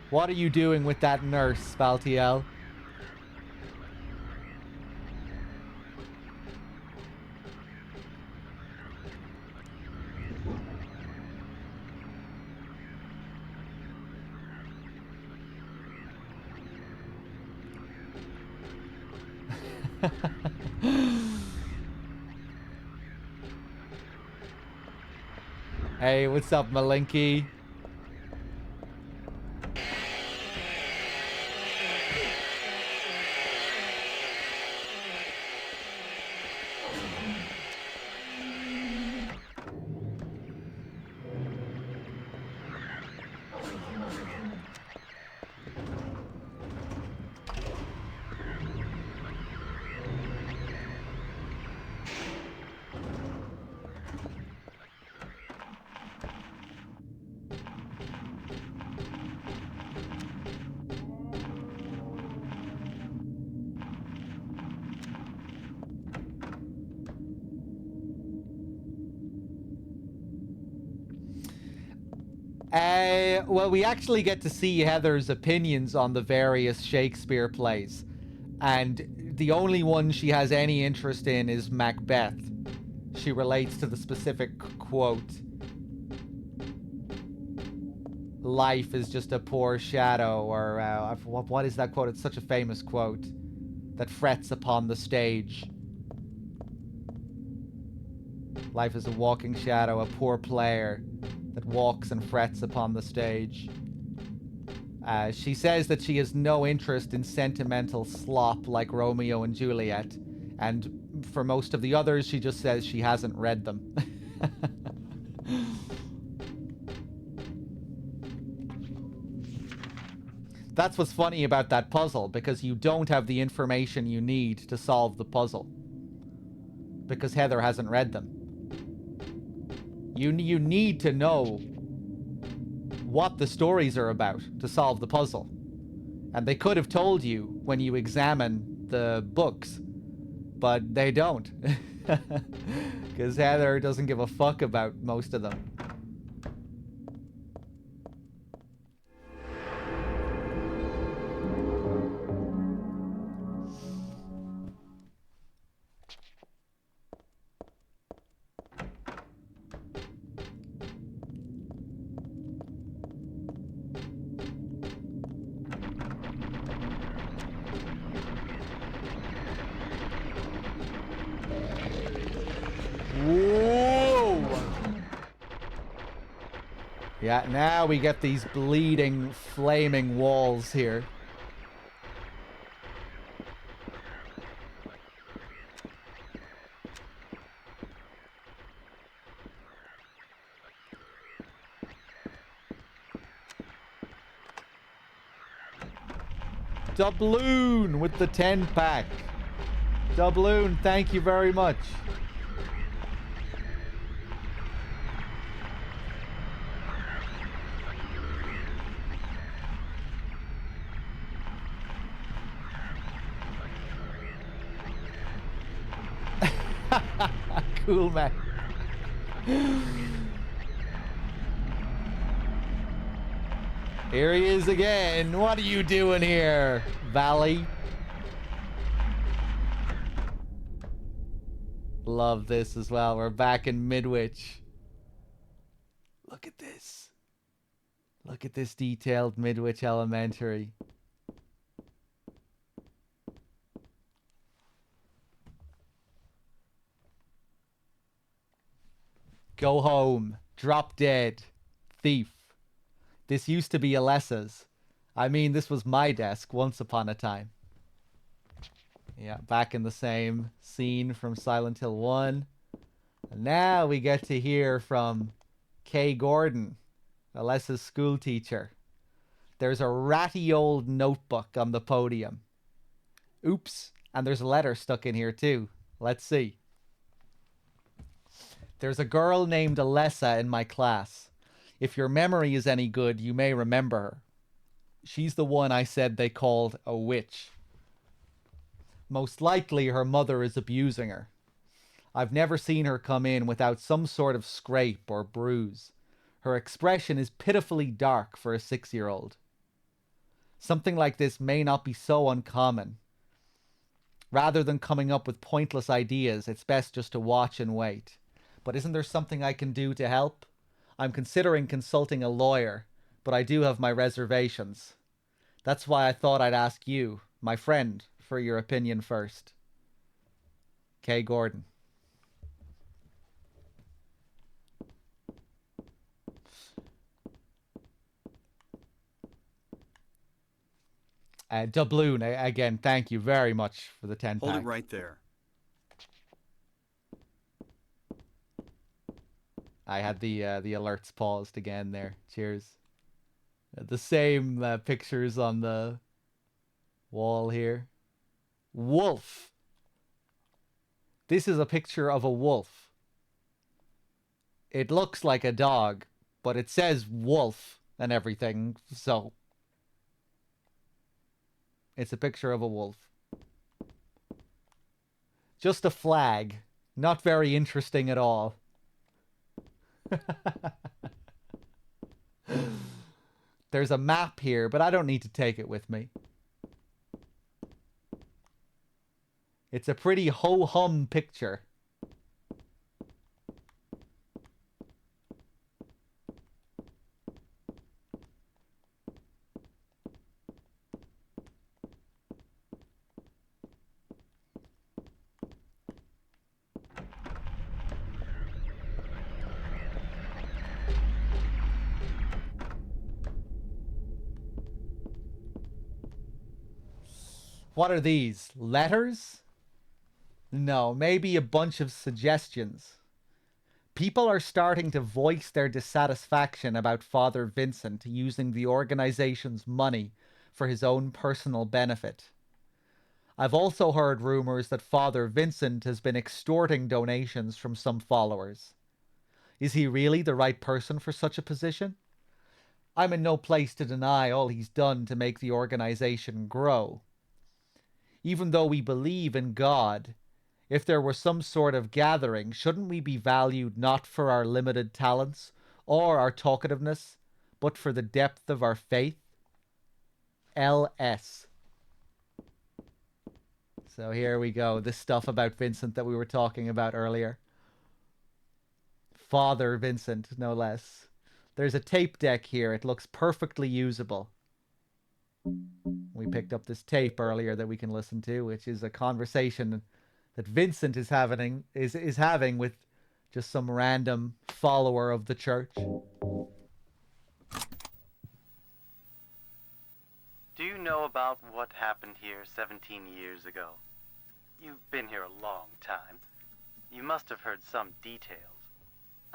What are you doing with that nurse, Valtiel? Hey, what's up, Malinky? Well, we actually get to see Heather's opinions on the various Shakespeare plays. And the only one she has any interest in is Macbeth. She relates to the specific quote. Life is just a poor shadow, or what is that quote? It's such a famous quote. That frets upon the stage. Life is a walking shadow, a poor player that walks and frets upon the stage. She says that she has no interest in sentimental slop like Romeo and Juliet, and for most of the others, she just says she hasn't read them. That's what's funny about that puzzle, because you don't have the information you need to solve the puzzle. Because Heather hasn't read them. You need to know what the stories are about to solve the puzzle. And they could have told you when you examine the books, but they don't. Because Heather doesn't give a fuck about most of them. Yeah, now we get these bleeding, flaming walls here. Doubloon with the 10-pack. Doubloon, thank you very much. Cool, man. Here he is again. What are you doing here, Valley? Love this as well. We're back in Midwich. Look at this. Look at this detailed Midwich Elementary. Go home. Drop dead. Thief. This used to be Alessa's. I mean, this was my desk once upon a time. Yeah, back in the same scene from Silent Hill 1. And now we get to hear from Kay Gordon, Alessa's school teacher. There's a ratty old notebook on the podium. Oops. And there's a letter stuck in here too. Let's see. There's a girl named Alessa in my class. If your memory is any good, you may remember her. She's the one I said they called a witch. Most likely her mother is abusing her. I've never seen her come in without some sort of scrape or bruise. Her expression is pitifully dark for a 6-year-old. Something like this may not be so uncommon. Rather than coming up with pointless ideas, it's best just to watch and wait. But isn't there something I can do to help? I'm considering consulting a lawyer, but I do have my reservations. That's why I thought I'd ask you, my friend, for your opinion first. Kay Gordon. Doubloon, again, thank you very much for the 10 pack.
Hold it right there.
I had the alerts paused again there. Cheers. The same pictures on the wall here. Wolf. This is a picture of a wolf. It looks like a dog, but it says wolf and everything, so it's a picture of a wolf. Just a flag. Not very interesting at all. There's a map here, but I don't need to take it with me. It's a pretty ho-hum picture. What are these? Letters? No, maybe a bunch of suggestions. People are starting to voice their dissatisfaction about Father Vincent using the organization's money for his own personal benefit. I've also heard rumors that Father Vincent has been extorting donations from some followers. Is he really the right person for such a position? I'm in no place to deny all he's done to make the organization grow. Even though we believe in God, if there were some sort of gathering, shouldn't we be valued not for our limited talents or our talkativeness, but for the depth of our faith? LS. So here we go. This stuff about Vincent that we were talking about earlier. Father Vincent, no less. There's a tape deck here. It looks perfectly usable. We picked up this tape earlier that we can listen to, which is a conversation that Vincent is having with just some random follower of the church.
Do you know about what happened here 17 years ago? You've been here a long time. You must have heard some details.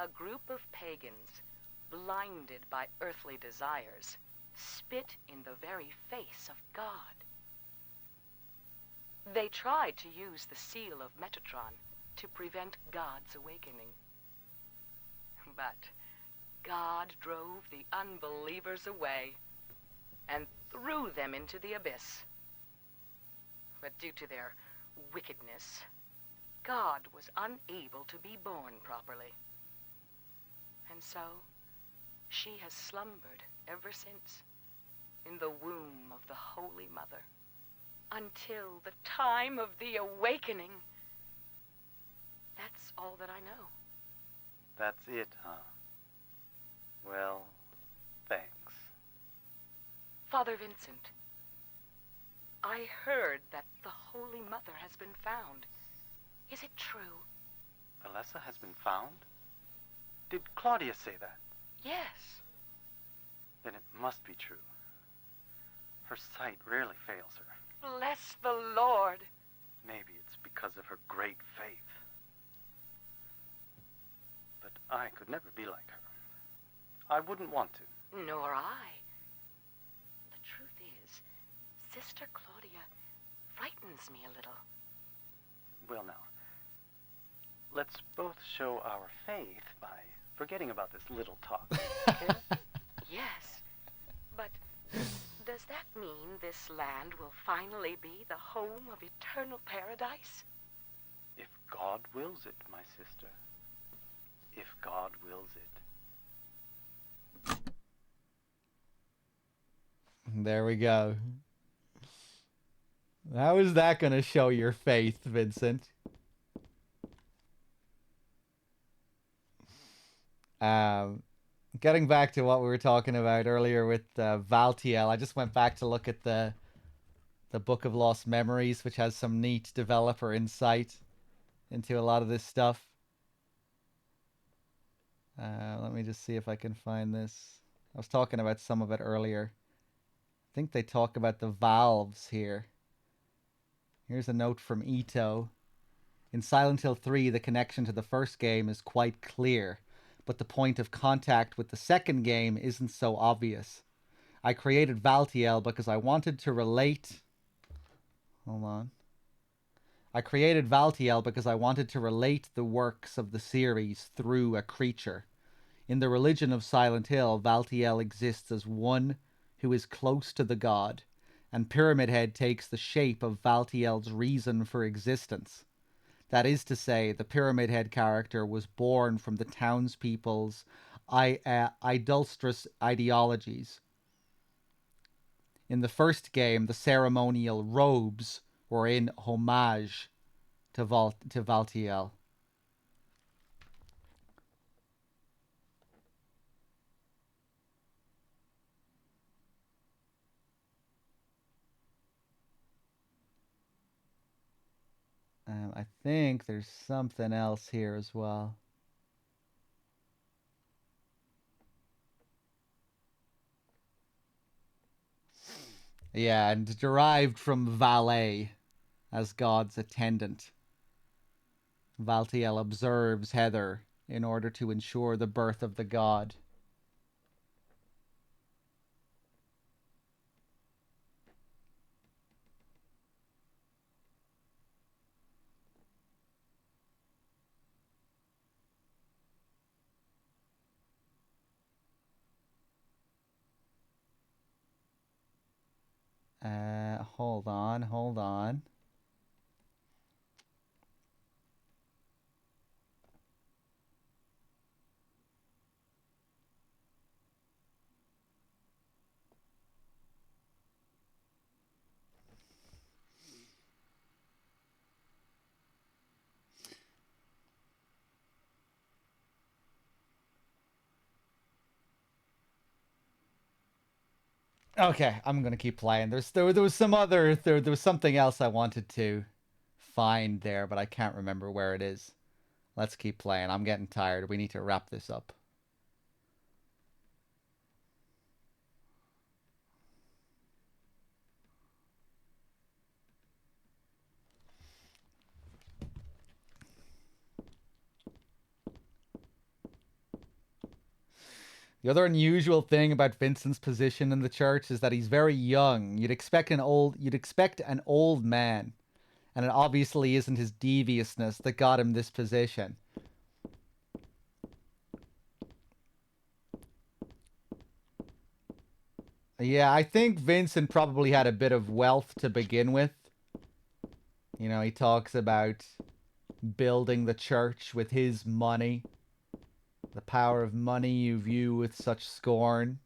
A group of pagans, blinded by earthly desires, spit in the very face of God. They tried to use the seal of Metatron to prevent God's awakening. But God drove the unbelievers away and threw them into the abyss. But due to their wickedness, God was unable to be born properly. And so, she has slumbered ever since in the womb of the Holy Mother until the time of the awakening. That's all that I know.
That's it, huh? Well, thanks.
Father Vincent, I heard that the Holy Mother has been found. Is it true?
Alessa has been found? Did Claudia say that?
Yes.
Then it must be true. Her sight rarely fails her.
Bless the Lord.
Maybe it's because of her great faith. But I could never be like her. I wouldn't want to.
Nor I. The truth is, Sister Claudia frightens me a little.
Well now, let's both show our faith by forgetting about this little talk. Okay?
Yes, but does that mean this land will finally be the home of eternal paradise?
If God wills it, my sister. If God wills it.
There we go. How is that going to show your faith, Vincent? Getting back to what we were talking about earlier with Valtiel, I just went back to look at the Book of Lost Memories, which has some neat developer insight into a lot of this stuff. Let me just see if I can find this. I was talking about some of it earlier. I think they talk about the valves here. Here's a note from Ito. In Silent Hill 3, the connection to the first game is quite clear, but the point of contact with the second game isn't so obvious. I created Valtiel because I wanted to relate... Hold on. I created Valtiel because I wanted to relate the works of the series through a creature. In the religion of Silent Hill, Valtiel exists as one who is close to the god, and Pyramid Head takes the shape of Valtiel's reason for existence. That is to say, the Pyramid Head character was born from the townspeople's idolatrous ideologies. In the first game, the ceremonial robes were in homage to Valtiel. I think there's something else here as well. Yeah, and derived from valet as God's attendant. Valtiel observes Heather in order to ensure the birth of the god. Hold on. Okay, I'm gonna keep playing. There was some other there was something else I wanted to find there, but I can't remember where it is. Let's keep playing. I'm getting tired. We need to wrap this up. The other unusual thing about Vincent's position in the church is that he's very young. You'd expect an old man, and it obviously isn't his deviousness that got him this position. Yeah, I think Vincent probably had a bit of wealth to begin with. You know, he talks about building the church with his money. The power of money you view with such scorn.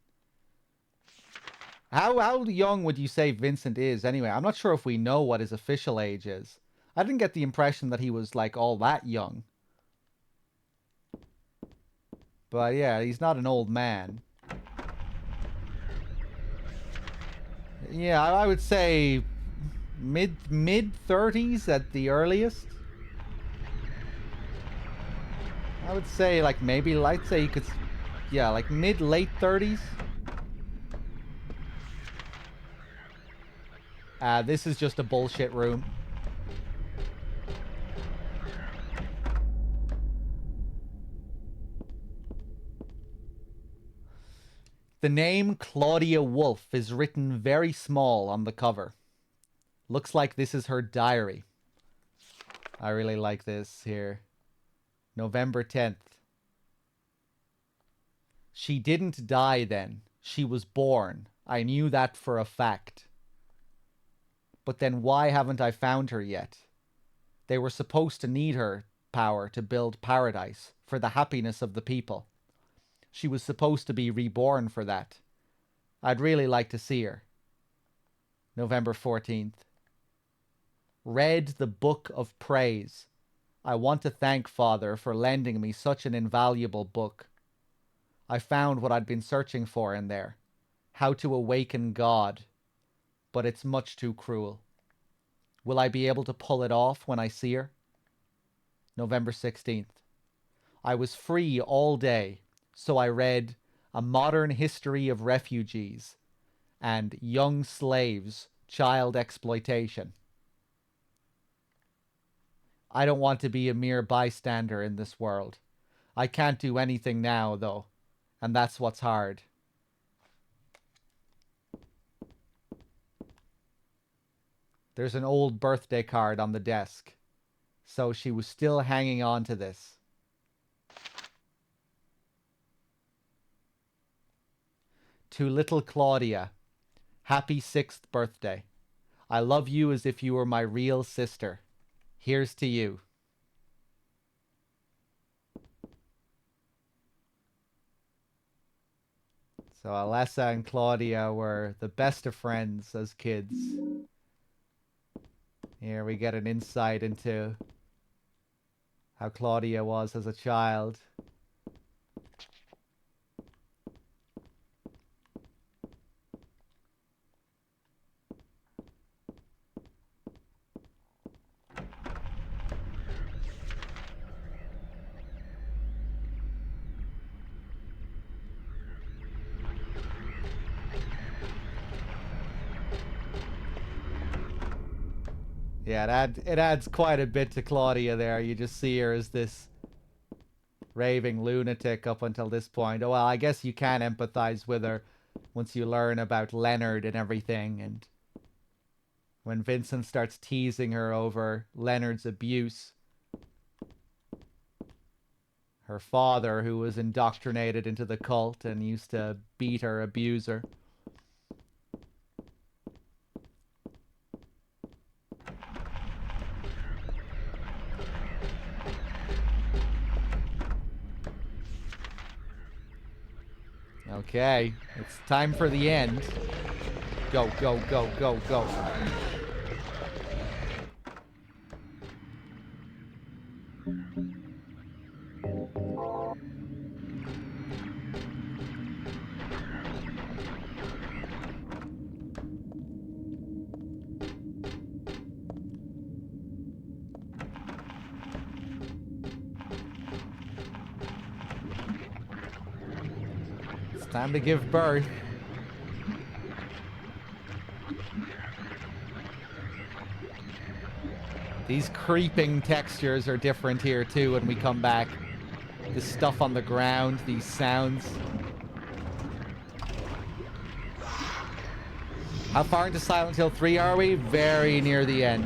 How young would you say Vincent is anyway? I'm not sure if we know what his official age is. I didn't get the impression that he was like all that young. But yeah, he's not an old man. Yeah, I would say mid 30s at the earliest. I would say like maybe I'd say you could, yeah, like late 30s. This is just a bullshit room. The name Claudia Wolf is written very small on the cover. Looks like this is her diary. I really like this here. November 10th. She didn't die then. She was born. I knew that for a fact. But then why haven't I found her yet? They were supposed to need her power to build paradise for the happiness of the people. She was supposed to be reborn for that. I'd really like to see her. November 14th. Read the Book of Praise. I want to thank Father for lending me such an invaluable book. I found what I'd been searching for in there. How to awaken God. But it's much too cruel. Will I be able to pull it off when I see her? November 16th. I was free all day, so I read A Modern History of Refugees and Young Slaves, Child Exploitation. I don't want to be a mere bystander in this world. I can't do anything now, though, and that's what's hard. There's an old birthday card on the desk, so she was still hanging on to this. To little Claudia, happy 6th birthday. I love you as if you were my real sister. Here's to you. So Alessa and Claudia were the best of friends as kids. Here we get an insight into how Claudia was as a child. Yeah, it adds quite a bit to Claudia there. You just see her as this raving lunatic up until this point. Oh, well, I guess you can empathize with her once you learn about Leonard and everything. And when Vincent starts teasing her over Leonard's abuse. Her father, who was indoctrinated into the cult and used to beat her, abuse her. Okay, it's time for the end. Go, go, go, go, go. It's time to give birth. These creeping textures are different here too when we come back. This stuff on the ground, these sounds. How far into Silent Hill 3 are we? Very near the end.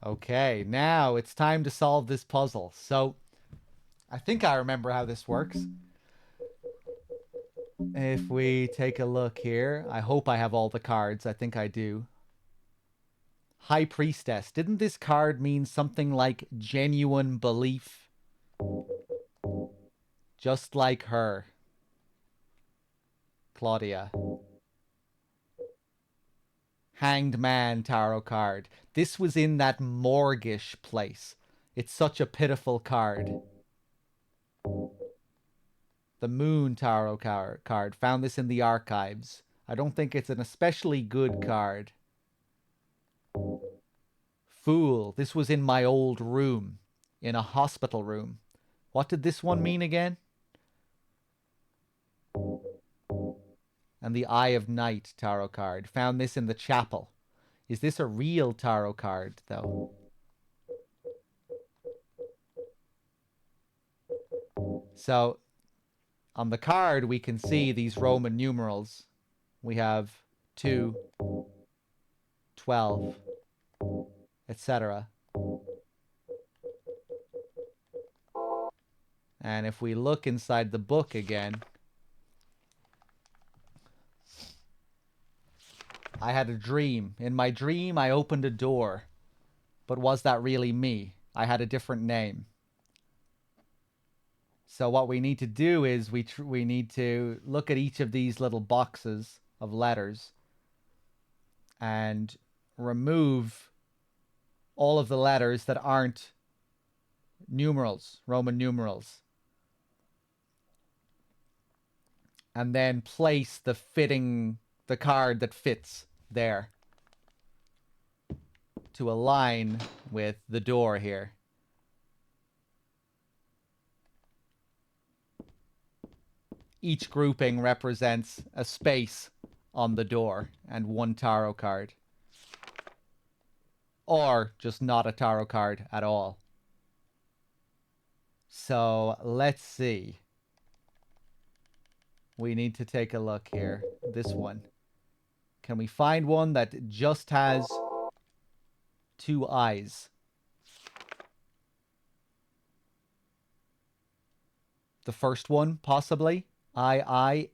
Okay, now it's time to solve this puzzle. So, I think I remember how this works. If we take a look here, I hope I have all the cards. I think I do. High Priestess. Didn't this card mean something like genuine belief? Just like her. Claudia. Hanged Man tarot card. This was in that mortgage place. It's such a pitiful card. The Moon tarot card. Found this in the archives. I don't think it's an especially good card. Fool. This was in my old room. In a hospital room. What did this one mean again? And the Eye of Night tarot card. Found this in the chapel. Is this a real tarot card, though? So, on the card, we can see these Roman numerals. We have 2, 12, etc. And if we look inside the book again, I had a dream. In my dream, I opened a door. But was that really me? I had a different name. So what we need to do is we need to look at each of these little boxes of letters and remove all of the letters that aren't numerals, Roman numerals. And then place the card that fits there to align with the door here. Each grouping represents a space on the door and one tarot card. Or just not a tarot card at all. So let's see. We need to take a look here. This one. Can we find one that just has 2 eyes? The first one, possibly. Ingoe.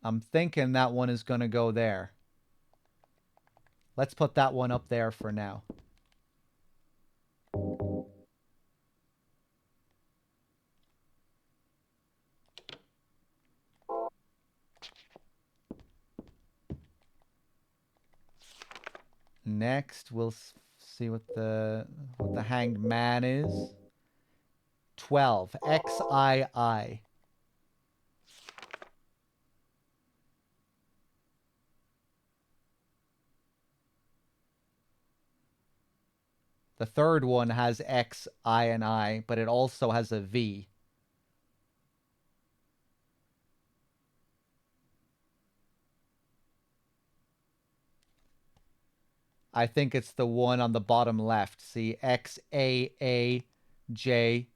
I'm thinking that one is going to go there. Let's put that one up there for now. Next, we'll see what the hanged man is. 12. XII. The third one has X, I, and I, but it also has a V. I think it's the one on the bottom left. See, X, A, J,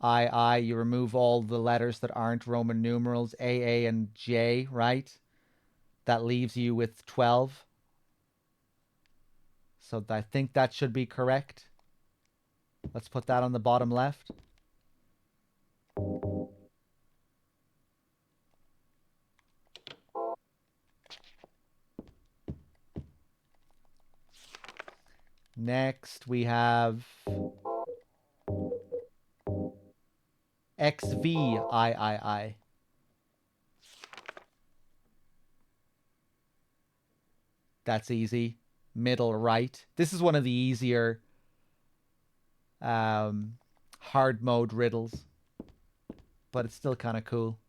I. You remove all the letters that aren't Roman numerals, A, and J, right? That leaves you with 12. So I think that should be correct. Let's put that on the bottom left. Next, we have XVII. That's easy. Middle right. This is one of the easier hard mode riddles, but it's still kind of cool.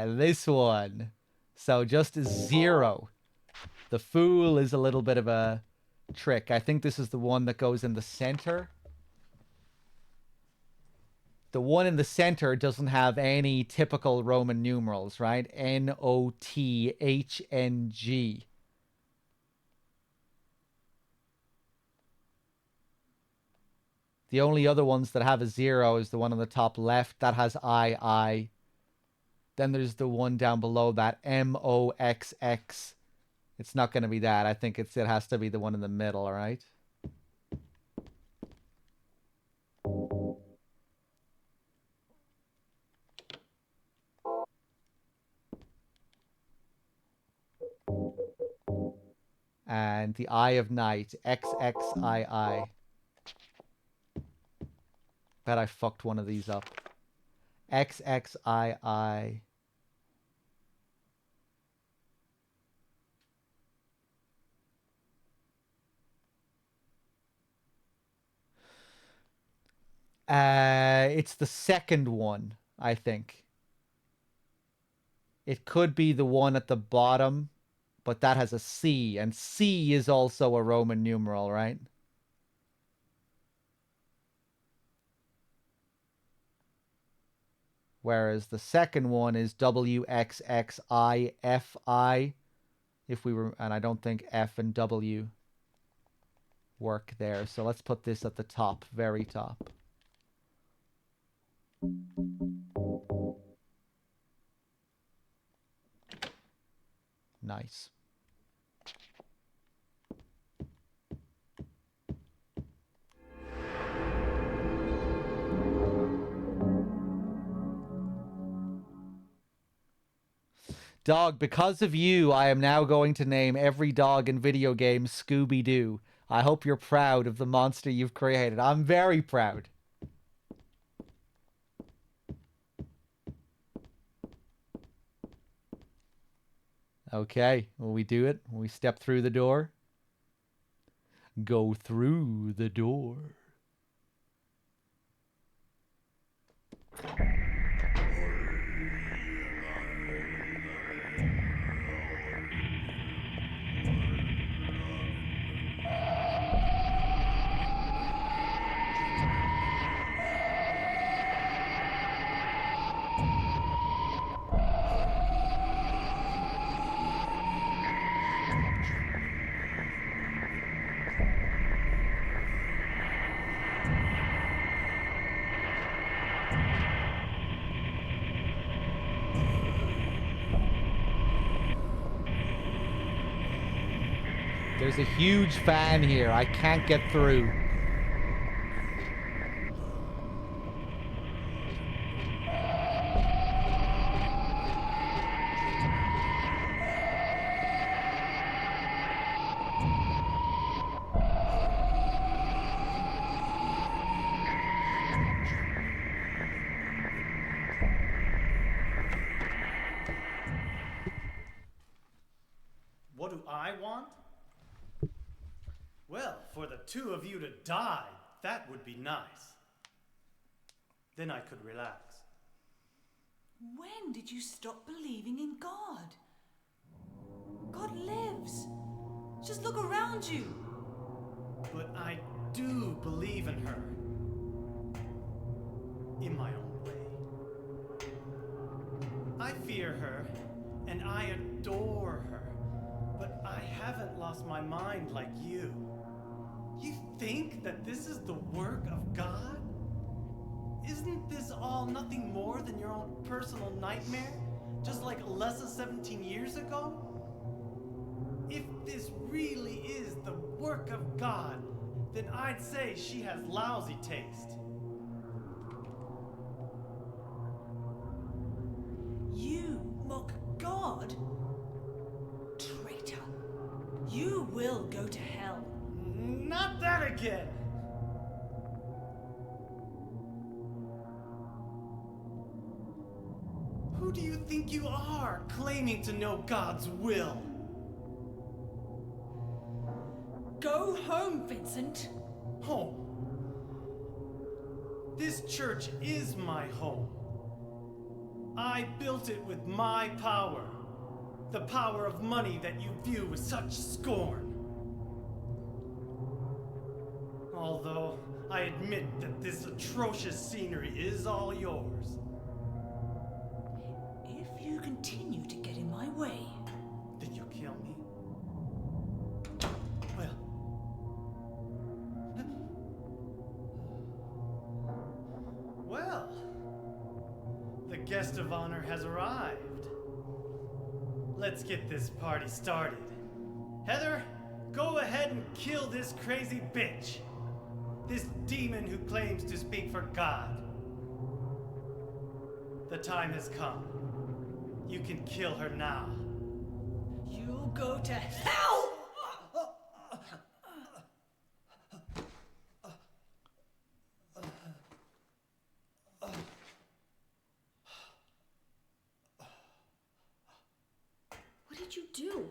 This one. So just 0. The Fool is a little bit of a trick. I think this is the one that goes in the center. The one in the center doesn't have any typical Roman numerals, right? NOTHNG. The only other ones that have a 0 is the one on the top left. That has I. Then there's the one down below that, MOXX. It's not going to be that. I think it has to be the one in the middle, all right? And the Eye of Night, XXII. Bet I fucked one of these up. XXII. It's the second one, I think. It could be the one at the bottom, but that has a C, and C is also a Roman numeral, right? Whereas the second one is WXXIFI. If we were, and I don't think F and W work there. So let's put this at the top, very top. Nice. Dog, because of you, I am now going to name every dog in video games Scooby-Doo. I hope you're proud of the monster you've created. I'm very proud. Okay, will we do it? Will we step through the door? Go through the door. There's a huge fan here. I can't get through.
What do I want? Well, for the two of you to die, that would be nice. Then I could relax.
When did you stop believing in God? God lives. Just look around you.
But I do believe in her. In my own way. I fear her, and I adore her. But I haven't lost my mind like you. You think that this is the work of God? Isn't this all nothing more than your own personal nightmare? Just like Alessa 17 years ago? If this really is the work of God, then I'd say she has lousy taste.
You mock God? Traitor. You will go to hell.
Not that again! Who do you think you are, claiming to know God's will?
Go home, Vincent.
Home. This church is my home. I built it with my power. The power of money that you view with such scorn. Although I admit that this atrocious scenery is all yours.
If you continue to get in my way,
Did you kill me? Well, the guest of honor has arrived. Let's get this party started. Heather, go ahead and kill this crazy bitch. This demon who claims to speak for God. The time has come. You can kill her now.
you'll go to hell!
What did you do?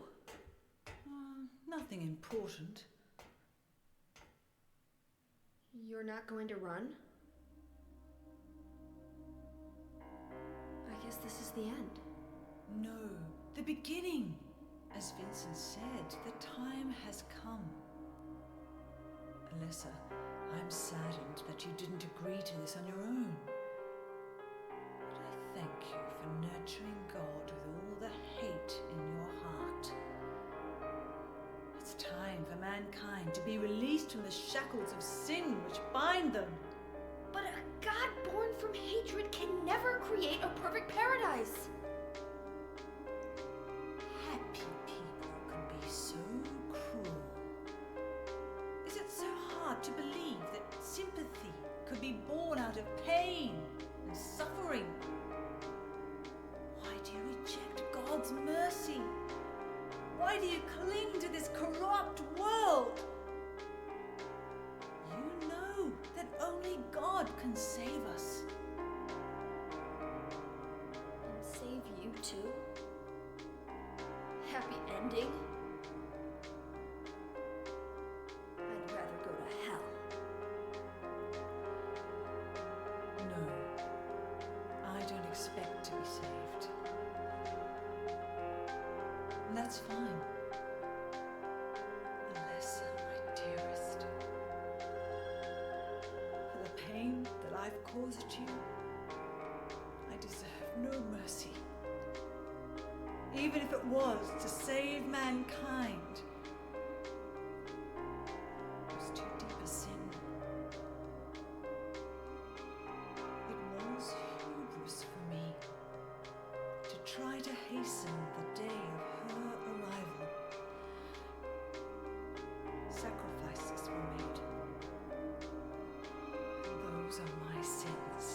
Nothing important.
You're not going to run? guess this is the end.
No, the beginning. As Vincent said, the time has come. Alessa, I'm saddened that you didn't agree to this on your own. But I thank you for nurturing God with all the hate in your heart. It's time for mankind to be released from the shackles of sin which bind them.
But a God born from hatred can never create a perfect paradise.
Happy people can be so cruel. Is it so hard to believe that sympathy could be born out of pain and suffering? Why do you reject God's mercy? Why do you cling to this corrupt world? You know that only God can save us.
And save you too? Happy ending? I'd rather go to hell.
No, I don't expect to be saved. And that's fine. Alessa, my dearest. For the pain that I've caused you, I deserve no mercy. Even if it was to save mankind. It was too deep a sin. It was hubris for me to try to hasten the day of her arrival. Sacrifices were made. And those are my sins.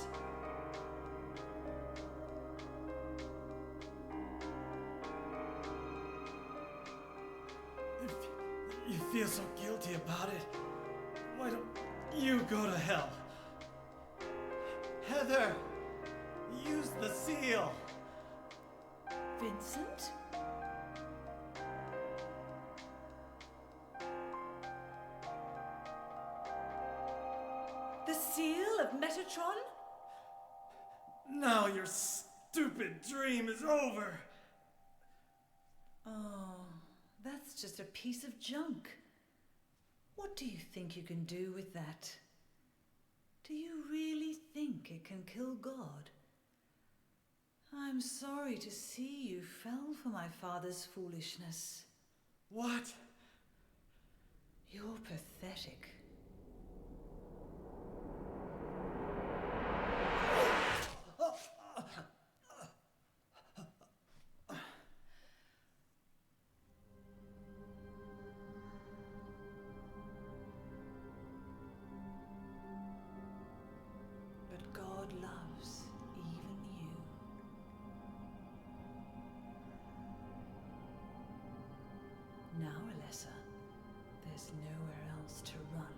If you feel so guilty about it, why don't you go to hell? Heather, use the seal.
Vincent? The seal of Metatron?
Now your stupid dream is over.
Oh, that's just a piece of junk. What do you think you can do with that? Do you really think it can kill God? I'm sorry to see you fell for my father's foolishness.
What?
You're pathetic. But God loves even you. Now, Alessa, there's nowhere else to run.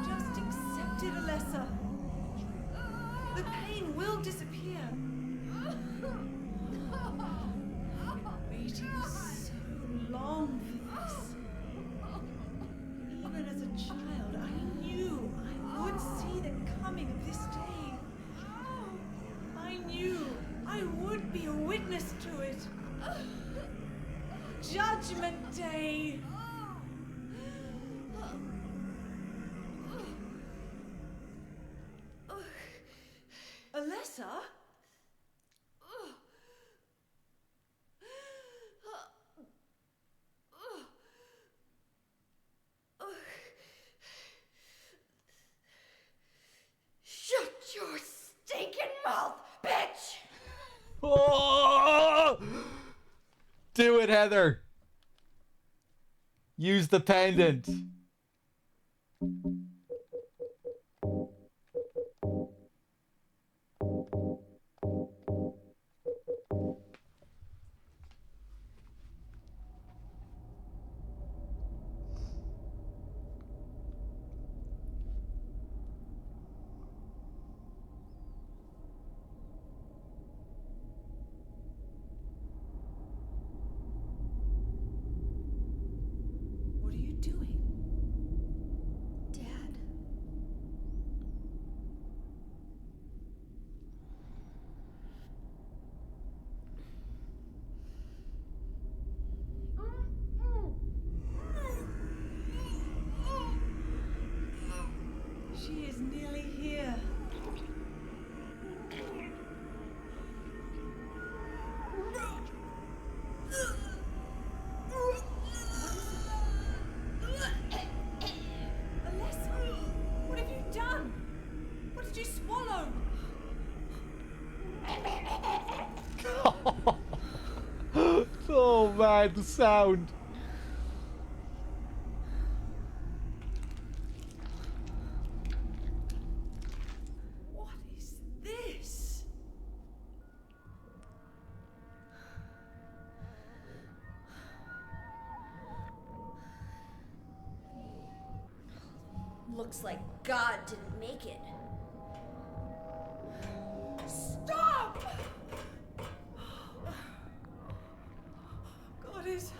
Just accept it, Alessa. The pain will disappear. I've been waiting so long for this. Even as a child, I knew I would see the coming of this day. I knew I would be a witness to it. Judgment Day. Alessa?
Shut your stinking mouth, bitch!
Oh! Do it, Heather. Use the pendant. God, the sound.
What is this?
Looks like God didn't make it.
Stop! God is...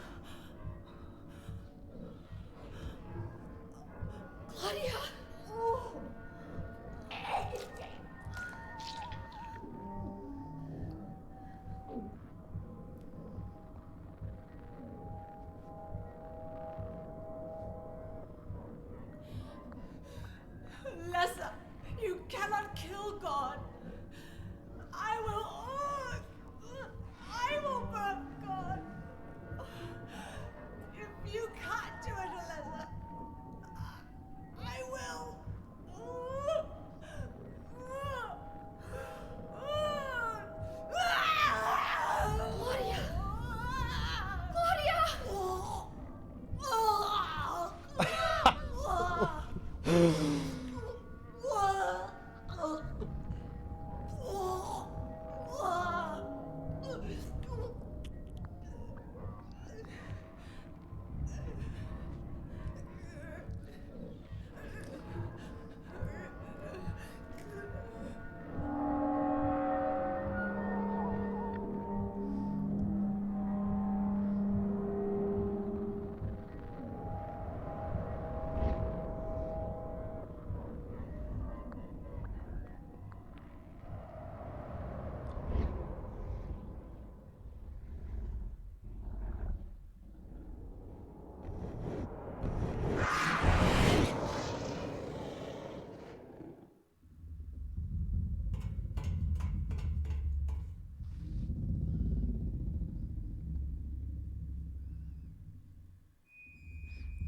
Claudia!
Lessa, you cannot kill God. I will burn God. If you can't do it, Alessa, I will.
Claudia!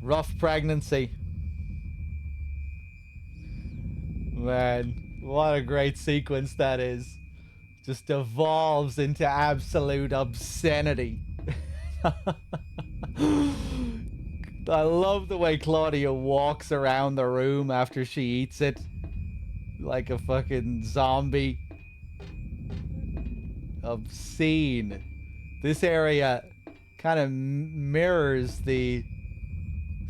Rough pregnancy. Man, what a great sequence that is. Just evolves into absolute obscenity. I love the way Claudia walks around the room after she eats it. Like a fucking zombie. Obscene. This area kind of mirrors the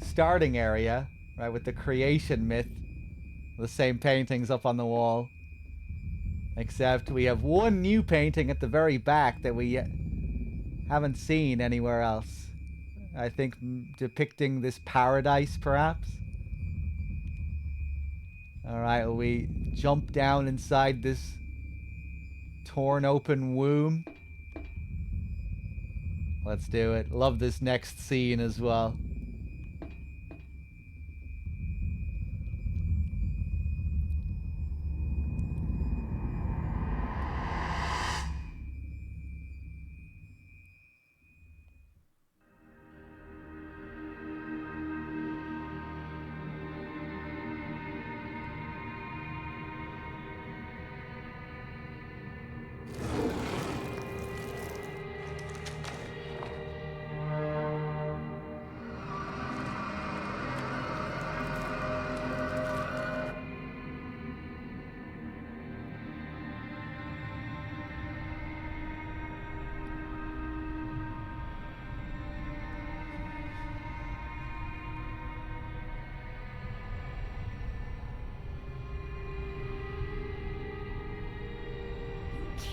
starting area, right, with the creation myth. The same paintings up on the wall. Except we have one new painting at the very back that we haven't seen anywhere else. I think depicting this paradise, perhaps. Alright, well, we jump down inside this torn open womb. Let's do it. Love this next scene as well.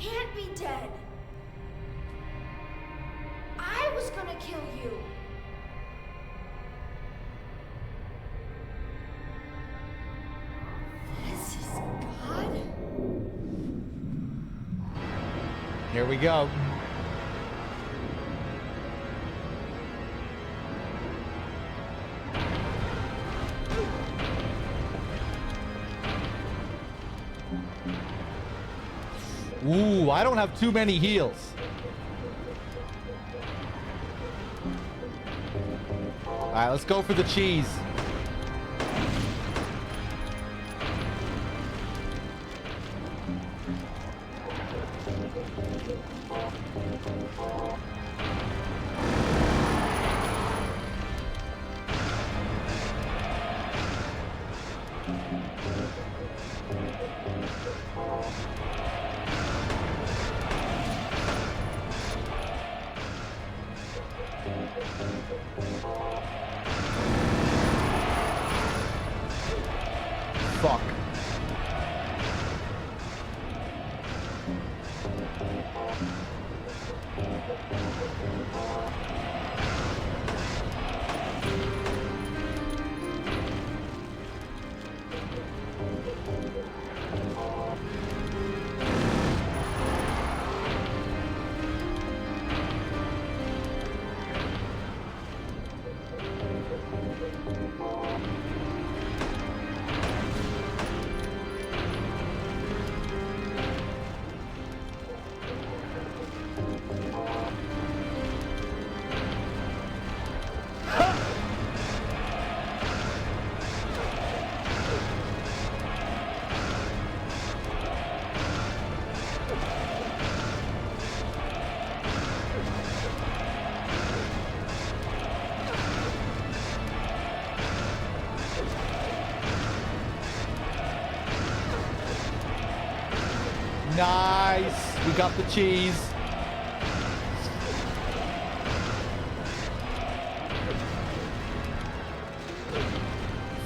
Can't be dead. I was gonna kill you. This is God?
Here we go. Ooh, I don't have too many heals. Alright, let's go for the cheese. Fuck. Nice! We got the cheese.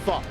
Fuck.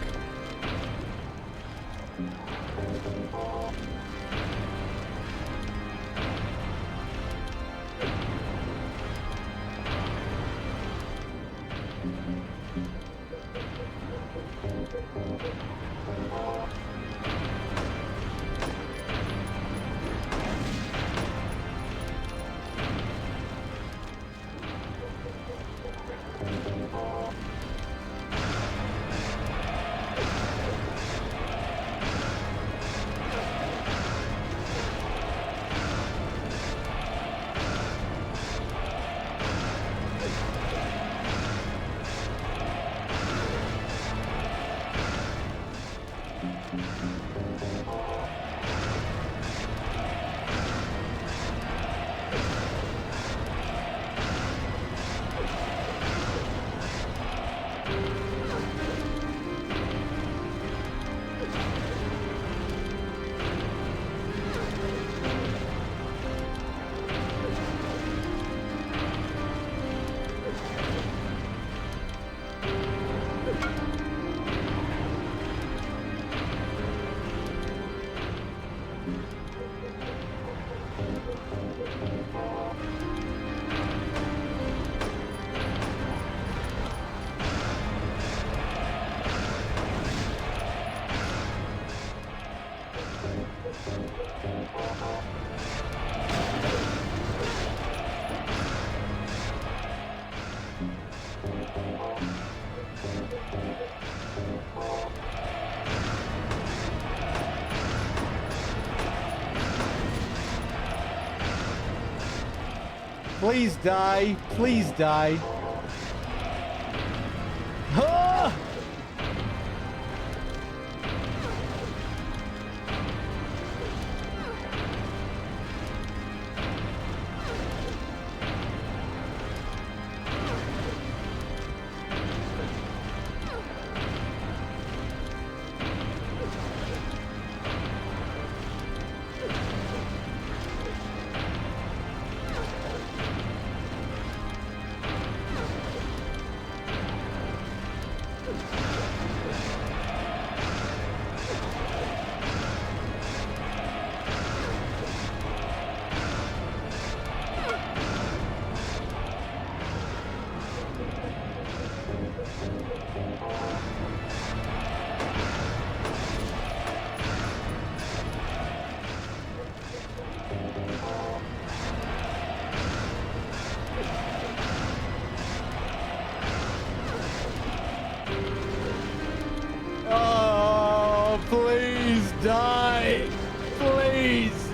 Please die. Please die. Ah! Oh, please die. Please.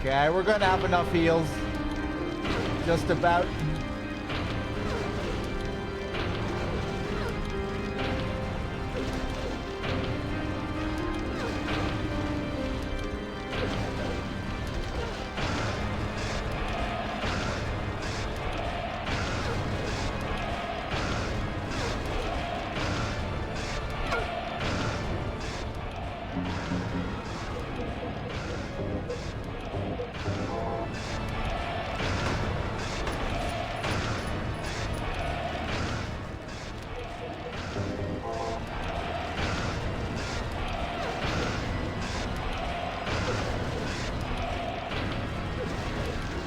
Okay, we're gonna have enough heals. Just about.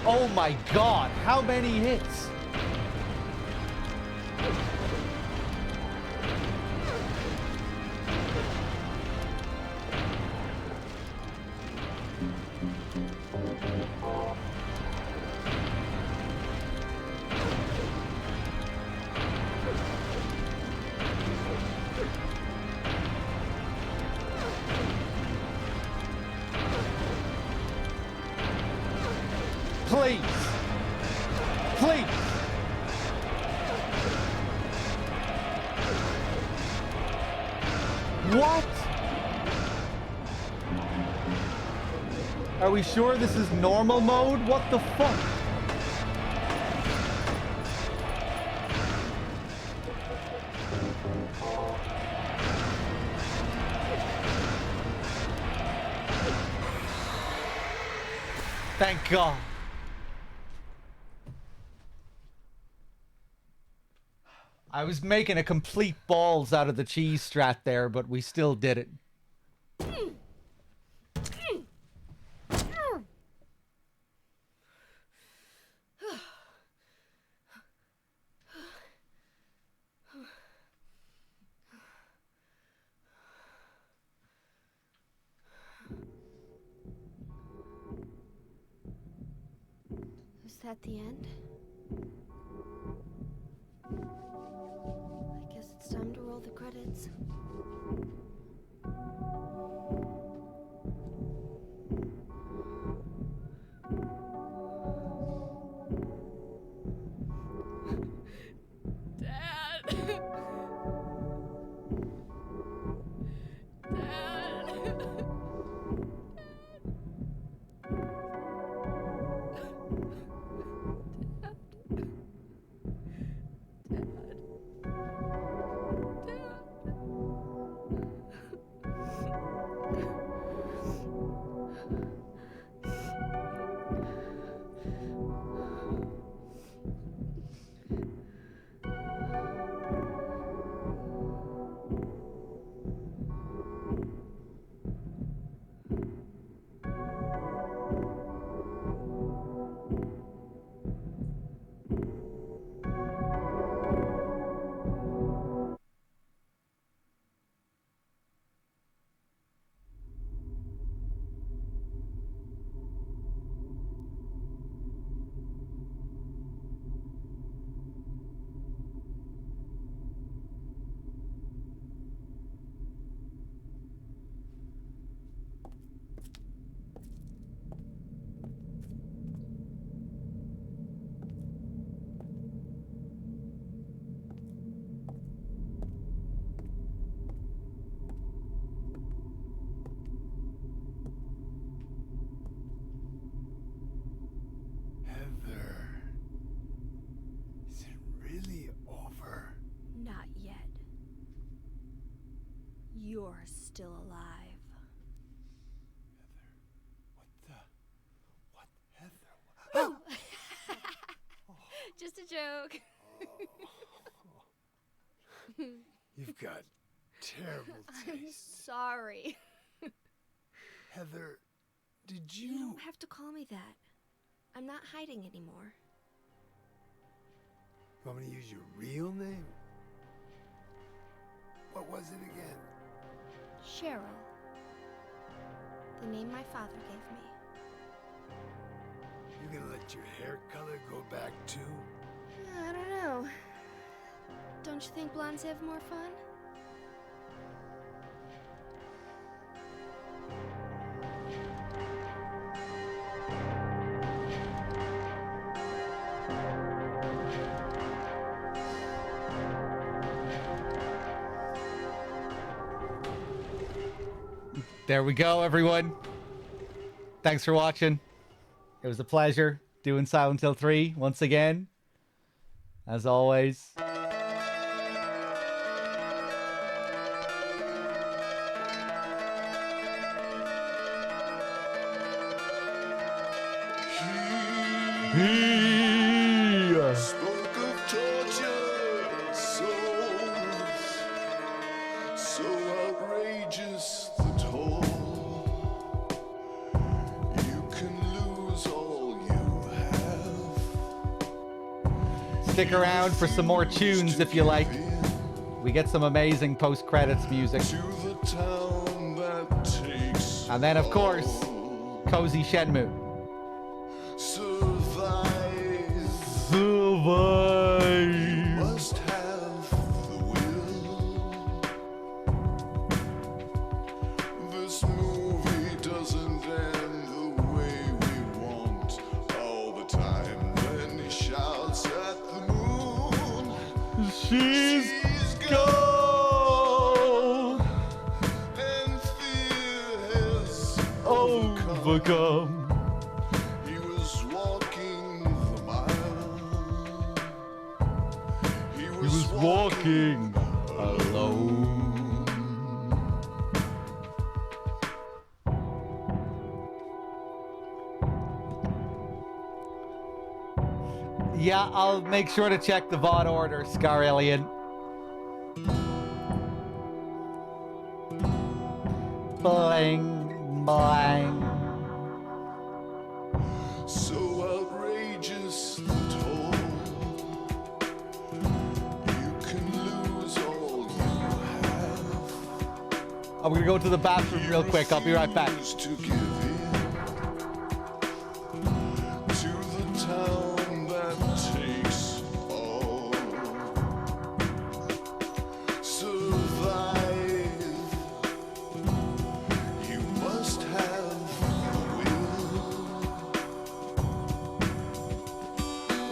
Oh my god, how many hits? Please. Please. What? Are we sure this is normal mode? What the fuck? Thank God. I was making a complete balls out of the cheese strat there, but we still did it.
Is that the end? I guess it's time to roll the credits. You're still alive.
Heather,
what the? Just a joke.
You've got terrible
I'm
taste.
sorry.
Heather, did you...
You don't have to call me that. I'm not hiding anymore.
You want me to use your real name? What was it again?
Cheryl. The name my father gave me.
You gonna let your hair color go back too?
I don't know. Don't you think blondes have more fun?
There we go, everyone. Thanks for watching. It was a pleasure doing Silent Hill 3 once again. As always.
Spoke of torture, souls, so outrageous the toll. You can lose all you have.
Stick around for some more tunes if you like. We get some amazing post-credits music. And then, of course, Cozy Shenmue.
Survive. Must have the will. This movie doesn't end the way we want all the time. When he shouts at the moon,
she's
gone, and fear has overcome. He was walking the mile. He was
walking alone. Yeah, I'll make sure to check the VOD order, Scar Alien. Bling, bling.
so outrageous the toll. You can lose all you have.
I'm gonna go to the bathroom real quick. I'll be right back.
To give in to the town that takes all. Survive. You must have the will.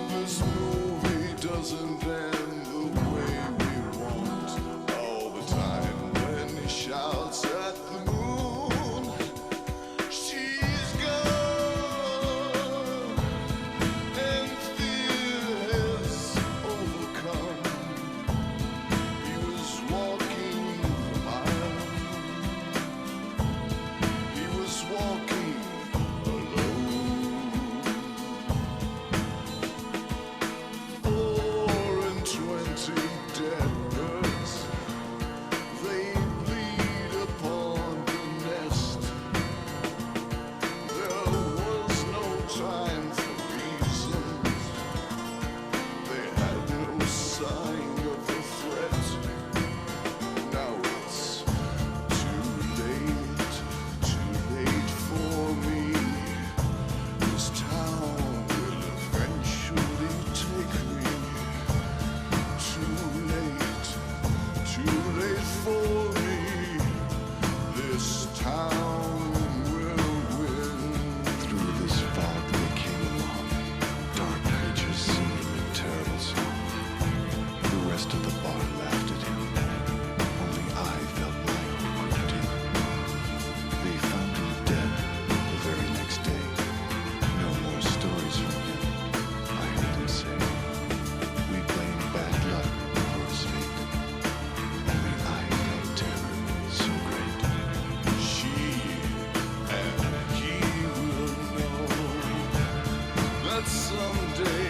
This movie doesn't end the way we want all the time. When he shouts at the moon, she's gone, and fear has overcome. He was walking the mile. He was walking alone. 4 and 20 dead birds, they bleed upon the nest. There was no time for reasons. They had no sign of the threat. Now it's too late for me. This town will eventually take me. Too late for me. This town will win. Through this fog they came along. Dark creatures singing a terrible song. The rest of the bar laughed at him. Only I felt my own gravity. They found him dead the very next day. No more stories from him. I heard him say, we blame bad luck for his fate. Only I felt terror so great. She and he will know that someday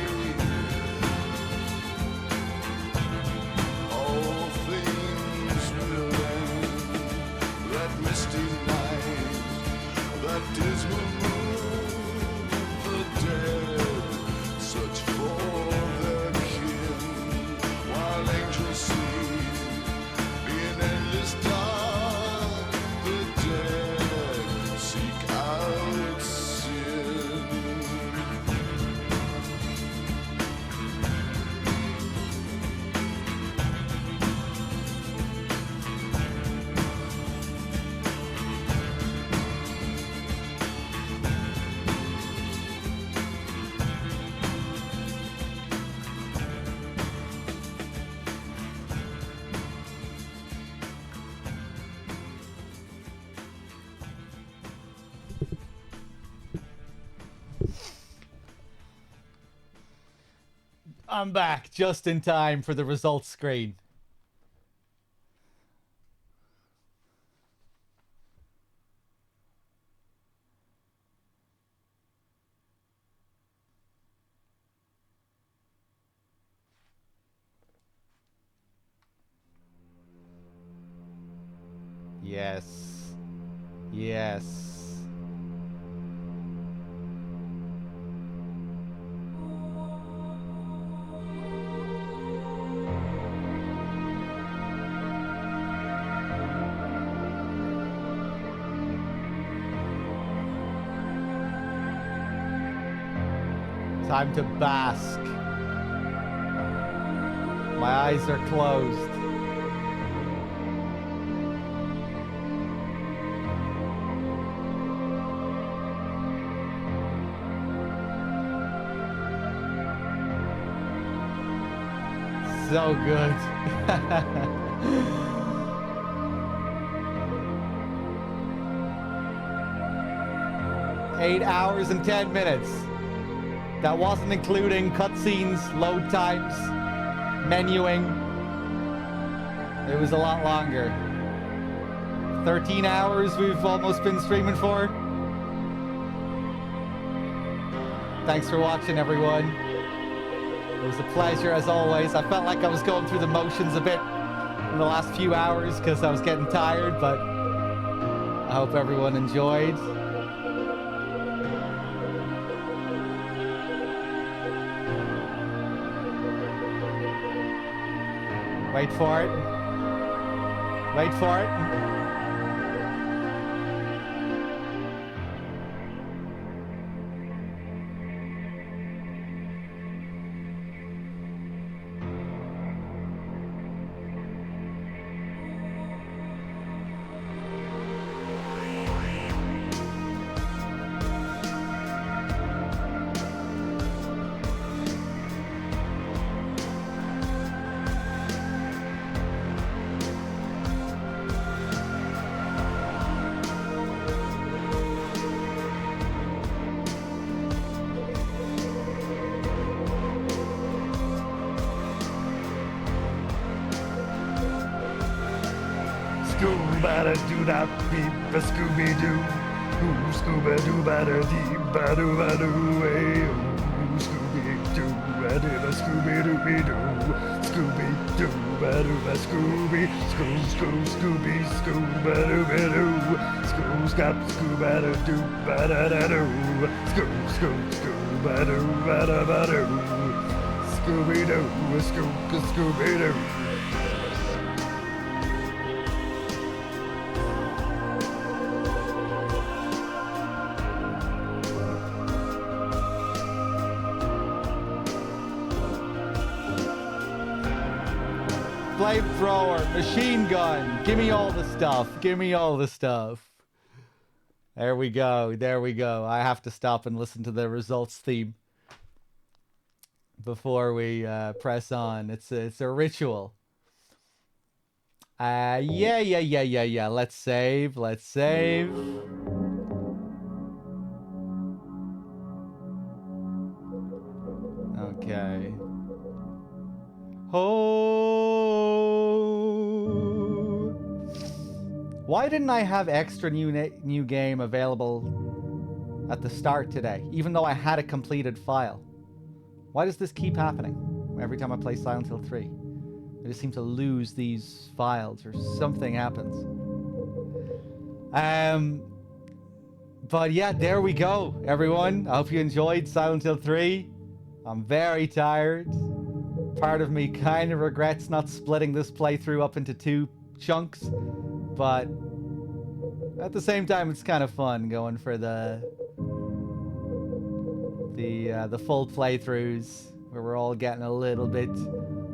all things will end. That misty night, that dismal moon, the dead search for their kin, while angels sleep in endless dark. The dead seek out sin.
I'm back just in time for the results screen. Yes. Yes. Time to bask. My eyes are closed. So good. 8 hours and 10 minutes. That wasn't including cutscenes, load times, menuing. It was a lot longer. 13 hours we've almost been streaming for. Thanks for watching, everyone. It was a pleasure as always. I felt like I was going through the motions a bit in the last few hours because I was getting tired, but I hope everyone enjoyed. Wait for it. Wait for it.
Beep a Scooby Doo, ooh Scooby Doo, bada dee, bada bada way, ooh Scooby Doo, bada Scooby Dooby Doo, Scooby Doo, bada Scooby, Scooby, Scooby Doo, Scoob bada doo, bada da doo, Scooby Doo, bada Scooby Doo, Scooby Doo.
Flamethrower, machine gun, give me all the stuff, give me all the stuff. There we go, there we go. I have to stop and listen to the results theme before we press on. It's a ritual. Yeah. Let's save, let's save. Okay. Oh. Why didn't I have extra new game available at the start today, even though I had a completed file? Why does this keep happening every time I play Silent Hill 3? I just seem to lose these files or something happens. But yeah, there we go, everyone. I hope you enjoyed Silent Hill 3. I'm very tired. Part of me kind of regrets not splitting this playthrough up into 2 chunks, but at the same time, it's kind of fun going for the full playthroughs where we're all getting a little bit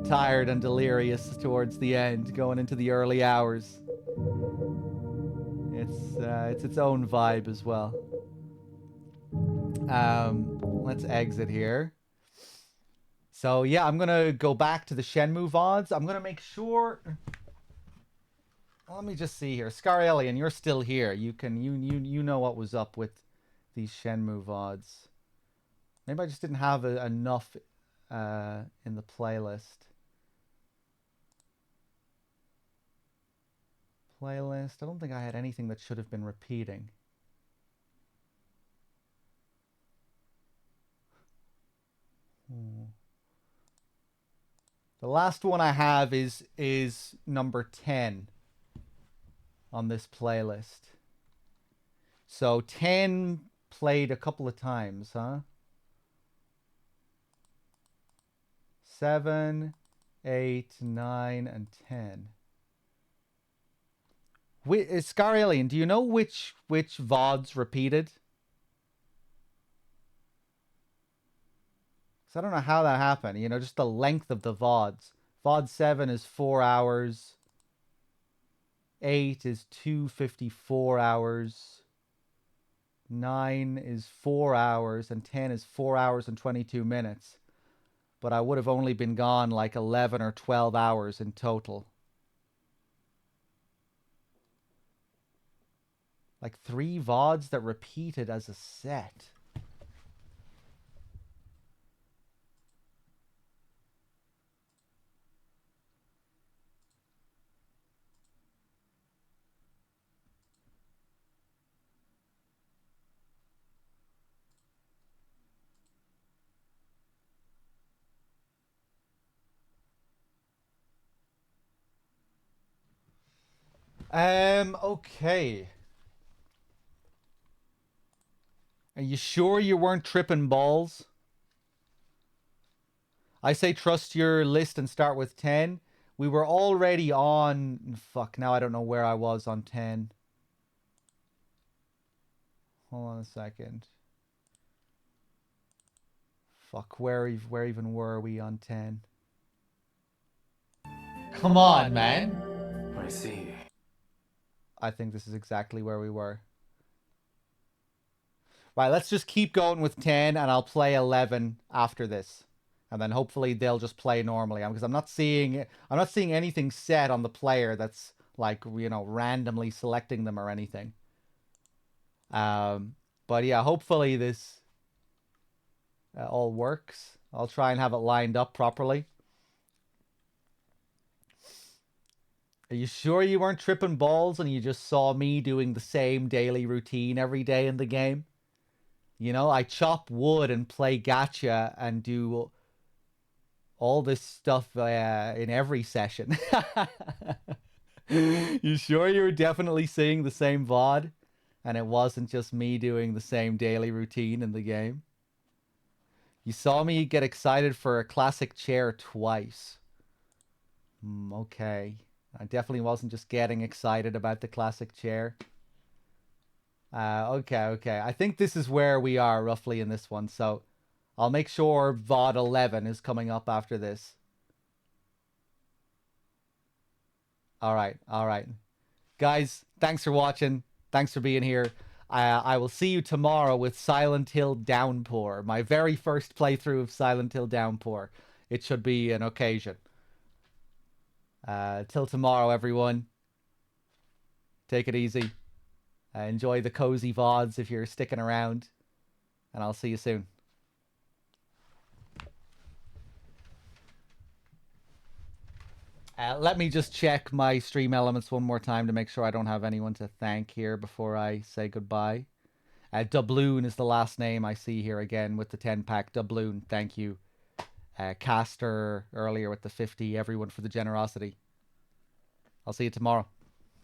tired and delirious towards the end, going into the early hours. It's its own vibe as well. Let's exit here. So yeah, I'm gonna go back to the Shenmue VODs. I'm gonna make sure. Let me just see here. Scar Alien, you're still here. You know what was up with these Shenmue VODs. Maybe I just didn't have enough in the playlist. I don't think I had anything that should have been repeating. The last one I have is number 10 on this playlist. So 10 played a couple of times, huh? 7, 8, 9, and 10. Scar Alien, do you know which VODs repeated? So I don't know how that happened. You know, just the length of the VODs. VOD 7 is 4 hours. 8 is 254 hours. 9 is 4 hours. And 10 is 4 hours and 22 minutes. But I would have only been gone like 11 or 12 hours in total. Like 3 VODs that repeated as a set. Okay. Are you sure you weren't tripping balls? I say trust your list and start with 10. We were already on... Fuck, now I don't know where I was on 10. Hold on a second. Fuck, where even were we on 10? Come on, man.
I see.
I think this is exactly where we were. Right, let's just keep going with 10 and I'll play 11 after this. And then hopefully they'll just play normally. Because I'm not seeing anything set on the player that's like, you know, randomly selecting them or anything. But yeah, hopefully this all works. I'll try and have it lined up properly. Are you sure you weren't tripping balls and you just saw me doing the same daily routine every day in the game? You know, I chop wood and play gacha and do all this stuff in every session. You sure you were definitely seeing the same VOD? And it wasn't just me doing the same daily routine in the game? You saw me get excited for a classic chair twice. Okay. I definitely wasn't just getting excited about the classic chair. Okay. I think this is where we are roughly in this one. So I'll make sure VOD 11 is coming up after this. All right. Guys, thanks for watching. Thanks for being here. I will see you tomorrow with Silent Hill Downpour. My very first playthrough of Silent Hill Downpour. It should be an occasion. Till tomorrow, everyone. Take it easy. Enjoy the cozy VODs if you're sticking around. And I'll see you soon. Let me just check my stream elements one more time to make sure I don't have anyone to thank here before I say goodbye. Doubloon is the last name I see here again with the 10-pack. Doubloon, thank you. Caster earlier with the 50. Everyone for the generosity. I'll see you tomorrow.